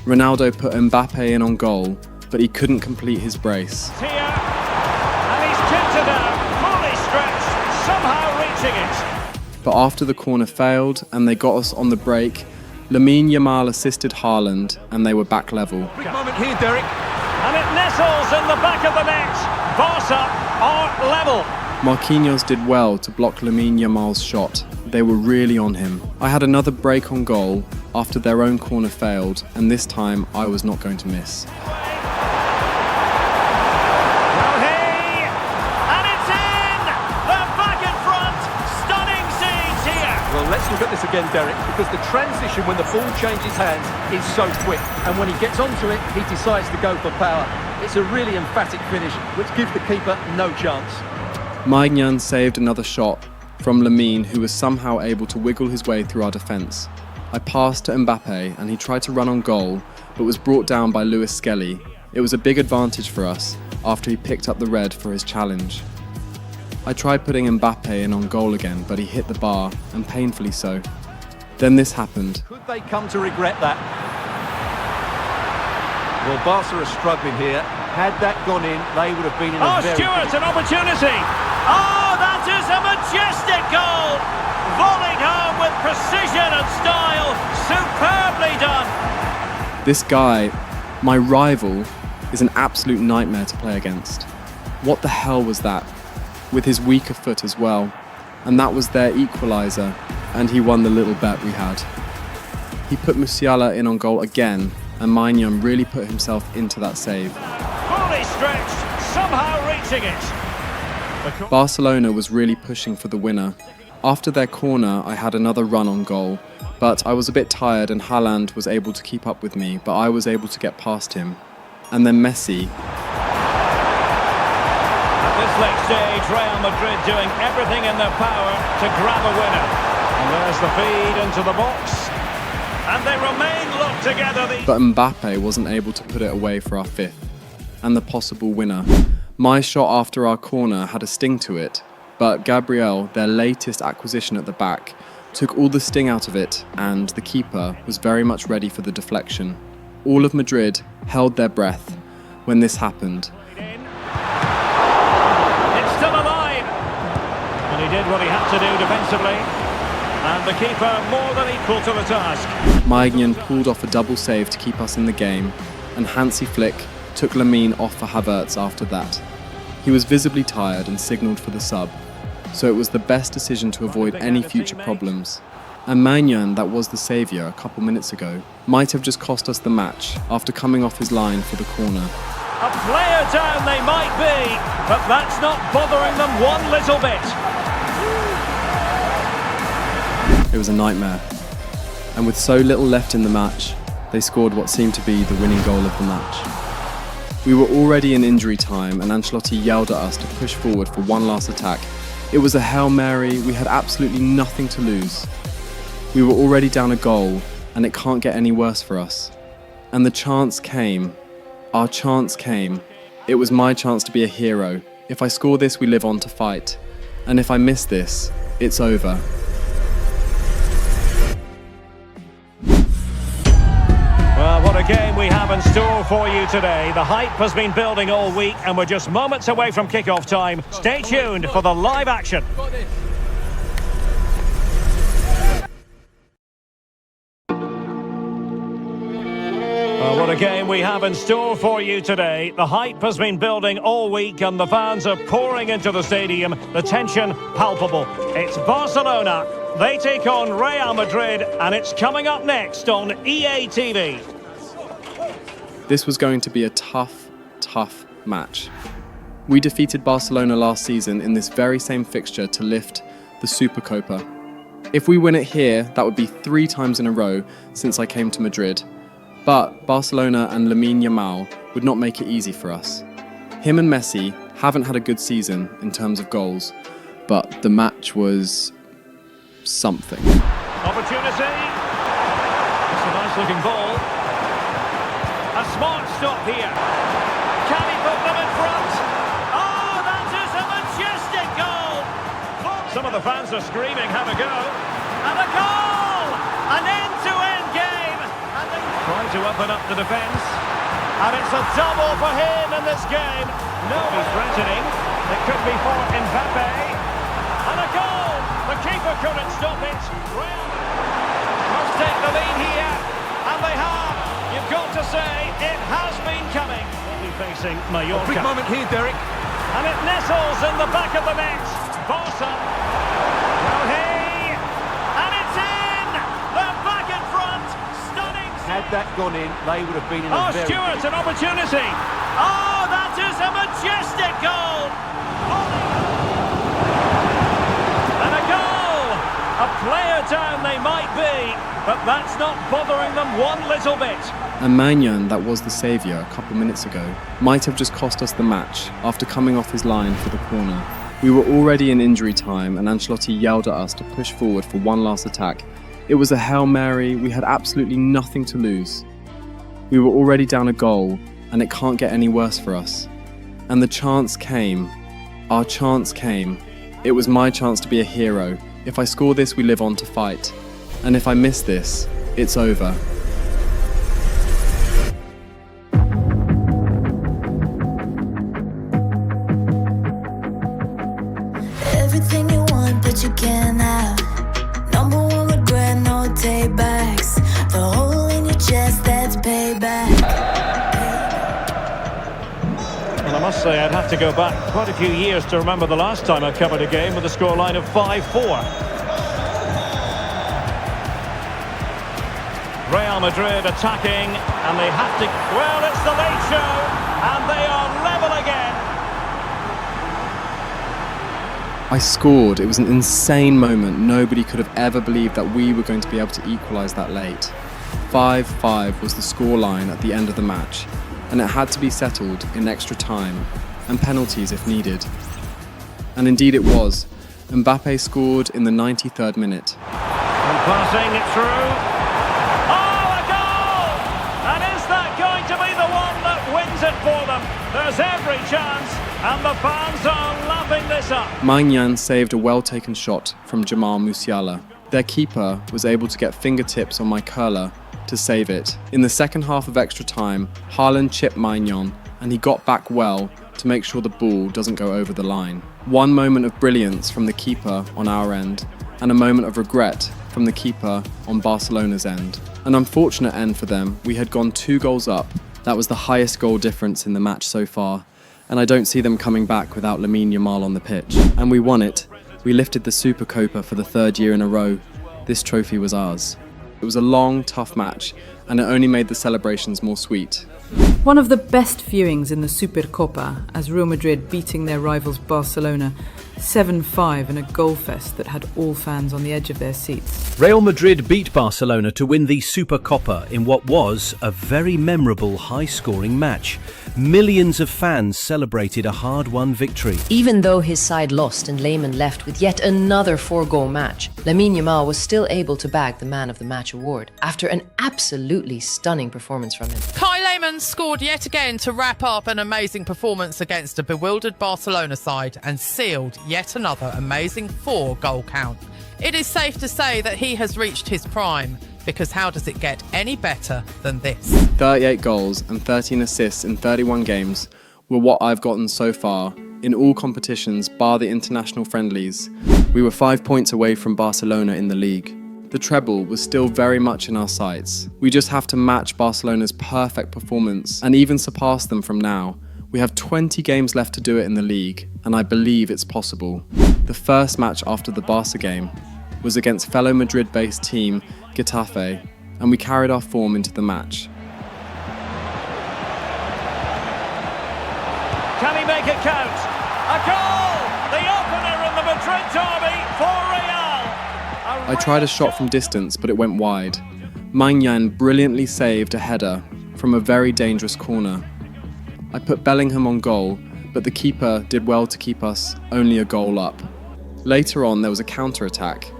Ronaldo put Mbappe in on goal, but he couldn't complete his brace. Here, and he's kicked it out, fully stretched, somehow reaching it. But after the corner failed and they got us on the break, Lamine Yamal assisted Haaland and they were back level. Big moment here, Derek. And it nestles in the back of the net. Barca are level. Marquinhos did well to block Lamine Yamal's shot. They were really on him. I had another break on goal after their own corner failed, and this time I was not going to miss. Well, let's look at this again, Derek, because the transition when the ball changes hands is so quick. And when he gets onto it, he decides to go for power. It's a really emphatic finish, which gives the keeper no chance. Maignan saved another shot from Lamine, who was somehow able to wiggle his way through our defence. I passed to Mbappe, and he tried to run on goal, but was brought down by Lewis Skelly. It was a big advantage for us after he picked up the red for his challenge. I tried putting Mbappe in on goal again, but he hit the bar, and painfully so. Then this happened. Could they come to regret that? Well, Barca are struggling here. Had that gone in, they would have been in a very... Stewart, an opportunity! Oh, that is a majestic goal! Volleyed home with precision and style. Superbly done! This guy, my rival, is an absolute nightmare to play against. What the hell was that? With his weaker foot as well. And that was their equaliser, and he won the little bet we had. He put Musiala in on goal again, and Maignan really put himself into that save. Fully stretched, somehow reaching it. Barcelona was really pushing for the winner. After their corner, I had another run on goal, but I was a bit tired and Haaland was able to keep up with me, but I was able to get past him. And then Messi. At this late stage, Real Madrid doing everything in their power to grab a winner. And there's the feed into the box. And they remain locked together. But Mbappe wasn't able to put it away for our fifth, and the possible winner. My shot after our corner had a sting to it, but Gabriel, their latest acquisition at the back, took all the sting out of it, and the keeper was very much ready for the deflection. All of Madrid held their breath when this happened. It's still alive! And he did what he had to do defensively. And the keeper more than equal to the task. Maignan pulled off a double save to keep us in the game, and Hansi Flick took Lamine off for Havertz after that. He was visibly tired and signalled for the sub, so it was the best decision to avoid any future problems. And Maignan, that was the saviour a couple minutes ago, might have just cost us the match after coming off his line for the corner. A player down they might be, but that's not bothering them one little bit. It was a nightmare. And with so little left in the match, they scored what seemed to be the winning goal of the match. We were already in injury time and Ancelotti yelled at us to push forward for one last attack. It was a Hail Mary, we had absolutely nothing to lose. We were already down a goal and it can't get any worse for us. And the chance came. Our chance came. It was my chance to be a hero. If I score this, we live on to fight. And if I miss this, it's over. Well, what a game we have in store for you today. The hype has been building all week and we're just moments away from kick-off time. Stay tuned for the live action. Well, what a game we have in store for you today. The hype has been building all week and the fans are pouring into the stadium. The tension palpable. It's Barcelona. They take on Real Madrid and it's coming up next on EA TV. This was going to be a tough match. We defeated Barcelona last season in this very same fixture to lift the Supercopa. If we win it here, that would be 3 times in a row since I came to Madrid. But Barcelona and Lamine Yamal would not make it easy for us. Him and Messi haven't had a good season in terms of goals, but the match was something. Opportunity. It's a nice looking ball. A smart stop here. Can he put them in front? Oh, that is a majestic goal. Some of the fans are screaming, have a go. And a goal! An end-to-end game. And they try to open up the defence. And it's a double for him in this game. No, he's threatening. It could be for Mbappe. And a goal! The keeper couldn't stop it. Must take the lead here. And they have. You've got to say, it has been coming. Only facing Mallorca. A big moment here, Derek. And it nestles in the back of the net. Barca. Well, hey. And it's in. They're back in front. Stunning. Had that gone in, they would have been in a very... Stewart, an opportunity. Oh, that is a majestic goal. And a goal. A player down they might be, but that's not bothering them one little bit. And Maignan, that was the saviour a couple minutes ago, might have just cost us the match after coming off his line for the corner. We were already in injury time and Ancelotti yelled at us to push forward for one last attack. It was a Hail Mary, we had absolutely nothing to lose. We were already down a goal and it can't get any worse for us. And the chance came. Our chance came. It was my chance to be a hero. If I score this, we live on to fight. And if I miss this, it's over. honestly, I'd have to go back quite a few years to remember the last time I covered a game with a scoreline of 5-4. Real Madrid attacking, and they have to... Well, it's the late show, and they are level again. I scored. It was an insane moment. Nobody could have ever believed that we were going to be able to equalise that late. 5-5 was the scoreline at the end of the match, and it had to be settled in extra time and penalties if needed. And indeed it was. Mbappe scored in the 93rd minute. And passing it through. Oh, a goal! And is that going to be the one that wins it for them? There's every chance, and the fans are lapping this up. Maignan saved a well-taken shot from Jamal Musiala. Their keeper was able to get fingertips on my curler to save it. In the second half of extra time, Haaland chipped Maignan, and he got back well to make sure the ball doesn't go over the line. One moment of brilliance from the keeper on our end, and a moment of regret from the keeper on Barcelona's end. An unfortunate end for them. We had gone 2 goals up. That was the highest goal difference in the match so far, and I don't see them coming back without Lamine Yamal on the pitch. And we won it. We lifted the Supercopa for the 3rd year in a row. This trophy was ours. It was a long, tough match, and it only made the celebrations more sweet. One of the best viewings in the Supercopa, as Real Madrid beating their rivals Barcelona 7-5 in a goal fest that had all fans on the edge of their seats. Real Madrid beat Barcelona to win the Supercopa in what was a very memorable high-scoring match. Millions of fans celebrated a hard-won victory. Even though his side lost and Lehmann left with yet another 4-goal match, Lamine Yamal was still able to bag the Man of the Match award after an absolutely stunning performance from him. Kai Lehmann scored yet again to wrap up an amazing performance against a bewildered Barcelona side and sealed yet another amazing 4-goal count. It is safe to say that he has reached his prime, because how does it get any better than this? 38 goals and 13 assists in 31 games were what I've gotten so far in all competitions bar the international friendlies. We were 5 points away from Barcelona in the league. The treble was still very much in our sights. We just have to match Barcelona's perfect performance and even surpass them from now. We have 20 games left to do it in the league, and I believe it's possible. The first match after the Barca game was against fellow Madrid-based team Getafe, and we carried our form into the match. Can he make it count? A goal! The opener in the Madrid derby for Real! I tried a shot from distance, but it went wide. Maignan brilliantly saved a header from a very dangerous corner. I put Bellingham on goal, but the keeper did well to keep us only a goal up. Later on, there was a counter-attack,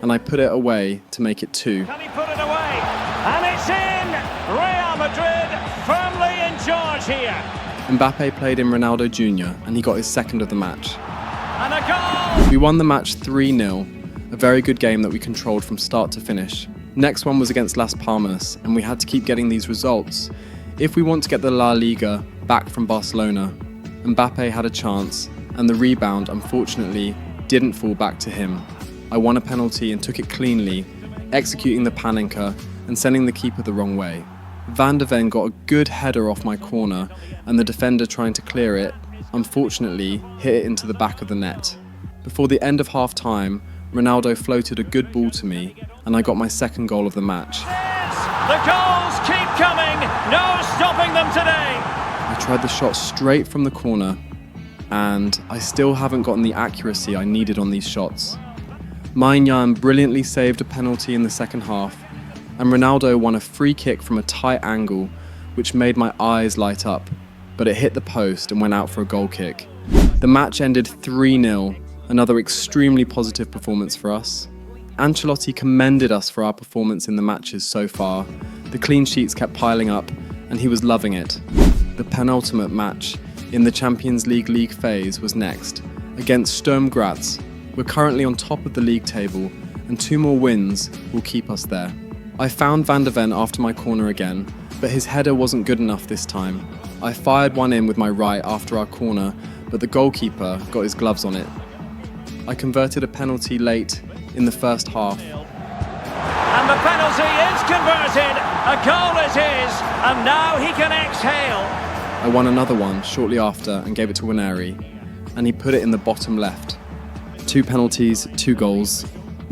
and I put it away to make it 2. Can he put it away? And it's in! Real Madrid firmly in charge here. Mbappe played in Ronaldo Jr., and he got his 2nd of the match. And a goal! We won the match 3-0, a very good game that we controlled from start to finish. Next one was against Las Palmas, and we had to keep getting these results if we want to get the La Liga back from Barcelona. Mbappe had a chance, and the rebound, unfortunately, didn't fall back to him. I won a penalty and took it cleanly, executing the Panenka and sending the keeper the wrong way. Van de Ven got a good header off my corner, and the defender trying to clear it, unfortunately, hit it into the back of the net. Before the end of half-time, Ronaldo floated a good ball to me, and I got my 2nd goal of the match. The goals keep coming, no stopping them today. I tried the shot straight from the corner, and I still haven't gotten the accuracy I needed on these shots. Maignan brilliantly saved a penalty in the second half, and Ronaldo won a free kick from a tight angle, which made my eyes light up, but it hit the post and went out for a goal kick. The match ended 3-0, another extremely positive performance for us. Ancelotti commended us for our performance in the matches so far. The clean sheets kept piling up, and he was loving it. The penultimate match in the Champions League phase was next, against Sturm Graz. We're currently on top of the league table, and 2 more wins will keep us there. I found Van de Ven after my corner again, but his header wasn't good enough this time. I fired one in with my right after our corner, but the goalkeeper got his gloves on it. I converted a penalty late in the first half. And the penalty is converted. A goal is his, and now he can exhale. I won another one shortly after and gave it to Waneri, and he put it in the bottom left. 2 penalties, 2 goals,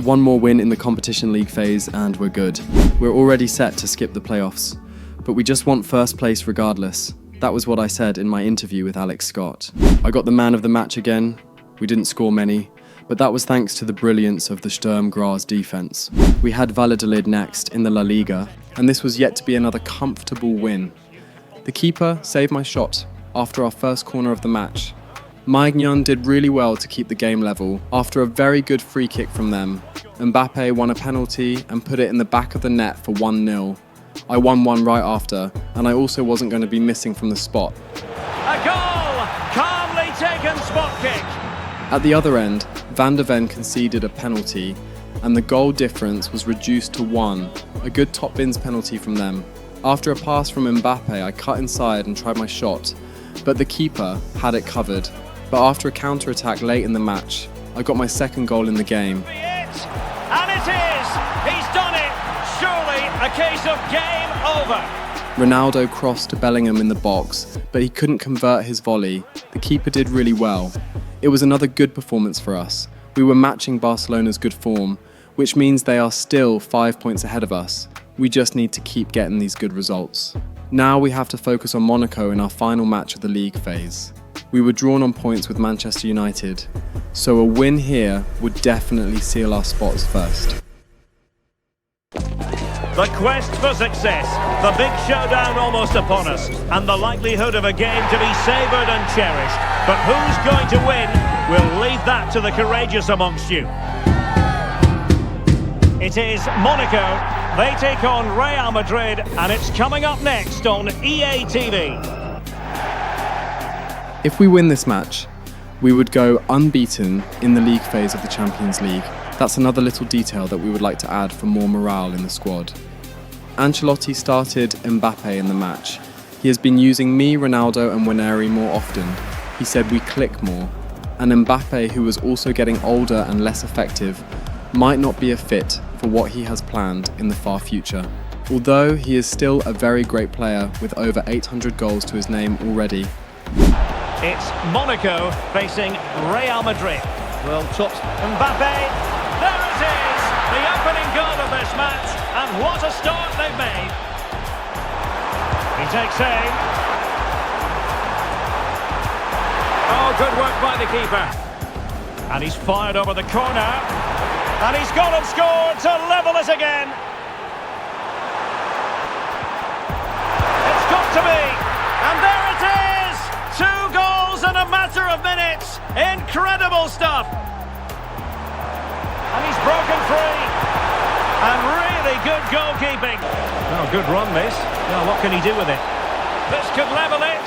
1 more win in the competition league phase and we're good. We're already set to skip the playoffs, but we just want first place regardless. That was what I said in my interview with Alex Scott. I got the man of the match again. We didn't score many, but that was thanks to the brilliance of the Sturm Graz defense. We had Valladolid next in the La Liga, and this was yet to be another comfortable win. The keeper saved my shot after our first corner of the match. Maignan did really well to keep the game level. After a very good free kick from them, Mbappe won a penalty and put it in the back of the net for 1-0. I won one right after, and I also wasn't going to be missing from the spot. A goal! Calmly taken spot kick. At the other end, Van der Ven conceded a penalty, and the goal difference was reduced to 1, a good top bins penalty from them. After a pass from Mbappe, I cut inside and tried my shot, but the keeper had it covered. But after a counter-attack late in the match, I got my second goal in the game. And it is! He's done it! Surely a case of game over. Ronaldo crossed to Bellingham in the box, but he couldn't convert his volley. The keeper did really well. It was another good performance for us. We were matching Barcelona's good form, which means they are still 5 points ahead of us. We just need to keep getting these good results. Now we have to focus on Monaco in our final match of the league phase. We were drawn on points with Manchester United, so a win here would definitely seal our spots first. The quest for success, the big showdown almost upon us, and the likelihood of a game to be savoured and cherished. But who's going to win? We'll leave that to the courageous amongst you. It is Monaco. They take on Real Madrid, and it's coming up next on EA TV. If we win this match, we would go unbeaten in the league phase of the Champions League. That's another little detail that we would like to add for more morale in the squad. Ancelotti started Mbappe in the match. He has been using me, Ronaldo and Waneri more often. He said we click more. And Mbappe, who was also getting older and less effective, might not be a fit for what he has planned in the far future. Although he is still a very great player with over 800 goals to his name already. It's Monaco facing Real Madrid. World tops Mbappe. There it is! The opening goal of this match, and what a start they've made. He takes aim. Oh, good work by the keeper. And he's fired over the corner. And he's gone and scored to level it again. It's got to be. And there it is! 2 goals in a matter of minutes. Incredible stuff. And he's broken free. And really good goalkeeping. Oh, good run this. Now what can he do with it? This could level it.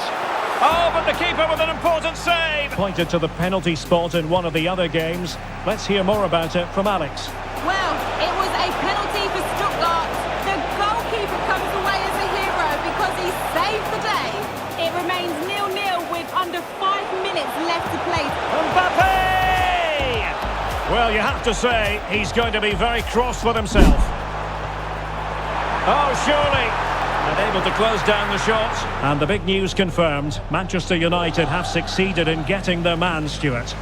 Oh, but the keeper with an important save. Pointed to the penalty spot in one of the other games. Let's hear more about it from Alex. Well, it was a penalty for Stuttgart. The goalkeeper comes away as a hero because he saved the day. It remains 0-0 with under 5 minutes left to play. Mbappe! Well, you have to say, he's going to be very cross with himself. Oh, surely. Unable to close down the shot. And the big news confirmed. Manchester United have succeeded in getting their man, Stuart.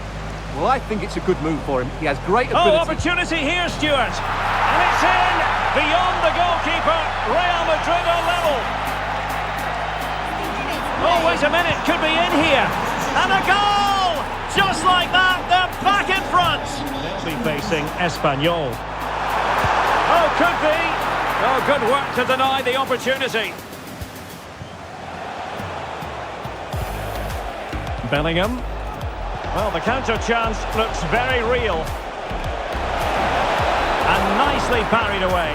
Well, I think it's a good move for him. He has great ability. Oh, opportunity here, Stuart. And it's in. Beyond the goalkeeper. Real Madrid are level. Oh, wait a minute. Could be in here. And a goal! Just like that, they're back in front. They'll be facing Espanyol. Oh, could be. Oh, good work to deny the opportunity. Bellingham. Well, the counter chance looks very real. And nicely parried away.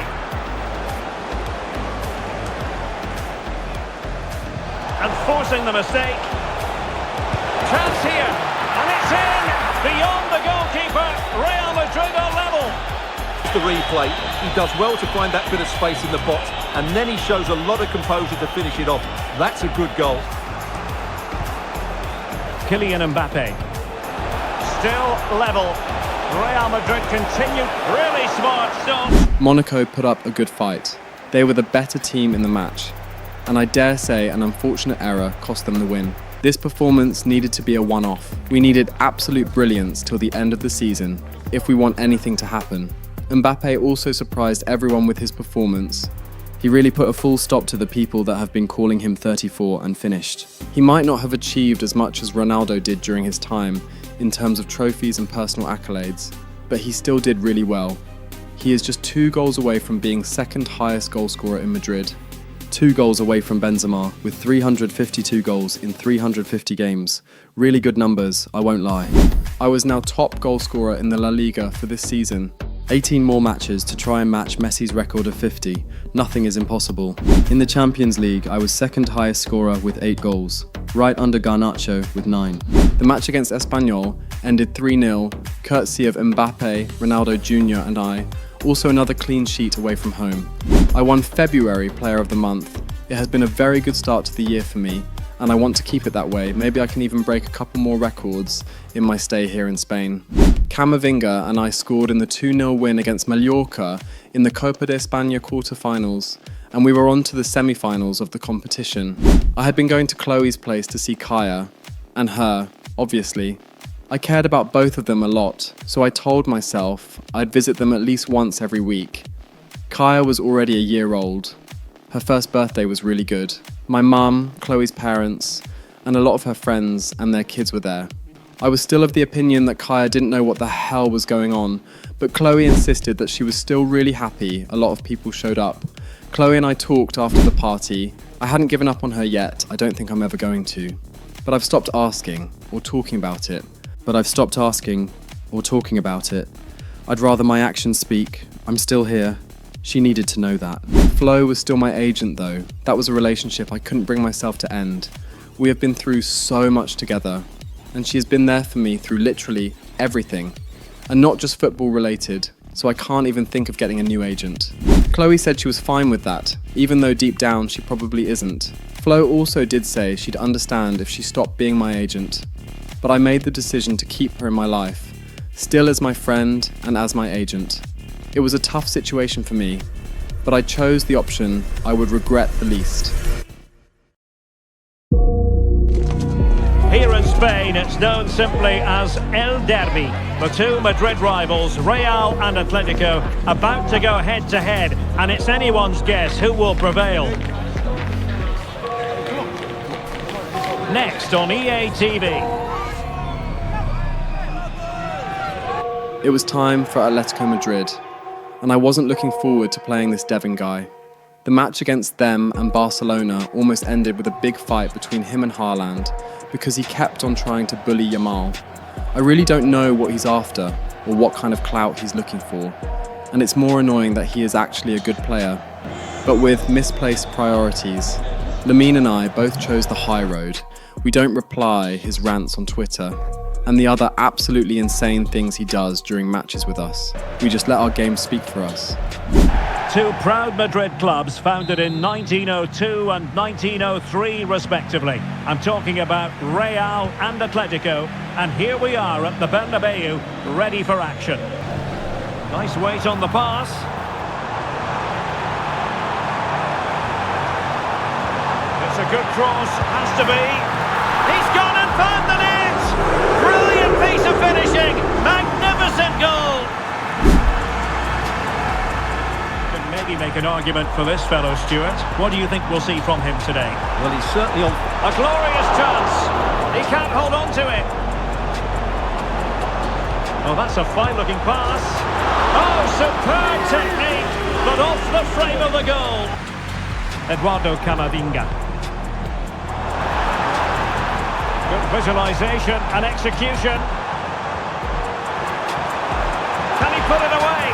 And forcing the mistake. Chance here. And it's in. Beyond the goalkeeper. Real Madrid are level. The replay, he does well to find that bit of space in the box, and then he shows a lot of composure to finish it off. That's a good goal. Kylian Mbappe. Still level. Real Madrid continue. Really smart stop. Monaco put up a good fight. They were the better team in the match. and I dare say an unfortunate error cost them the win. This performance needed to be a one-off. We needed absolute brilliance till the end of the season if we want anything to happen. Mbappe also surprised everyone with his performance. He really put a full stop to the people that have been calling him 34 and finished. He might not have achieved as much as Ronaldo did during his time in terms of trophies and personal accolades, but he still did really well. He is just 2 goals away from being second highest goalscorer in Madrid. 2 goals away from Benzema with 352 goals in 350 games. Really good numbers, I won't lie. I was now top goalscorer in the La Liga for this season. 18 more matches to try and match Messi's record of 50. Nothing is impossible. In the Champions League, I was second highest scorer with 8 goals, right under Garnacho with 9. The match against Espanyol ended 3-0, courtesy of Mbappe, Ronaldo Jr. and I. Also another clean sheet away from home. I won February Player of the Month. It has been a very good start to the year for me, and I want to keep it that way. Maybe I can even break a couple more records in my stay here in Spain. Camavinga and I scored in the 2-0 win against Mallorca in the Copa de España quarter-finals, and we were on to the semi-finals of the competition. I had been going to Chloe's place to see Kaya, and her, obviously. I cared about both of them a lot, so I told myself I'd visit them at least once every week. Kaya was already a year old. Her first birthday was really good. My mum, Chloe's parents, and a lot of her friends and their kids were there. I was still of the opinion that Kaya didn't know what the hell was going on, but Chloe insisted that she was still really happy a lot of people showed up. Chloe and I talked after the party. I hadn't given up on her yet, I don't think I'm ever going to. But I've stopped asking or talking about it. I'd rather my actions speak. I'm still here. She needed to know that. Flo was still my agent though. That was a relationship I couldn't bring myself to end. We have been through so much together, and she has been there for me through literally everything, and not just football related, so I can't even think of getting a new agent. Chloe said she was fine with that, even though deep down she probably isn't. Flo also did say she'd understand if she stopped being my agent, but I made the decision to keep her in my life, still as my friend and as my agent. It was a tough situation for me, but I chose the option I would regret the least. Here in Spain, it's known simply as El Derby. The two Madrid rivals, Real and Atletico, about to go head-to-head, and it's anyone's guess who will prevail. Next on EA TV. It was time for Atletico Madrid, and I wasn't looking forward to playing this Devon guy. The match against them and Barcelona almost ended with a big fight between him and Haaland because he kept on trying to bully Yamal. I really don't know what he's after or what kind of clout he's looking for, and it's more annoying that he is actually a good player, but with misplaced priorities. Lamine and I both chose the high road. We don't reply his rants on Twitter and the other absolutely insane things he does during matches with us. We just let our game speak for us. Two proud Madrid clubs founded in 1902 and 1903 respectively. I'm talking about Real and Atletico, and here we are at the Bernabeu, ready for action. Nice weight on the pass. It's a good cross, has to be. He's gone and found the net! Brilliant piece of finishing, magnificent goal! Maybe make an argument for this fellow, Stuart. What do you think we'll see from him today? Well, he's certainly on... A glorious chance! He can't hold on to it! Oh, that's a fine-looking pass! Oh, superb technique! But off the frame of the goal! Eduardo Camavinga. Good visualisation and execution. Can he put it away?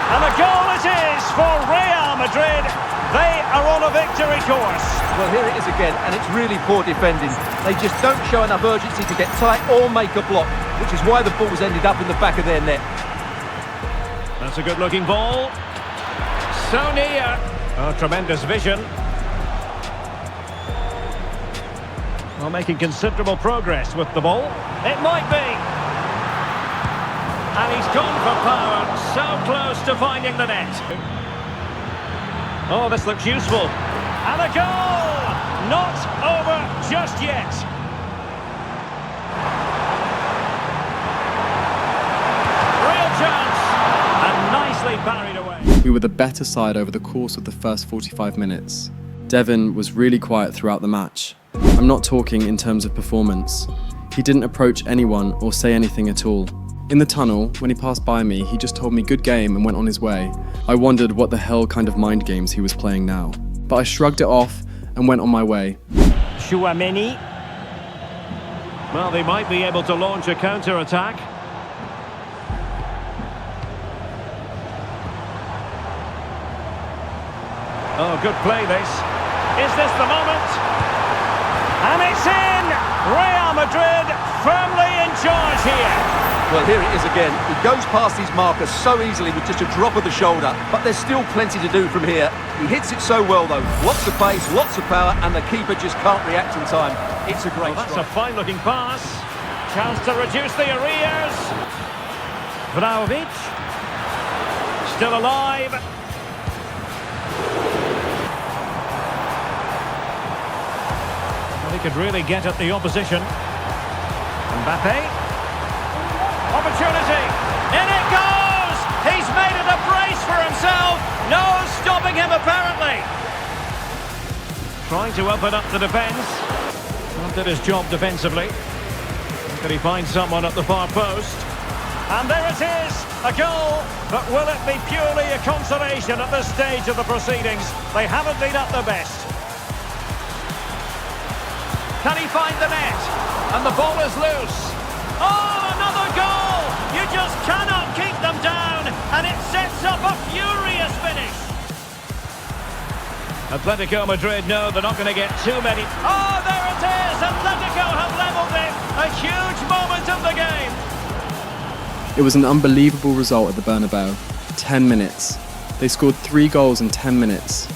And a goal it is for Real Madrid. They are on a victory course. Well, here it is again, and it's really poor defending. They just don't show enough urgency to get tight or make a block, which is why the ball's ended up in the back of their net. That's a good-looking ball. So near. Oh, tremendous vision. Well, making considerable progress with the ball. It might be. And he's gone for power, so close to finding the net. Oh, this looks useful. And a goal! Not over just yet. Real chance. And nicely parried away. We were the better side over the course of the first 45 minutes. Devin was really quiet throughout the match. I'm not talking in terms of performance. He didn't approach anyone or say anything at all. In the tunnel, when he passed by me, he just told me good game and went on his way. I wondered what the hell kind of mind games he was playing now. But I shrugged it off and went on my way. Chouameni. Well, they might be able to launch a counter-attack. Oh, good play this. Is this the moment? And it's in! Real Madrid firmly in charge here. Well, here it is again. He goes past his marker so easily with just a drop of the shoulder, but there's still plenty to do from here. He hits it so well, though. Lots of pace, lots of power, and the keeper just can't react in time. It's a great That's strike. a fine-looking pass. Chance to reduce the arrears. Vlahovic. Still alive. Well, he could really get at the opposition. Mbappe. Opportunity. In it goes! He's made it a brace for himself. No stopping him, apparently. Trying to open up the defence. Not did his job defensively. Could he find someone at the far post? And there it is, a goal. But will it be purely a consolation at this stage of the proceedings? They haven't been at their best. Can he find the net? And the ball is loose. Oh, another goal! You just cannot keep them down, and it sets up a furious finish. Atletico Madrid know they're not going to get too many. Oh, there it is! Atletico have levelled it. A huge moment of the game. It was an unbelievable result at the Bernabeu. 10 minutes. They scored 3 goals in 10 minutes.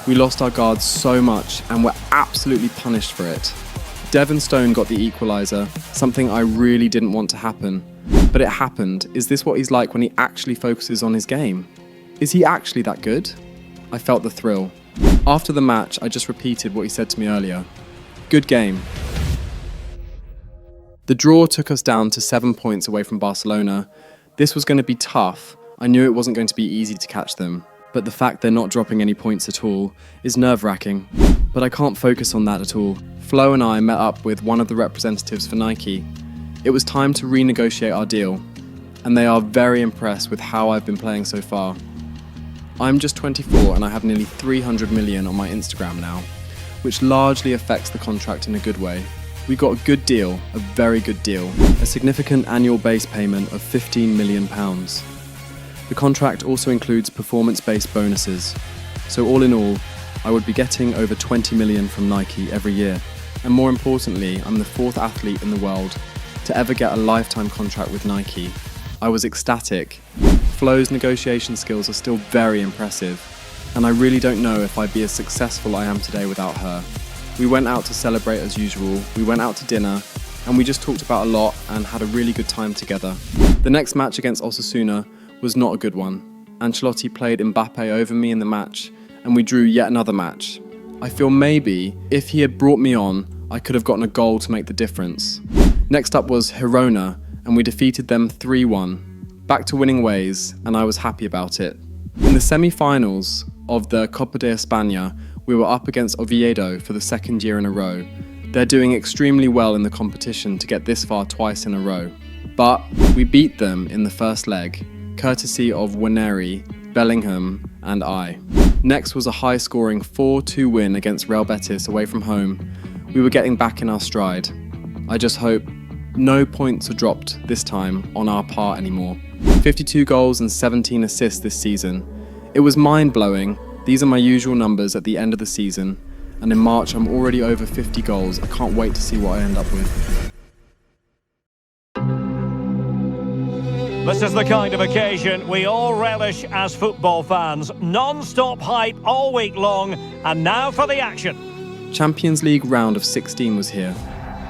We lost our guards so much and were absolutely punished for it. Devon Stone got the equaliser, something I really didn't want to happen. But it happened. Is this what he's like when he actually focuses on his game? Is he actually that good? I felt the thrill. After the match, I just repeated what he said to me earlier. Good game. The draw took us down to 7 points away from Barcelona. This was going to be tough. I knew it wasn't going to be easy to catch them. But the fact they're not dropping any points at all is nerve-wracking. But I can't focus on that at all. Flo and I met up with one of the representatives for Nike. It was time to renegotiate our deal, and they are very impressed with how I've been playing so far. I'm just 24 and I have nearly 300 million on my Instagram now, which largely affects the contract in a good way. We got a good deal, a very good deal, a significant annual base payment of £15 million. The contract also includes performance-based bonuses, so all in all, I would be getting over 20 million from Nike every year. And more importantly, I'm the 4th athlete in the world to ever get a lifetime contract with Nike. I was ecstatic. Flo's negotiation skills are still very impressive, and I really don't know if I'd be as successful I am today without her. We went out to celebrate as usual, we went out to dinner, and we just talked about a lot and had a really good time together. The next match against Osasuna was not a good one. Ancelotti played Mbappe over me in the match, and we drew yet another match. I feel maybe, if he had brought me on, I could have gotten a goal to make the difference. Next up was Girona, and we defeated them 3-1. Back to winning ways, and I was happy about it. In the semi-finals of the Copa de España, we were up against Oviedo for the 2nd year in a row. They're doing extremely well in the competition to get this far twice in a row. But we beat them in the first leg, courtesy of Waneri, Bellingham, and I. Next was a high-scoring 4-2 win against Real Betis away from home. We were getting back in our stride. I just hope no points are dropped this time on our part anymore. 52 goals and 17 assists this season. It was mind-blowing. These are my usual numbers at the end of the season, and in March I'm already over 50 goals. I can't wait to see what I end up with. This is the kind of occasion we all relish as football fans. Non-stop hype all week long, and now for the action. Champions League round of 16 was here.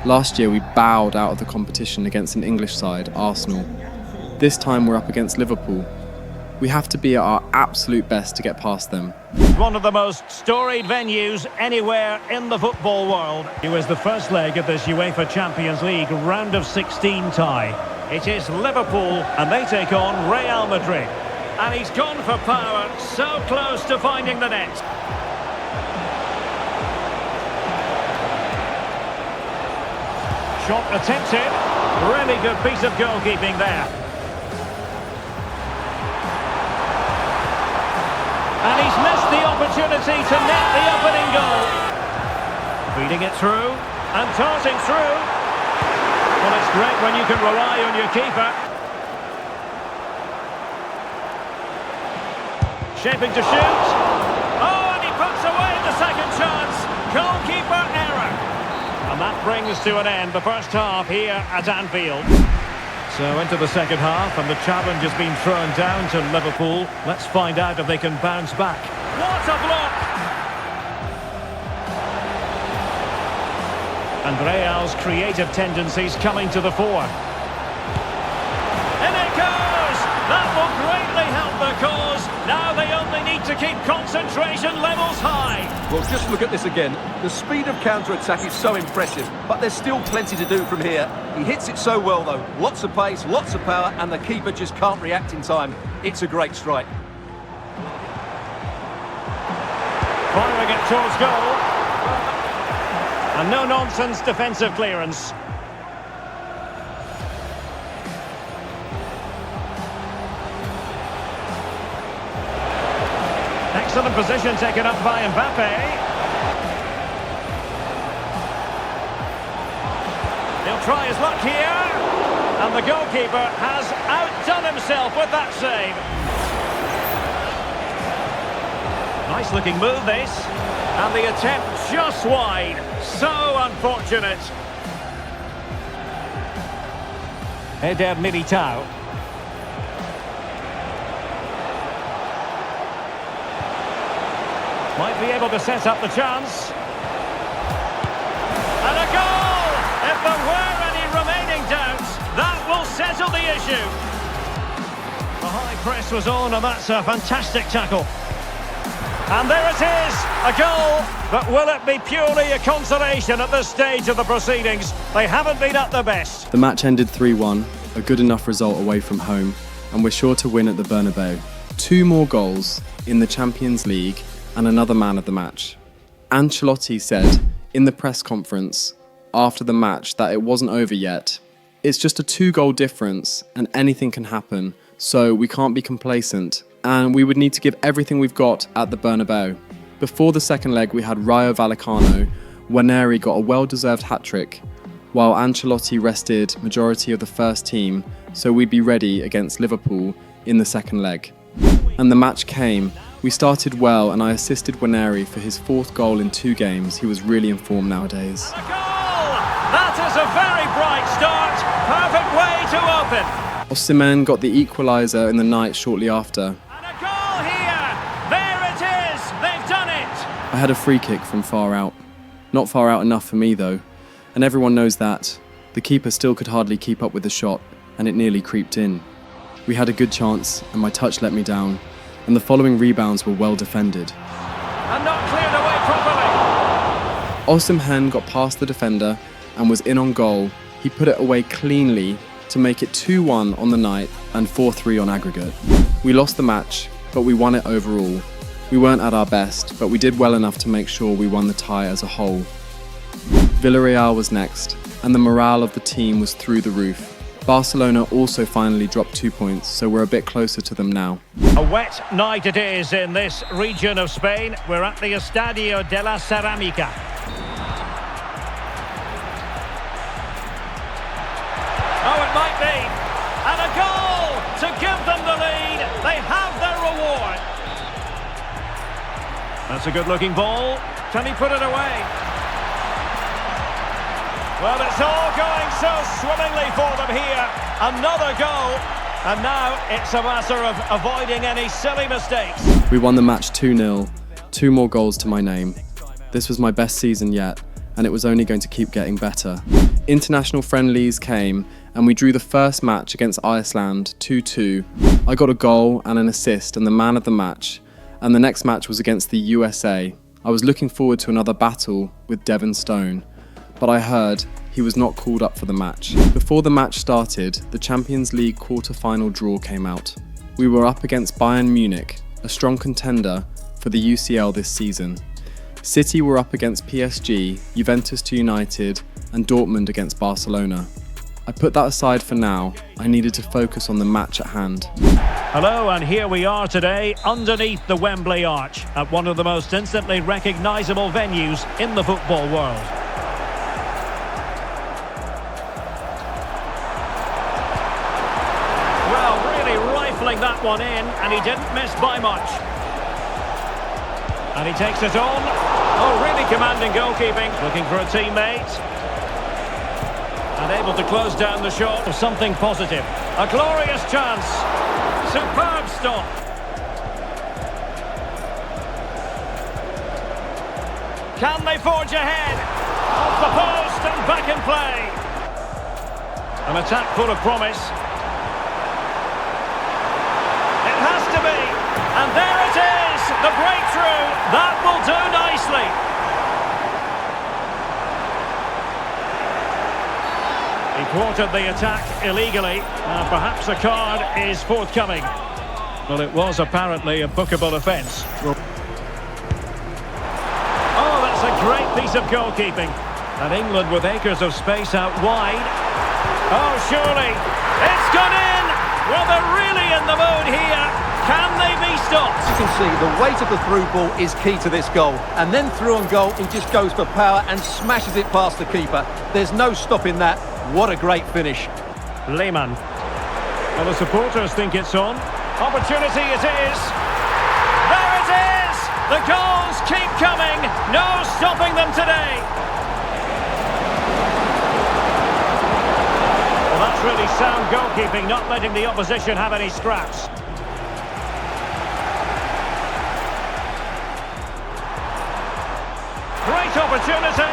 Last year we bowed out of the competition against an English side, Arsenal. This time we're up against Liverpool. We have to be at our absolute best to get past them. One of the most storied venues anywhere in the football world. It was the first leg of this UEFA Champions League round of 16 tie. It is Liverpool and they take on Real Madrid. And he's gone for power, so close to finding the net. Shot attempted. Really good piece of goalkeeping there. And he's missed the opportunity to net the opening goal. Feeding it through and tossing through. Well, it's great when you can rely on your keeper. Shaping to shoot. Oh, and he puts away the second chance. Goalkeeper error. And that brings to an end the first half here at Anfield. So into the second half, and the challenge has been thrown down to Liverpool. Let's find out if they can bounce back. What a block! And Real's creative tendencies coming to the fore. In it goes! That will greatly help the cause. Now they only need to keep concentration levels high. Well, just look at this again. The speed of counter-attack is so impressive, but there's still plenty to do from here. He hits it so well, though. Lots of pace, lots of power, and the keeper just can't react in time. It's a great strike. Firing it towards goal. And no-nonsense defensive clearance. Excellent position taken up by Mbappe. He'll try his luck here. And the goalkeeper has outdone himself with that save. Nice looking move this. And the attempt just wide. So unfortunate. Eder Militao. Might be able to set up the chance. And a goal! If there were any remaining doubts, that will settle the issue. The high press was on, and that's a fantastic tackle. And there it is, a goal. But will it be purely a consolation at this stage of the proceedings? They haven't been at their best. The match ended 3-1, a good enough result away from home, and we're sure to win at the Bernabeu. 2 more goals in the Champions League and another man of the match. Ancelotti said in the press conference after the match that it wasn't over yet. It's just a 2-goal difference and anything can happen, so we can't be complacent, and we would need to give everything we've got at the Bernabeu. Before the second leg we had Rayo Vallecano. Waneri got a well-deserved hat-trick, while Ancelotti rested majority of the first team, so we'd be ready against Liverpool in the second leg. And the match came. We started well and I assisted Waneri for his 4th goal in 2 games. He was really in form nowadays. And a goal! That is a very bright start. Perfect way to open. Osimhen got the equaliser in the night shortly after. And a goal here! There it is! They've done it! I had a free kick from far out. Not far out enough for me though. And everyone knows that. The keeper still could hardly keep up with the shot and it nearly creeped in. We had a good chance and my touch let me down. And the following rebounds were well defended. And not cleared away properly. Osimhen got past the defender and was in on goal. He put it away cleanly to make it 2-1 on the night and 4-3 on aggregate. We lost the match, but we won it overall. We weren't at our best, but we did well enough to make sure we won the tie as a whole. Villarreal was next, and the morale of the team was through the roof. Barcelona also finally dropped 2 points, so we're a bit closer to them now. A wet night it is in this region of Spain. We're at the Estadio de la Cerámica. Oh, it might be. And a goal to give them the lead. They have their reward. That's a good-looking ball. Can he put it away? Well, it's all going so swimmingly for them here. Another goal. And now it's a matter of avoiding any silly mistakes. We won the match 2-0. 2 more goals to my name. This was my best season yet, and it was only going to keep getting better. International friendlies came, and we drew the first match against Iceland 2-2. I got a goal and an assist and the man of the match, and the next match was against the USA. I was looking forward to another battle with Devon Stone, but I heard he was not called up for the match. Before the match started, the Champions League quarter-final draw came out. We were up against Bayern Munich, a strong contender for the UCL this season. City were up against PSG, Juventus to United, and Dortmund against Barcelona. I put that aside for now. I needed to focus on the match at hand. Hello, and here we are today underneath the Wembley Arch at one of the most instantly recognisable venues in the football world. Well, really rifling that one in, and he didn't miss by much. And he takes it on. Oh, really commanding goalkeeping. Looking for a teammate. And able to close down the shot of something positive. A glorious chance. Superb stop. Can they forge ahead? Off the post and back in play. An attack full of promise. It has to be. And there it is. The breakthrough. That will do nicely. He thwarted the attack illegally. Perhaps a card is forthcoming. Well, it was apparently a bookable offence. Oh, that's a great piece of goalkeeping. And England with acres of space out wide. Oh, surely. It's gone in! Well, they're really in the mood here. Can they be stopped? You can see the weight of the through ball is key to this goal. And then through on goal, he just goes for power and smashes it past the keeper. There's no stopping that. What a great finish. Lehmann. Well, the supporters think it's on. Opportunity it is. There it is! The goals keep coming. No stopping them today. Well, that's really sound goalkeeping, not letting the opposition have any scraps. Great opportunity.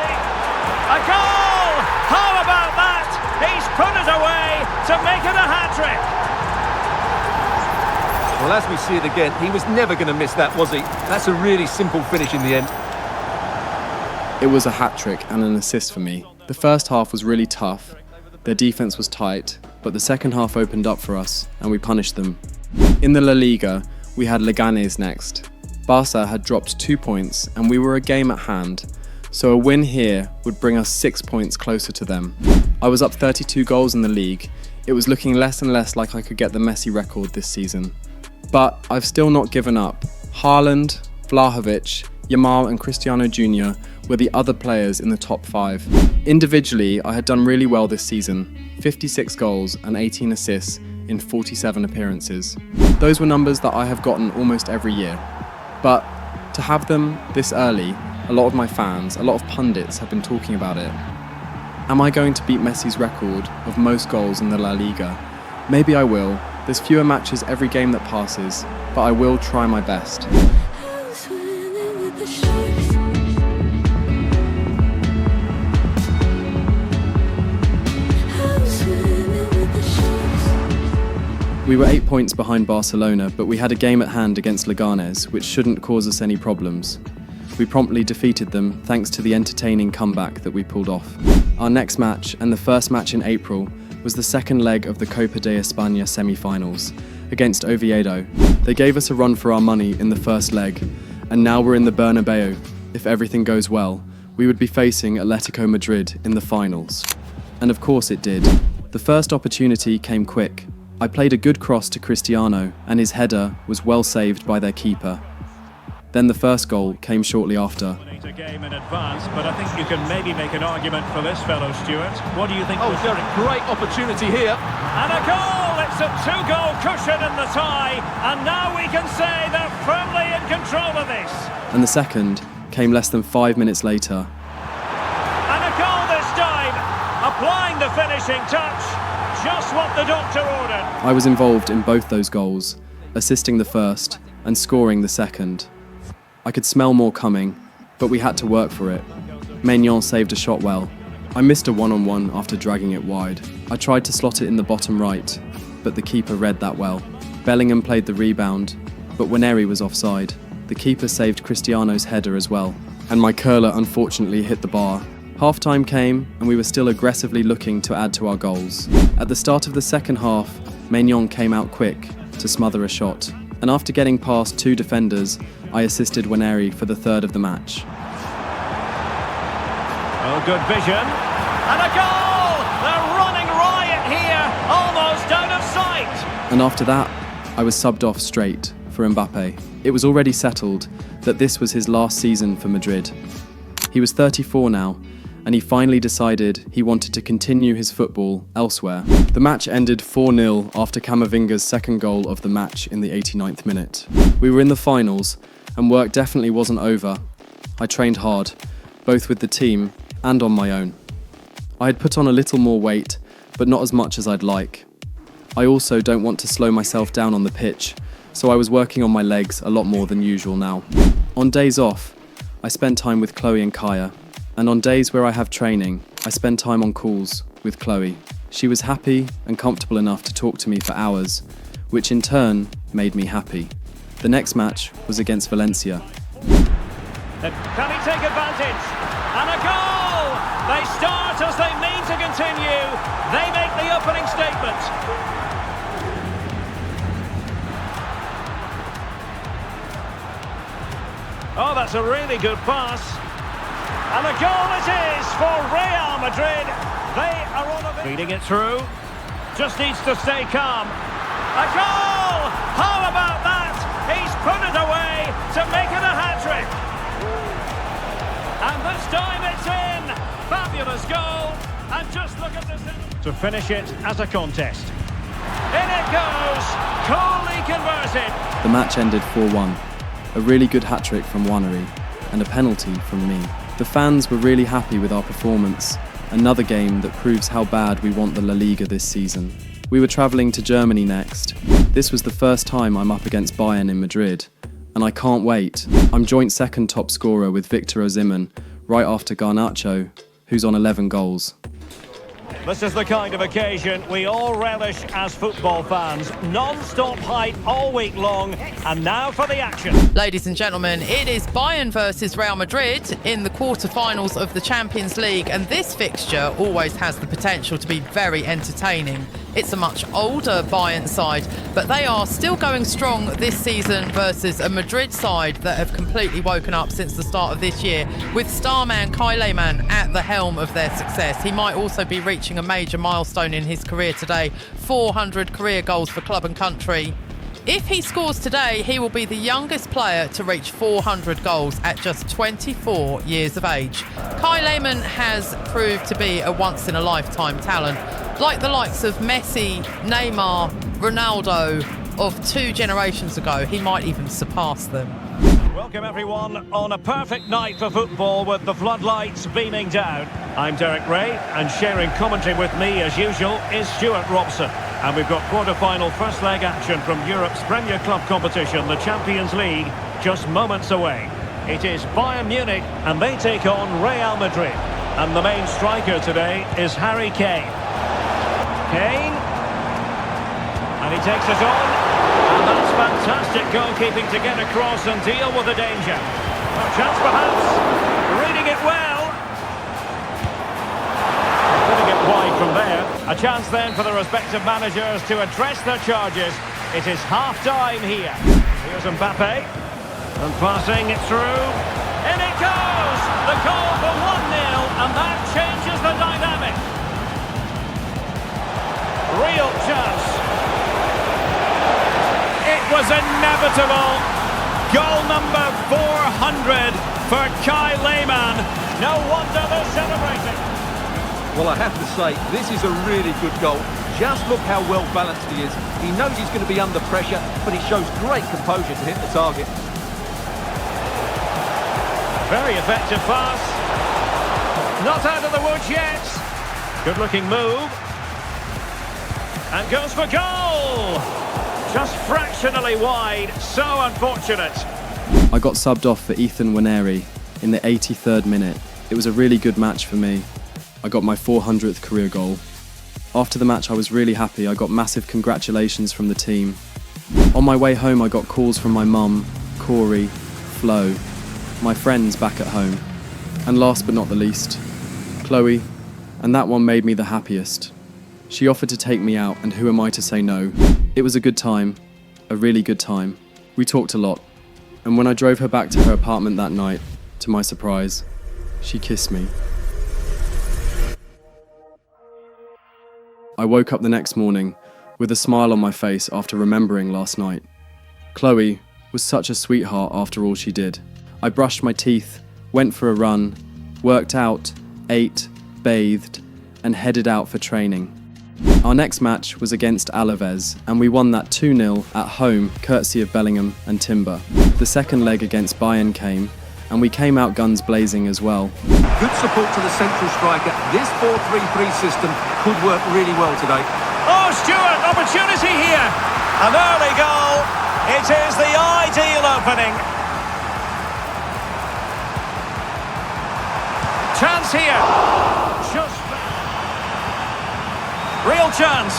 A goal! How about that? He's put it away to make it a hat-trick. Well, as we see it again, he was never going to miss that, was he? That's a really simple finish in the end. It was a hat-trick and an assist for me. The first half was really tough. Their defence was tight, but the second half opened up for us and we punished them. In the La Liga, we had Leganés next. Barca had dropped 2 points and we were a game at hand. So a win here would bring us 6 points closer to them. I was up 32 goals in the league. It was looking less and less like I could get the Messi record this season. But I've still not given up. Haaland, Vlahovic, Yamal and Cristiano Jr. were the other players in the top 5. Individually, I had done really well this season. 56 goals and 18 assists in 47 appearances. Those were numbers that I have gotten almost every year. But to have them this early, a lot of my fans, a lot of pundits have been talking about it. Am I going to beat Messi's record of most goals in the La Liga? Maybe I will. There's fewer matches every game that passes, but I will try my best. We were 8 points behind Barcelona, but we had a game at hand against Leganés, which shouldn't cause us any problems. We promptly defeated them thanks to the entertaining comeback that we pulled off. Our next match, and the first match in April, was the second leg of the Copa de España semi-finals against Oviedo. They gave us a run for our money in the first leg, and now we're in the Bernabeu. If everything goes well, we would be facing Atletico Madrid in the finals. And of course it did. The first opportunity came quick. I played a good cross to Cristiano, and his header was well saved by their keeper. Then the first goal came shortly after. A game in advance, but I think you can maybe make an argument for this fellow, Stuart. What do you think? Oh, Derek, great opportunity here. And a goal! It's a 2-goal cushion in the tie, and now we can say they're firmly in control of this. And the second came less than 5 minutes later. And a goal this time, applying the finishing touch, just what the doctor ordered. I was involved in both those goals, assisting the first and scoring the second. I could smell more coming, but we had to work for it. Maignan saved a shot well. I missed a one-on-one after dragging it wide. I tried to slot it in the bottom right, but the keeper read that well. Bellingham played the rebound, but Waneri was offside. The keeper saved Cristiano's header as well, and my curler unfortunately hit the bar. Half-time came, and we were still aggressively looking to add to our goals. At the start of the second half, Maignan came out quick to smother a shot, and after getting past 2 defenders, I assisted Waneri for the third of the match. Oh, good vision. And a goal! They're running riot here, almost out of sight. And after that, I was subbed off straight for Mbappe. It was already settled that this was his last season for Madrid. He was 34 now, and he finally decided he wanted to continue his football elsewhere. The match ended 4-0 after Camavinga's second goal of the match in the 89th minute. We were in the finals, and work definitely wasn't over. I trained hard, both with the team and on my own. I had put on a little more weight, but not as much as I'd like. I also don't want to slow myself down on the pitch, so I was working on my legs a lot more than usual now. On days off, I spent time with Chloe and Kaya, and on days where I have training, I spend time on calls with Chloe. She was happy and comfortable enough to talk to me for hours, which in turn made me happy. The next match was against Valencia. Can he take advantage? And a goal! They start as they mean to continue. They make the opening statement. Oh, that's a really good pass. And a goal it is for Real Madrid. They are on a... Feeding it through. Just needs to stay calm. A goal! How about that? He's put it away to make it a hat-trick. And this time it's in. Fabulous goal. And just look at this. To finish it as a contest. In it goes. Coolly converted. The match ended 4-1. A really good hat-trick from Waneri and a penalty from me. The fans were really happy with our performance. Another game that proves how bad we want the La Liga this season. We were travelling to Germany next. This was the first time I'm up against Bayern in Madrid, and I can't wait. I'm joint second top scorer with Victor Osimhen, right after Garnacho, who's on 11 goals. This is the kind of occasion we all relish as football fans. Non-stop hype all week long, and now for the action. Ladies and gentlemen, it is Bayern versus Real Madrid in the quarter-finals of the Champions League, and this fixture always has the potential to be very entertaining. It's a much older Bayern side, but they are still going strong this season versus a Madrid side that have completely woken up since the start of this year, with starman Kai Lehmann at the helm of their success. He might also be reaching a major milestone in his career today, 400 career goals for club and country. If he scores today, he will be the youngest player to reach 400 goals at just 24 years of age. Kai Lehmann has proved to be a once-in-a-lifetime talent. Like the likes of Messi, Neymar, Ronaldo of 2 generations ago, he might even surpass them. Welcome everyone on a perfect night for football with the floodlights beaming down. I'm Derek Ray, and sharing commentary with me as usual is Stuart Robson. And we've got quarter-final first leg action from Europe's Premier Club competition, the Champions League, just moments away. It is Bayern Munich and they take on Real Madrid. And the main striker today is Harry Kane. Kane, and he takes it on, and that's fantastic goalkeeping to get across and deal with the danger. A chance perhaps, reading it well. Putting it wide from there. A chance then for the respective managers to address their charges. It is half-time here. Here's Mbappe, and passing it through. In it goes! The goal for 1-0, and that changes the dynamic. Real chance. It was inevitable. Goal number 400 for Kai Lehmann. No wonder they're celebrating. Well, I have to say, this is a really good goal. Just look how well balanced he is. He knows he's going to be under pressure, but he shows great composure to hit the target. Very effective pass. Not out of the woods yet. Good looking move. And goes for goal! Just fractionally wide, so unfortunate. I got subbed off for Ethan Waneri in the 83rd minute. It was a really good match for me. I got my 400th career goal. After the match I was really happy. I got massive congratulations from the team. On my way home I got calls from my mum, Corey, Flo, my friends back at home, and last but not the least, Chloe, and that one made me the happiest. She offered to take me out, and who am I to say no? It was a good time, a really good time. We talked a lot, and when I drove her back to her apartment that night, to my surprise, she kissed me. I woke up the next morning with a smile on my face after remembering last night. Chloe was such a sweetheart after all she did. I brushed my teeth, went for a run, worked out, ate, bathed, and headed out for training. Our next match was against Alaves, and we won that 2-0 at home, courtesy of Bellingham and Timber. The second leg against Bayern came, and we came out guns blazing as well. Good support to the central striker. This 4-3-3 system could work really well today. Oh, Stewart, opportunity here. An early goal. It is the ideal opening. Chance here. Just real chance.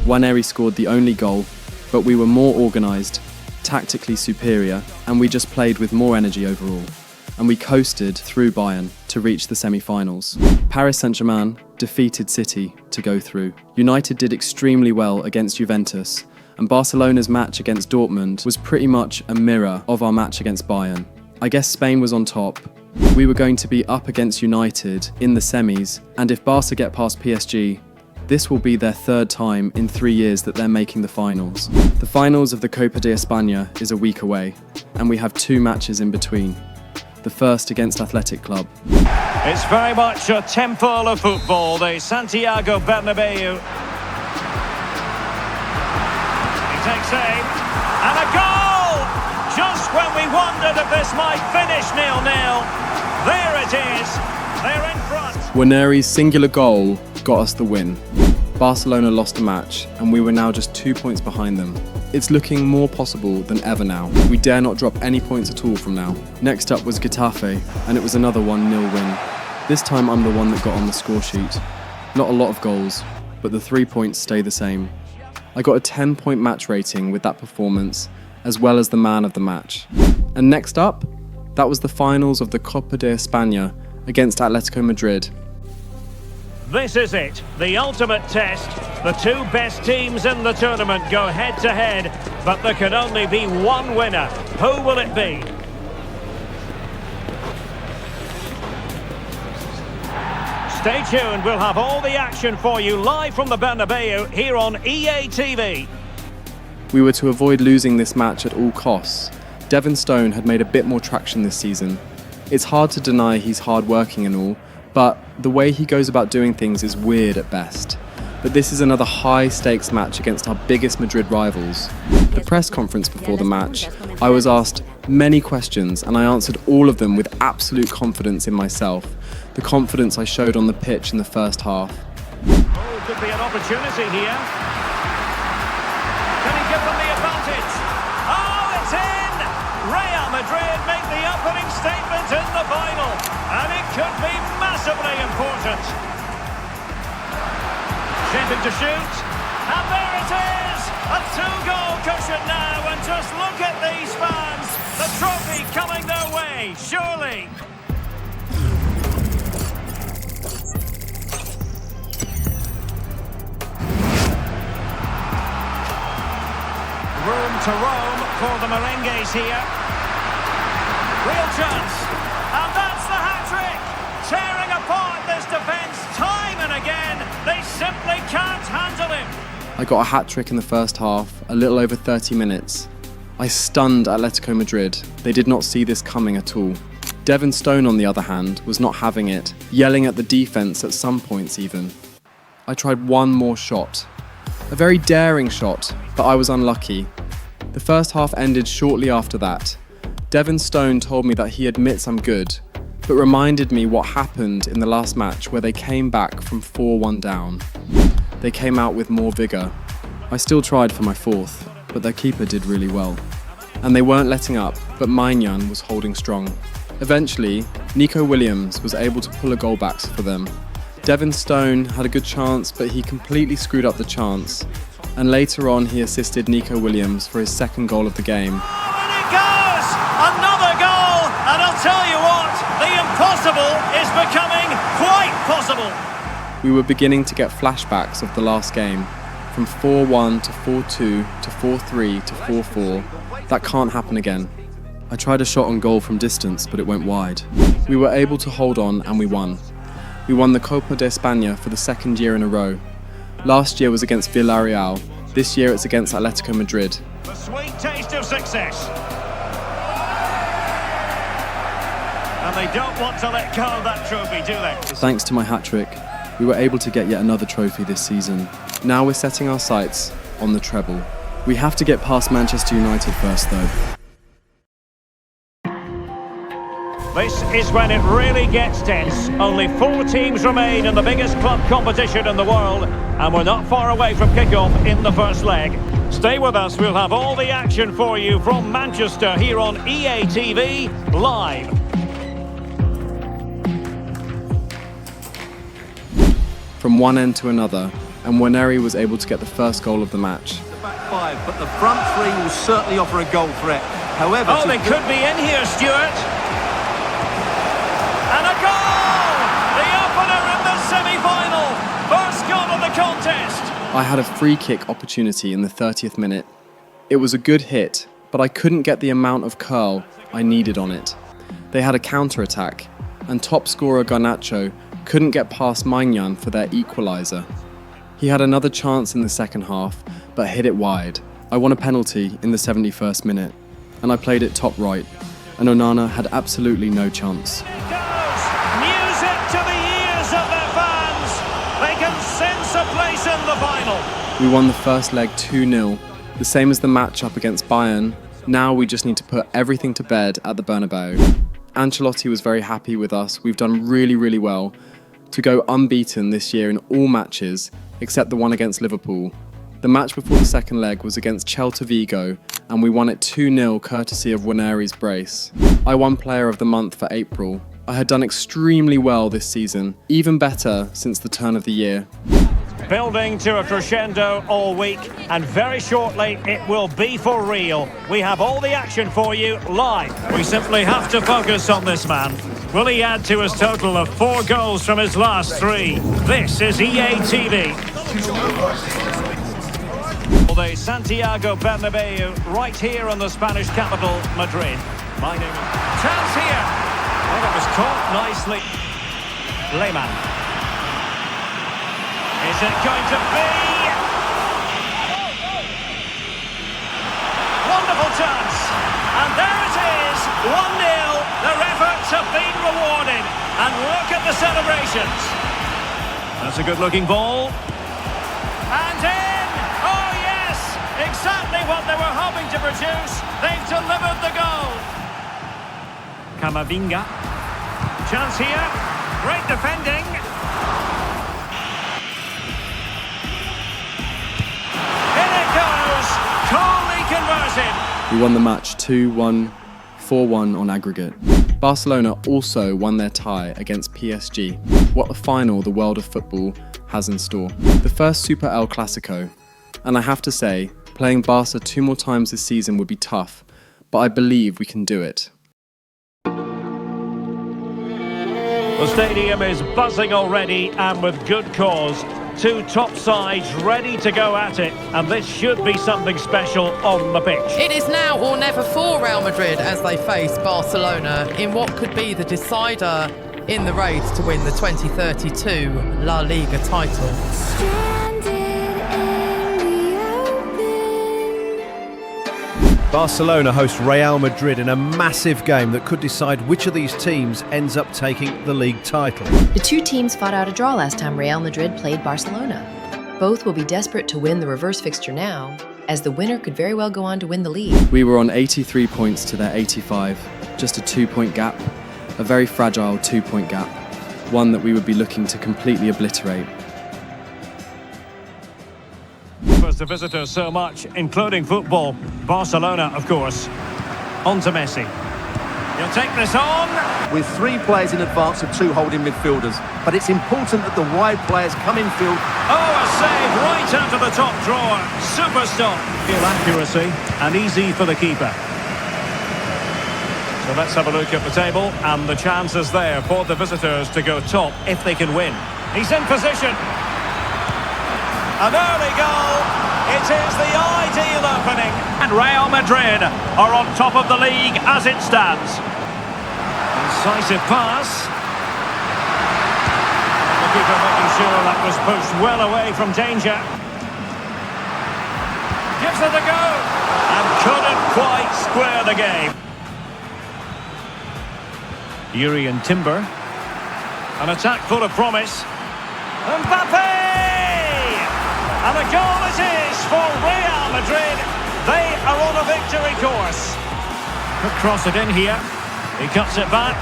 Waneri scored the only goal, but we were more organised, tactically superior, and we just played with more energy overall. And we coasted through Bayern to reach the semi-finals. Paris Saint-Germain defeated City to go through. United did extremely well against Juventus, and Barcelona's match against Dortmund was pretty much a mirror of our match against Bayern. I guess Spain was on top. We were going to be up against United in the semis, and if Barca get past PSG, this will be their third time in 3 years that they're making the finals. The finals of the Copa de España is a week away, and we have 2 matches in between. The first against Athletic Club. It's very much a temple of football, the Santiago Bernabeu. He takes aim, and a goal! Just when we wondered if this might finish 0-0, there it is, they're in front. Waneri's singular goal got us the win. Barcelona lost a match, and we were now just 2 points behind them. It's looking more possible than ever now. We dare not drop any points at all from now. Next up was Getafe, and it was another 1-0 win. This time I'm the one that got on the score sheet. Not a lot of goals, but the 3 points stay the same. I got a 10-point match rating with that performance, as well as the man of the match. And next up, that was the finals of the Copa de España against Atletico Madrid. This is it, the ultimate test. The 2 best teams in the tournament go head-to-head, but there can only be one winner. Who will it be? Stay tuned, we'll have all the action for you live from the Bernabeu here on EA TV. We were to avoid losing this match at all costs. Devon Stone had made a bit more traction this season. It's hard to deny he's hard-working and all, but the way he goes about doing things is weird at best. But this is another high-stakes match against our biggest Madrid rivals. The press conference before the match, I was asked many questions and I answered all of them with absolute confidence in myself. The confidence I showed on the pitch in the first half. Oh, could be an opportunity here. Can he give them the advantage? Oh, it's in! Real Madrid make the opening statement in the final, and it could be massively important. Shaping to shoot, and there it is! A 2-goal cushion now, and just look at these fans! The trophy coming their way, surely! Room to roam for the Merengues here. Real chance, and that's the hat-trick! Tearing apart this defence time and again. They simply can't handle him. I got a hat-trick in the first half, a little over 30 minutes. I stunned Atletico Madrid. They did not see this coming at all. Devon Stone, on the other hand, was not having it, yelling at the defence at some points even. I tried one more shot. A very daring shot, but I was unlucky. The first half ended shortly after that. Devon Stone told me that he admits I'm good, but reminded me what happened in the last match where they came back from 4-1 down. They came out with more vigour. I still tried for my fourth, but their keeper did really well. And they weren't letting up, but Maignan was holding strong. Eventually, Nico Williams was able to pull a goal back for them. Devin Stone had a good chance, but he completely screwed up the chance. And later on, he assisted Nico Williams for his second goal of the game. And it goes! Another goal! And I'll tell you what, the impossible is becoming quite possible. We were beginning to get flashbacks of the last game. From 4-1 to 4-2 to 4-3 to 4-4. That can't happen again. I tried a shot on goal from distance, but it went wide. We were able to hold on and we won. We won the Copa de España for the second year in a row. Last year was against Villarreal. This year it's against Atletico Madrid. The sweet taste of success. And they don't want to let go of that trophy, do they? Thanks to my hat-trick, we were able to get yet another trophy this season. Now we're setting our sights on the treble. We have to get past Manchester United first though. This is when it really gets tense. Only 4 teams remain in the biggest club competition in the world, and we're not far away from kick-off in the first leg. Stay with us, we'll have all the action for you from Manchester here on EA TV Live. From one end to another, and Waneri was able to get the first goal of the match. The back 5, but the front 3 will certainly offer a goal threat. However, oh, they could be in here, Stuart. And a goal! The opener in the semi-final! First goal of the contest! I had a free kick opportunity in the 30th minute. It was a good hit, but I couldn't get the amount of curl I needed on it. They had a counter-attack, and top scorer Garnacho couldn't get past Maignan for their equaliser. He had another chance in the second half, but hit it wide. I won a penalty in the 71st minute, and I played it top right, and Onana had absolutely no chance. To the ears of their fans, they can sense a place in the final. We won the first leg 2-0, the same as the match up against Bayern. Now we just need to put everything to bed at the Bernabeu. Ancelotti was very happy with us. We've done really well to go unbeaten this year in all matches except the one against Liverpool. The match before the second leg was against Celta Vigo, and we won it 2-0 courtesy of Waneri's brace. I won Player of the Month for April. I had done extremely well this season, even better since the turn of the year. Building to a crescendo all week, and very shortly it will be for real. We have all the action for you live. We simply have to focus on this man. Will he add to his total of 4 goals from his last 3? This is EA TV. The Santiago Bernabeu, right here in the Spanish capital, Madrid. My name is... Chance here! Well, it was caught nicely. Lehmann. Is it going to be? Wonderful chance. And there it is, 1-0. Their efforts have been rewarded. And look at the celebrations. That's a good-looking ball. And in! Oh, yes! Exactly what they were hoping to produce. They've delivered the goal. Camavinga. Chance here. Great defending. In it goes. Coolly converted. We won the match 2-1, 4-1 on aggregate. Barcelona also won their tie against PSG. What a final the world of football has in store. The first Super El Clasico. And I have to say, playing Barca 2 more times this season would be tough, but I believe we can do it. The stadium is buzzing already, and with good cause. 2 top sides ready to go at it, and this should be something special on the pitch. It is now or never for Real Madrid as they face Barcelona in what could be the decider in the race to win the 2032 La Liga title. Barcelona host Real Madrid in a massive game that could decide which of these teams ends up taking the league title. The 2 teams fought out a draw last time Real Madrid played Barcelona. Both will be desperate to win the reverse fixture now, as the winner could very well go on to win the league. We were on 83 points to their 85, just a 2-point gap, a very fragile 2-point gap, one that we would be looking to completely obliterate. The visitors so much, including football. Barcelona, of course. On to Messi. He'll take this on. With 3 players in advance of 2 holding midfielders. But it's important that the wide players come in field. Oh, a save right out of the top drawer. Super stop. Real accuracy and easy for the keeper. So let's have a look at the table, and the chances there for the visitors to go top if they can win. He's in position. An early goal. It is the ideal opening. And Real Madrid are on top of the league as it stands. Incisive pass. The keeper making sure that was pushed well away from danger. Gives it a go. And couldn't quite square the game. Yuri and Timber. An attack full of promise. Mbappe! And a goal it is for Real Madrid. They are on a victory course. Could cross it in here. He cuts it back.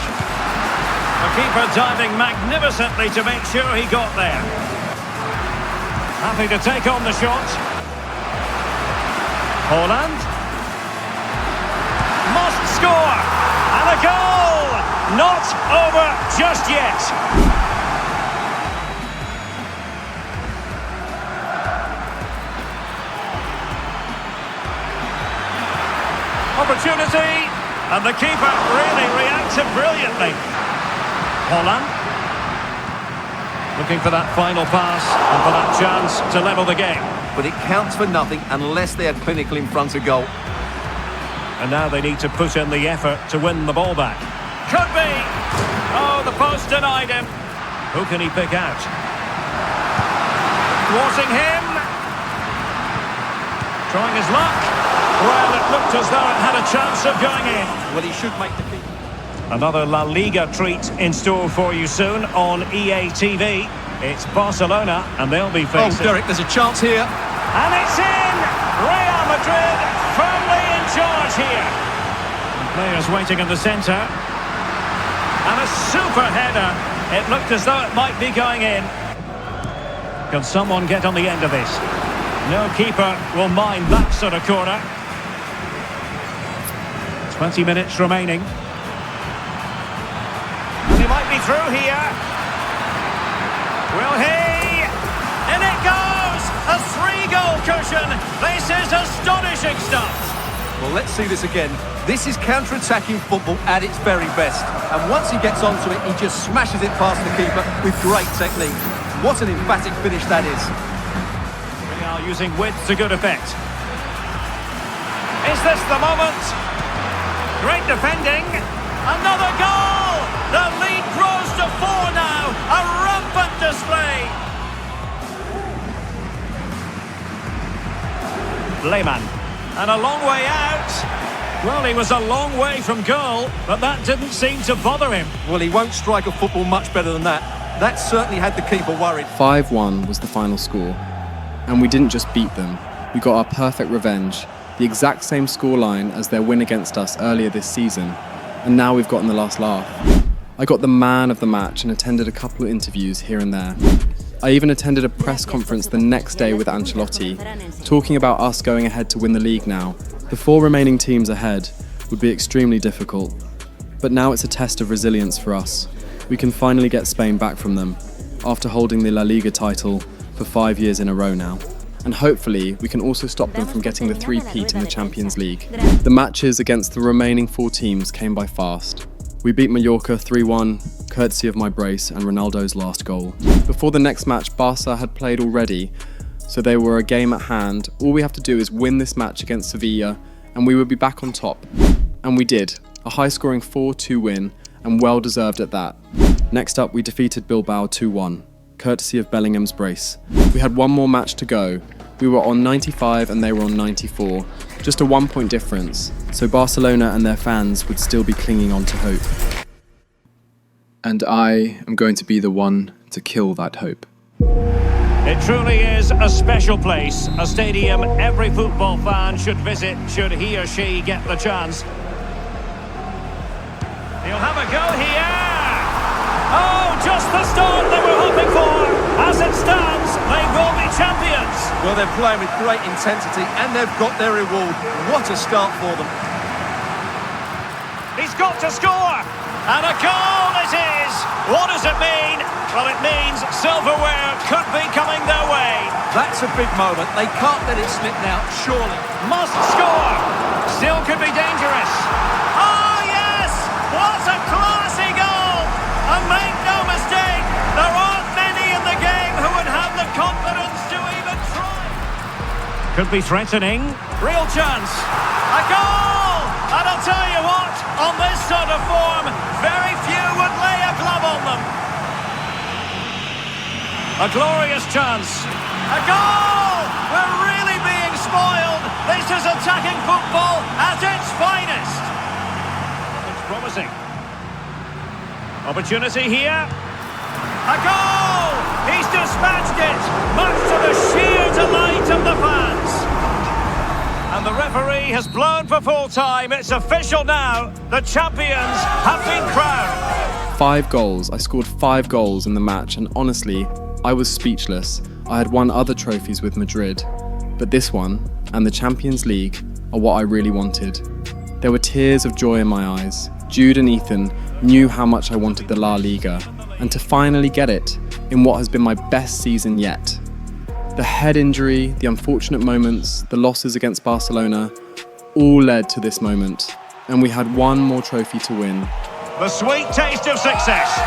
The keeper diving magnificently to make sure he got there. Happy to take on the shot. Holland. Must score. And a goal. Not over just yet. Opportunity, and the keeper really reacted brilliantly. Holland looking for that final pass and for that chance to level the game. But it counts for nothing unless they are clinical in front of goal. And now they need to put in the effort to win the ball back. Could be! Oh, the post denied him. Who can he pick out? Thwarting him. Trying his luck. Well, it looked as though it had a chance of going in. Well, he should make the keeper. Another La Liga treat in store for you soon on EA TV. It's Barcelona, and they'll be facing... Oh, Derek, there's a chance here. And it's in! Real Madrid firmly in charge here. And players waiting in the centre. And a super header. It looked as though it might be going in. Can someone get on the end of this? No keeper will mind that sort of corner. 20 minutes remaining. He might be through here. Will he? In it goes! A 3-goal cushion. This is astonishing stuff. Well, let's see this again. This is counter-attacking football at its very best. And once he gets onto it, he just smashes it past the keeper with great technique. What an emphatic finish that is. Real using width to good effect. Is this the moment? Great defending. Another goal! The lead grows to 4 now. A rampant display. Lehmann. And a long way out. Well, he was a long way from goal, but that didn't seem to bother him. Well, he won't strike a football much better than that. That certainly had the keeper worried. 5-1 was the final score. And we didn't just beat them. We got our perfect revenge. The exact same scoreline as their win against us earlier this season, and now we've gotten the last laugh. I got the man of the match and attended a couple of interviews here and there. I even attended a press conference the next day with Ancelotti, talking about us going ahead to win the league now. The 4 remaining teams ahead would be extremely difficult, but now it's a test of resilience for us. We can finally get Spain back from them, after holding the La Liga title for 5 years in a row now. And hopefully we can also stop them from getting the 3-peat in the Champions League. The matches against the remaining 4 teams came by fast. We beat Mallorca 3-1, courtesy of my brace and Ronaldo's last goal. Before the next match, Barca had played already, so they were a game at hand. All we have to do is win this match against Sevilla, and we would be back on top. And we did. A high-scoring 4-2 win, and well-deserved at that. Next up, we defeated Bilbao 2-1. Courtesy of Bellingham's brace. We had one more match to go. We were on 95 and they were on 94. Just a 1-point difference, so Barcelona and their fans would still be clinging on to hope. And I am going to be the one to kill that hope. It truly is a special place, a stadium every football fan should visit should he or she get the chance. He'll have a go here! Oh, just the start they were hoping for. As it stands, they will be champions. Well, they're playing with great intensity and they've got their reward. What a start for them. He's he's got to score! And a goal it is! What does it mean? Well, it means silverware could be coming their way. That's a big moment. They can't let it slip now, surely. Must score! Still could be dangerous. Oh, yes! What a classy goal! And make no mistake, there aren't many in the game who would have the confidence to even try. Could be threatening. Real chance. A goal! And I'll tell you what, on this sort of form, very few would lay a glove on them. A glorious chance. A goal! We're really being spoiled. This is attacking football at its finest. It's promising. Opportunity here. A goal! He's dispatched it, much to the sheer delight of the fans. And the referee has blown for full time. It's official now. The champions have been crowned. 5 goals. I scored 5 goals in the match, and honestly, I was speechless. I had won other trophies with Madrid, but this one, and the Champions League, are what I really wanted. There were tears of joy in my eyes. Jude and Ethan knew how much I wanted the La Liga, and to finally get it in what has been my best season yet. The head injury, the unfortunate moments, the losses against Barcelona, all led to this moment, and we had one more trophy to win. The sweet taste of success.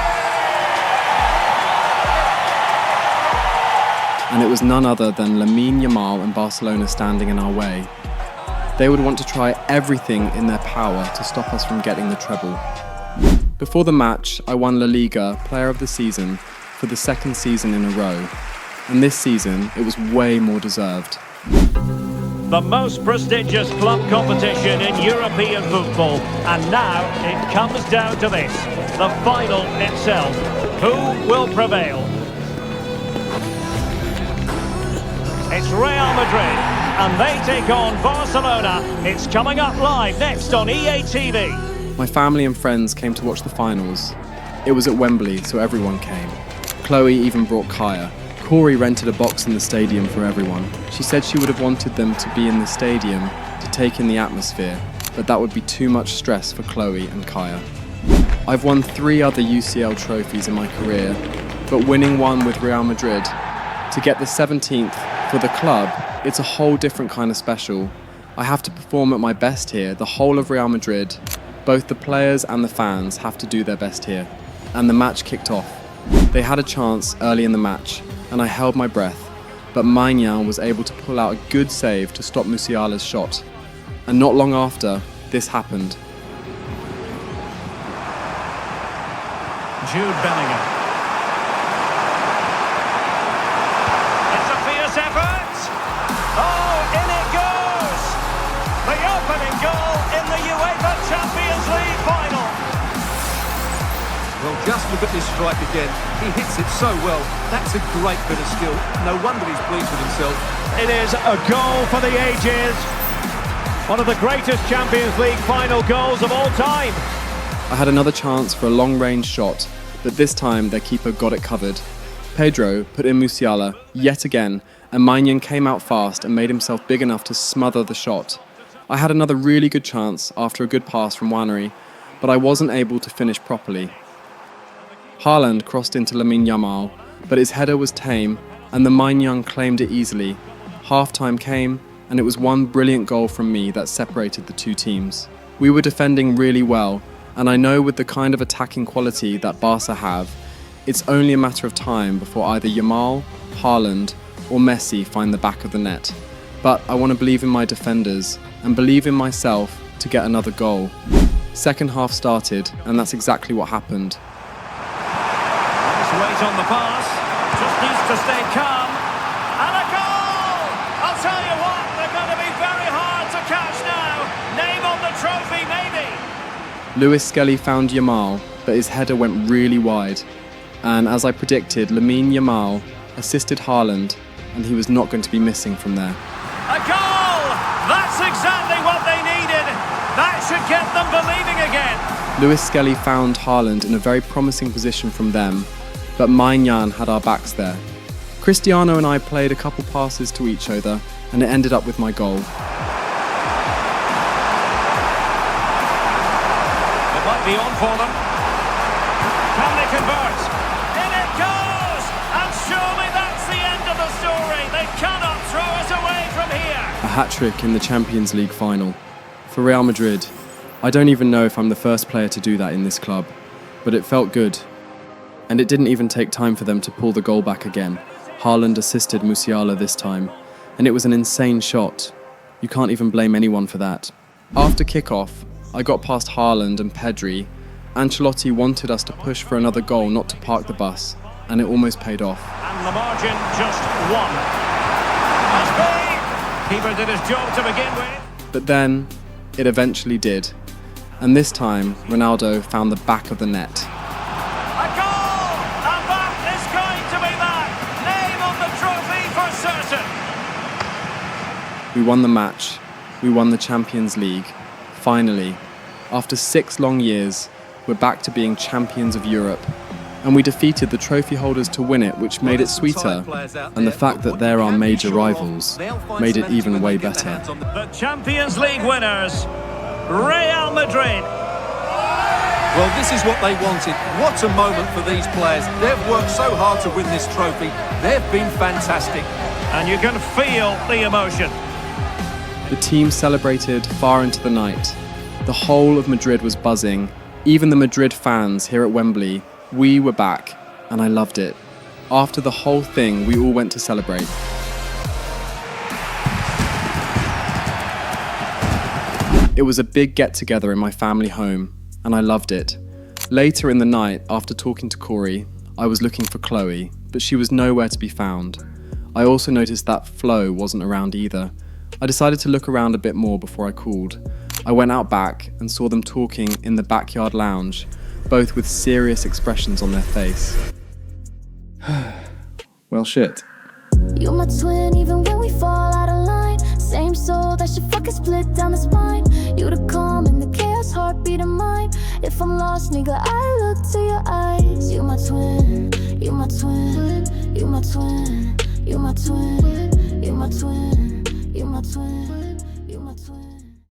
And it was none other than Lamine Yamal and Barcelona standing in our way. They would want to try everything in their power to stop us from getting the treble. Before the match, I won La Liga Player of the Season for the 2nd season in a row, and this season it was way more deserved. The most prestigious club competition in European football, and now it comes down to this, the final itself. Who will prevail? It's Real Madrid, and they take on Barcelona. It's coming up live next on EA TV. My family and friends came to watch the finals. It was at Wembley, so everyone came. Chloe even brought Kaya. Corey rented a box in the stadium for everyone. She said she would have wanted them to be in the stadium to take in the atmosphere, but that would be too much stress for Chloe and Kaya. I've won 3 other UCL trophies in my career, but winning one with Real Madrid, to get the 17th for the club, it's a whole different kind of special. I have to perform at my best here. The whole of Real Madrid, both the players and the fans, have to do their best here. And the match kicked off. They had a chance early in the match, and I held my breath, but Maignan was able to pull out a good save to stop Musiala's shot. And not long after, this happened. Jude Bellingham. It's a fierce effort. Oh, in it goes. The opening goal in the UEFA Champions League final. Well, just look at this strike again. He hits it so well. That's a great bit of skill. No wonder he's pleased with himself. It is a goal for the ages. One of the greatest Champions League final goals of all time. I had another chance for a long-range shot, but this time their keeper got it covered. Pedro put in Musiala yet again, and Maignan came out fast and made himself big enough to smother the shot. I had another really good chance after a good pass from Wannery, but I wasn't able to finish properly. Haaland crossed into Lamine Yamal, but his header was tame, and the Maignan claimed it easily. Half-time came, and it was one brilliant goal from me that separated the two teams. We were defending really well, and I know with the kind of attacking quality that Barca have, it's only a matter of time before either Yamal, Haaland, or Messi find the back of the net. But I want to believe in my defenders, and believe in myself to get another goal. Second half started, and that's exactly what happened. Wait on the pass, just needs to stay calm, and a goal! I'll tell you what, they're going to be very hard to catch now. Name on the trophy, maybe. Lewis Skelly found Yamal, but his header went really wide. And as I predicted, Lamine Yamal assisted Haaland, and he was not going to be missing from there. A goal! That's exactly what they needed. That should get them believing again. Lewis Skelly found Haaland in a very promising position from them, but Maignan had our backs there. Cristiano and I played a couple passes to each other, and it ended up with my goal. The might be on for them. Can they convert? In it goes! And surely that's the end of the story. They cannot throw us away from here. A hat-trick in the Champions League final. For Real Madrid, I don't even know if I'm the first player to do that in this club, but it felt good. And it didn't even take time for them to pull the goal back again. Haaland assisted Musiala this time, and it was an insane shot. You can't even blame anyone for that. After kick-off, I got past Haaland and Pedri. Ancelotti wanted us to push for another goal, not to park the bus, and it almost paid off. And the margin just one. Must be! Keeper did his job to begin with. But then, it eventually did. And this time, Ronaldo found the back of the net. A goal! And that is going to be that! Name on the trophy for certain! We won the match. We won the Champions League. Finally, after 6 long years, we're back to being champions of Europe. And we defeated the trophy holders to win it, which made it sweeter. And the fact that they're our major rivals made it even way better. The Champions League winners, Real Madrid. Well, this is what they wanted. What a moment for these players. They've worked so hard to win this trophy. They've been fantastic. And you can feel the emotion. The team celebrated far into the night. The whole of Madrid was buzzing. Even the Madrid fans here at Wembley. We were back, and I loved it. After the whole thing, we all went to celebrate. It was a big get-together in my family home, and I loved it. Later in the night, after talking to Corey, I was looking for Chloe, but she was nowhere to be found. I also noticed that Flo wasn't around either. I decided to look around a bit more before I called. I went out back and saw them talking in the backyard lounge, both with serious expressions on their face. Well, shit. You're my twin even when we fall out of line. Same soul that should fucking split down the spine. You the calm and the chaos, heartbeat of mine. If I'm lost, nigga, I look to your eyes. You my twin, you my twin, you my twin, you my twin, you my twin, you my twin.